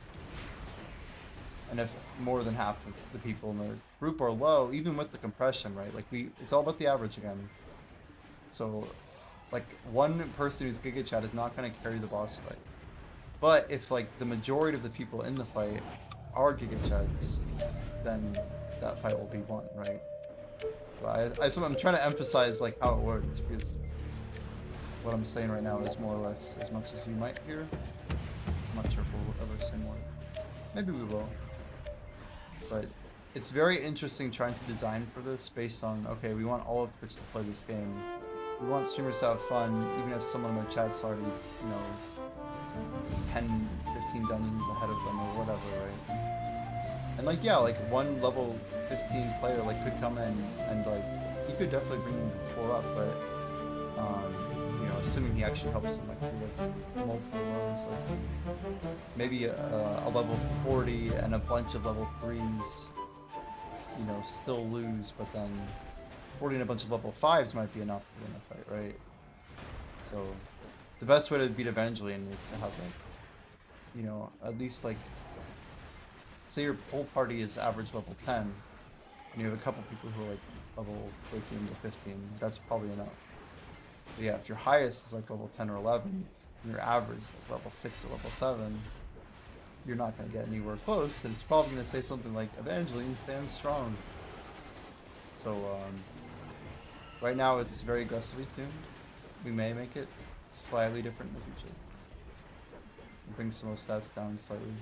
And if more than half of the people in the group are low, even with the compression, right? Like it's all about the average again. So like one person who's Giga Chad is not going to carry the boss fight. But if like the majority of the people in the fight are Giga Chads, then that fight will be won, right? So I'm trying to emphasize like how it works, because what I'm saying right now is more or less as much as you might hear. I'm not sure if we'll ever say more. Maybe we will. But it's very interesting trying to design for this based on, okay, we want all of Twitch to play this game. We want streamers to have fun, even if someone in their chat's already, 10, 15 dungeons ahead of them or whatever, right? And like, yeah, like one level 15 player like could come in and like, he could definitely bring 4 up, but assuming he actually helps them like through like multiple rows, like maybe a level 40 and a bunch of level 3s, still lose, but then 40 and a bunch of level 5s might be enough to win a fight, right? So the best way to beat Evangelion is to have like, at least like, say your whole party is average level 10, and you have a couple people who are like level 13 to 15, that's probably enough. But yeah, if your highest is like level 10 or 11, and your average is like level 6 or level 7, you're not going to get anywhere close, and it's probably going to say something like, Evangeline stands strong. So, right now it's very aggressively tuned. We may make it slightly different in the future. Bring some of those stats down slightly.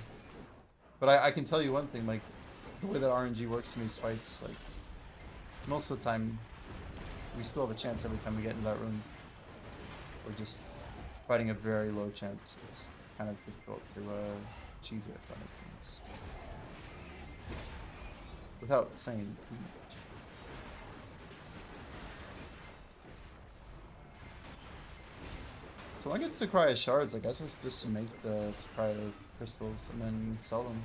But I can tell you one thing, like, the way that RNG works in these fights, like, most of the time, we still have a chance every time we get into that room. We're just fighting a very low chance. It's kind of difficult to cheese it, if that makes sense. Without saying too much. So when I get Sakurai shards, I guess it's just to make the Sakurai crystals and then sell them.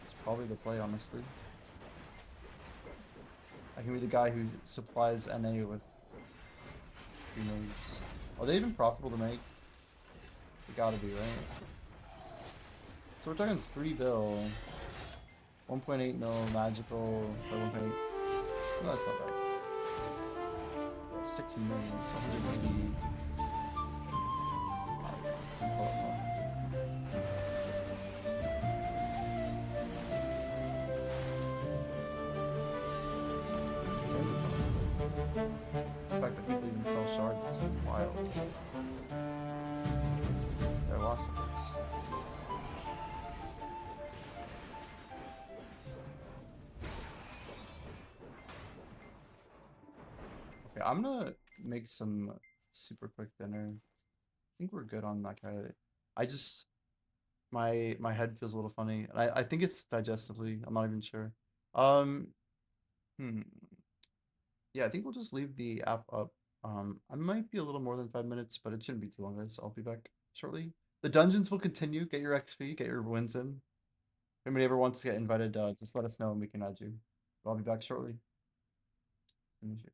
It's probably the play, honestly. I can be the guy who supplies NA with grenades. Are they even profitable to make? They gotta be, right? So we're talking 3 bill, 1.8 mil magical, or 1.8. No, that's not right. 6 million, so 180. The fact that people even sell shards is wild. They're lost of this. Okay, I'm gonna make some super quick dinner. I think we're good on that guy. I just my head feels a little funny. And I think it's digestively. I'm not even sure. Um, hmm. Yeah, I think we'll just leave the app up. I might be a little more than 5 minutes, but it shouldn't be too long, guys. I'll be back shortly. The dungeons will continue. Get your XP, get your wins in. If anybody ever wants to get invited, just let us know and we can add you. But I'll be back shortly. Finish it.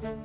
Yeah,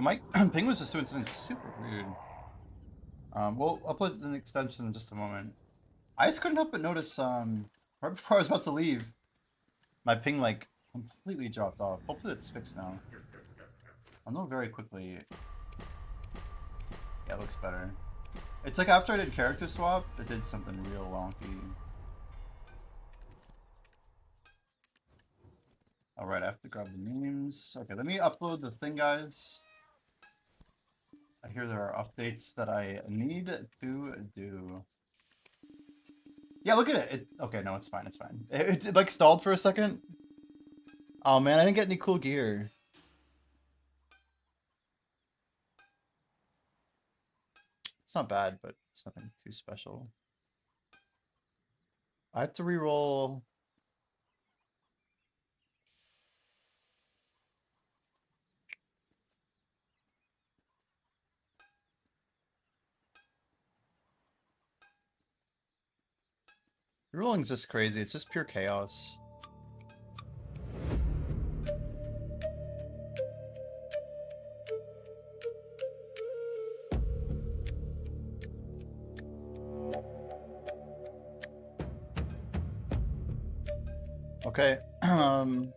my ping was just doing something super weird. We'll upload an extension in just a moment. I just couldn't help but notice, right before I was about to leave, my ping like completely dropped off. Hopefully it's fixed now. I'll know very quickly. Yeah, it looks better. It's like after I did character swap, it did something real wonky. Alright, I have to grab the names. Okay, let me upload the thing, guys. I hear there are updates that I need to do. Yeah, look at it. Okay, no, it's fine. It's fine. It like stalled for a second. Oh man, I didn't get any cool gear. It's not bad, but it's nothing too special. I have to re-roll. Re-rolling's just crazy. It's just pure chaos. Okay. I'm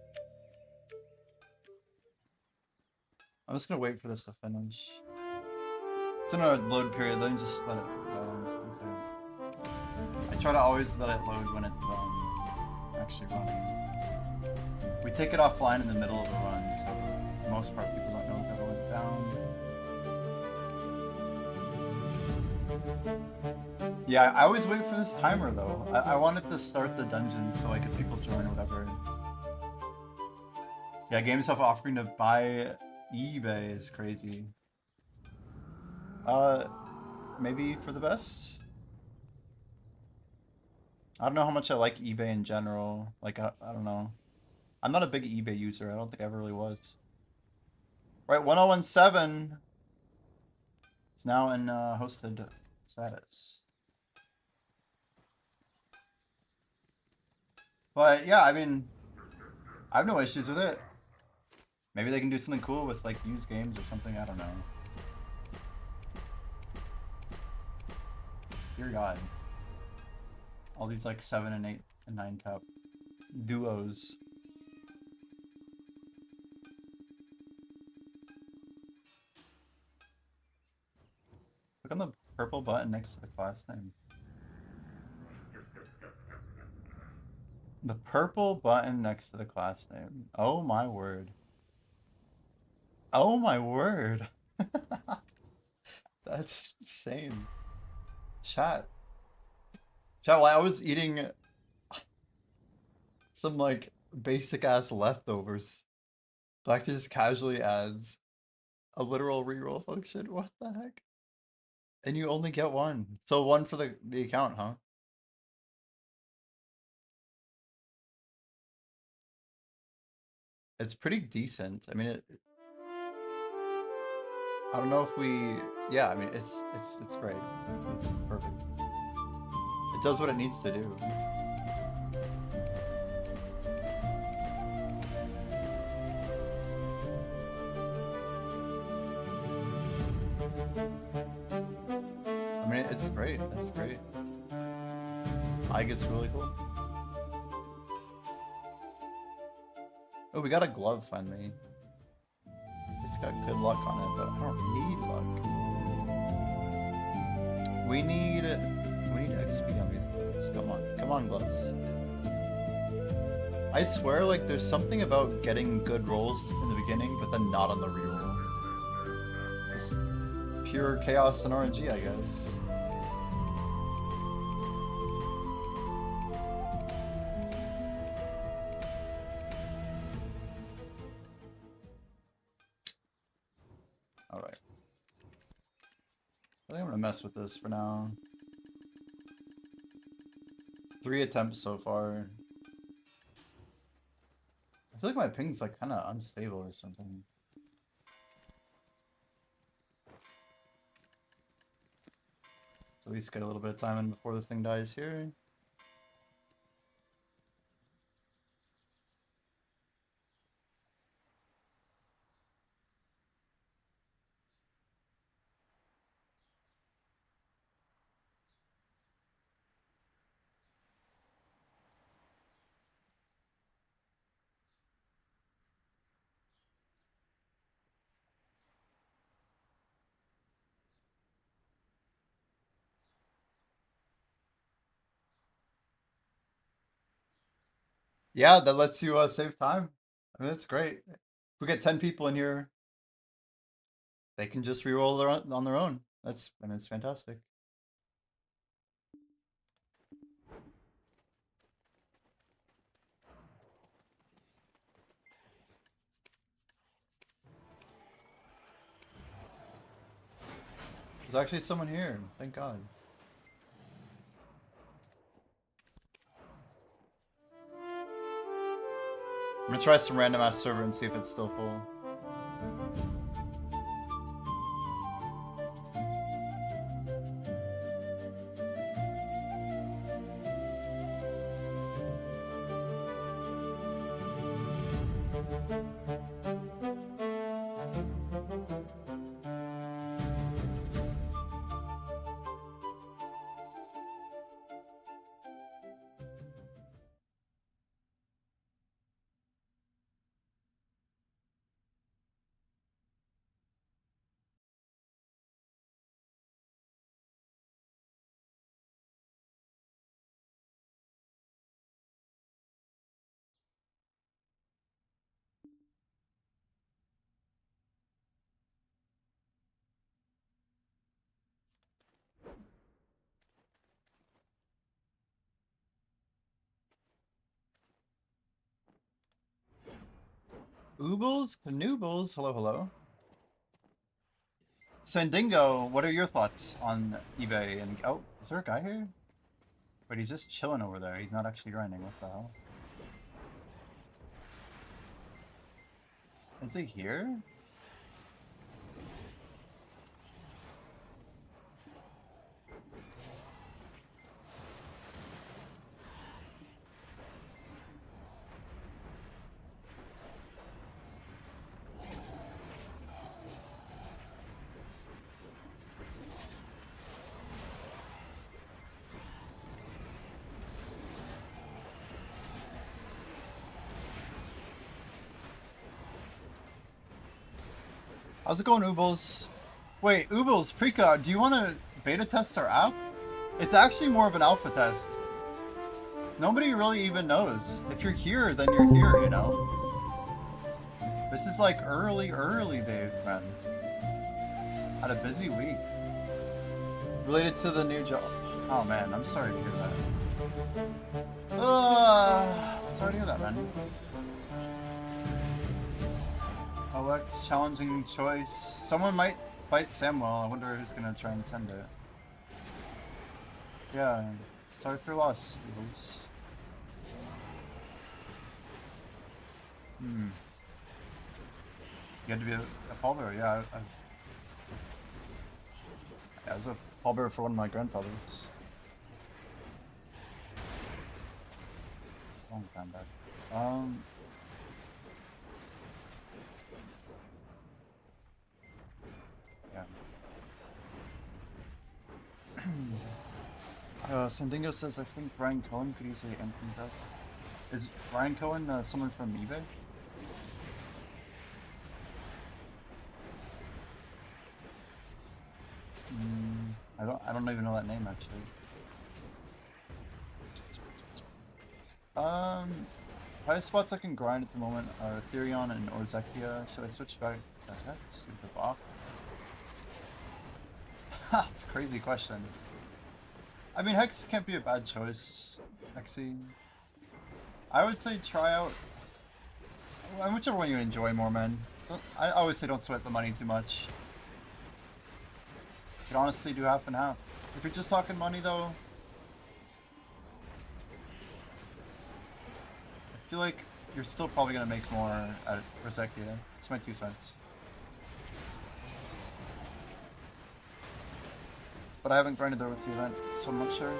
just gonna wait for this to finish. It's in a load period. Let me just let it. One second. I try to always let it load when it's actually running. We take it offline in the middle of the run, so for the most part people don't know it ever went down. Yeah, I always wait for this timer though. I wanted to start the dungeons so like if people join or whatever. Yeah, GameStop offering to buy eBay is crazy. Maybe for the best? I don't know how much I like eBay in general. Like, I don't know. I'm not a big eBay user. I don't think I ever really was. Right, 1017 is now in hosted status. But yeah, I mean, I have no issues with it. Maybe they can do something cool with like used games or something. I don't know. Dear God. All these like 7 and 8 and 9 tap duos. Click on the purple button next to the class name. The purple button next to the class name. Oh my word. Oh my word. That's insane. Chat. Chat, while I was eating some like basic ass leftovers, Black just casually adds a literal reroll function. What the heck? And you only get one. So one for the account, huh? It's pretty decent. I mean, I don't know if we. Yeah, I mean, it's great. It's perfect. It does what it needs to do. I mean, it's great. It's great. I gets really cool. Oh, we got a glove finally. It's got good luck on it, but I don't need luck. We need XP on these gloves. Come on, gloves. I swear, like, there's something about getting good rolls in the beginning, but then not on the reroll. It's just pure chaos and RNG, I guess. Alright. I think I'm gonna mess with this for now. 3 attempts so far. I feel like my ping's like kind of unstable or something. So at least get a little bit of time in before the thing dies here. Yeah, that lets you save time. I mean, that's great. If we get 10 people in here, they can just reroll on their own. I mean, it's fantastic. There's actually someone here. Thank God. I'm gonna try some random ass server and see if it's still full. Oobles? Canoodles? Hello, hello. Sandingo, what are your thoughts on eBay? And oh, is there a guy here? But he's just chilling over there. He's not actually grinding. What the hell? Is he here? How's it going, Oobles? Wait, Oobles, Precog, do you want to beta test our app? It's actually more of an alpha test. Nobody really even knows. If you're here, then you're here, you know? This is like early days, man. Had a busy week. Related to the new job. Oh man, I'm sorry to hear that. Sorry to hear that, man. OX challenging choice. Someone might fight Samuel. I wonder who's gonna try and send it. Yeah, sorry for your loss, Eagles. You had to be a pallbearer, yeah. I was a pallbearer for one of my grandfathers. Long time back. Yeah. Sandingo says, I think Ryan Cohen could easily end things up. Is Ryan Cohen someone from eBay? I don't even know that name actually. Highest spots I can grind at the moment are Therion and Orzekia. Should I switch back to Hex? The Bach? Ha! It's a crazy question. I mean, Hex can't be a bad choice. Hexy. I would say try out whichever one you enjoy more, man. I always say don't sweat the money too much. You could honestly do half and half. If you're just talking money, though, I feel like you're still probably gonna make more at Orzekia. It's my 2 cents. But I haven't grinded there with the event, so I'm not sure.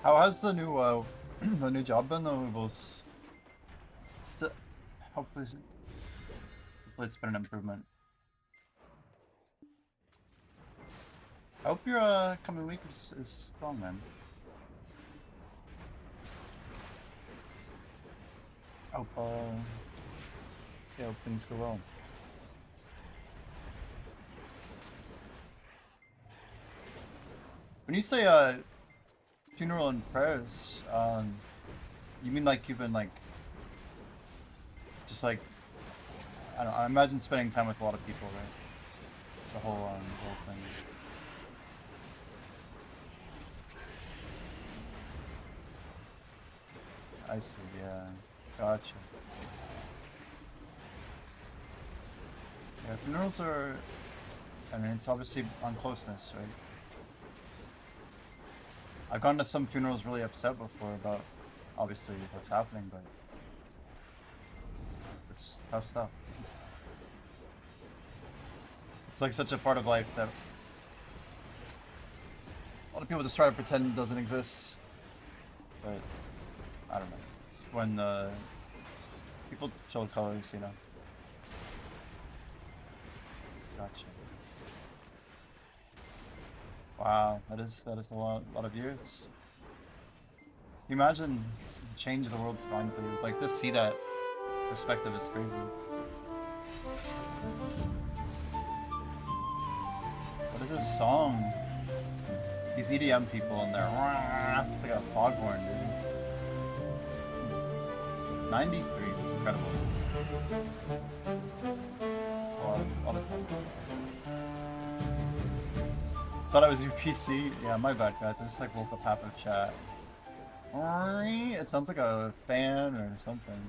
How has the new the new job been though, Oobles? Hopefully it's been an improvement. I hope your coming week is strong, man. Hope yeah, hope things go well. When you say funeral and prayers. You mean like you've been like, just like, I don't know, I imagine spending time with a lot of people, right? The whole thing. I see, yeah. Gotcha. Yeah, funerals are, I mean, it's obviously on closeness, right? I've gone to some funerals really upset before about, obviously, what's happening, but it's tough stuff. It's like such a part of life that a lot of people just try to pretend it doesn't exist. But, I don't know. It's when people show colors, you know. Gotcha. Wow, that is a lot of years. Can you imagine the change the world's gone through? Like, to see that perspective is crazy. What is this song? These EDM people in there. Like a foghorn, dude. 93 is incredible. A lot of time. Thought it was your PC. Yeah, my bad, guys. I just like woke up half of chat. It sounds like a fan or something.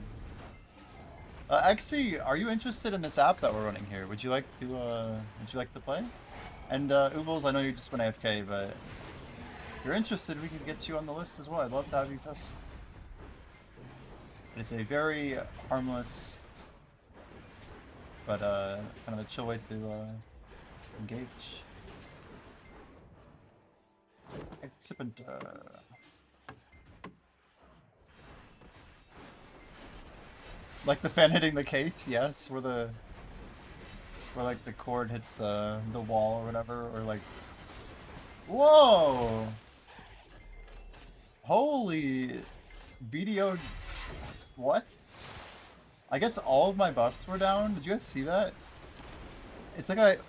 Exy, are you interested in this app that we're running here? Would you like to play? And Ubbles, I know you just went AFK, but if you're interested, we could get you on the list as well. I'd love to have you test. It's a very harmless, but kind of a chill way to engage. Excellent. Like the fan hitting the case, yes, where like the cord hits the wall or whatever, or like, whoa, holy BDO, what? I guess all of my buffs were down. Did you guys see that? It's like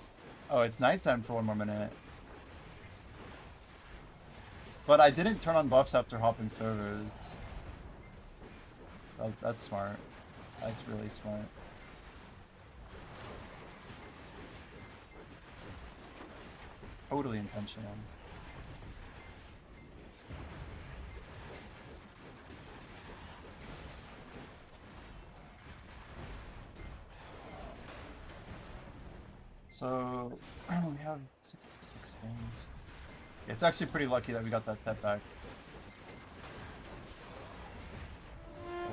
oh, it's nighttime for one more minute. But I didn't turn on buffs after hopping servers. That's smart. That's really smart. Totally intentional. So, we have 66 games. Yeah, it's actually pretty lucky that we got that set back.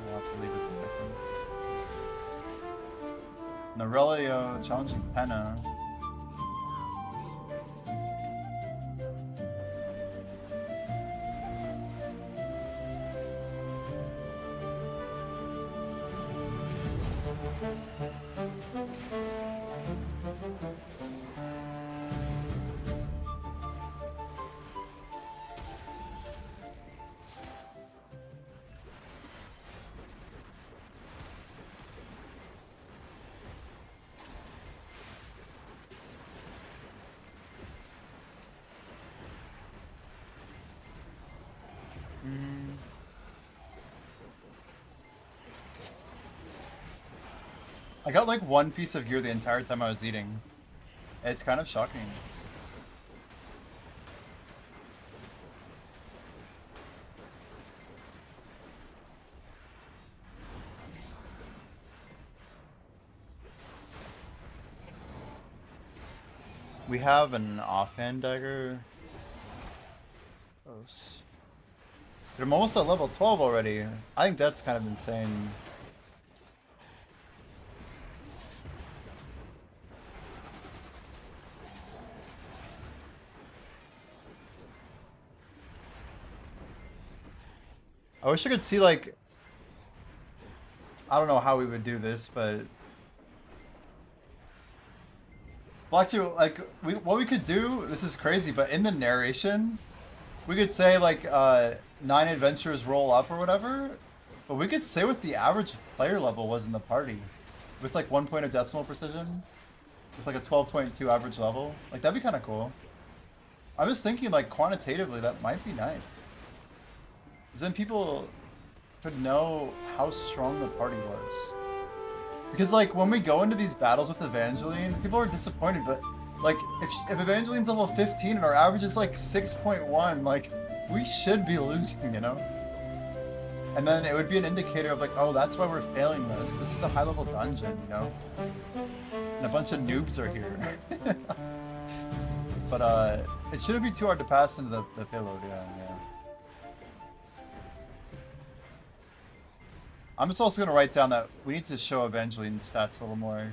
We'll have to leave it to victim. Norelio challenging Penna. I got like one piece of gear the entire time I was eating. It's kind of shocking. We have an offhand dagger. Gross. But I'm almost at level 12 already. I think that's kind of insane. I wish I could see, like, I don't know how we would do this, but Black 2, like, what we could do, this is crazy, but in the narration, we could say, like, 9 adventurers roll up or whatever, but we could say what the average player level was in the party, with, like, 1 point of decimal precision, with, like, a 12.2 average level. Like, that'd be kind of cool. I was thinking, like, quantitatively, that might be nice. Because then people could know how strong the party was. Because like when we go into these battles with Evangeline, people are disappointed, but like if Evangeline's level 15 and our average is like 6.1, like we should be losing, you know? And then it would be an indicator of like, oh, that's why we're failing this. This is a high level dungeon, you know? And a bunch of noobs are here. But it shouldn't be too hard to pass into the payload, yeah. I'm just also going to write down that we need to show Evangeline's stats a little more.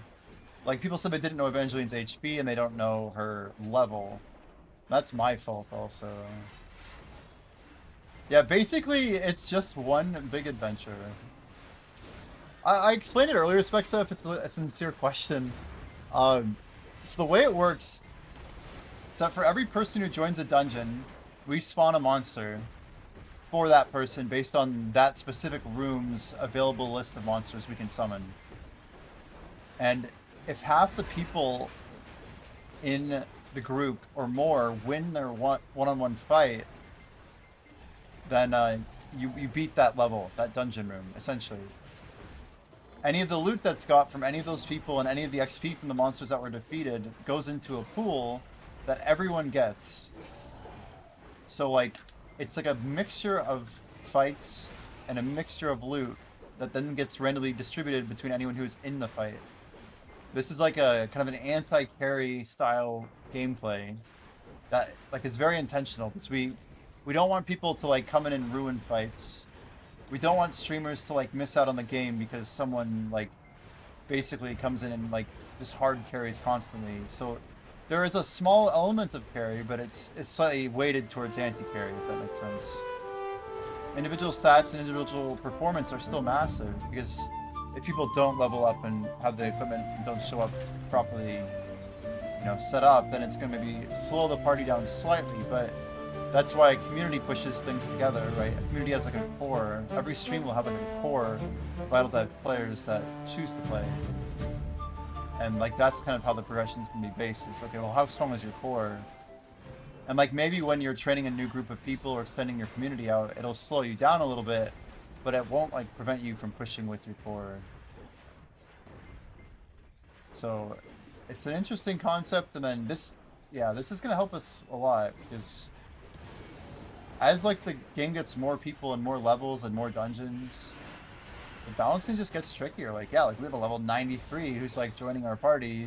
Like, people said they didn't know Evangeline's HP and they don't know her level. That's my fault also. Yeah, basically, it's just one big adventure. I explained it earlier, Spexa, if it's a sincere question. So the way it works is that for every person who joins a dungeon, we spawn a monster for that person based on that specific room's available list of monsters we can summon. And if half the people in the group or more win their one-on-one fight, then you beat that level, that dungeon room, essentially. Any of the loot that's got from any of those people and any of the XP from the monsters that were defeated goes into a pool that everyone gets. So like, it's like a mixture of fights and a mixture of loot that then gets randomly distributed between anyone who's in the fight. This is like a kind of an anti-carry style gameplay that like is very intentional because we don't want people to like come in and ruin fights. We don't want streamers to like miss out on the game because someone like basically comes in and like just hard carries constantly. So there is a small element of carry, but it's slightly weighted towards anti-carry, if that makes sense. Individual stats and individual performance are still massive, because if people don't level up and have the equipment and don't show up properly, you know, set up, then it's going to maybe slow the party down slightly, but that's why a community pushes things together, right? A community has like a core. Every stream will have like a core vital to players that choose to play. And like that's kind of how the progressions can be based. It's okay, well, how strong is your core? And like maybe when you're training a new group of people or extending your community out, it'll slow you down a little bit, but it won't like prevent you from pushing with your core. So it's an interesting concept, and then this is gonna help us a lot because as like the game gets more people and more levels and more dungeons, the balancing just gets trickier. Like, yeah, like we have a level 93 who's like joining our party.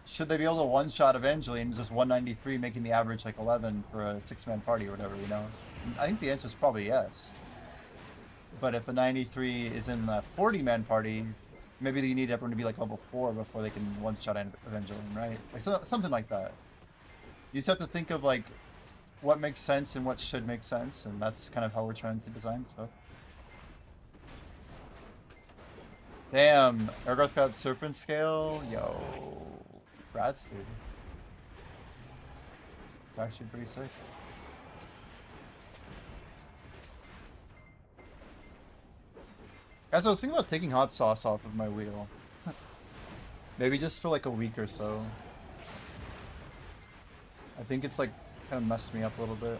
Should they be able to one-shot Evangeline, just 193, making the average like 11 for a 6-man party or whatever, you know? I think the answer is probably yes. But if the 93 is in the 40-man party, maybe you need everyone to be like level 4 before they can one-shot Evangeline, right? Like something like that. You just have to think of like what makes sense and what should make sense, and that's kind of how we're trying to design stuff. Damn, Ergoth got serpent scale? Yo. Rats, dude. It's actually pretty sick. Guys, I was thinking about taking hot sauce off of my wheel. Maybe just for like a week or so. I think it's like kind of messed me up a little bit.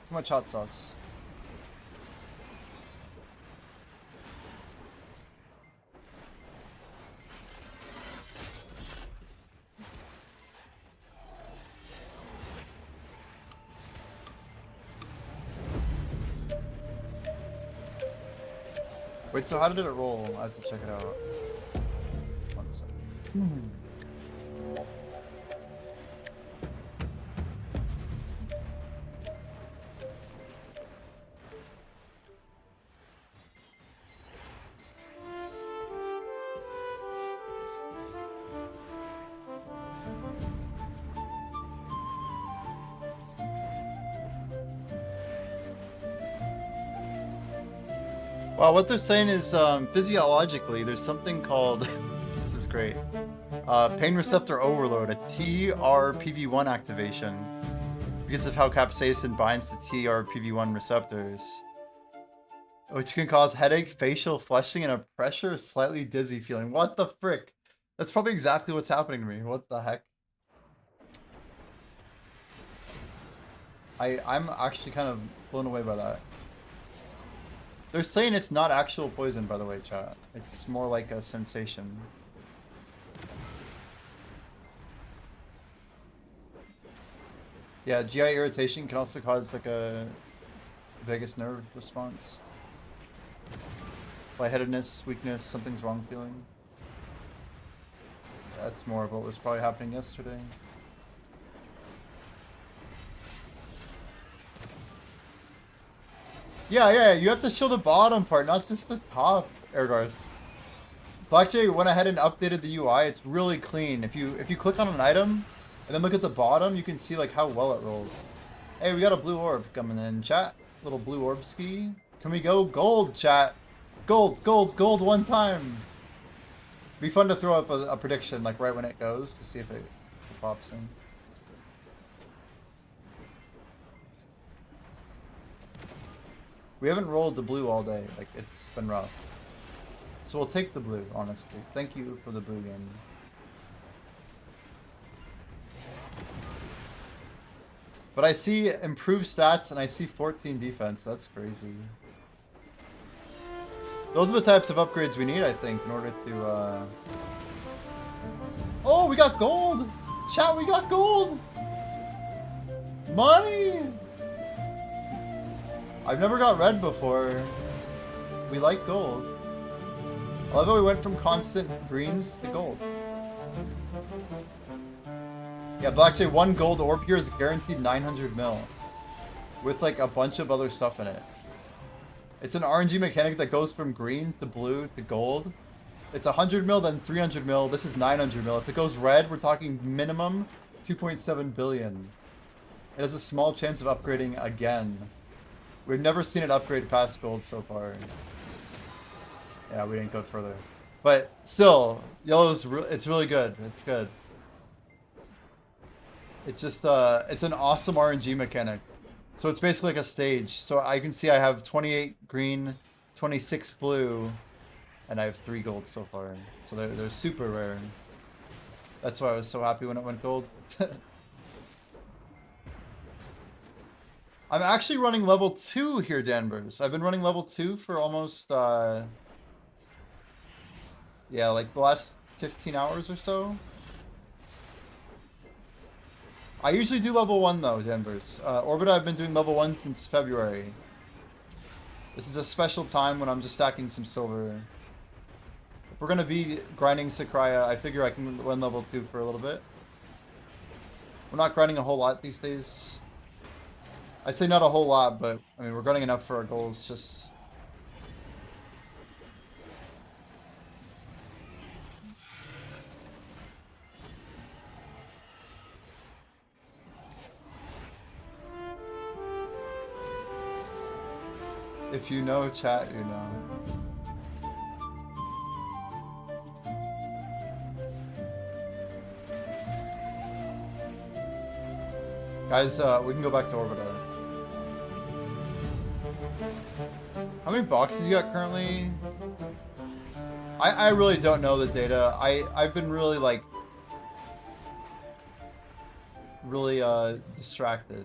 Too much hot sauce. Wait, so how did it roll? I have to check it out. 1 second. Well, what they're saying is physiologically, there's something called, this is great, pain receptor overload, a TRPV1 activation, because of how capsaicin binds to TRPV1 receptors, which can cause headache, facial flushing, and a pressure, slightly dizzy feeling. What the frick? That's probably exactly what's happening to me. What the heck? I'm actually kind of blown away by that. They're saying it's not actual poison, by the way, chat. It's more like a sensation. Yeah, GI irritation can also cause like a vagus nerve response. Lightheadedness, weakness, something's wrong feeling. That's more of what was probably happening yesterday. Yeah, you have to show the bottom part, not just the top, Ergarth. Blackjay went ahead and updated the UI. It's really clean. If you click on an item and then look at the bottom, you can see like how well it rolls. Hey, we got a blue orb coming in, chat. Little blue orb ski. Can we go gold, chat? Gold one time. Be fun to throw up a prediction like right when it goes to see if it pops in. We haven't rolled the blue all day. Like, it's been rough. So we'll take the blue, honestly. Thank you for the blue game. But I see improved stats and I see 14 defense. That's crazy. Those are the types of upgrades we need, I think, in order to, Oh, we got gold! Chat, we got gold! Money! I've never got red before. We like gold. I love how we went from constant greens to gold. Yeah, Blackjay, 1 gold orb here is guaranteed 900 mil. With like a bunch of other stuff in it. It's an RNG mechanic that goes from green to blue to gold. It's 100 mil, then 300 mil. This is 900 mil. If it goes red, we're talking minimum 2.7 billion. It has a small chance of upgrading again. We've never seen it upgrade past gold so far. Yeah, we didn't go further. But still, yellow's it's really good. It's good. It's just it's an awesome RNG mechanic. So it's basically like a stage. So I can see I have 28 green, 26 blue, and I have 3 gold so far. So they're super rare. That's why I was so happy when it went gold. I'm actually running level 2 here, Danvers. I've been running level 2 for almost, yeah, like the last 15 hours or so. I usually do level 1 though, Danvers. Orbita, I've been doing level 1 since February. This is a special time when I'm just stacking some silver. If we're gonna be grinding Sakraya, I figure I can run level 2 for a little bit. We're not grinding a whole lot these days. I say not a whole lot, but I mean we're grinding enough for our goals. Just if you know, chat, you know. Guys, we can go back to Orbita. How many boxes you got currently? I really don't know the data. I've been really like really distracted.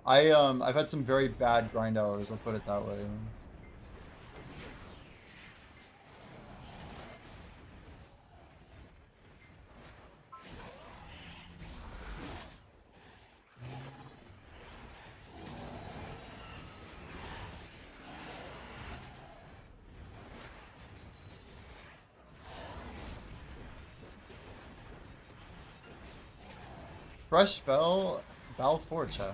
I've had some very bad grind hours, I'll put it that way. Fresh Balfour chat.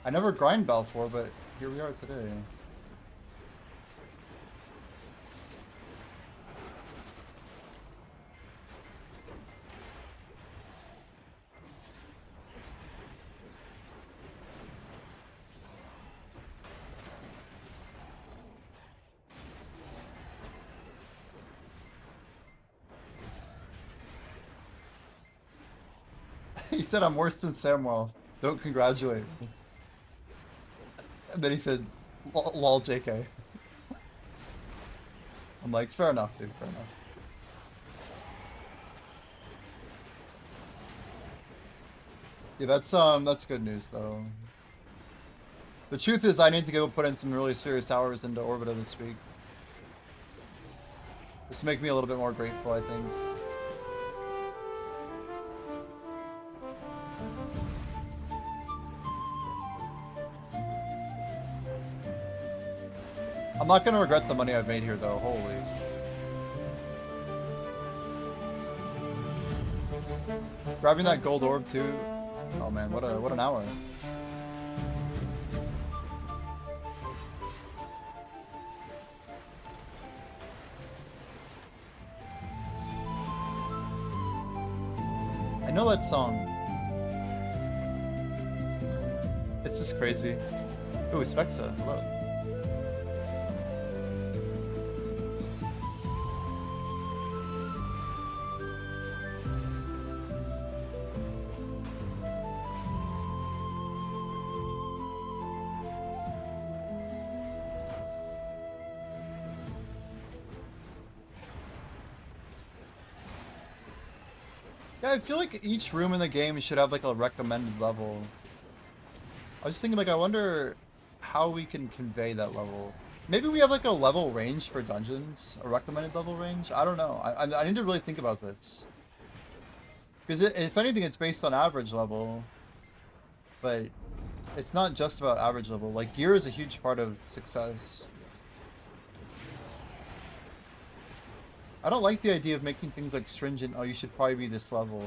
I never grind Balfour, but here we are today. He said I'm worse than Samuel. Don't congratulate me. And then he said, lol JK. I'm like, fair enough, dude, fair enough. Yeah, that's good news though. The truth is, I need to go put in some really serious hours into Orbita this week. This will make me a little bit more grateful, I think. I'm not gonna regret the money I've made here though, holy. Grabbing that gold orb too. Oh man, what an hour. I know that song. It's just crazy. Ooh, Spexa, hello. Yeah, I feel like each room in the game should have like a recommended level. I was thinking like, I wonder how we can convey that level. Maybe we have like a level range for dungeons, a recommended level range. I don't know. I need to really think about this. Because if anything, it's based on average level. But it's not just about average level. Like gear is a huge part of success. I don't like the idea of making things like stringent, oh, you should probably be this level.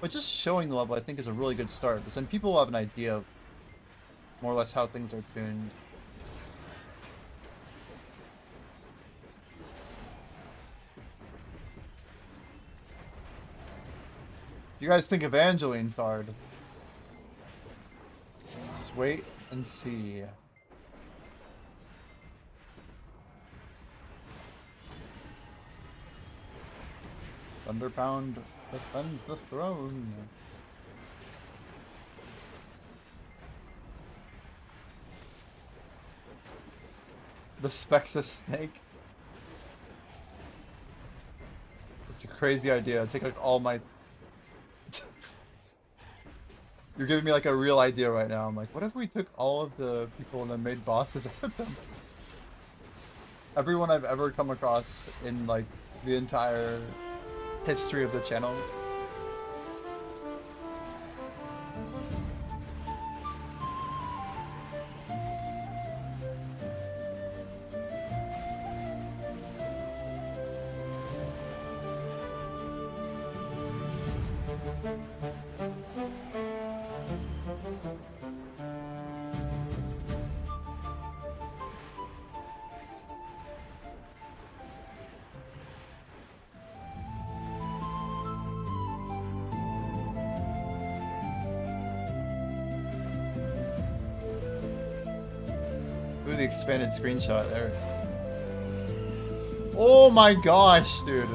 But just showing the level, I think, is a really good start. Because then people will have an idea of more or less how things are tuned. You guys think Evangeline's hard? Just wait and see. Thunderpound defends the throne. The Spexa snake. It's a crazy idea. Take like all my... You're giving me like a real idea right now. I'm like, what if we took all of the people and then made bosses out of them? Everyone I've ever come across in like the entire history of the channel. Ooh, the expanded screenshot there. Oh my gosh, dude.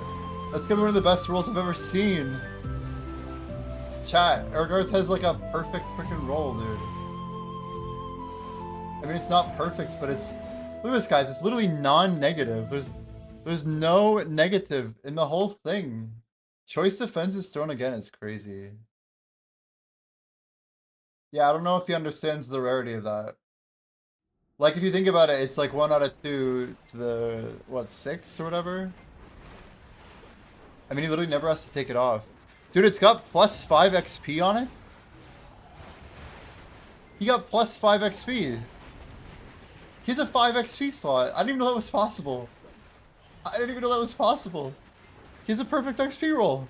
That's gonna be one of the best rolls I've ever seen. Chat, Ergarth has like a perfect freaking roll, dude. I mean, it's not perfect, but it's... Look at this, guys. It's literally non-negative. There's no negative in the whole thing. Choice defense is thrown again. It's crazy. Yeah, I don't know if he understands the rarity of that. Like, if you think about it, it's like 1 out of 2 to the, what, 6 or whatever? I mean, he literally never has to take it off. Dude, it's got plus 5 XP on it? He got plus 5 XP. He has a 5 XP slot. I didn't even know that was possible. I didn't even know that was possible. He has a perfect XP roll.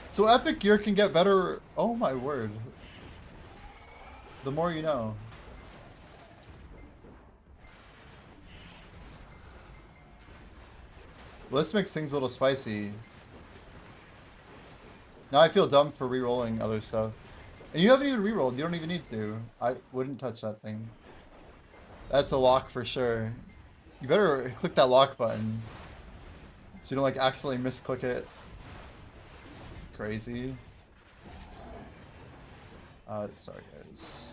So Epic Gear can get better. Oh my word. The more you know. Well, this makes things a little spicy. Now I feel dumb for re-rolling other stuff. And you haven't even re-rolled. You don't even need to. I wouldn't touch that thing. That's a lock for sure. You better click that lock button. So you don't like accidentally misclick it. Crazy. Sorry guys.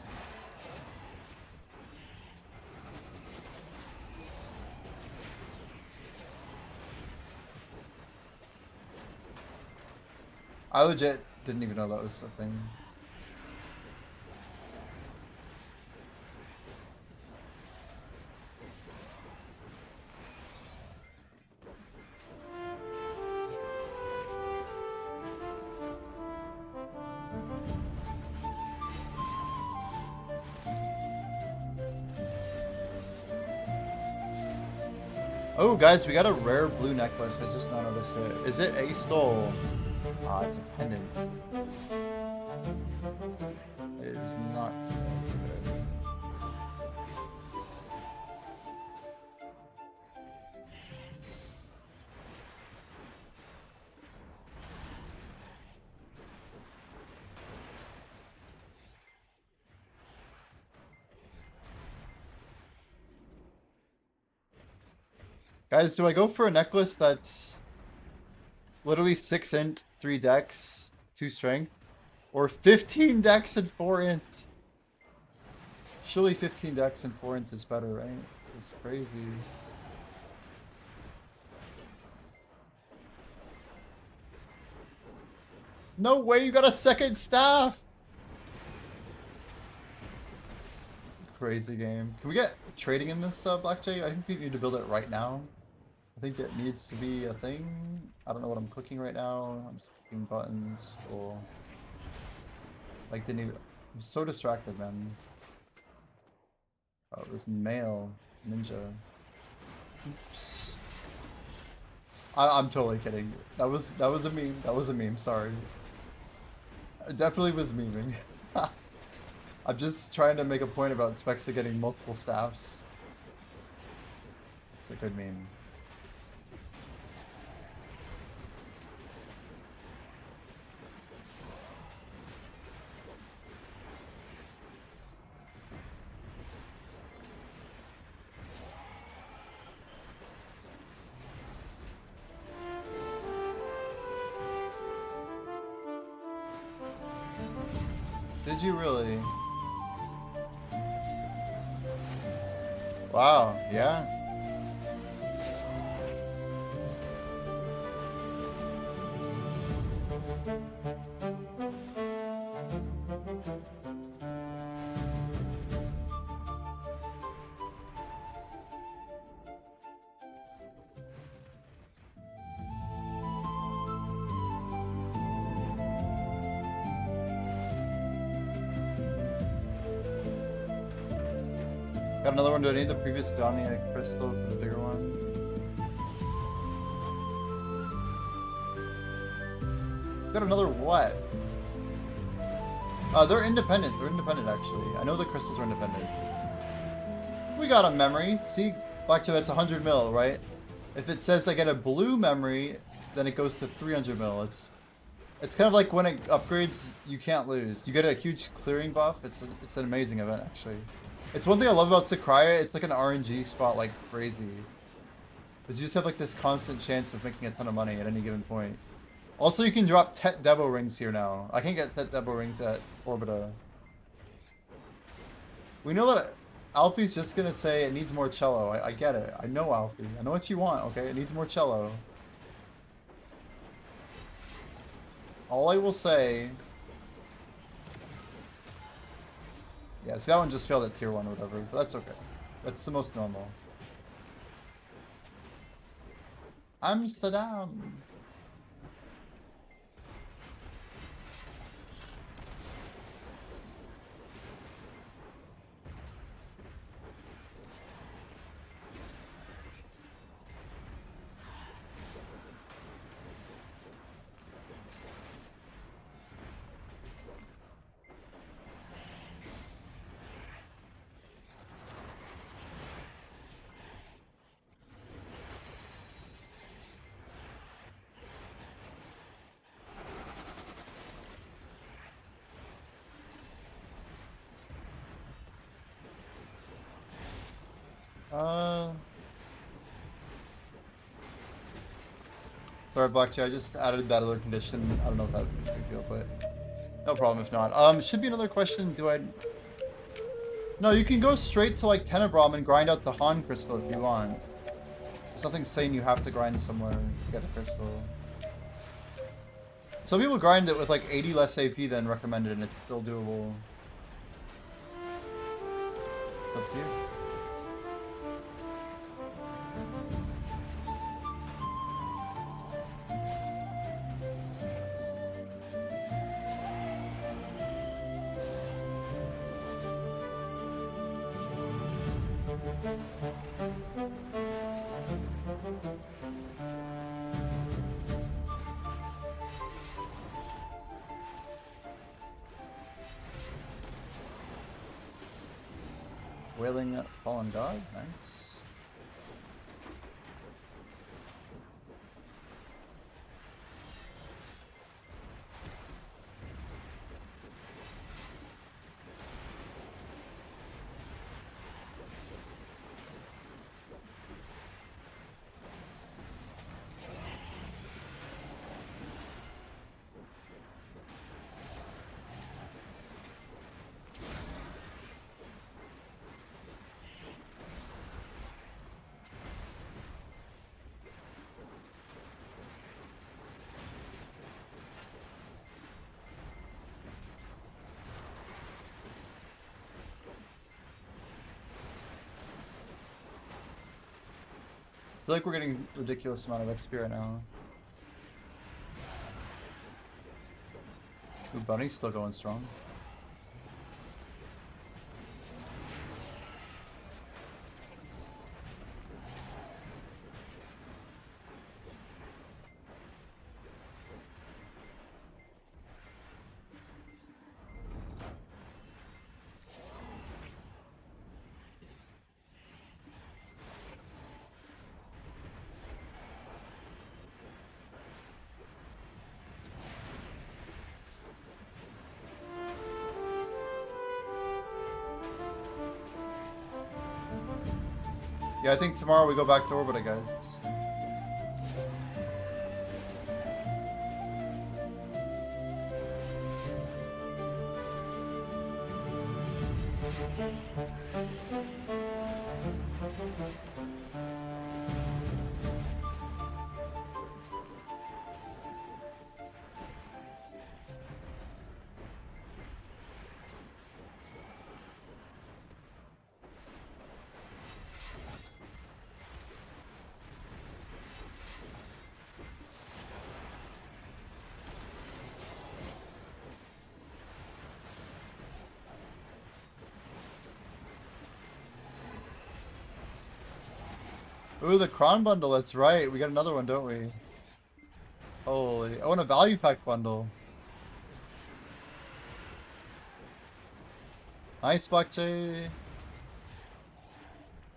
I legit Didn't even know that was a thing. Oh, guys, we got a rare blue necklace. I just now noticed it. Is it a stole? Ah, it's a pendant. It is not so good. Guys, do I go for a necklace that's literally 6 int, 3 dex, 2 strength? Or 15 dex and 4 int? Surely 15 dex and 4 int is better, right? It's crazy. No way, you got a second staff! Crazy game. Can we get trading in this, Blackjay? I think we need to build it right now. I think it needs to be a thing. I don't know what I'm clicking right now. I'm just clicking buttons. Cool. Like, didn't even... I'm so distracted, man. Oh, it was male. Ninja. Oops. I'm totally kidding. That was a meme. That was a meme, sorry. I definitely was memeing. I'm just trying to make a point about Spexa getting multiple staffs. It's a good meme. Did you really? Wow, yeah. Got another one. Do I need the previous Dania crystal for the bigger one? Got another what? They're independent. They're independent, actually. I know the crystals are independent. We got a memory. See, Blackjack, that's 100 mil, right? If it says I get a blue memory, then it goes to 300 mil. It's kind of like when it upgrades, you can't lose. You get a huge clearing buff. It's an amazing event, actually. It's one thing I love about Sakraya, it's like an RNG spot like crazy. Because you just have like this constant chance of making a ton of money at any given point. Also, you can drop Tet Debo rings here now. I can't get Tet Debo rings at Orbita. We know that Alfie's just gonna say it needs more cello. I get it. I know Alfie. I know what you want, okay? It needs more cello. All I will say... Yeah, see, that one just failed at tier 1 or whatever, but that's okay. That's the most normal. Amsterdam! Sorry, Blackjack, I just added that other condition. I don't know if that makes me feel, but no problem if not. Should be another question. Do I... No, you can go straight to like Tenebrom and grind out the Han crystal if you want. There's nothing saying you have to grind somewhere to get a crystal. Some people grind it with like 80 less AP than recommended, and it's still doable. It's up to you. Wailing Fallen God, nice. I feel like we're getting a ridiculous amount of XP right now. Ooh, Bunny's still going strong. Yeah, I think tomorrow we go back to Orbita, guys. Ooh, the Cron bundle, that's right. We got another one, don't we? Holy. I want a value pack bundle. Nice, Black J.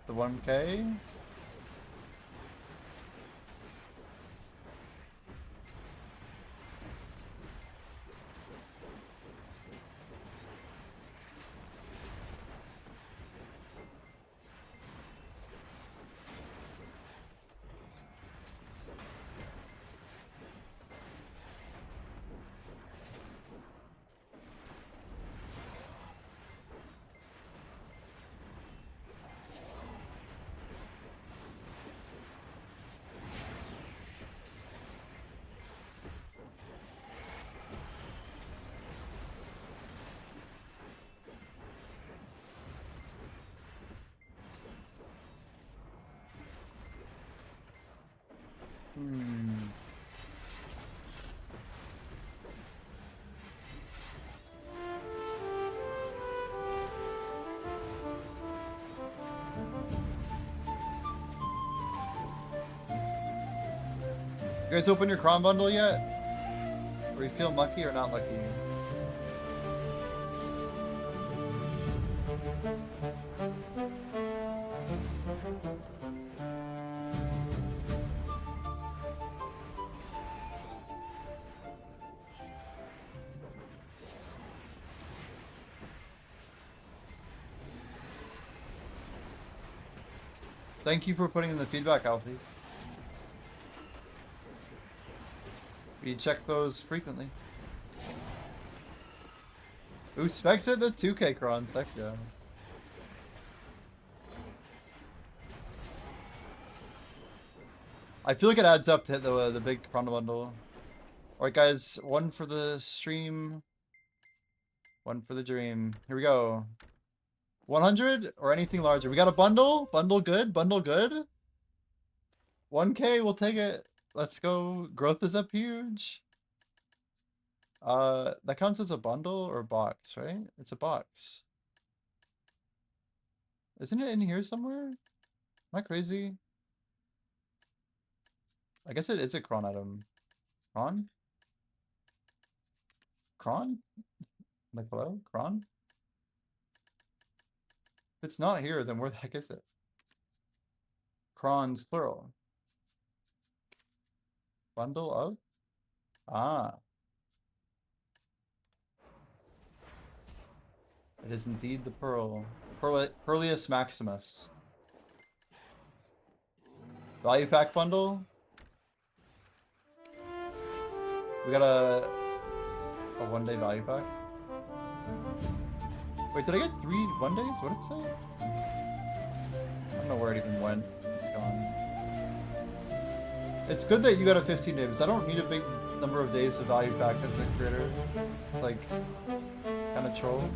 The 1K. You guys open your Cron bundle yet? Are you feeling lucky or not lucky? Thank you for putting in the feedback, Alfie. We check those frequently. Ooh, Specs hit the 2K Crons, heck yeah. I feel like it adds up to hit the big Cron bundle. Alright guys, one for the stream, one for the dream. Here we go. 100 or anything larger. We got a bundle? Bundle good? Bundle good? 1K, we'll take it. Let's go. Growth is up huge. That counts as a bundle or box, right? It's a box. Isn't it in here somewhere? Am I crazy? I guess it is a cron item. Cron? Cron? Like, hello? Cron? If it's not here, then where the heck is it? Crons, plural. Bundle of? Ah. It is indeed the pearl. Pearlius Maximus. Value pack bundle? We got a 1-day value pack. Wait, did I get 3 1-days? What did it say? I don't know where it even went. It's gone. It's good that you got a 15 days. I don't need a big number of days of value pack as a creator. It's like kind of troll.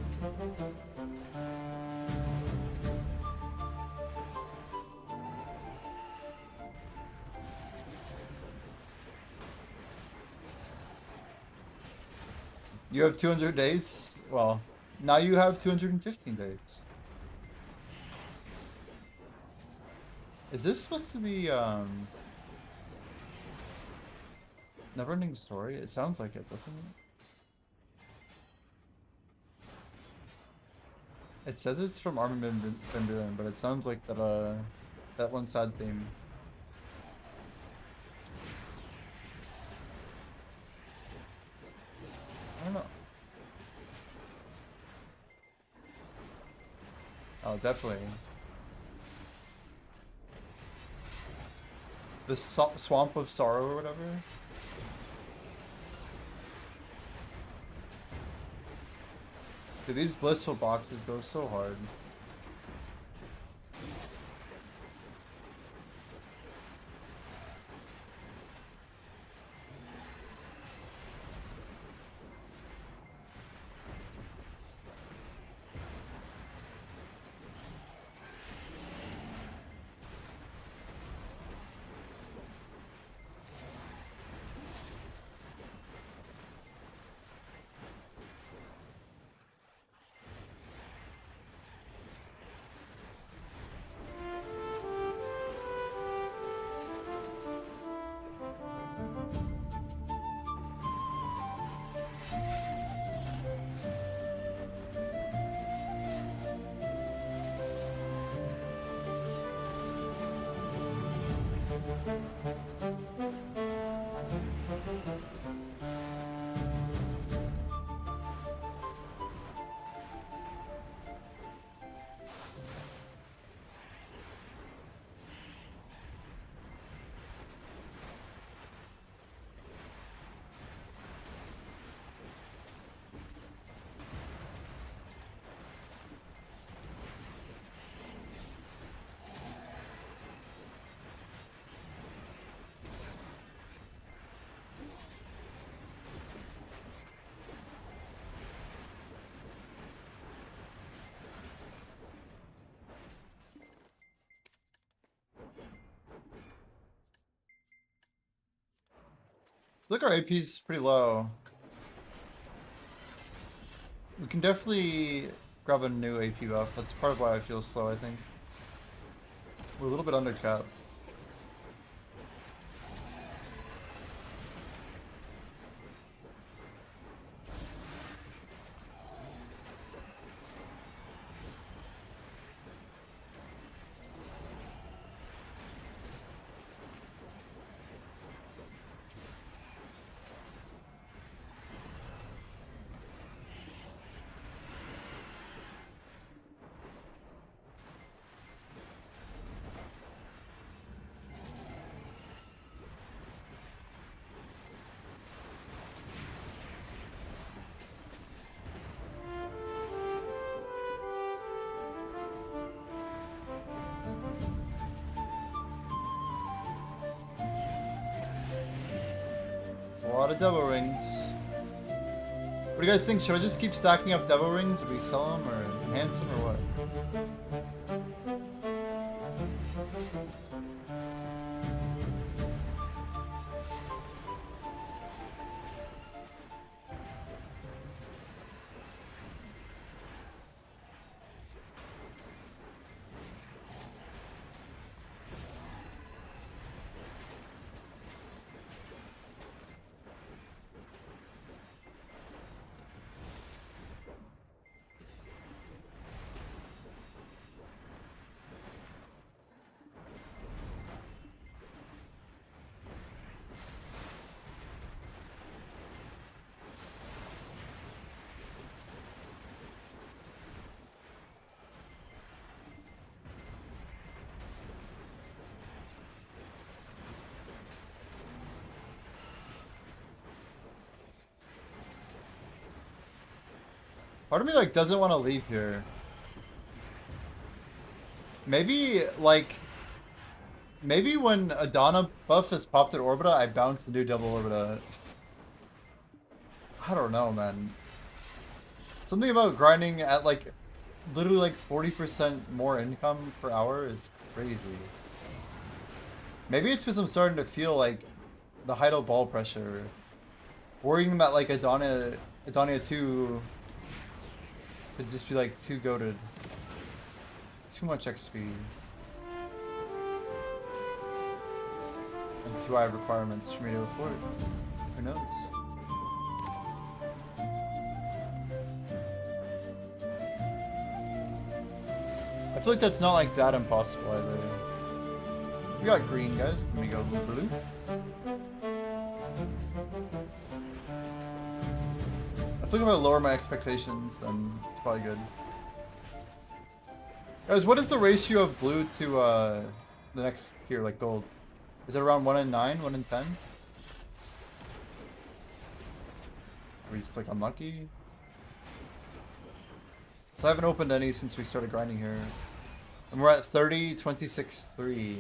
You have 200 days? Well, now you have 215 days. Is this supposed to be, Never-ending story? It sounds like it, doesn't it? It says it's from Armin van Buuren, but it sounds like that, that one sad theme. I don't know. Oh, definitely. The Swamp of Sorrow or whatever. Dude, these blissful boxes go so hard. Look, our AP's pretty low. We can definitely grab a new AP buff. That's part of why I feel slow, I think. We're a little bit under cap. lot of devil rings. What do you guys think? Should I just keep stacking up devil rings? Or do we sell them or enhance them or what? Part of me like doesn't want to leave here. Maybe like maybe when Adana buff is popped at Orbita, I bounce the new double Orbita. I don't know, man. Something about grinding at like literally like 40% more income per hour is crazy. Maybe it's because I'm starting to feel like the Heidel ball pressure. Worrying that like Adana 2 could just be like too goated. Too much XP. And too high requirements for me to afford. Who knows? I feel like that's not like that impossible either. We got green, guys. Can we go blue? I feel like if I lower my expectations, then it's probably good. Guys, what is the ratio of blue to the next tier, like gold? Is it around 1 in 9, 1 in 10? Are we just like unlucky? So I haven't opened any since we started grinding here. And we're at 30, 26, 3.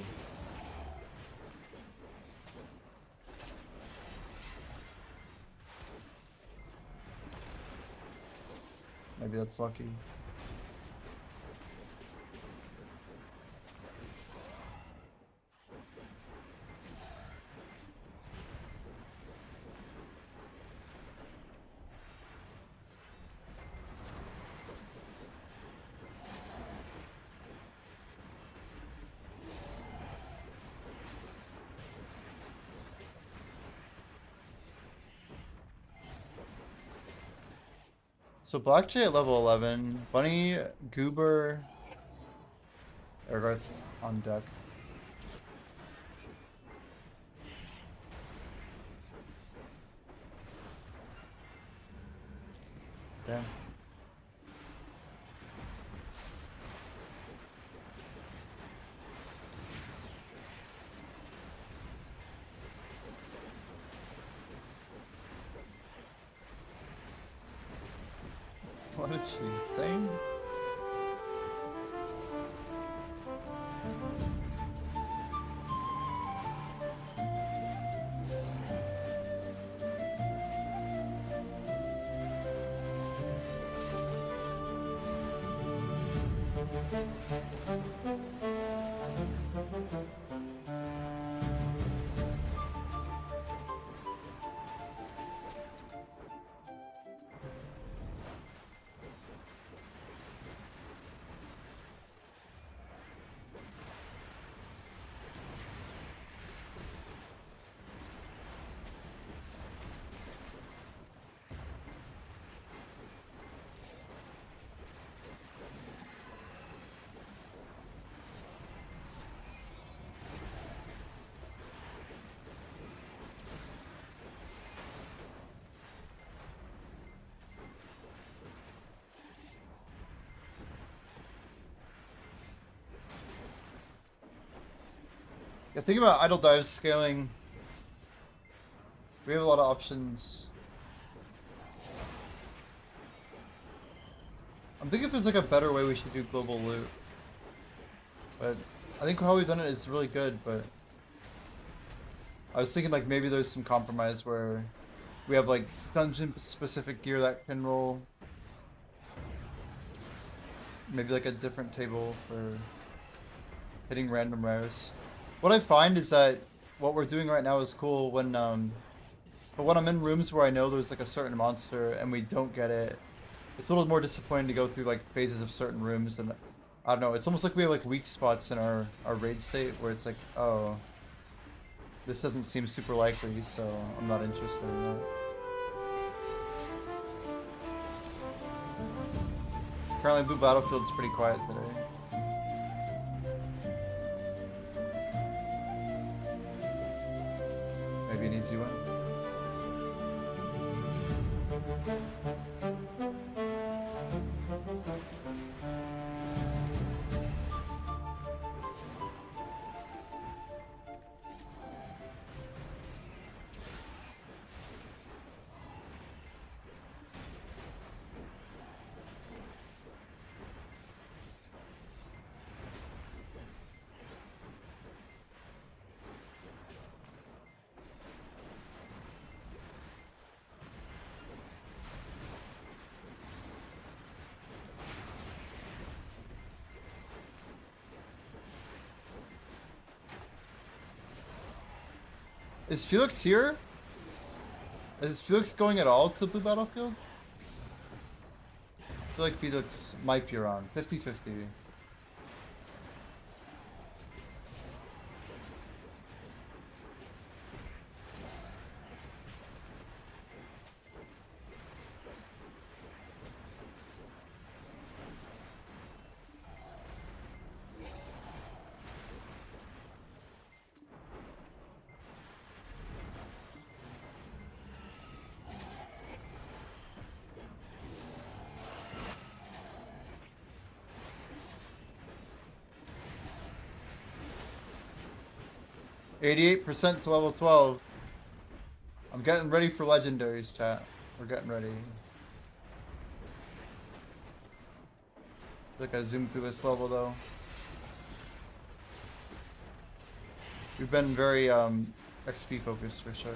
Maybe that's lucky. So Black Jay at level 11, Bunny, Goober, Ergarth on deck. Damn. What is she saying? Yeah, think about idle dive scaling. We have a lot of options. I'm thinking if there's like a better way we should do global loot. But I think how we've done it is really good, but I was thinking like maybe there's some compromise where We have like dungeon specific gear that can roll. Maybe like a different table for hitting random rares. What I find is that what we're doing right now is cool but when I'm in rooms where I know there's like a certain monster and we don't get it, it's a little more disappointing to go through like phases of certain rooms, and I don't know, it's almost like we have like weak spots in our raid state where it's like, oh, this doesn't seem super likely, so I'm not interested in that. Apparently Blue Battlefield's pretty quiet today. Maybe an easy one. Is Felix here? Is Felix going at all to Blue Battlefield? I feel like Felix might be around. 50-50. %, to level 12. I'm getting ready for legendaries, chat. We're getting ready. I feel like I zoomed through this level though. We've been very XP focused for sure.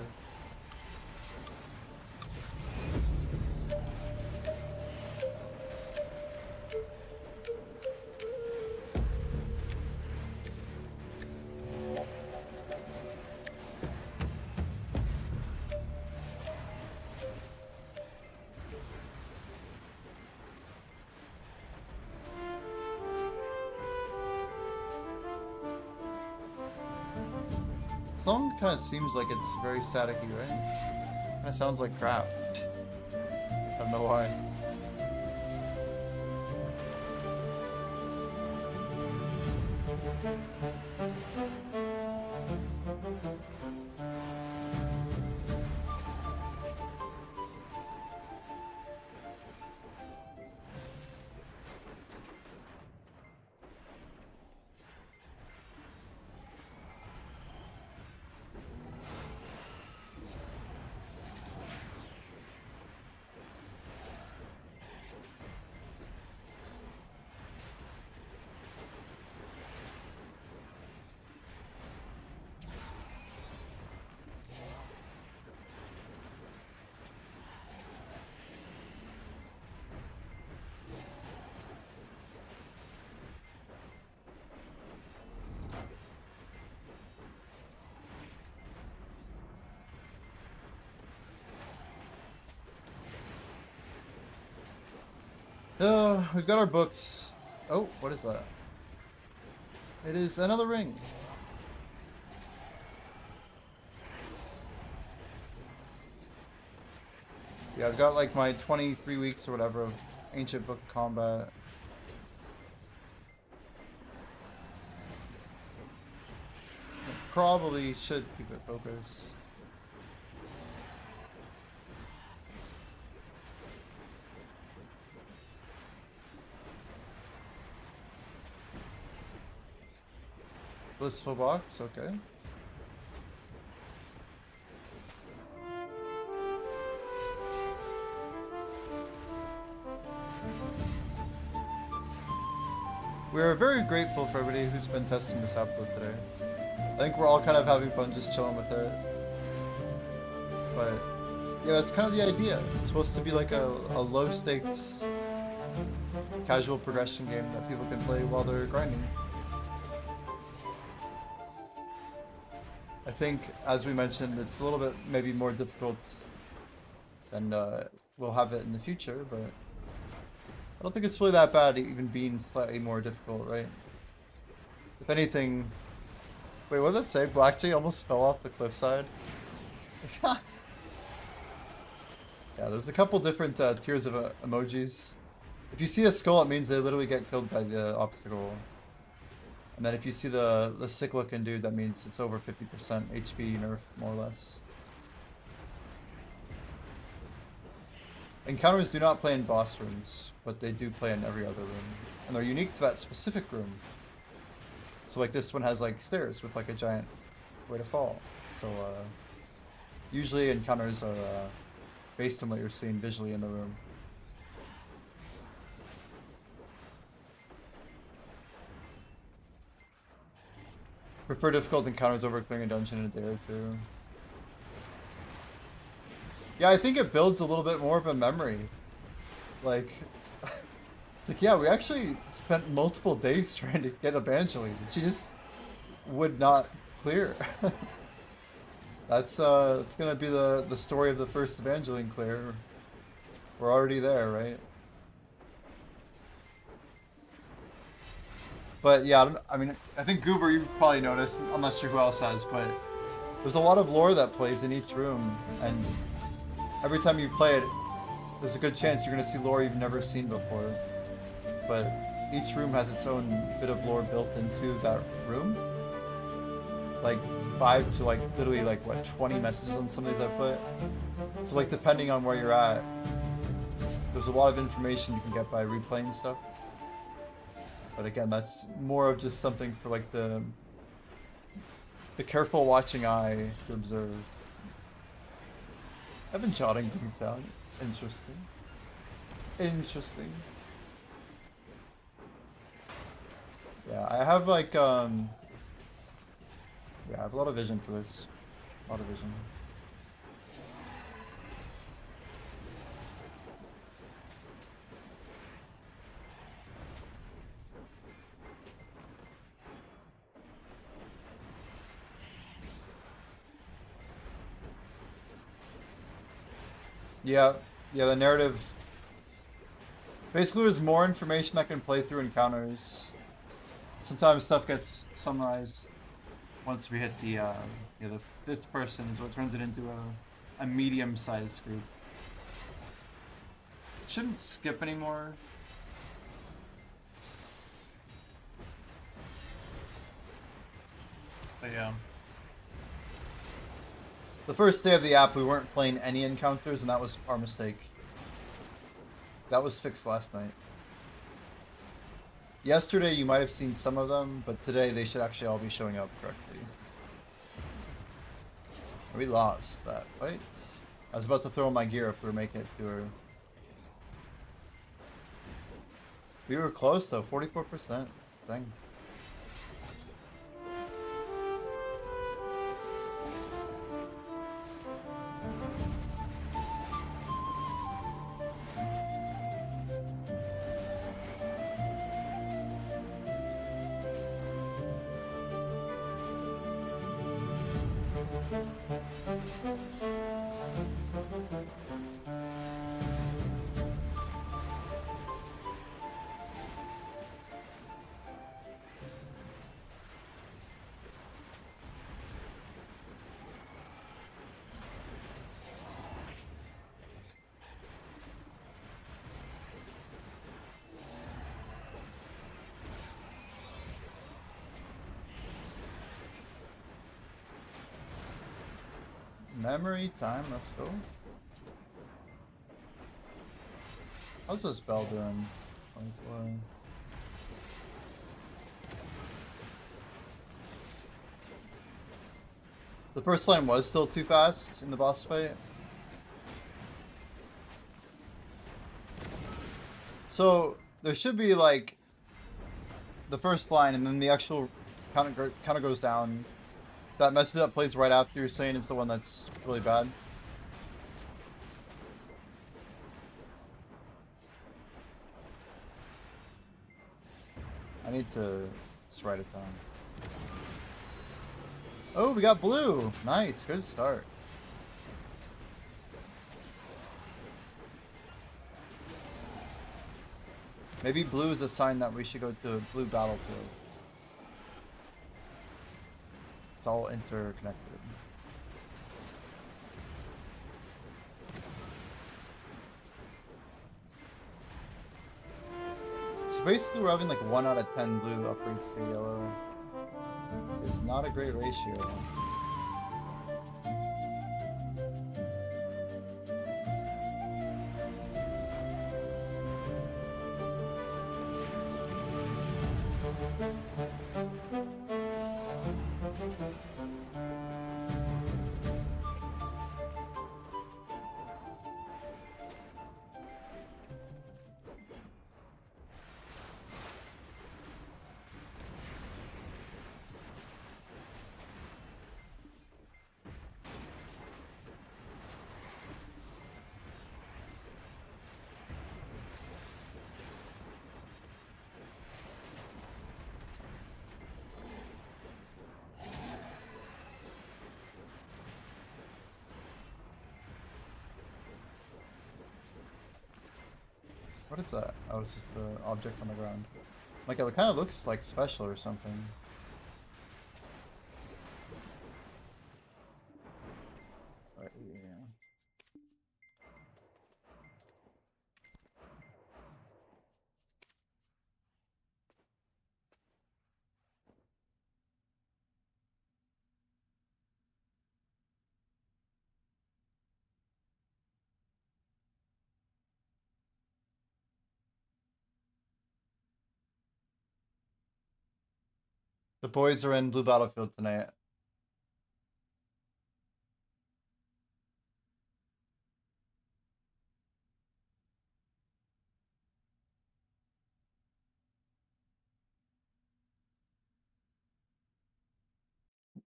Song kind of seems like it's very staticky, right? Kind of sounds like crap. I don't know why. We've got our books. Oh, what is that? It is another ring. Yeah, I've got like my 23 weeks or whatever of Ancient Book Combat. I probably should keep it focused. Blissful box, okay. We are very grateful for everybody who's been testing this upload today. I think we're all kind of having fun just chilling with it. But Yeah, that's kind of the idea. It's supposed to be like a low stakes, casual progression game that people can play while they're grinding. I think, as we mentioned, it's a little bit maybe more difficult than we'll have it in the future, but I don't think it's really that bad even being slightly more difficult, right? If anything... Wait, what did that say? Blackjay almost fell off the cliffside? Yeah, there's a couple different tiers of emojis. If you see a skull, it means they literally get killed by the obstacle. And then if you see the sick looking dude, that means it's over 50% HP nerf, more or less. Encounters do not play in boss rooms, but they do play in every other room. And they're unique to that specific room. So like this one has like stairs with like a giant way to fall. So usually encounters are based on what you're seeing visually in the room. Prefer difficult encounters over clearing a dungeon in a day or two. Yeah, I think it builds a little bit more of a memory. Like, it's like, yeah, we actually spent multiple days trying to get Evangeline. She just would not clear. That's it's gonna be the story of the first Evangeline clear. We're already there, right? But yeah, I mean, I think Goober, you've probably noticed. I'm not sure who else has, but there's a lot of lore that plays in each room, and every time you play it, there's a good chance you're gonna see lore you've never seen before. But each room has its own bit of lore built into that room. Like 5 to like literally like what 20 messages on some of these I put. So like depending on where you're at, there's a lot of information you can get by replaying stuff. But again, that's more of just something for like the careful watching eye to observe. I've been jotting things down. Interesting. Interesting. Yeah, I have like yeah, I have a lot of vision for this. A lot of vision. Yeah, the narrative. Basically, there's more information that can play through encounters. Sometimes stuff gets summarized once we hit the 5th person is what turns it into a medium-sized group. Shouldn't skip anymore. But yeah. The first day of the app, we weren't playing any encounters, and that was our mistake. That was fixed last night. Yesterday, you might have seen some of them, but today they should actually all be showing up correctly. We lost that fight. I was about to throw my gear if we were making it to her. We were close though, 44%. Dang. Memory time, let's go. How's this bell doing? 24. The first line was still too fast in the boss fight. So there should be like the first line and then the actual kind of goes down. That message that plays right after you're saying is the one that's really bad. I need to just write it down. Oh, we got blue. Nice, good start. Maybe blue is a sign that we should go to blue battlefield. It's all interconnected. So basically we're having like 1 out of 10 blue upgrades to yellow. It's not a great ratio. What is that? Oh, it's just the object on the ground. Like, it kind of looks like special or something. Right, yeah. The boys are in blue battlefield tonight.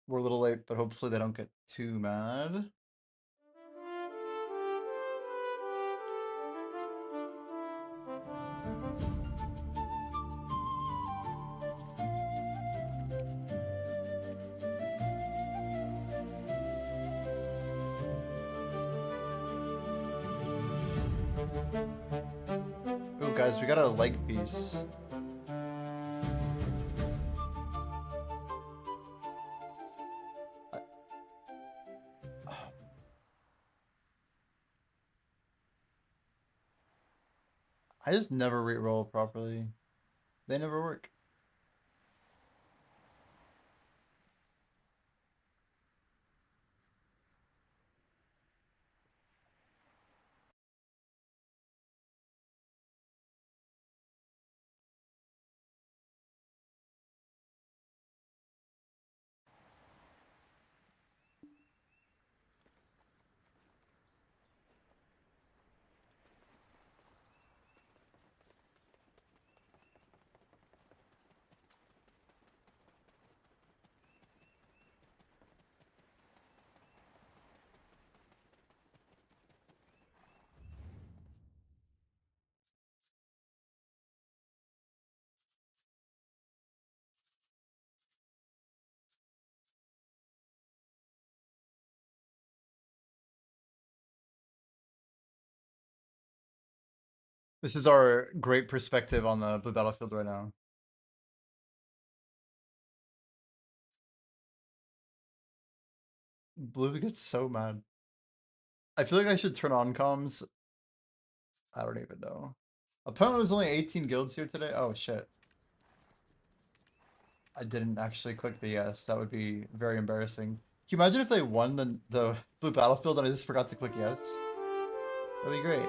We're a little late, but hopefully they don't get too mad. Ooh, guys, we got a leg piece. I just never re-roll properly. They never work. This is our great perspective on the blue battlefield right now. Blue gets so mad. I feel like I should turn on comms. I don't even know. Apparently there's only 18 guilds here today. Oh shit. I didn't actually click the yes. That would be very embarrassing. Can you imagine if they won the blue battlefield and I just forgot to click yes? That'd be great.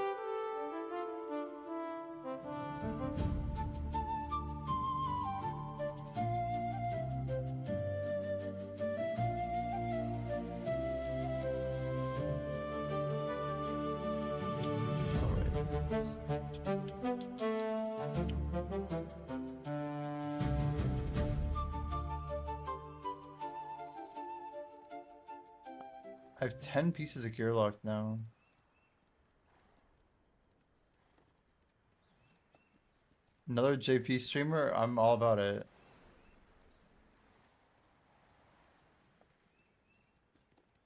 I have 10 pieces of gear locked now. Another JP streamer? I'm all about it.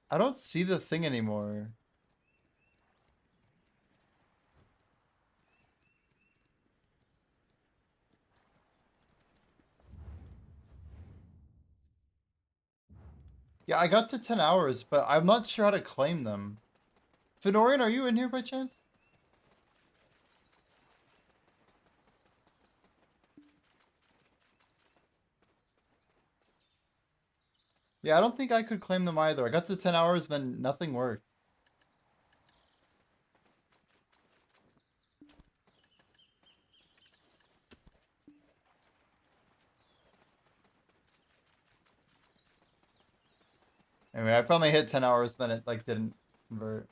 I don't see the thing anymore. Yeah, I got to 10 hours, but I'm not sure how to claim them. Fenorian, are you in here by chance? Yeah, I don't think I could claim them either. I got to 10 hours, then nothing worked. Anyway, I finally hit 10 hours, then it like didn't convert.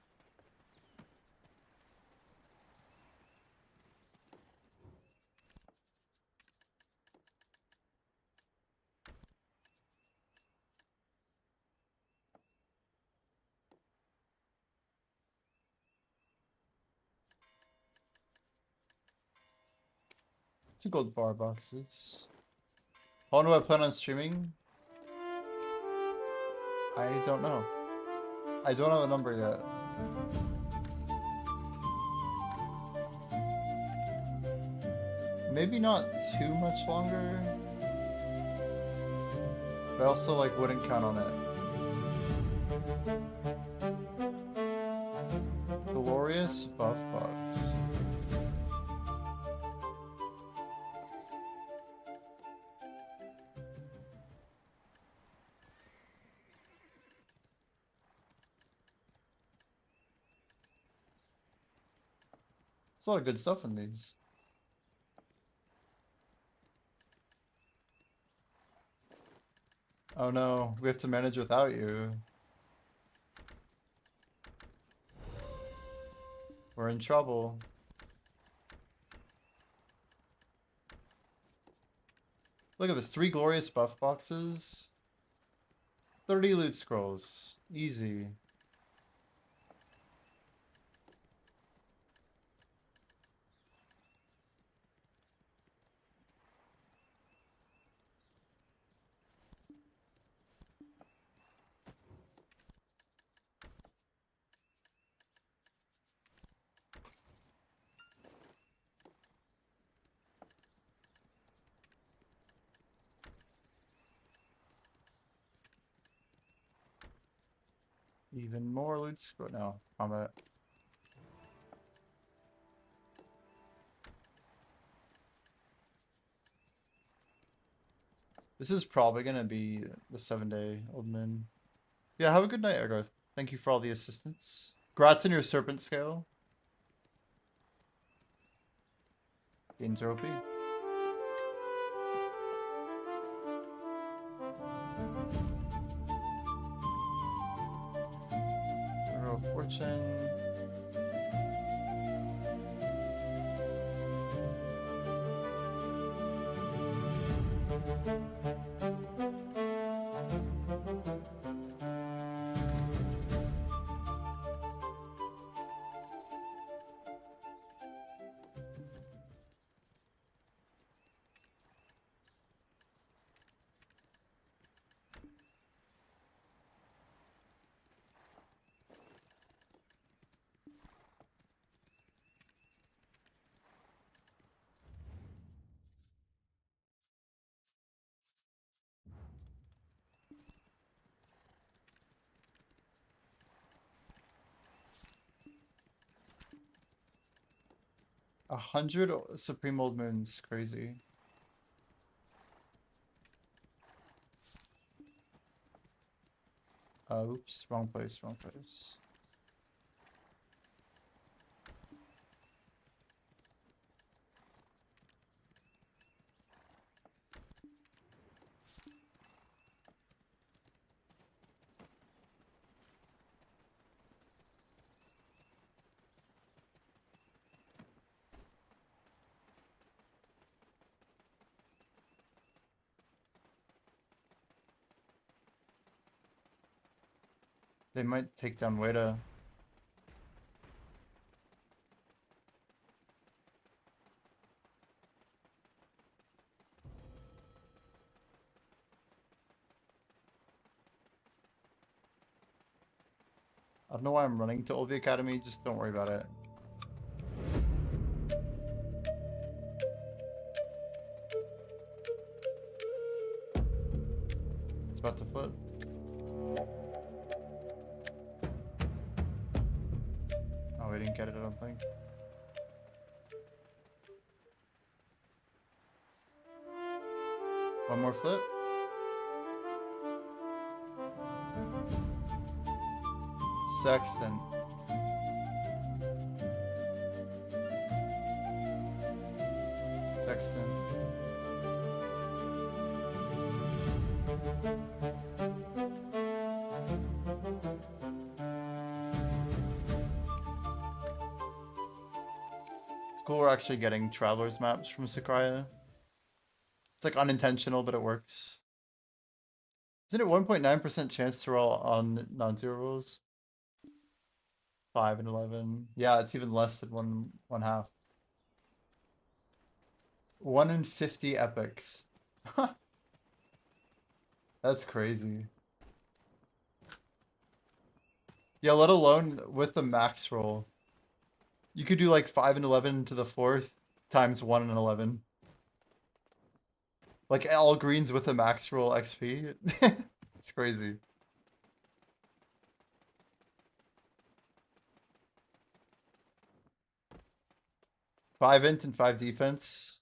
Two gold bar boxes. How long do I plan on streaming? I don't know. I don't have a number yet. Maybe not too much longer. But I also like wouldn't count on it. Glorious buff box. There's a lot of good stuff in these. Oh no, we have to manage without you. We're in trouble. Look at this, 3 glorious buff boxes. 30 loot scrolls. Easy. Even more loot scroll. No, combat. This is probably gonna be the 7-day-old moon. Yeah, have a good night, Ergoth. Thank you for all the assistance. Grats in your serpent scale. Gain 0p. Arrow of Fortune. A 100 Supreme Old Moons. Crazy. Oops, wrong place, wrong place. They might take down Weta. I don't know why I'm running to LV Academy, just don't worry about it. It's about to flip. Oh, we didn't get it, I don't think. One more flip. Sexton. Sexton. It's cool we're actually getting traveler's maps from Sakurai. It's like unintentional, but it works. Isn't it 1.9% chance to roll on non-zero rolls? 5 and 11. Yeah, it's even less than one half. 1 in 50 epics. That's crazy. Yeah, let alone with the max roll. You could do like 5 and 11 to the 4th times 1 and 11. Like all greens with the max roll XP. It's crazy. Five int and 5 defense.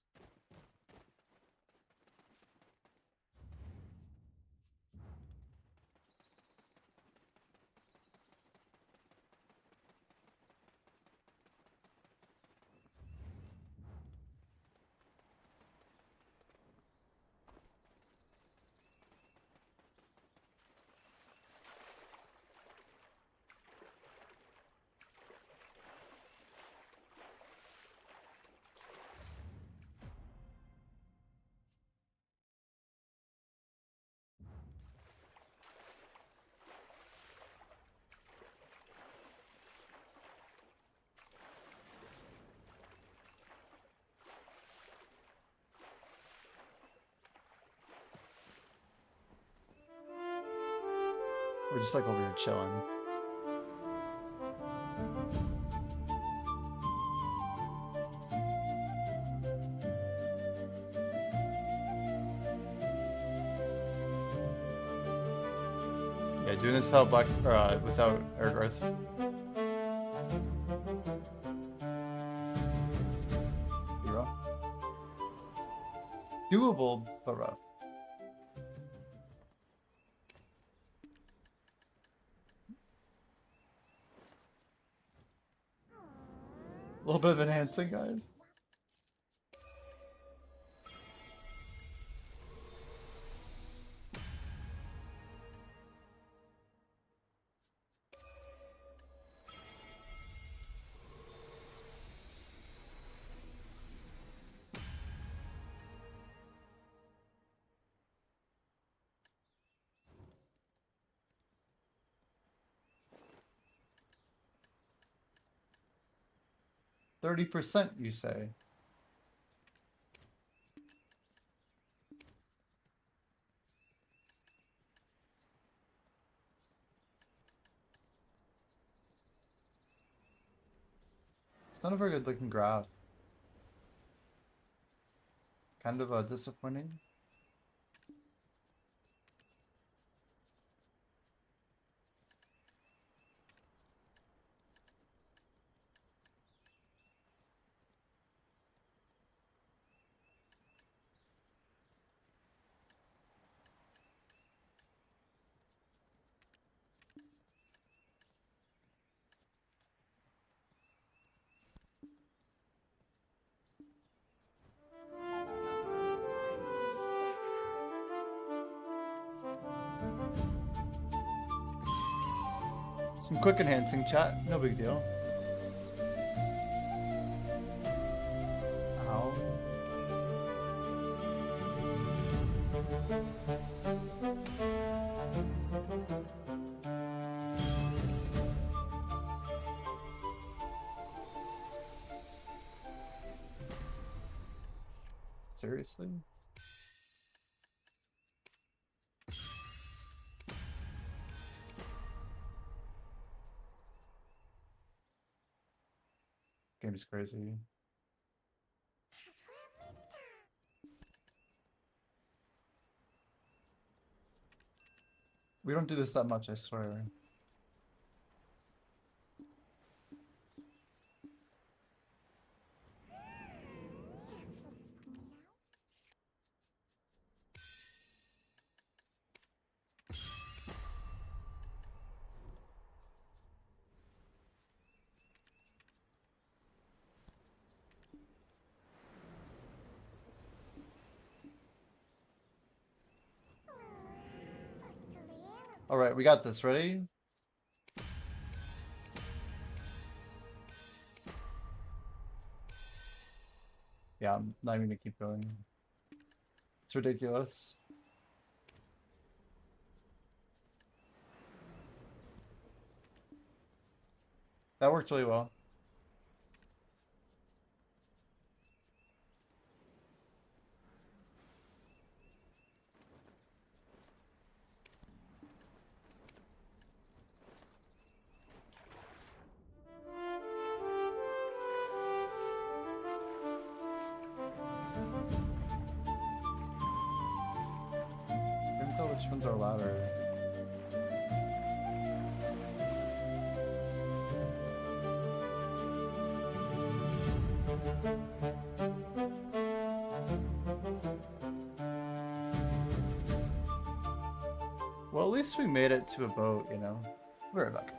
We're just like over here chilling. Yeah, doing this without black without Earth. Be rough. Doable, but rough. A little bit of enhancing, guys. %, you say? It's not a very good looking graph. Kind of disappointing. Some quick enhancing chat, no big deal. Ow. Seriously? game is crazy. We don't do this that much, I swear. Alright, we got this. Ready? Yeah, I'm not even gonna keep going. It's ridiculous. That worked really well. I can tell which ones are louder. Well, at least we made it to a boat, you know? We're right back.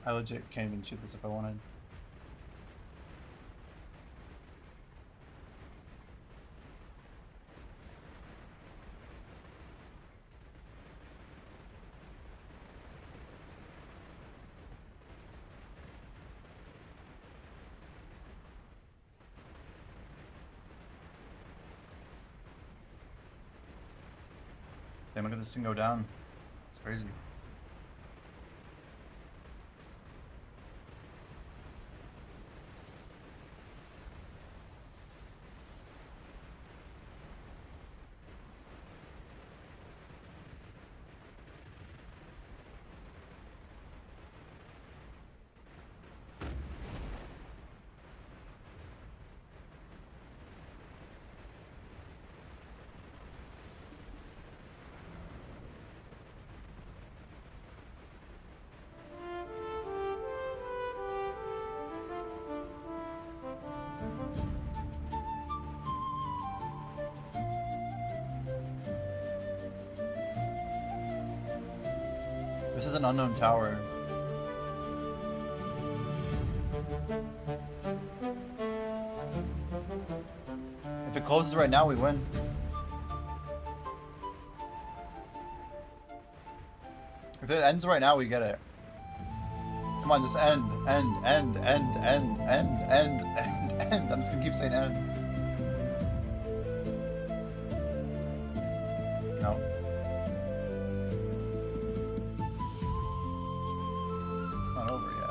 I legit can't even shoot this if I wanted. Damn, look at this thing go down. It's crazy. This is an unknown tower. If it closes right now, we win. If it ends right now, we get it. Come on, just end. I'm just gonna keep saying end. No. It's not over yet.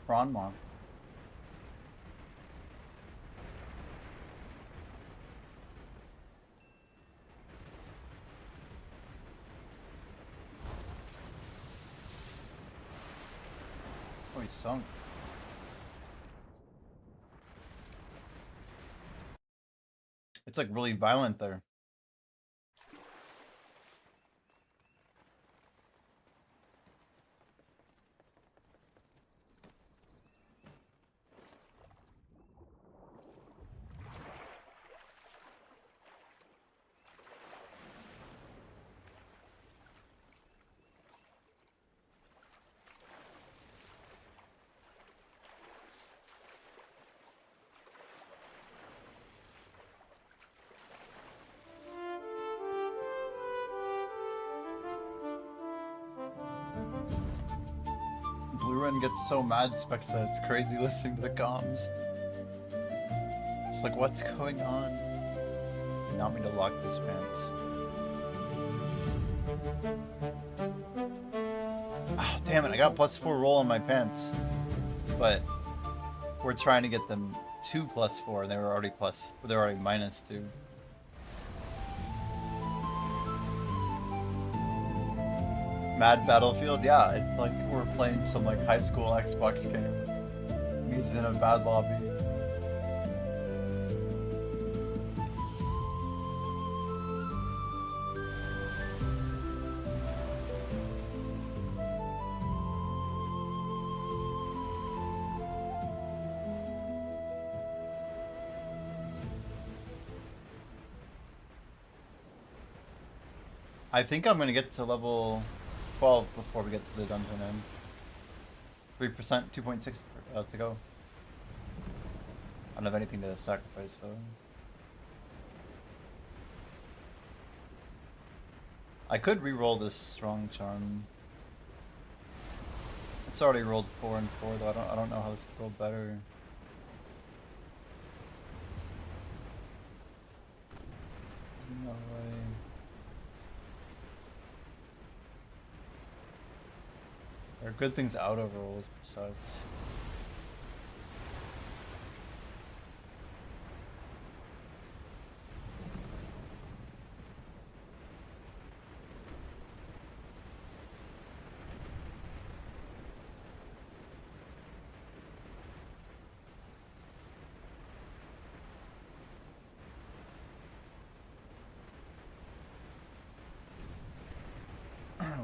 Kronma. Oh, he sunk. It's like really violent there. Blue Run gets so mad, Spexa, it's crazy listening to the comms. It's like, what's going on? You want me to lock this pants? Oh, damn it, I got +4 roll on my pants. But we're trying to get them to +4, and they were already -2. Mad Battlefield, yeah, it's like we're playing some like high school Xbox game. He's in a bad lobby. I think I'm gonna get to level 12 before we get to the dungeon end. 3%, 2.6 to go. I don't have anything to sacrifice though. I could re-roll this strong charm. It's already rolled 4 and 4 though. I don't know how this could roll better. No way. There are good things out of rolls besides.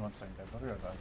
One second, guys. I'll be right back.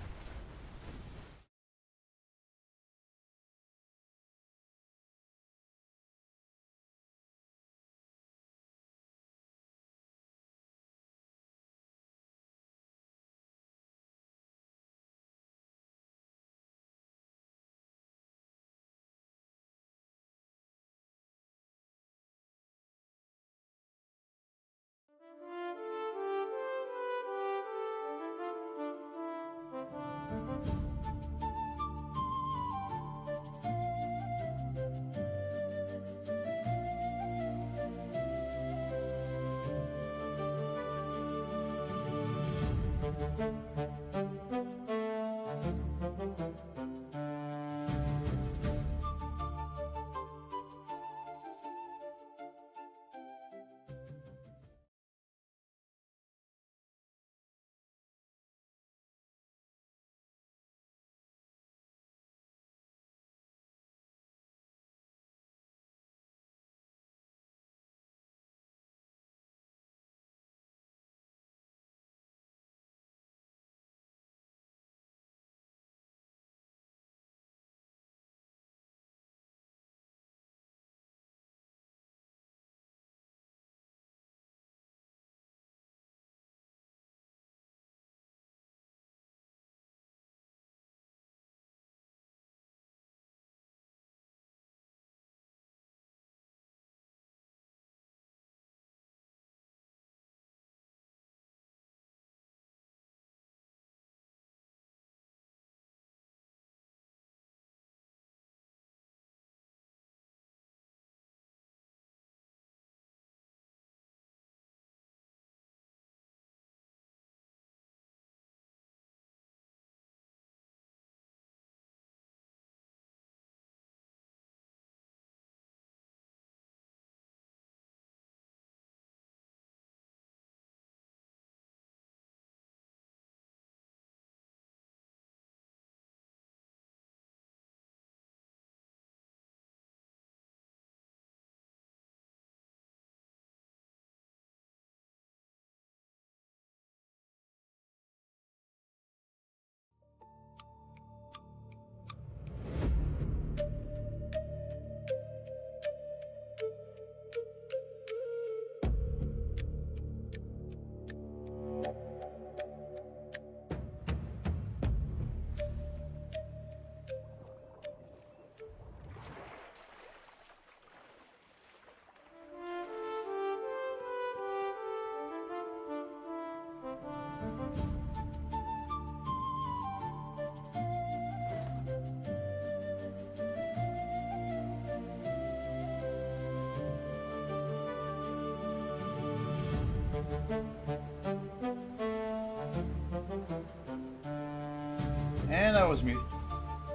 And I was muted.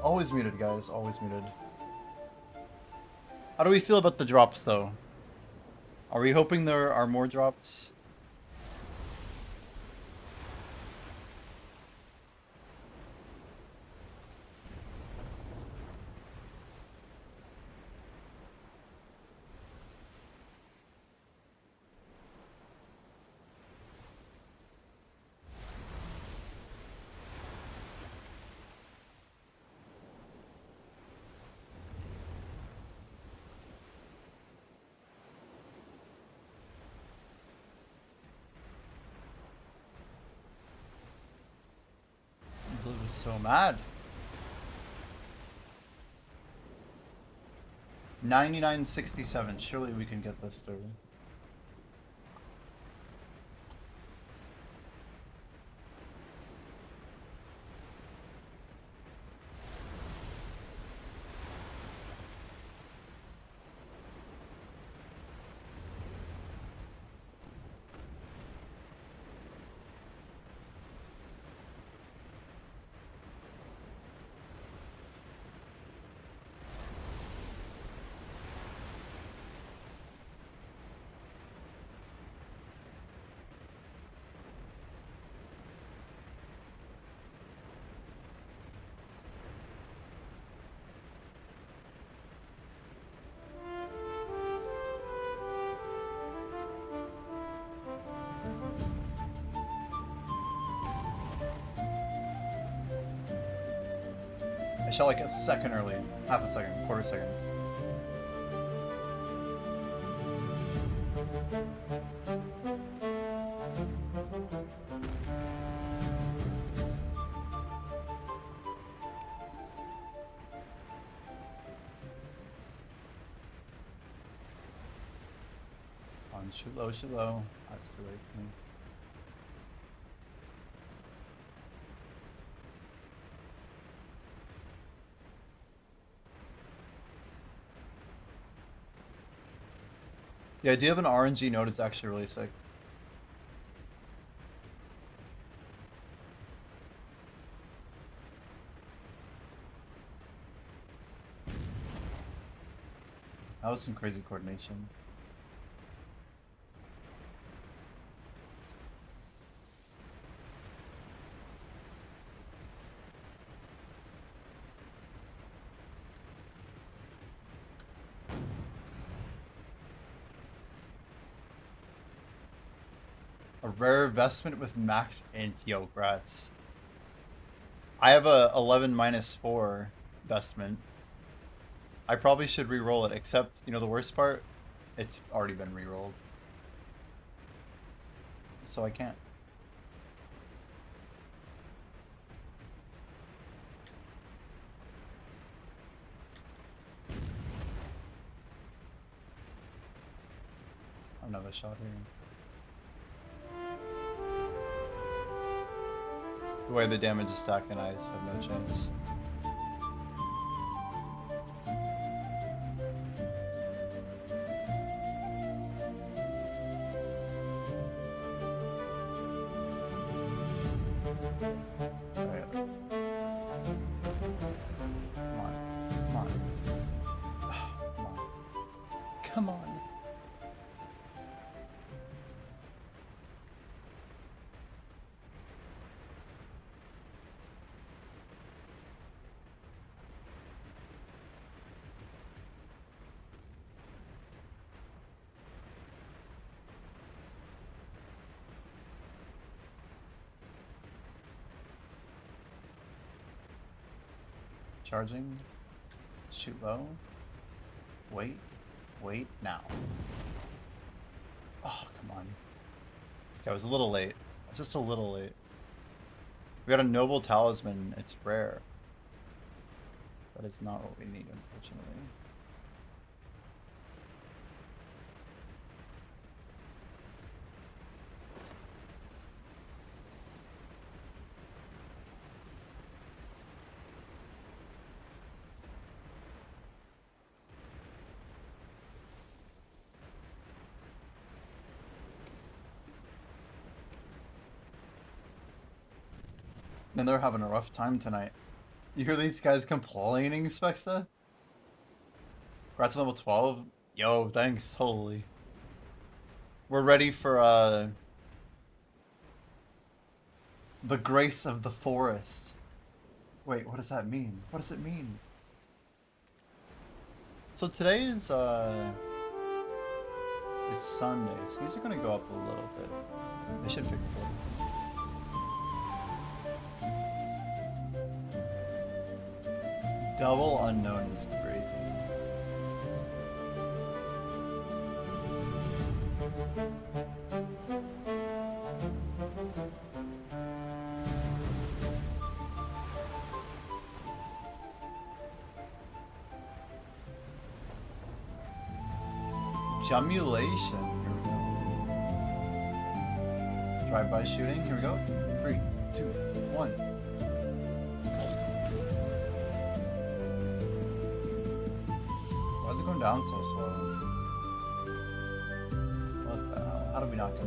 Always muted, guys. Always muted. How do we feel about the drops, though? Are we hoping there are more drops? Blue is so mad. 99.67. Surely we can get this through. I shot like a second early. Half a second. Quarter second. On, shoot low, shoot low. That's too late for me. The idea of an RNG node is actually really sick. was some crazy coordination. A rare vestment with max int. Yo, grats. I have a 11-4 vestment. I probably should re-roll it, except, you know, the worst part? It's already been re-rolled. So I can't. Another shot here. The way the damage is stacking, I just have no chance. Alright. Come on. Come on. Oh, come on. Come on. Charging. Shoot low. Wait. Wait now. Oh, come on. Okay, I was a little late. I was just a little late. We got a noble talisman. It's rare. That is not what we need, unfortunately. And they're having a rough time tonight. You hear these guys complaining, Spexa? Congrats to level 12. Yo, thanks. Holy. We're ready for, the grace of the forest. Wait, what does that mean? What does it mean? So today is, it's Sunday, so these are gonna go up a little bit. They should fix it. Double unknown is crazy. Jumulation. Here we go. Drive-by shooting. Here we go. 3, 2, 1. Why is it going down so slow? What the hell? How did we not get?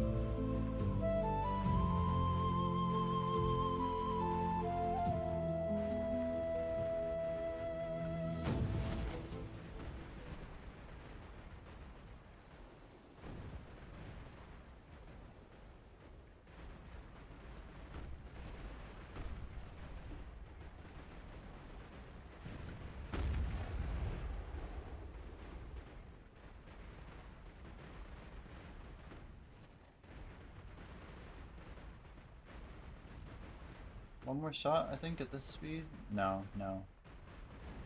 One more shot, I think, at this speed? No, no.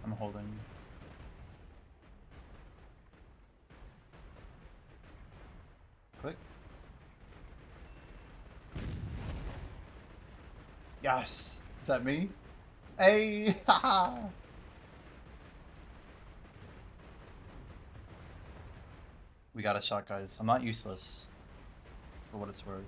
I'm holding. Click. Yes! Is that me? Hey! Haha! We got a shot, guys. I'm not useless. For what it's worth.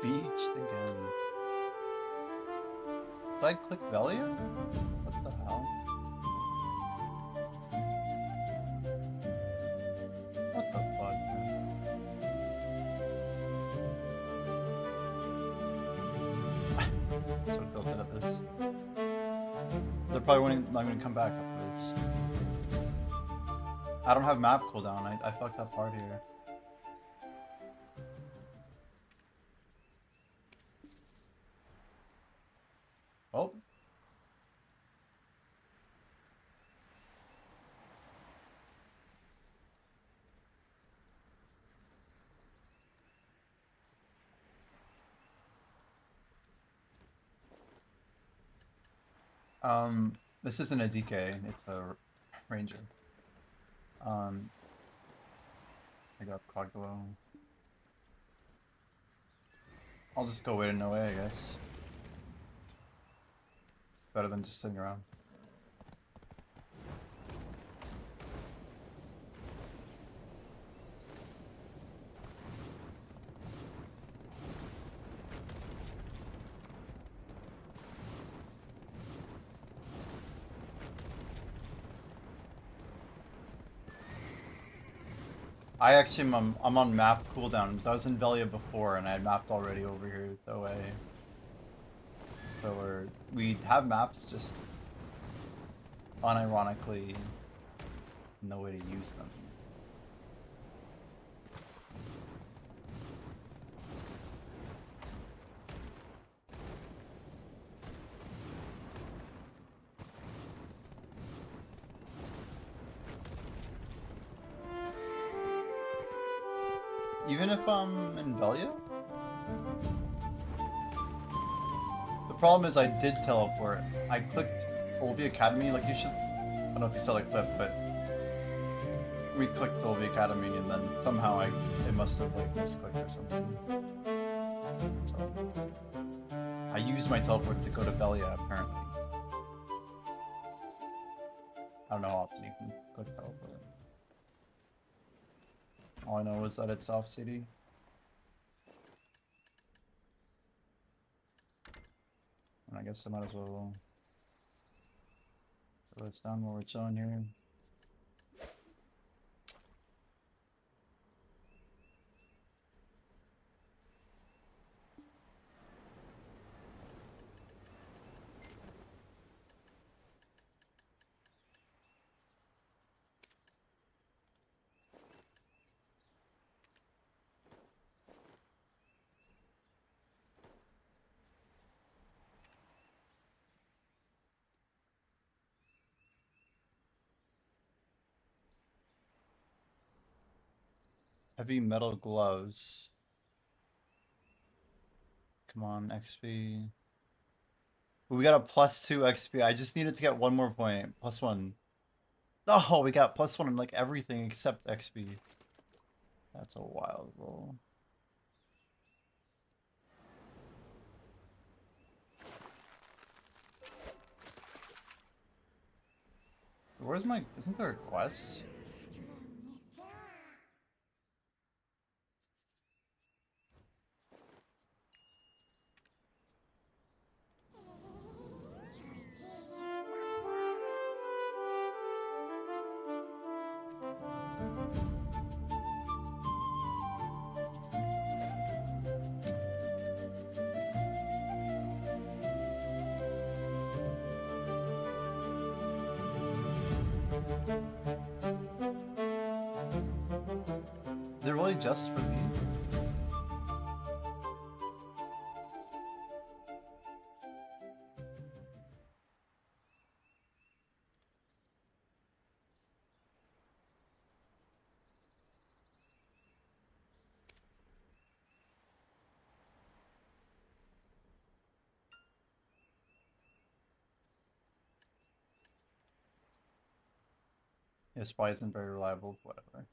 Beached again. Did I click Velia? What the hell? What the fuck, man? So tilted at this. They're probably not going to come back after this. I don't have map cooldown. I fucked up hard here. Oh. This isn't a DK, it's a ranger. I got Coglo. I'll just go wait in no way, I guess. Better than just sitting around. I actually I'm on map cooldowns. I was in Velia before and I had mapped already over here the way. So we have maps, just unironically no way to use them. Even if I'm in Velia? The problem is I did teleport. I clicked LV Academy, like you should... I don't know if you saw the clip, but... We clicked LV Academy and then somehow it must have like misclicked or something. So... I used my teleport to go to Velia, apparently. I don't know how often you can click teleport. All I know is that it's off city. And I guess I might as well throw this down while we're chilling here. Heavy metal gloves. Come on, XP. We got a +2 XP. I just needed to get one more point. +1. Oh, we got +1 in like everything except XP. That's a wild roll. Where's my... Isn't there a quest? Is it really just for these? Yeah, spy isn't very reliable, whatever.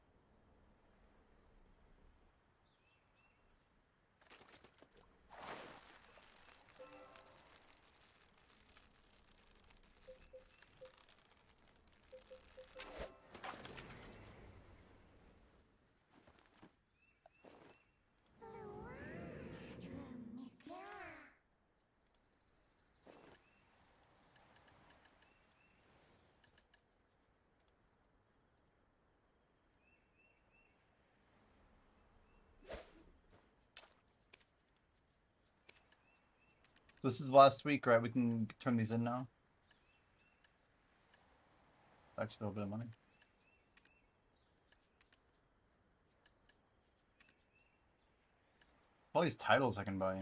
So this is last week, right? We can turn these in now. Actually, a little bit of money. All these titles I can buy.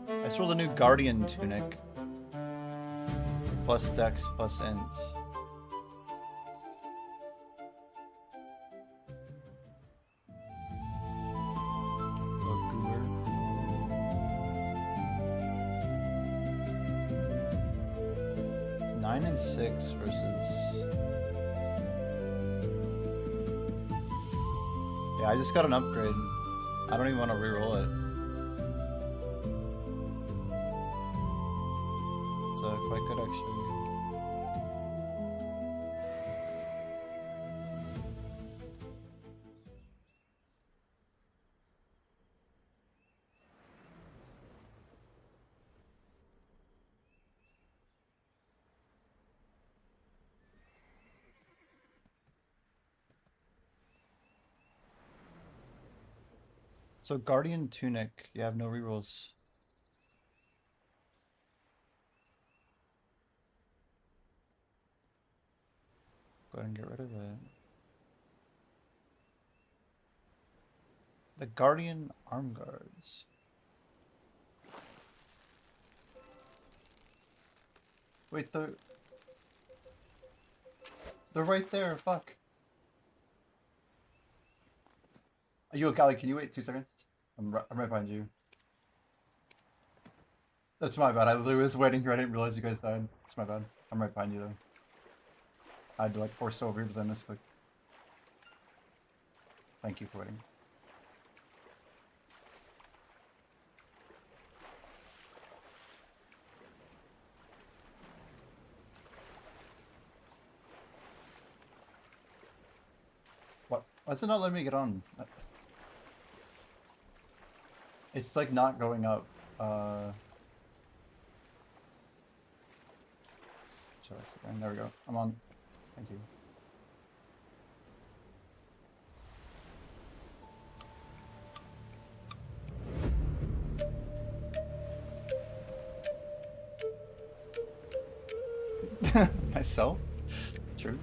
I just rolled a new Guardian tunic. Plus dex, plus int. It's 9 and 6 versus... Yeah, I just got an upgrade. I don't even want to reroll it. It's quite good actually. So Guardian Tunic, you have no rerolls. Go ahead and get rid of it. The Guardian Arm Guards. Wait, they're right there, fuck. Are you okay? Can you wait 2 seconds? I'm right behind you. That's my bad. I literally was waiting here. I didn't realize you guys died. It's my bad. I'm right behind you though. I had to like force over because I misclicked. Thank you for waiting. What? Why is it not letting me get on? It's like not going up. There we go. I'm on. Thank you. Myself? True.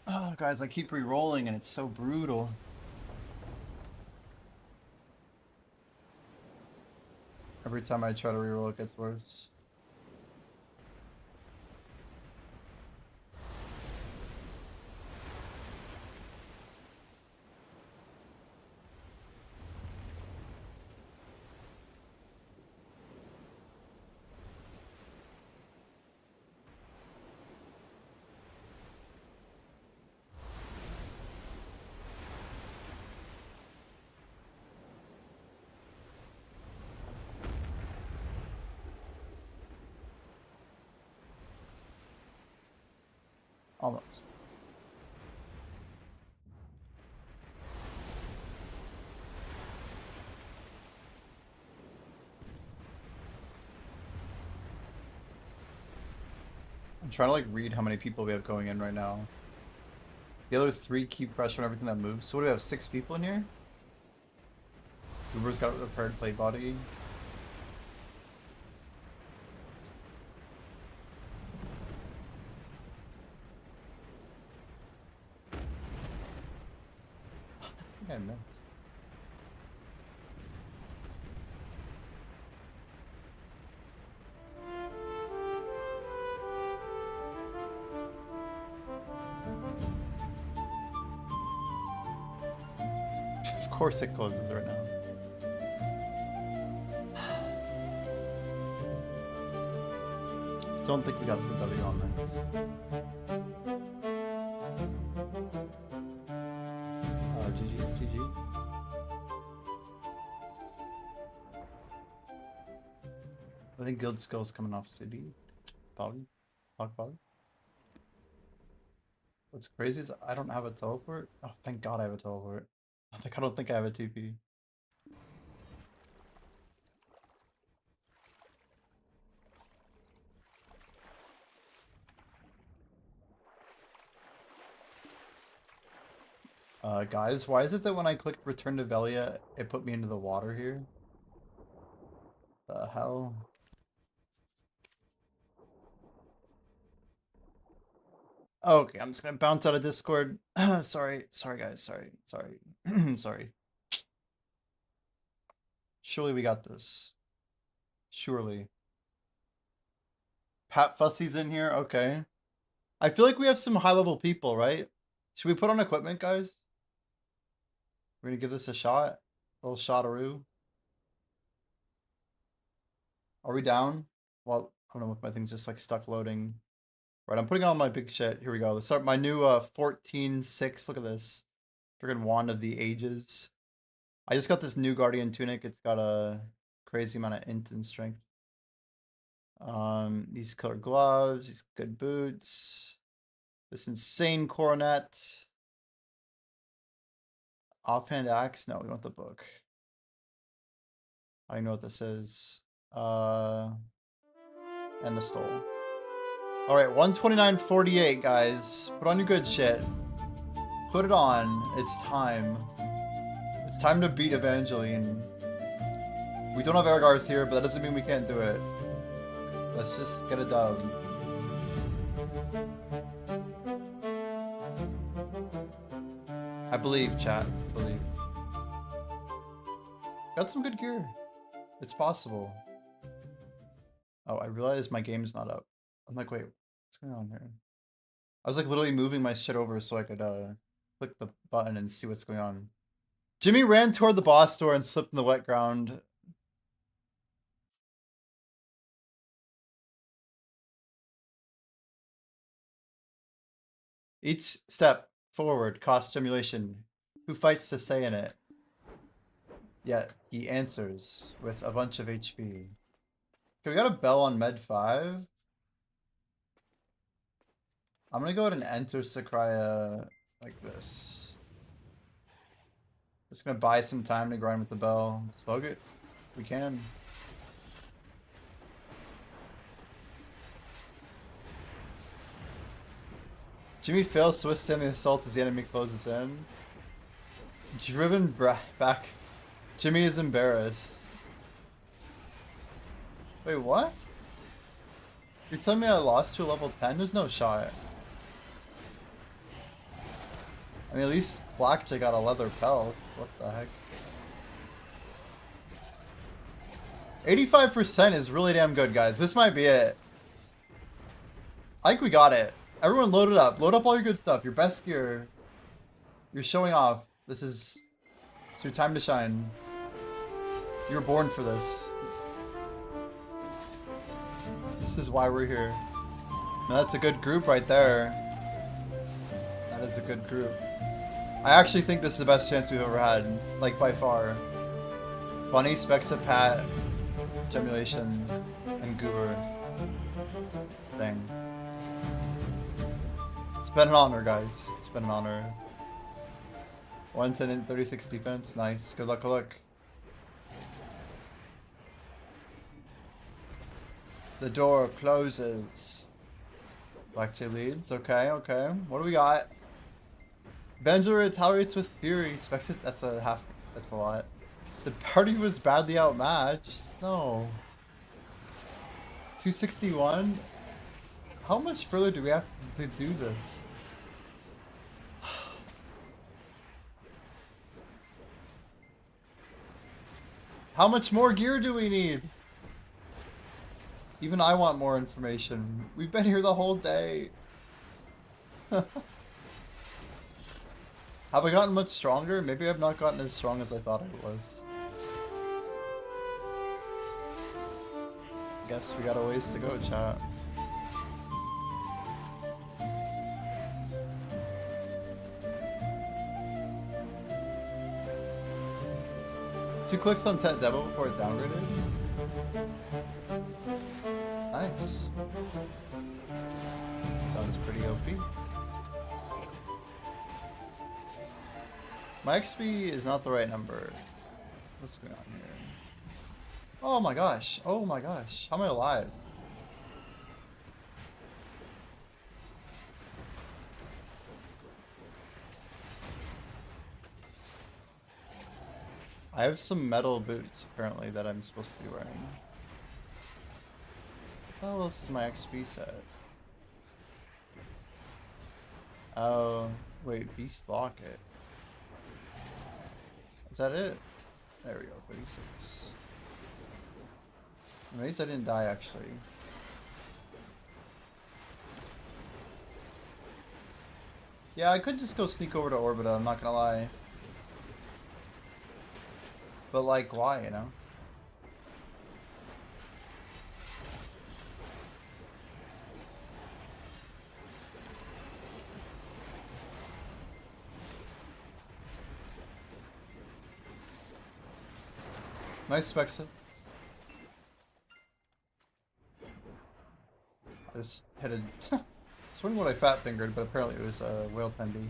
Oh, guys, I keep re-rolling and it's so brutal. Every time I try to re-roll, it gets worse. Almost. I'm trying to like read how many people we have going in right now. The other 3 keep pressure on everything that moves. So what do we have? 6 people in here? Uber's got a repaired plate body. course it closes right now. Don't think we got the W on this. GG. I think guild skills coming off city. Probably. What's crazy is I don't have a teleport. Oh, thank God I have a teleport. I don't think I have a TP. Guys, why is it that when I clicked return to Velia, it put me into the water here? The hell? Okay, I'm just gonna bounce out of Discord. Sorry guys, sorry. Sorry. Surely we got this. Surely. Pat Fussy's in here, okay. I feel like we have some high level people, right? Should we put on equipment, guys? We're gonna give this a shot. A little shot-a-roo. Are we down? Well, I don't know if my thing's just like stuck loading. Right, I'm putting on my big shit. Here we go. Let's start my new 14-6. Look at this. Friggin' Wand of the Ages. I just got this new Guardian Tunic. It's got a crazy amount of int and strength. These killer gloves, these good boots. This insane coronet. Offhand axe? No, we want the book. I don't know what this is. And the stole. Alright, 129.48, guys. Put on your good shit. Put it on. It's time. It's time to beat Evangeline. We don't have Ergarth here, but that doesn't mean we can't do it. Let's just get a dub. I believe, chat. I believe. Got some good gear. It's possible. Oh, I realized my game's not up. I'm like, wait, what's going on here? I was like literally moving my shit over so I could click the button and see what's going on. Jimmy ran toward the boss door and slipped in the wet ground. Each step forward costs stimulation. Who fights to stay in it? Yet he answers with a bunch of HP. Okay, we got a bell on Med 5. I'm gonna go ahead and enter Sakraya like this. Just gonna buy some time to grind with the bell. Let's bug it. We can. Jimmy fails to withstand the assault as the enemy closes in. Driven back. Jimmy is embarrassed. Wait, what? You're telling me I lost to a level 10? There's no shot. I mean, at least Blackjack got a leather pelt. What the heck? 85% is really damn good, guys. This might be it. I think we got it. Everyone load it up. Load up all your good stuff. Your best gear. You're showing off. It's your time to shine. You're born for this. This is why we're here. Now that's a good group right there. That is a good group. I actually think this is the best chance we've ever had. Like, by far. Bunny, Spexa, Pat, Gemulation, and Goober. Thing. It's been an honor, guys. It's been an honor. 110 and 36 defense. Nice. Good luck, good luck. The door closes. Blackjack leads. Okay, okay. What do we got? Benjo retaliates with fury. Specs it. That's a half. That's a lot. The party was badly outmatched. No. 261? How much further do we have to do this? How much more gear do we need? Even I want more information. We've been here the whole day. Have I gotten much stronger? Maybe I've not gotten as strong as I thought I was. Guess we got a ways to go, chat. 2 clicks on Tet Demo before it downgraded. Nice. Sounds pretty OP. My XP is not the right number. What's going on here? Oh my gosh. Oh my gosh. How am I alive? I have some metal boots apparently that I'm supposed to be wearing. Oh, this is my XP set. Oh, wait, Beast Locket. Is that it? There we go, 36. Amazed I didn't die actually. Yeah, I could just go sneak over to Orbita, I'm not gonna lie. But like, why, you know? Nice Spexa. I just hit a... I was wondering what I fat fingered, but apparently it was a whale tendy.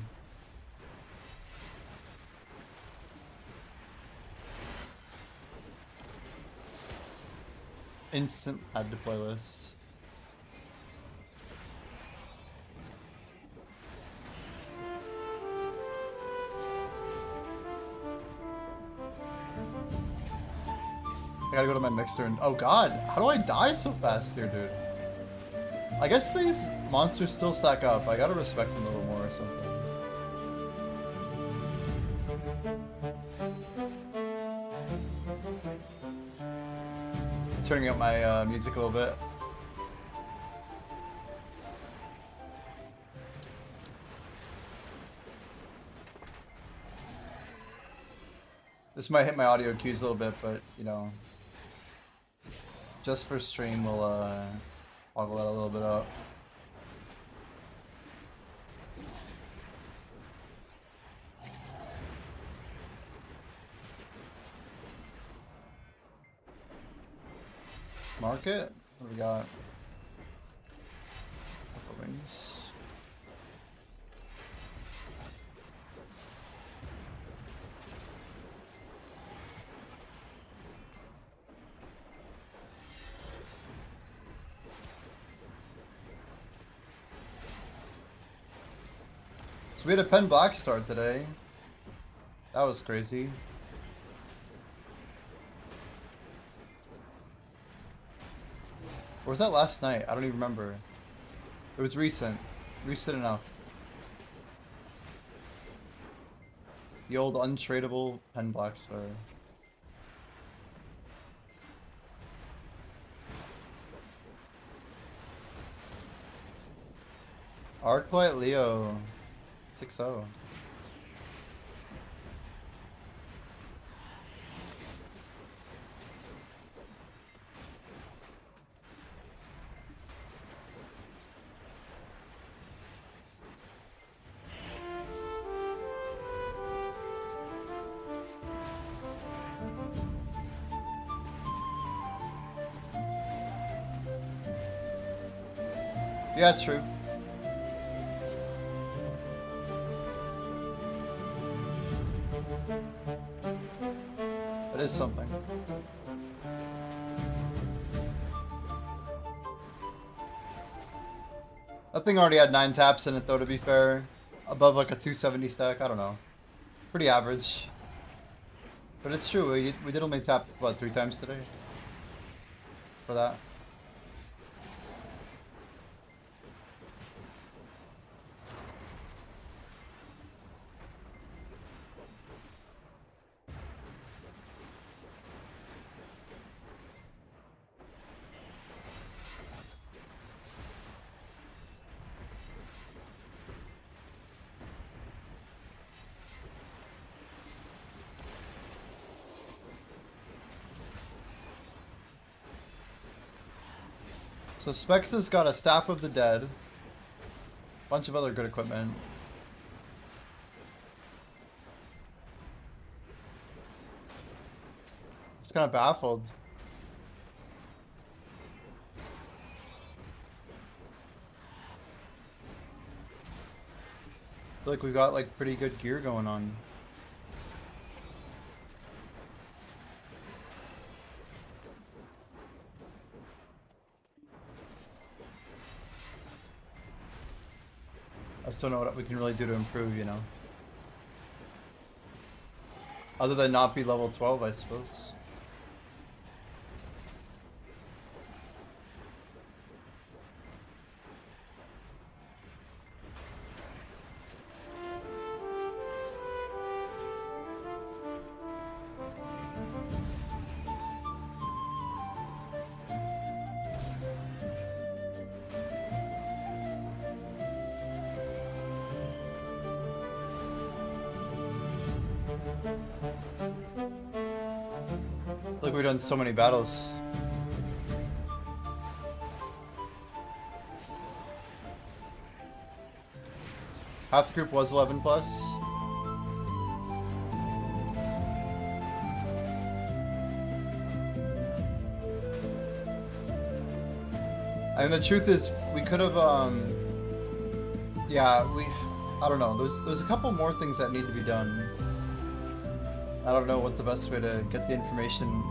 Instant add to playlist. I gotta go to my mixer and... Oh god, how do I die so fast here, dude? I guess these monsters still stack up. I gotta respect them a little more or something. Turning up my music a little bit. This might hit my audio cues a little bit, but you know, just for stream, we'll toggle that a little bit up. Market? What do we got? Couple wings. So we had a pen black start today. That was crazy. Or was that last night? I don't even remember. It was recent. Recent enough. The old untradeable pen black star. Arclight Leo 6-0. Yeah, true. It is something. That thing already had 9 taps in it though, to be fair. Above like a 270 stack, I don't know. Pretty average. But it's true, we did only tap, what, 3 times today? For that. So Specs has got a Staff of the Dead. Bunch of other good equipment. Just kind of baffled. I feel like we've got like pretty good gear going on. I still don't know what we can really do to improve, you know. Other than not be level 12, I suppose. Look, we've done so many battles. Half the group was 11 plus. I mean, the truth is, we could have, yeah, I don't know. There's a couple more things that need to be done. I don't know what the best way to get the information,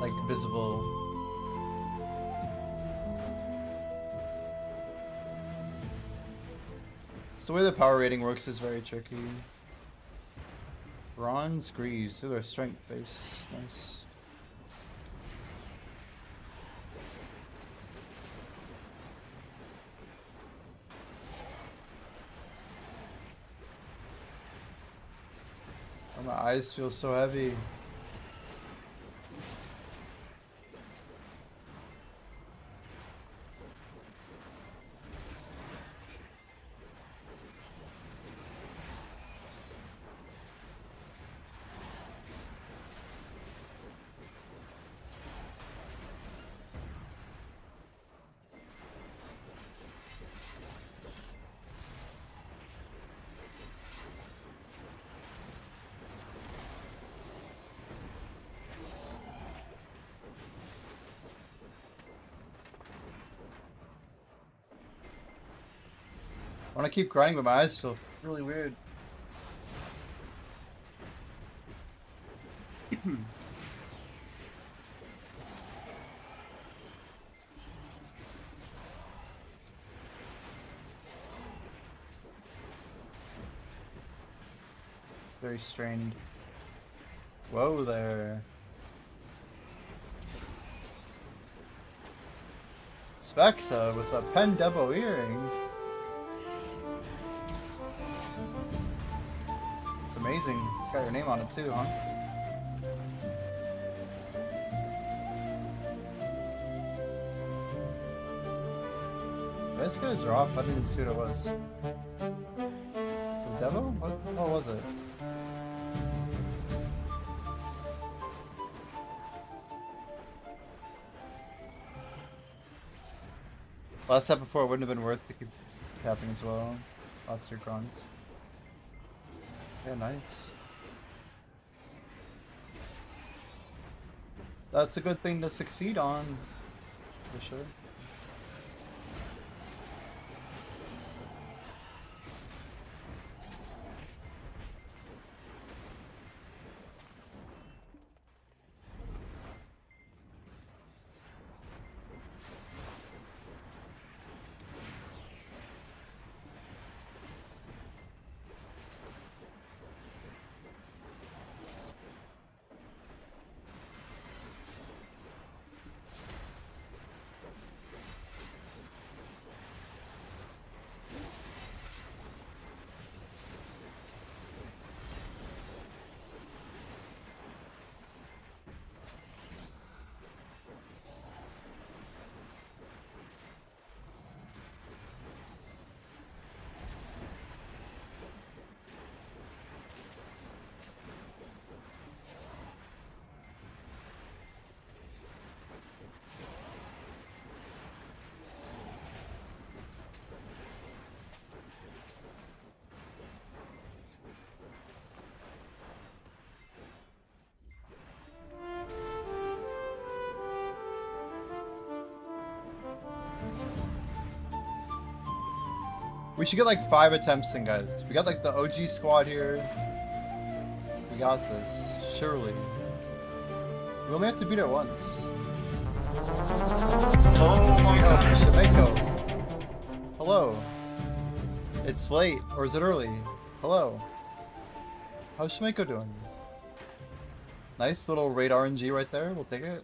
like, visible. So the way the power rating works is very tricky. Bronze Greaves, they're strength base. Nice. Oh, my eyes feel so heavy. I want to keep grinding, but my eyes feel really weird. Very strained. Whoa there. Spexa with a Pen Debo earring. It's amazing. It's got your name on it too, huh? Did I just get a drop? I didn't even see what it was. The Devo? What the hell was it? Last step before it wouldn't have been worth to keep tapping as well. Lost your crons. Yeah, nice. That's a good thing to succeed on, for sure. We should get like 5 attempts in, guys. We got like the OG squad here. We got this. Surely. We only have to beat it once. Oh my god. Shimeko. Hello. It's late, or is it early? Hello. How's Shimeko doing? Nice little raid RNG right there. We'll take it.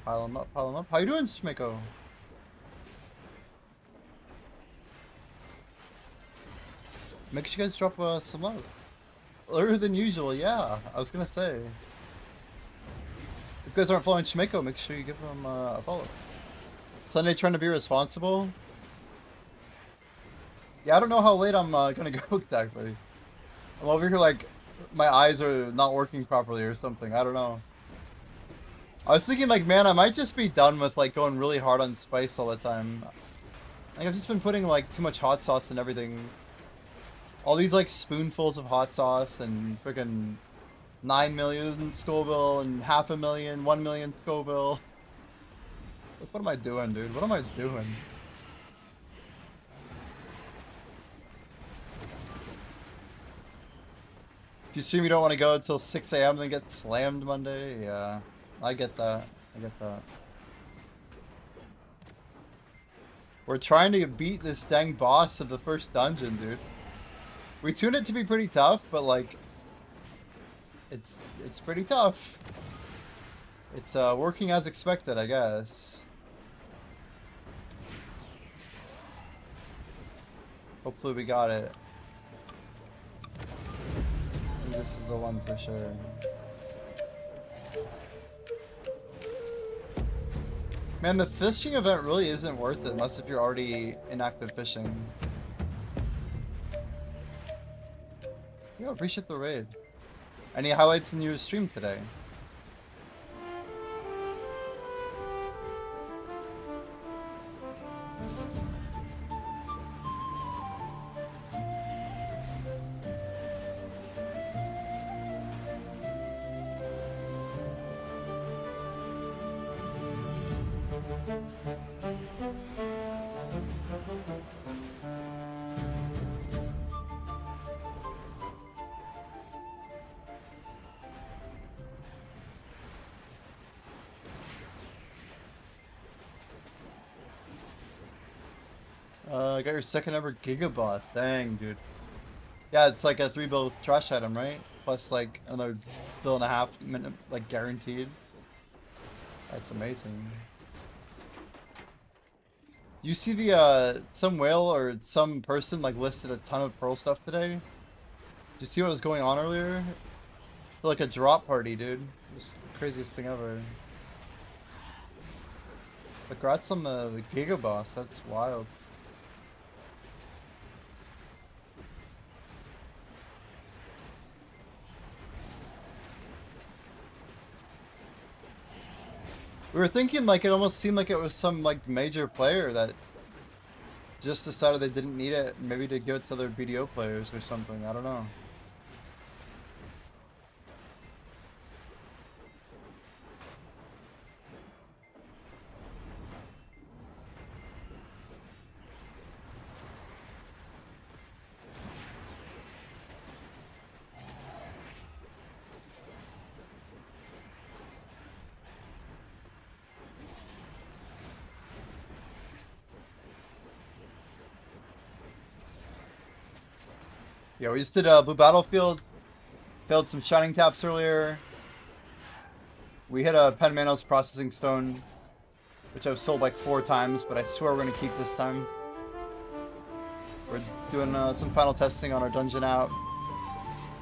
Pile him up, pile him up. How you doing, Shimeko? Make sure you guys drop some love. Earlier than usual, yeah. I was gonna say. If you guys aren't following Shimeko, make sure you give him a follow. Sunday trying to be responsible. Yeah, I don't know how late I'm gonna go exactly. I'm over here like my eyes are not working properly or something. I don't know. I was thinking like, man, I might just be done with like going really hard on spice all the time. Like I've just been putting like too much hot sauce and everything. All these like spoonfuls of hot sauce and freaking 9 million Scoville and 500,000, 1 million Scoville. What am I doing, dude? What am I doing? If you stream, you don't want to go until 6 a.m. and then get slammed Monday. Yeah, I get that. I get that. We're trying to beat this dang boss of the first dungeon, dude. We tuned it to be pretty tough, but like, it's pretty tough. It's working as expected, I guess. Hopefully we got it. I think this is the one for sure. Man, the fishing event really isn't worth it unless if you're already in active fishing. Yo, appreciate the raid. Any highlights in your stream today? Got your second ever Giga Boss. Dang, dude. Yeah, it's like a 3 bill trash item, right? Plus like another bill and a half minute, like guaranteed. That's amazing. You see the some whale or some person like listed a ton of pearl stuff today? Did you see what was going on earlier? For like a drop party, dude. It was the craziest thing ever. Congrats on the Giga Boss. That's wild. We were thinking like it almost seemed like it was some like major player that just decided they didn't need it, maybe to give it to their BDO players or something. I don't know. Yeah, we just did a Blue Battlefield. Failed some Shining Taps earlier. We hit a Pen Manos Processing Stone, which I've sold like 4 times, but I swear we're going to keep this time. We're doing some final testing on our dungeon out.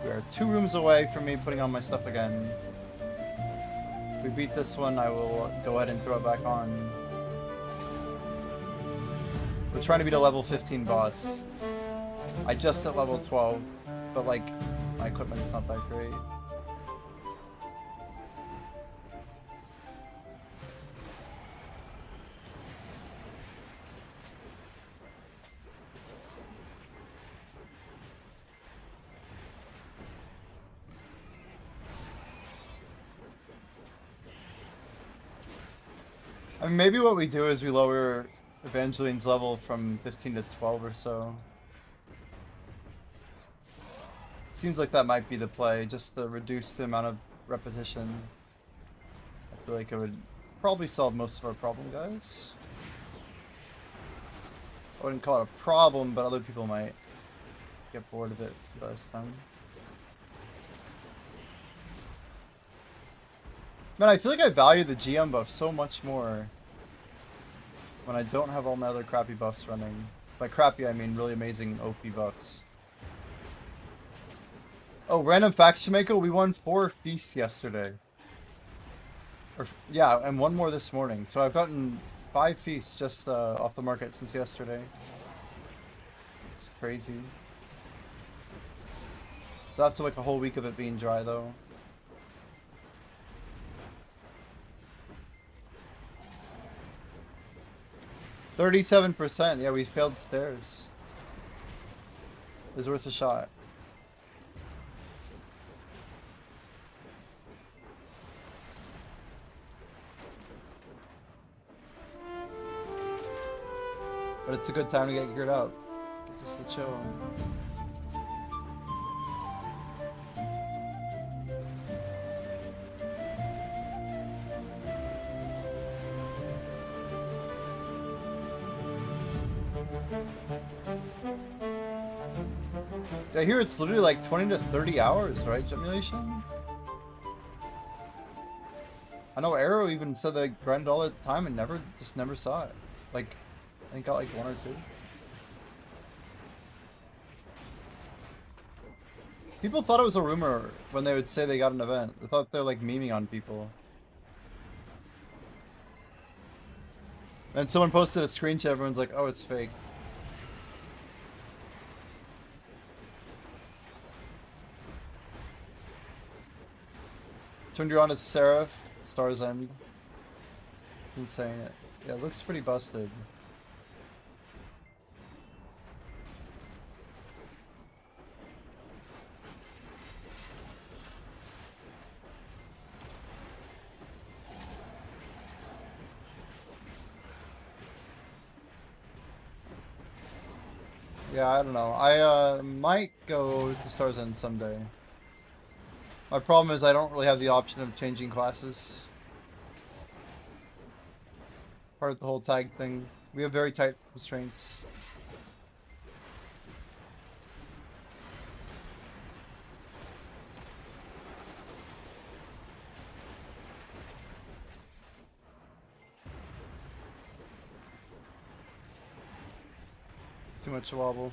We are 2 rooms away from me putting on my stuff again. If we beat this one, I will go ahead and throw it back on. We're trying to beat a level 15 boss. I just hit level 12, but like, my equipment's not that great. I mean, maybe what we do is we lower Evangeline's level from 15 to 12 or so. Seems like that might be the play, just to reduce the amount of repetition. I feel like it would probably solve most of our problem, guys. I wouldn't call it a problem, but other people might get bored of it by this time. Man, I feel like I value the GM buff so much more when I don't have all my other crappy buffs running. By crappy, I mean really amazing OP buffs. Oh, random faction maker, we won 4 feasts yesterday. Or, yeah, and 1 more this morning. So I've gotten 5 feasts just off the market since yesterday. It's crazy. It's after like a whole week of it being dry though. %. Yeah, we failed stairs. It's worth a shot. But it's a good time to get geared up. Just to chill. Yeah, I hear it's literally like 20 to 30 hours, right, Gemulation? I know Arrow even said they grinded all the time and never saw it. Like, I think got like 1 or 2. People thought it was a rumor when they would say they got an event. They thought they were like memeing on people. And someone posted a screenshot, everyone's like, oh, it's fake. Turned you on to Seraph, Star's End. It's insane. Yeah, it looks pretty busted. Yeah, I don't know. I might go to Star's End someday. My problem is I don't really have the option of changing classes. Part of the whole tag thing. We have very tight constraints. Too much wobble.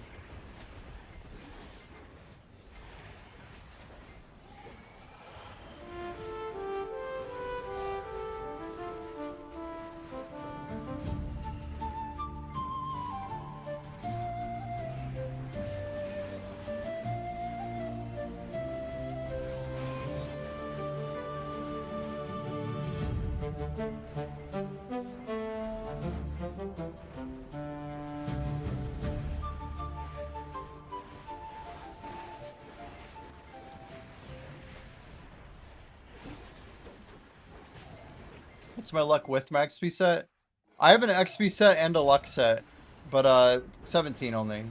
What's my luck with my XP set? I have an XP set and a luck set, but 17 only.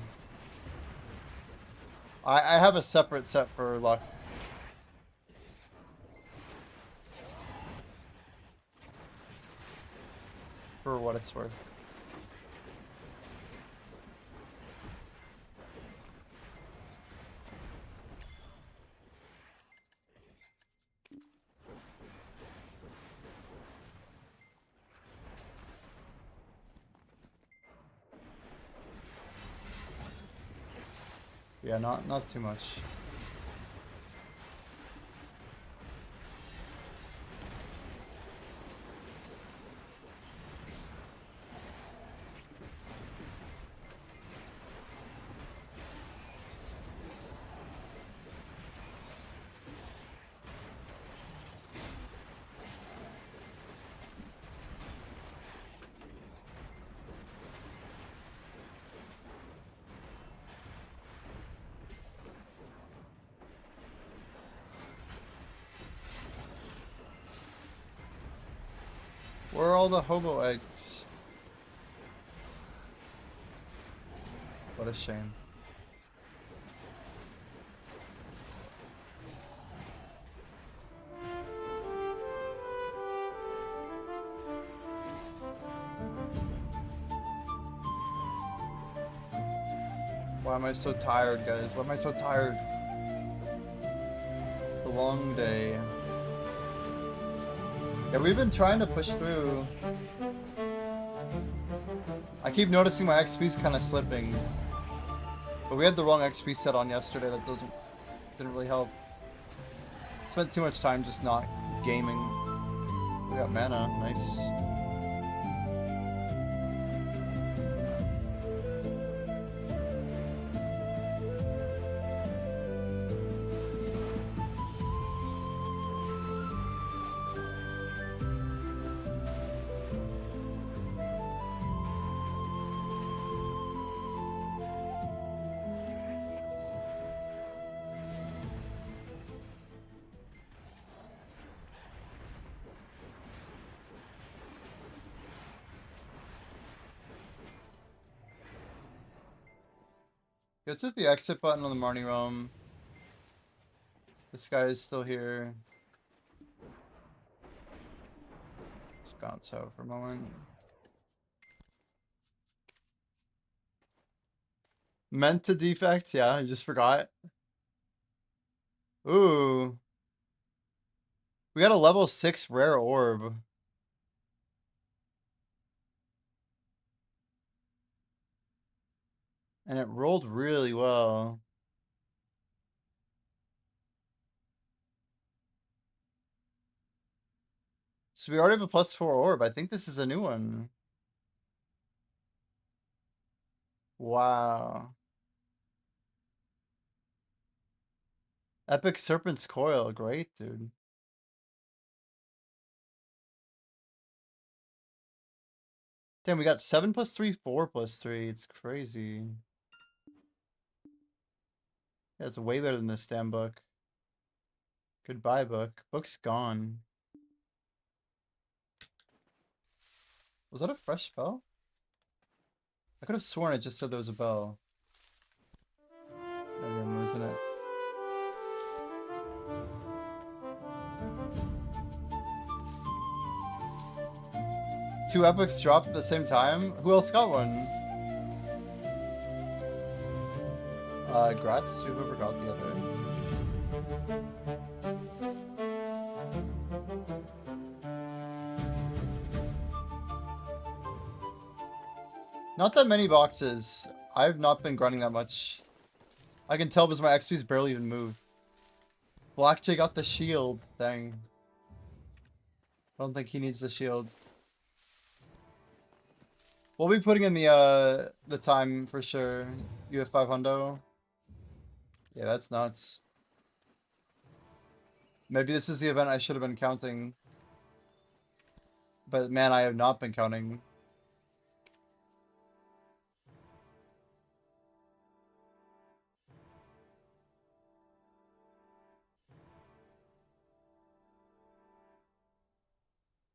I have a separate set for luck. For what it's worth. Yeah, not too much. Where are all the hobo eggs? What a shame. Why am I so tired, guys? Why am I so tired? The long day. Yeah, we've been trying to push through. I keep noticing my XP's kind of slipping. But we had the wrong XP set on yesterday. That didn't really help. Spent too much time just not gaming. We got mana. Nice. Let's hit the exit button on the Marnie Roam. This guy is still here. Let's bounce out for a moment. Meant to defect? Yeah, I just forgot. Ooh. We got a level 6 rare orb. And it rolled really well. So we already have a +4 orb. I think this is a new one. Wow. Epic Serpent's Coil. Great, dude. Damn, we got 7 + 3, 4 + 3. It's crazy. Yeah, it's way better than the stam book. Goodbye, book. Book's gone. Was that a fresh spell? I could have sworn it just said there was a bell. Maybe I'm losing it. Two epics dropped at the same time? Who else got one? Grats to whoever got the other. Not that many boxes. I've not been grinding that much. I can tell because my XP's barely even moved. Black J got the shield. Dang. I don't think he needs the shield. We'll be putting in the time for sure. You have 500. Yeah, that's nuts. Maybe this is the event I should have been counting. But man, I have not been counting.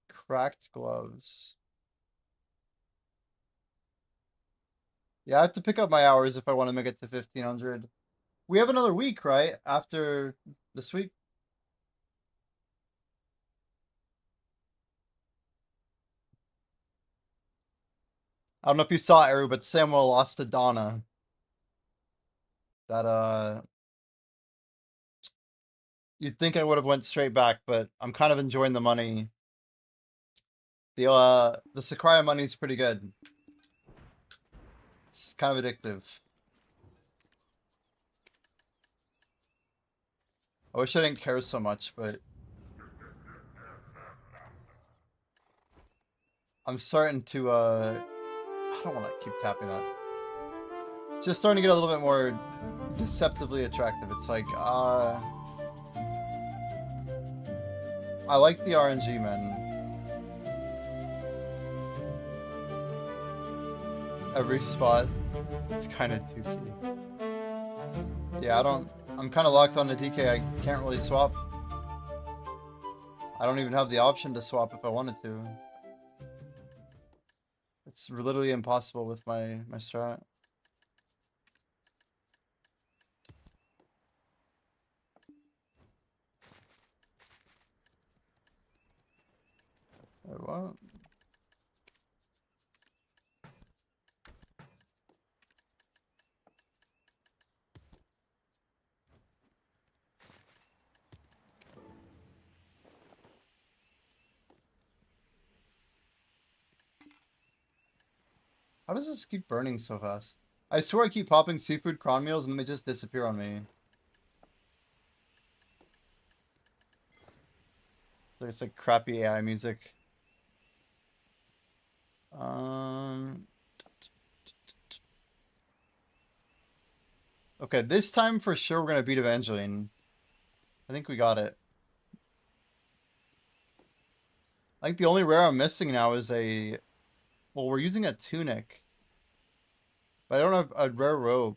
Cracked gloves. Yeah, I have to pick up my hours if I want to make it to 1500. We have another week, right? After this week? I don't know if you saw it, Eru, but Samuel lost to Donna. That, you'd think I would have went straight back, but I'm kind of enjoying the money. The Sakurai money's pretty good. It's kind of addictive. I wish I didn't care so much, but I'm starting to, I don't want to keep tapping that. Just starting to get a little bit more deceptively attractive. It's like, I like the RNG, man. Every spot, it's kind of 2K. Yeah, I'm kind of locked on the DK. I can't really swap. I don't even have the option to swap if I wanted to. It's literally impossible with my strat. Wait, what? How does this keep burning so fast? I swear I keep popping seafood cron meals and they just disappear on me. There's like crappy AI music. Okay, this time for sure we're gonna beat Evangeline. I think we got it. I think the only rare I'm missing now is a... Well, we're using a tunic. But I don't have a rare robe.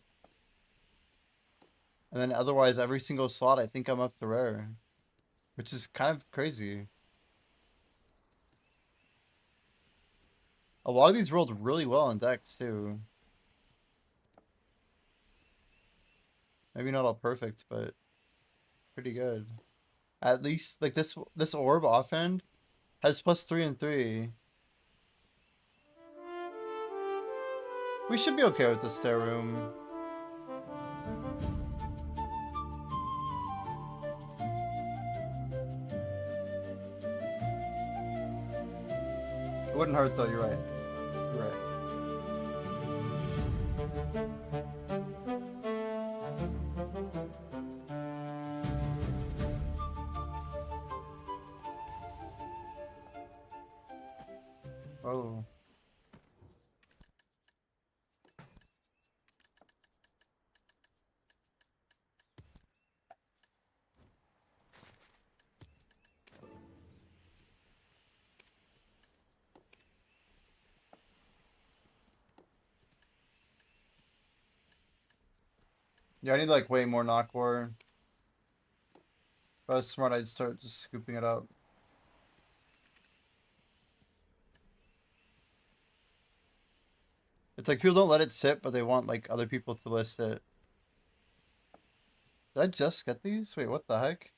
And then otherwise, every single slot, I think I'm up to rare. Which is kind of crazy. A lot of these rolled really well on decks, too. Maybe not all perfect, but pretty good. At least, like, this orb offhand has +3 and 3. We should be okay with the stair room. It wouldn't hurt, though, you're right. You're right. Oh. Yeah, I need like way more knock war. If I was smart, I'd start just scooping it up. It's like people don't let it sit, but they want like other people to list it. Did I just get these? Wait, what the heck?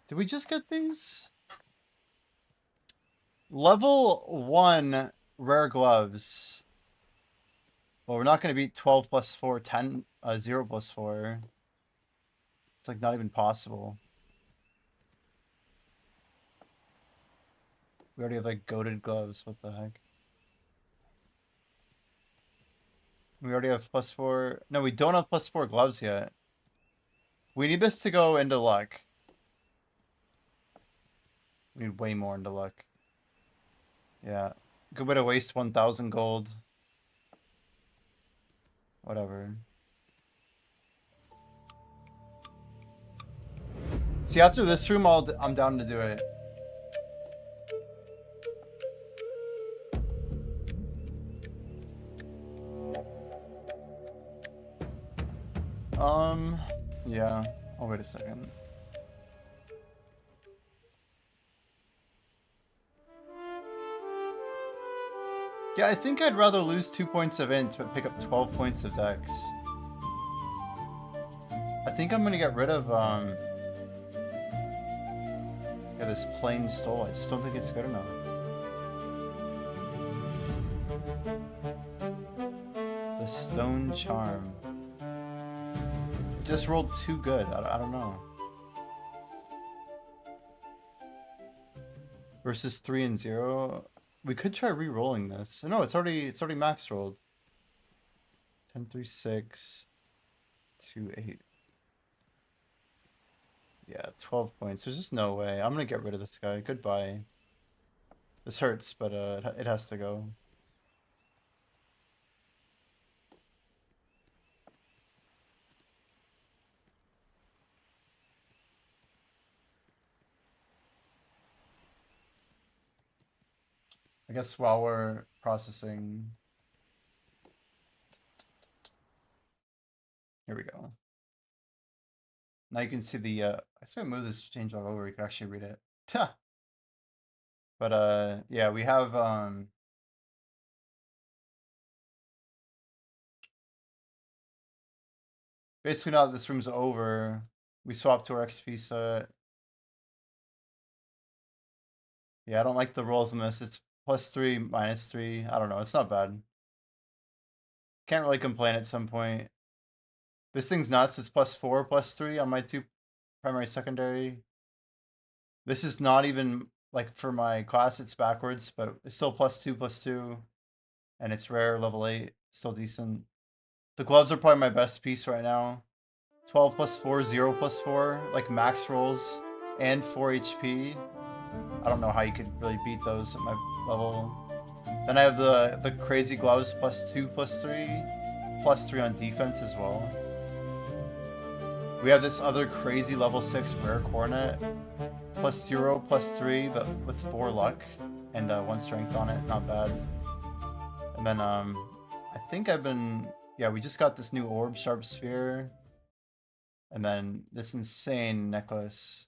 Did we just get these? Level 1 rare gloves. Well, we're not going to beat 12 plus 4, 10, 0 plus 4. It's like not even possible. We already have like goated gloves. What the heck? We already have +4. No, we don't have +4 gloves yet. We need this to go into luck. We need way more into luck. Yeah. Good way to waste 1,000 gold. Whatever. See, after this room, I'm down to do it. Yeah. Oh, wait a second. Yeah, I think I'd rather lose 2 points of int, but pick up 12 points of dex. I think I'm gonna get rid of, yeah, this plain stole. I just don't think it's good enough. The stone charm. It just rolled too good. I don't know. Versus 3 and 0. We could try re-rolling this. No, it's already max rolled. 10, 3, 6, 2, 8. Yeah, 12 points. There's just no way. I'm gonna get rid of this guy. Goodbye. This hurts, but it has to go. I guess while we're processing... Here we go. Now you can see the, I still move this change all over, you can actually read it. But, yeah, we have, basically now that this room's over, We swap to our XP set. Yeah, I don't like the rolls in this. It's +3, -3. I don't know. It's not bad. Can't really complain at some point. This thing's nuts. It's +4, +3 on my 2 primary, secondary. This is not even, like, for my class, it's backwards, but it's still +2, +2. And it's rare, level 8. Still decent. The gloves are probably my best piece right now. 12 +4, 0 +4. Like, max rolls and 4 HP. I don't know how you could really beat those at my level. Then I have the crazy gloves +2, +3. +3 on defense as well. We have this other crazy level 6 rare coronet. +0, +3, but with 4 luck. And 1 strength on it. Not bad. And then, I think I've been... Yeah, we just got this new orb, Sharp Sphere. And then this insane necklace.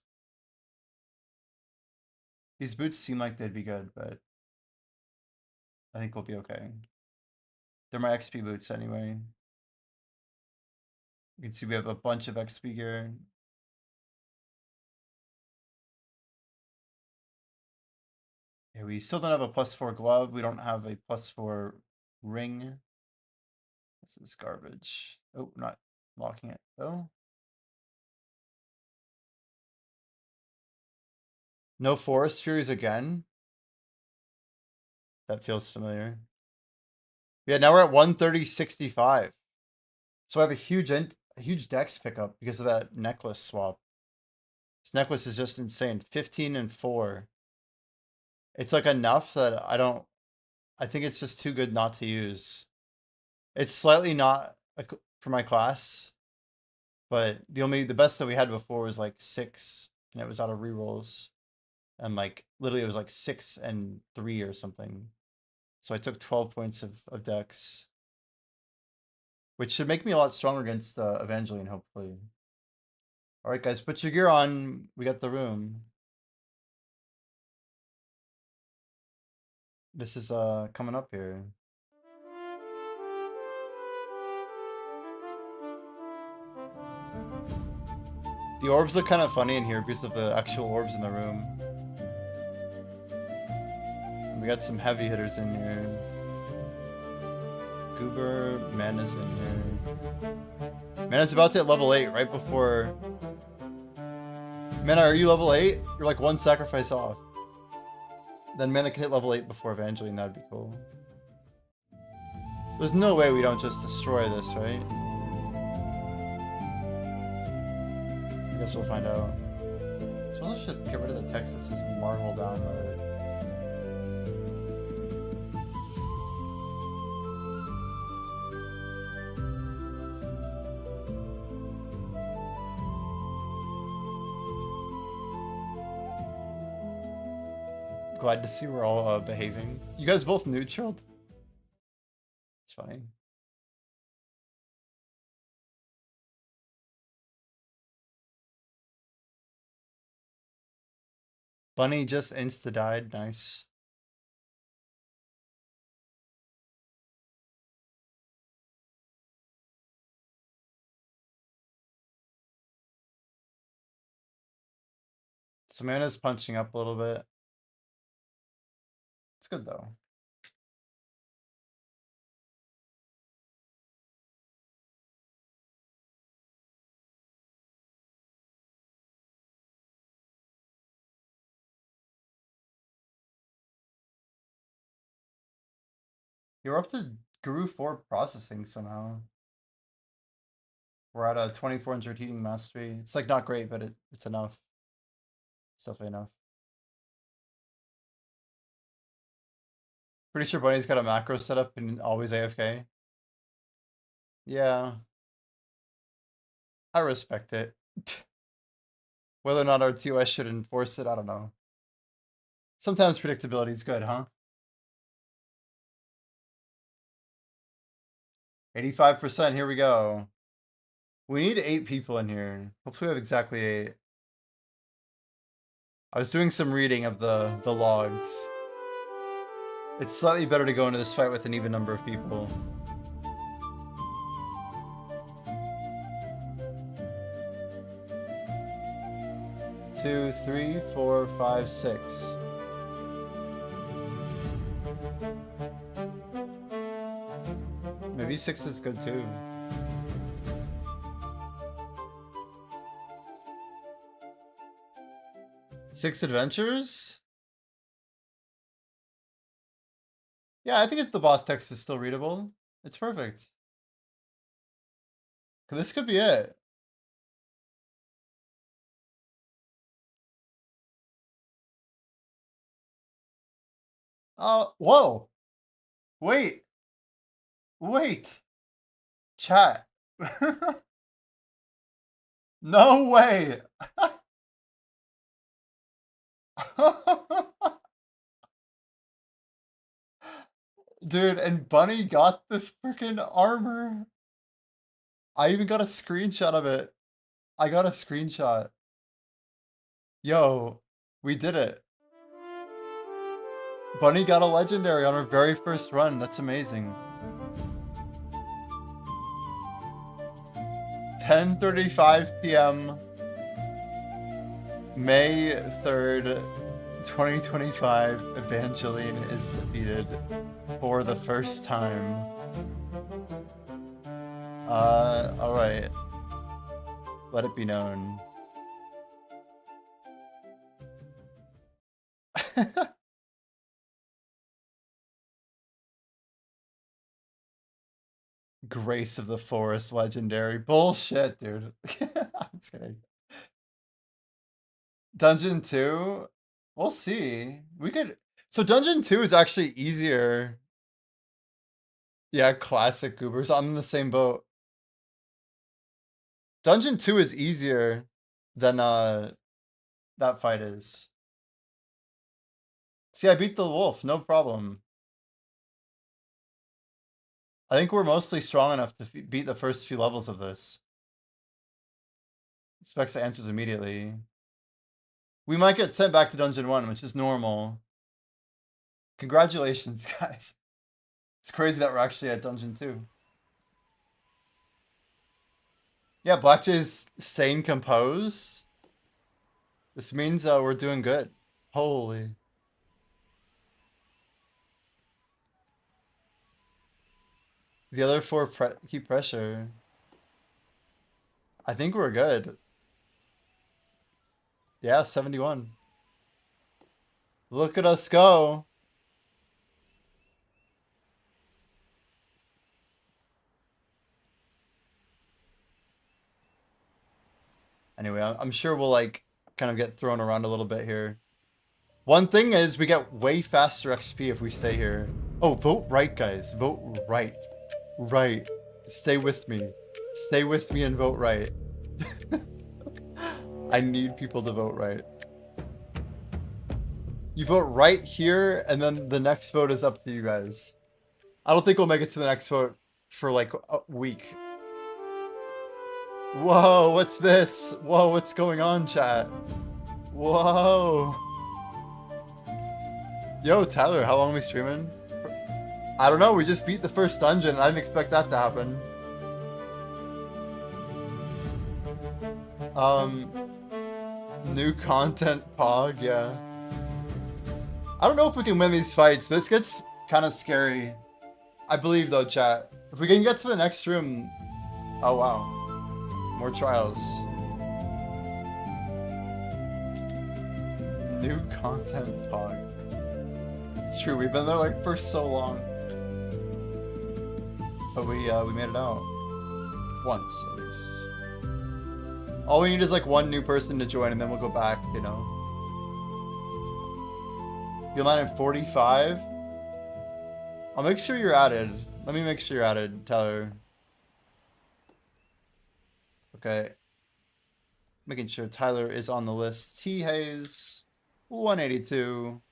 These boots seem like they'd be good, but I think we'll be okay. They're my XP boots anyway. You can see we have a bunch of XP gear. Yeah, we still don't have a +4 glove. We don't have a +4 ring. This is garbage. Oh, not locking it though. No Forest Furies again. That feels familiar. Yeah, now we're at 130.65. So I have a huge dex pickup because of that necklace swap. This necklace is just insane. 15 and 4. It's like enough that I think it's just too good not to use. It's slightly not for my class, but the best that we had before was like 6, and it was out of rerolls. And like literally it was like 6 and 3 or something. So I took 12 points of dex, which should make me a lot stronger against Evangeline, hopefully. All right, guys, put your gear on. We got the room. This is coming up here. The orbs look kind of funny in here because of the actual orbs in the room. We got some heavy hitters in here. Goober, Mana's in here. Mana's about to hit level 8 right before... Mana, are you level 8? You're like 1 sacrifice off. Then Mana can hit level 8 before Evangeline, that'd be cool. There's no way we don't just destroy this, right? I guess we'll find out. Someone should get rid of the text that says Marvel download. Glad to see we're all behaving. You guys both neutraled? It's funny. Bunny just insta-died. Nice. Samantha's punching up a little bit. It's good though. You're up to Guru 4 processing somehow. We're at a 2400 heating mastery. It's like not great, but it's enough. It's definitely enough. Pretty sure Bunny's got a macro setup and always AFK. Yeah. I respect it. Whether or not our TOS should enforce it, I don't know. Sometimes predictability is good, huh? 85%, here we go. We need 8 people in here. Hopefully we have exactly 8. I was doing some reading of the logs. It's slightly better to go into this fight with an even number of people. 2, 3, 4, 5, 6. Maybe 6 is good too. Six adventures? Yeah, I think it's the boss text is still readable. It's perfect. This could be it. Whoa. Wait. Wait. Chat. No way. Dude, and Bunny got the freaking armor. I even got a screenshot of it. I got a screenshot. Yo, we did it. Bunny got a legendary on her very first run. That's amazing. 10:35 p.m. May 3rd, 2025. Evangeline is defeated for the first time. Alright. Let it be known. Grace of the Forest legendary. Bullshit, dude. I'm just kidding. Dungeon 2? We'll see. We could... So Dungeon 2 is actually easier. Yeah, classic goobers. I'm in the same boat. Dungeon 2 is easier than that fight is. See, I beat the wolf, no problem. I think we're mostly strong enough to beat the first few levels of this. Specs the answers immediately. We might get sent back to Dungeon 1, which is normal. Congratulations, guys. It's crazy that we're actually at Dungeon 2. Yeah, Black Jay's staying composed. This means we're doing good. Holy. The other four keep pressure. I think we're good. Yeah, 71. Look at us go. Anyway, I'm sure we'll like kind of get thrown around a little bit here. One thing is we get way faster XP if we stay here. Oh, vote right, guys. Vote right. Right. Stay with me. Stay with me and vote right. I need people to vote right. You vote right here, and then the next vote is up to you guys. I don't think we'll make it to the next vote for like a week. Whoa, what's this? Whoa, what's going on, chat? Whoa. Yo, Tyler, how long are we streaming? I don't know, we just beat the first dungeon. I didn't expect that to happen. New content pog, yeah. I don't know if we can win these fights. This gets kind of scary. I believe though, chat. If we can get to the next room... Oh, wow. More trials. New content pog. It's true, we've been there like for so long. But we made it out. Once, at least. All we need is like one new person to join and then we'll go back, you know. You're line at 45? I'll make sure you're added. Let me make sure you're added, Tyler. Okay. Making sure Tyler is on the list. T Hayes, 182.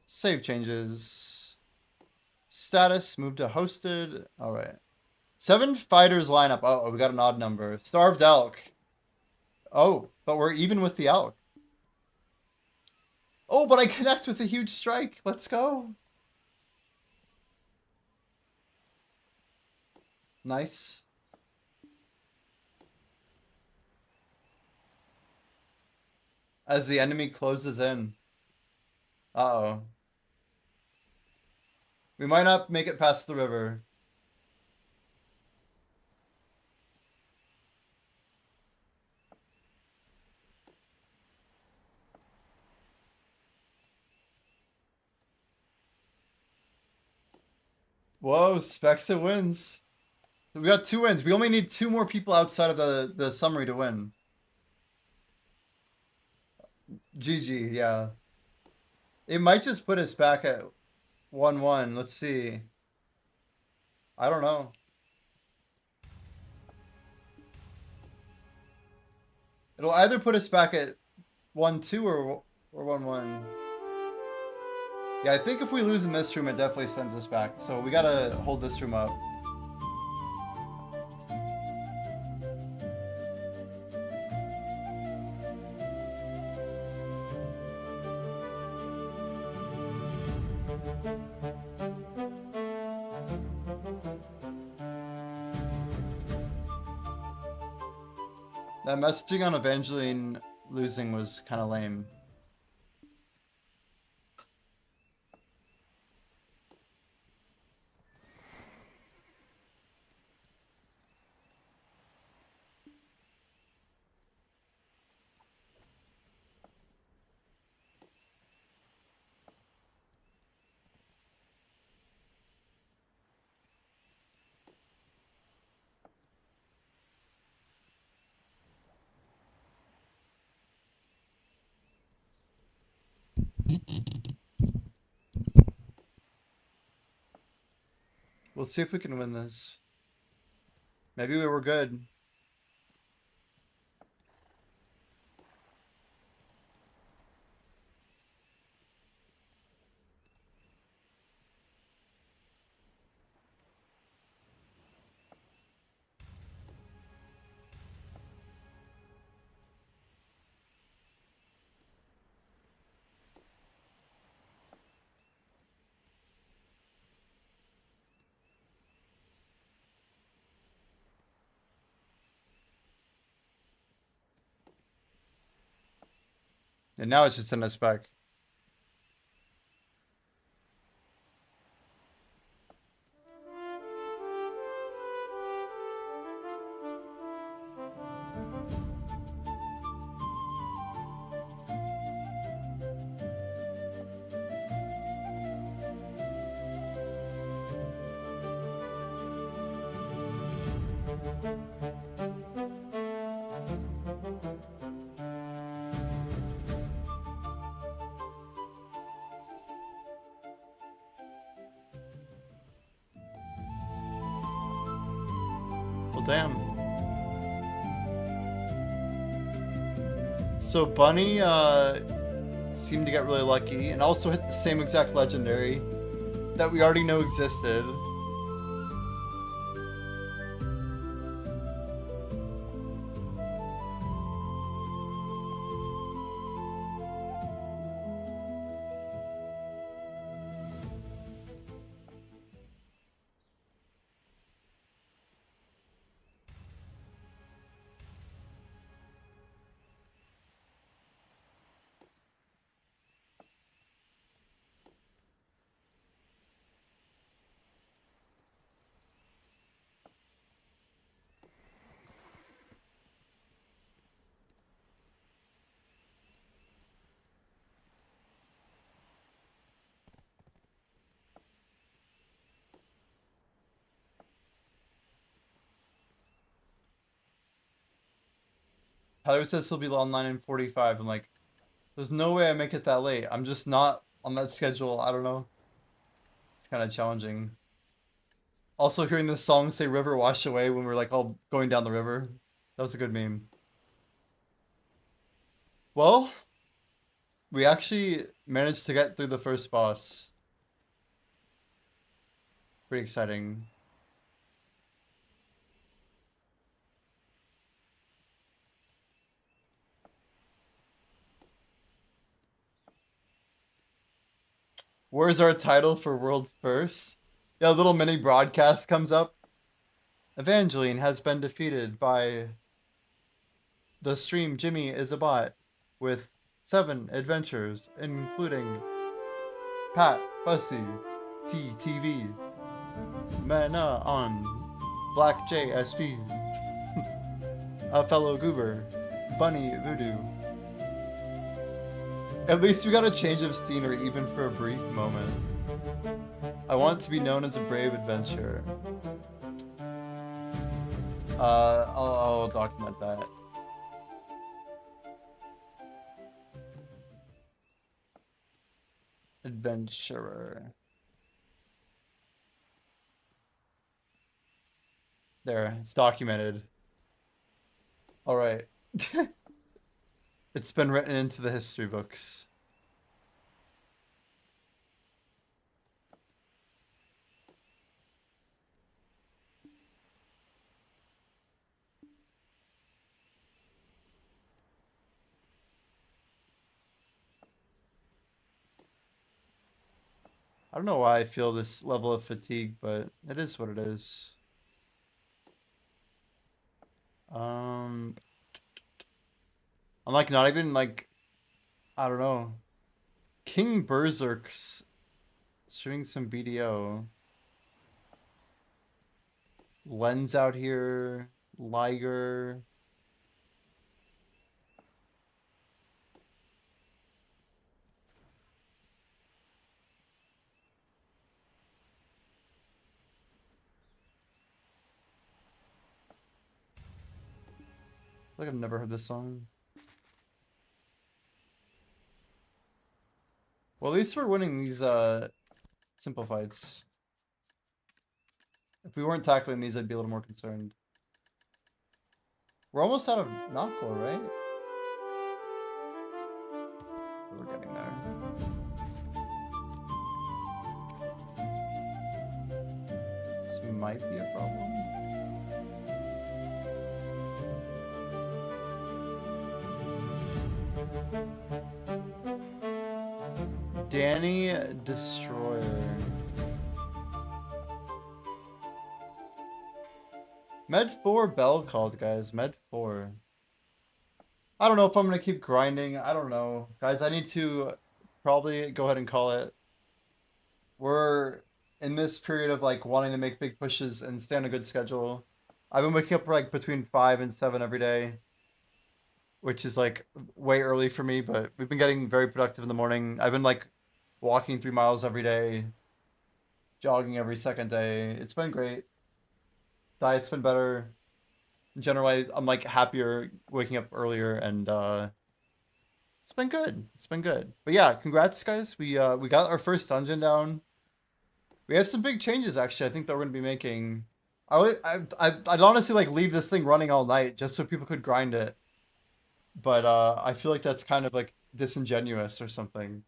Save changes. Status, move to hosted. All right. 7 fighters lineup. Oh, we got an odd number. Starved elk. Oh, but we're even with the elk. Oh, but I connect with a huge strike. Let's go. Nice. as the enemy closes in. Uh-oh. We might not make it past the river. Whoa, Spexa wins. We got 2 wins. We only need 2 more people outside of the summary to win. GG, yeah. It might just put us back at 1-1. Let's see. I don't know. It'll either put us back at 1-2 or 1-1. Yeah, I think if we lose in this room, it definitely sends us back. So we gotta hold this room up. That messaging on Evangeline losing was kind of lame. We'll see if we can win this. Maybe we were good. And now it's just sending us back. Well, damn. So Bunny seemed to get really lucky and also hit the same exact legendary that we already know existed. Tyler says he'll be online in 45. I'm like, there's no way I make it that late. I'm just not on that schedule. I don't know. It's kind of challenging. Also, hearing this song say "River Wash Away" when we're like all going down the river. That was a good meme. Well, we actually managed to get through the first boss. Pretty exciting. Where's our title for World First? Yeah, a little mini broadcast comes up. Evangeline has been defeated by the stream Jimmy is a bot with 7 adventures, including Pat, Bussy, TTV, Mana on Black JSV, a fellow goober, Bunny Voodoo. At least we got a change of scenery even for a brief moment. I want to be known as a brave adventurer. I'll document that. Adventurer. There, it's documented. All right. It's been written into the history books. I don't know why I feel this level of fatigue, but it is what it is. I'm like not even like, I don't know. King Berserk's streaming some BDO. Lens out here. Liger. Like I've never heard this song. Well, at least we're winning these simple fights. If we weren't tackling these, I'd be a little more concerned. We're almost out of Nako, right? We're getting there. This might be a problem. Danny Destroyer. Med 4 bell called, guys. Med 4. I don't know if I'm going to keep grinding. I don't know. Guys, I need to probably go ahead and call it. We're in this period of like wanting to make big pushes and stay on a good schedule. I've been waking up like between 5 and 7 every day, which is like way early for me, but we've been getting very productive in the morning. I've been like walking 3 miles every day, jogging every second day. It's been great. Diet's been better. In general, I'm like happier waking up earlier, and it's been good. It's been good. But yeah, congrats, guys. We got our first dungeon down. We have some big changes actually. I think that we're gonna be making. I'd honestly like leave this thing running all night just so people could grind it. But I feel like that's kind of like disingenuous or something.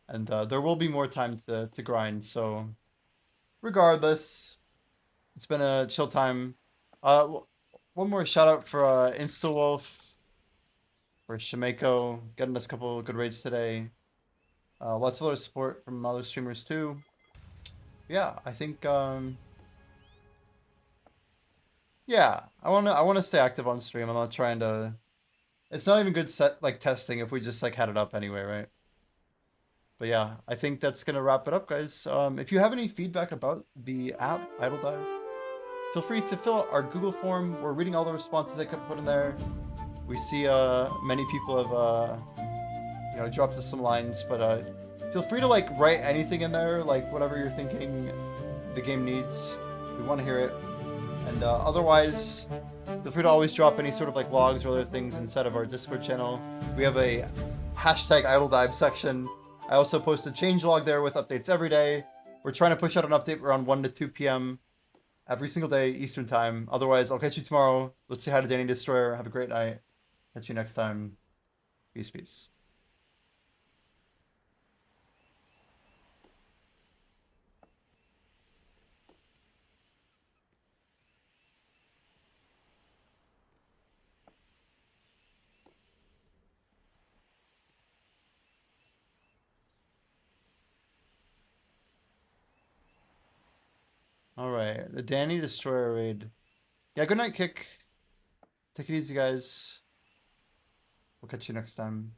And there will be more time to grind. So regardless, it's been a chill time. One more shout out for InstaWolf, for Shimeko, getting us a couple of good raids today. Lots of other support from other streamers too. Yeah, I think yeah, I wanna stay active on stream. I'm not trying to. It's not even good set like testing if we just like had it up anyway, right? But yeah, I think that's gonna wrap it up, guys. If you have any feedback about the app Idle Dive, feel free to fill out our Google form. We're reading all the responses I could put in there. We see many people have dropped us some lines, but feel free to like write anything in there, like whatever you're thinking the game needs. We want to hear it. And otherwise, feel free to always drop any sort of like logs or other things inside of our Discord channel. We have a hashtag Idle Dive section. I also post a changelog there with updates every day. We're trying to push out an update around 1 to 2 p.m. every single day, Eastern time. Otherwise, I'll catch you tomorrow. Let's say hi to Danny Destroyer. Have a great night. Catch you next time. Peace, peace. All right, the Danny Destroyer raid. Yeah, good night, Kick. Take it easy, guys. We'll catch you next time.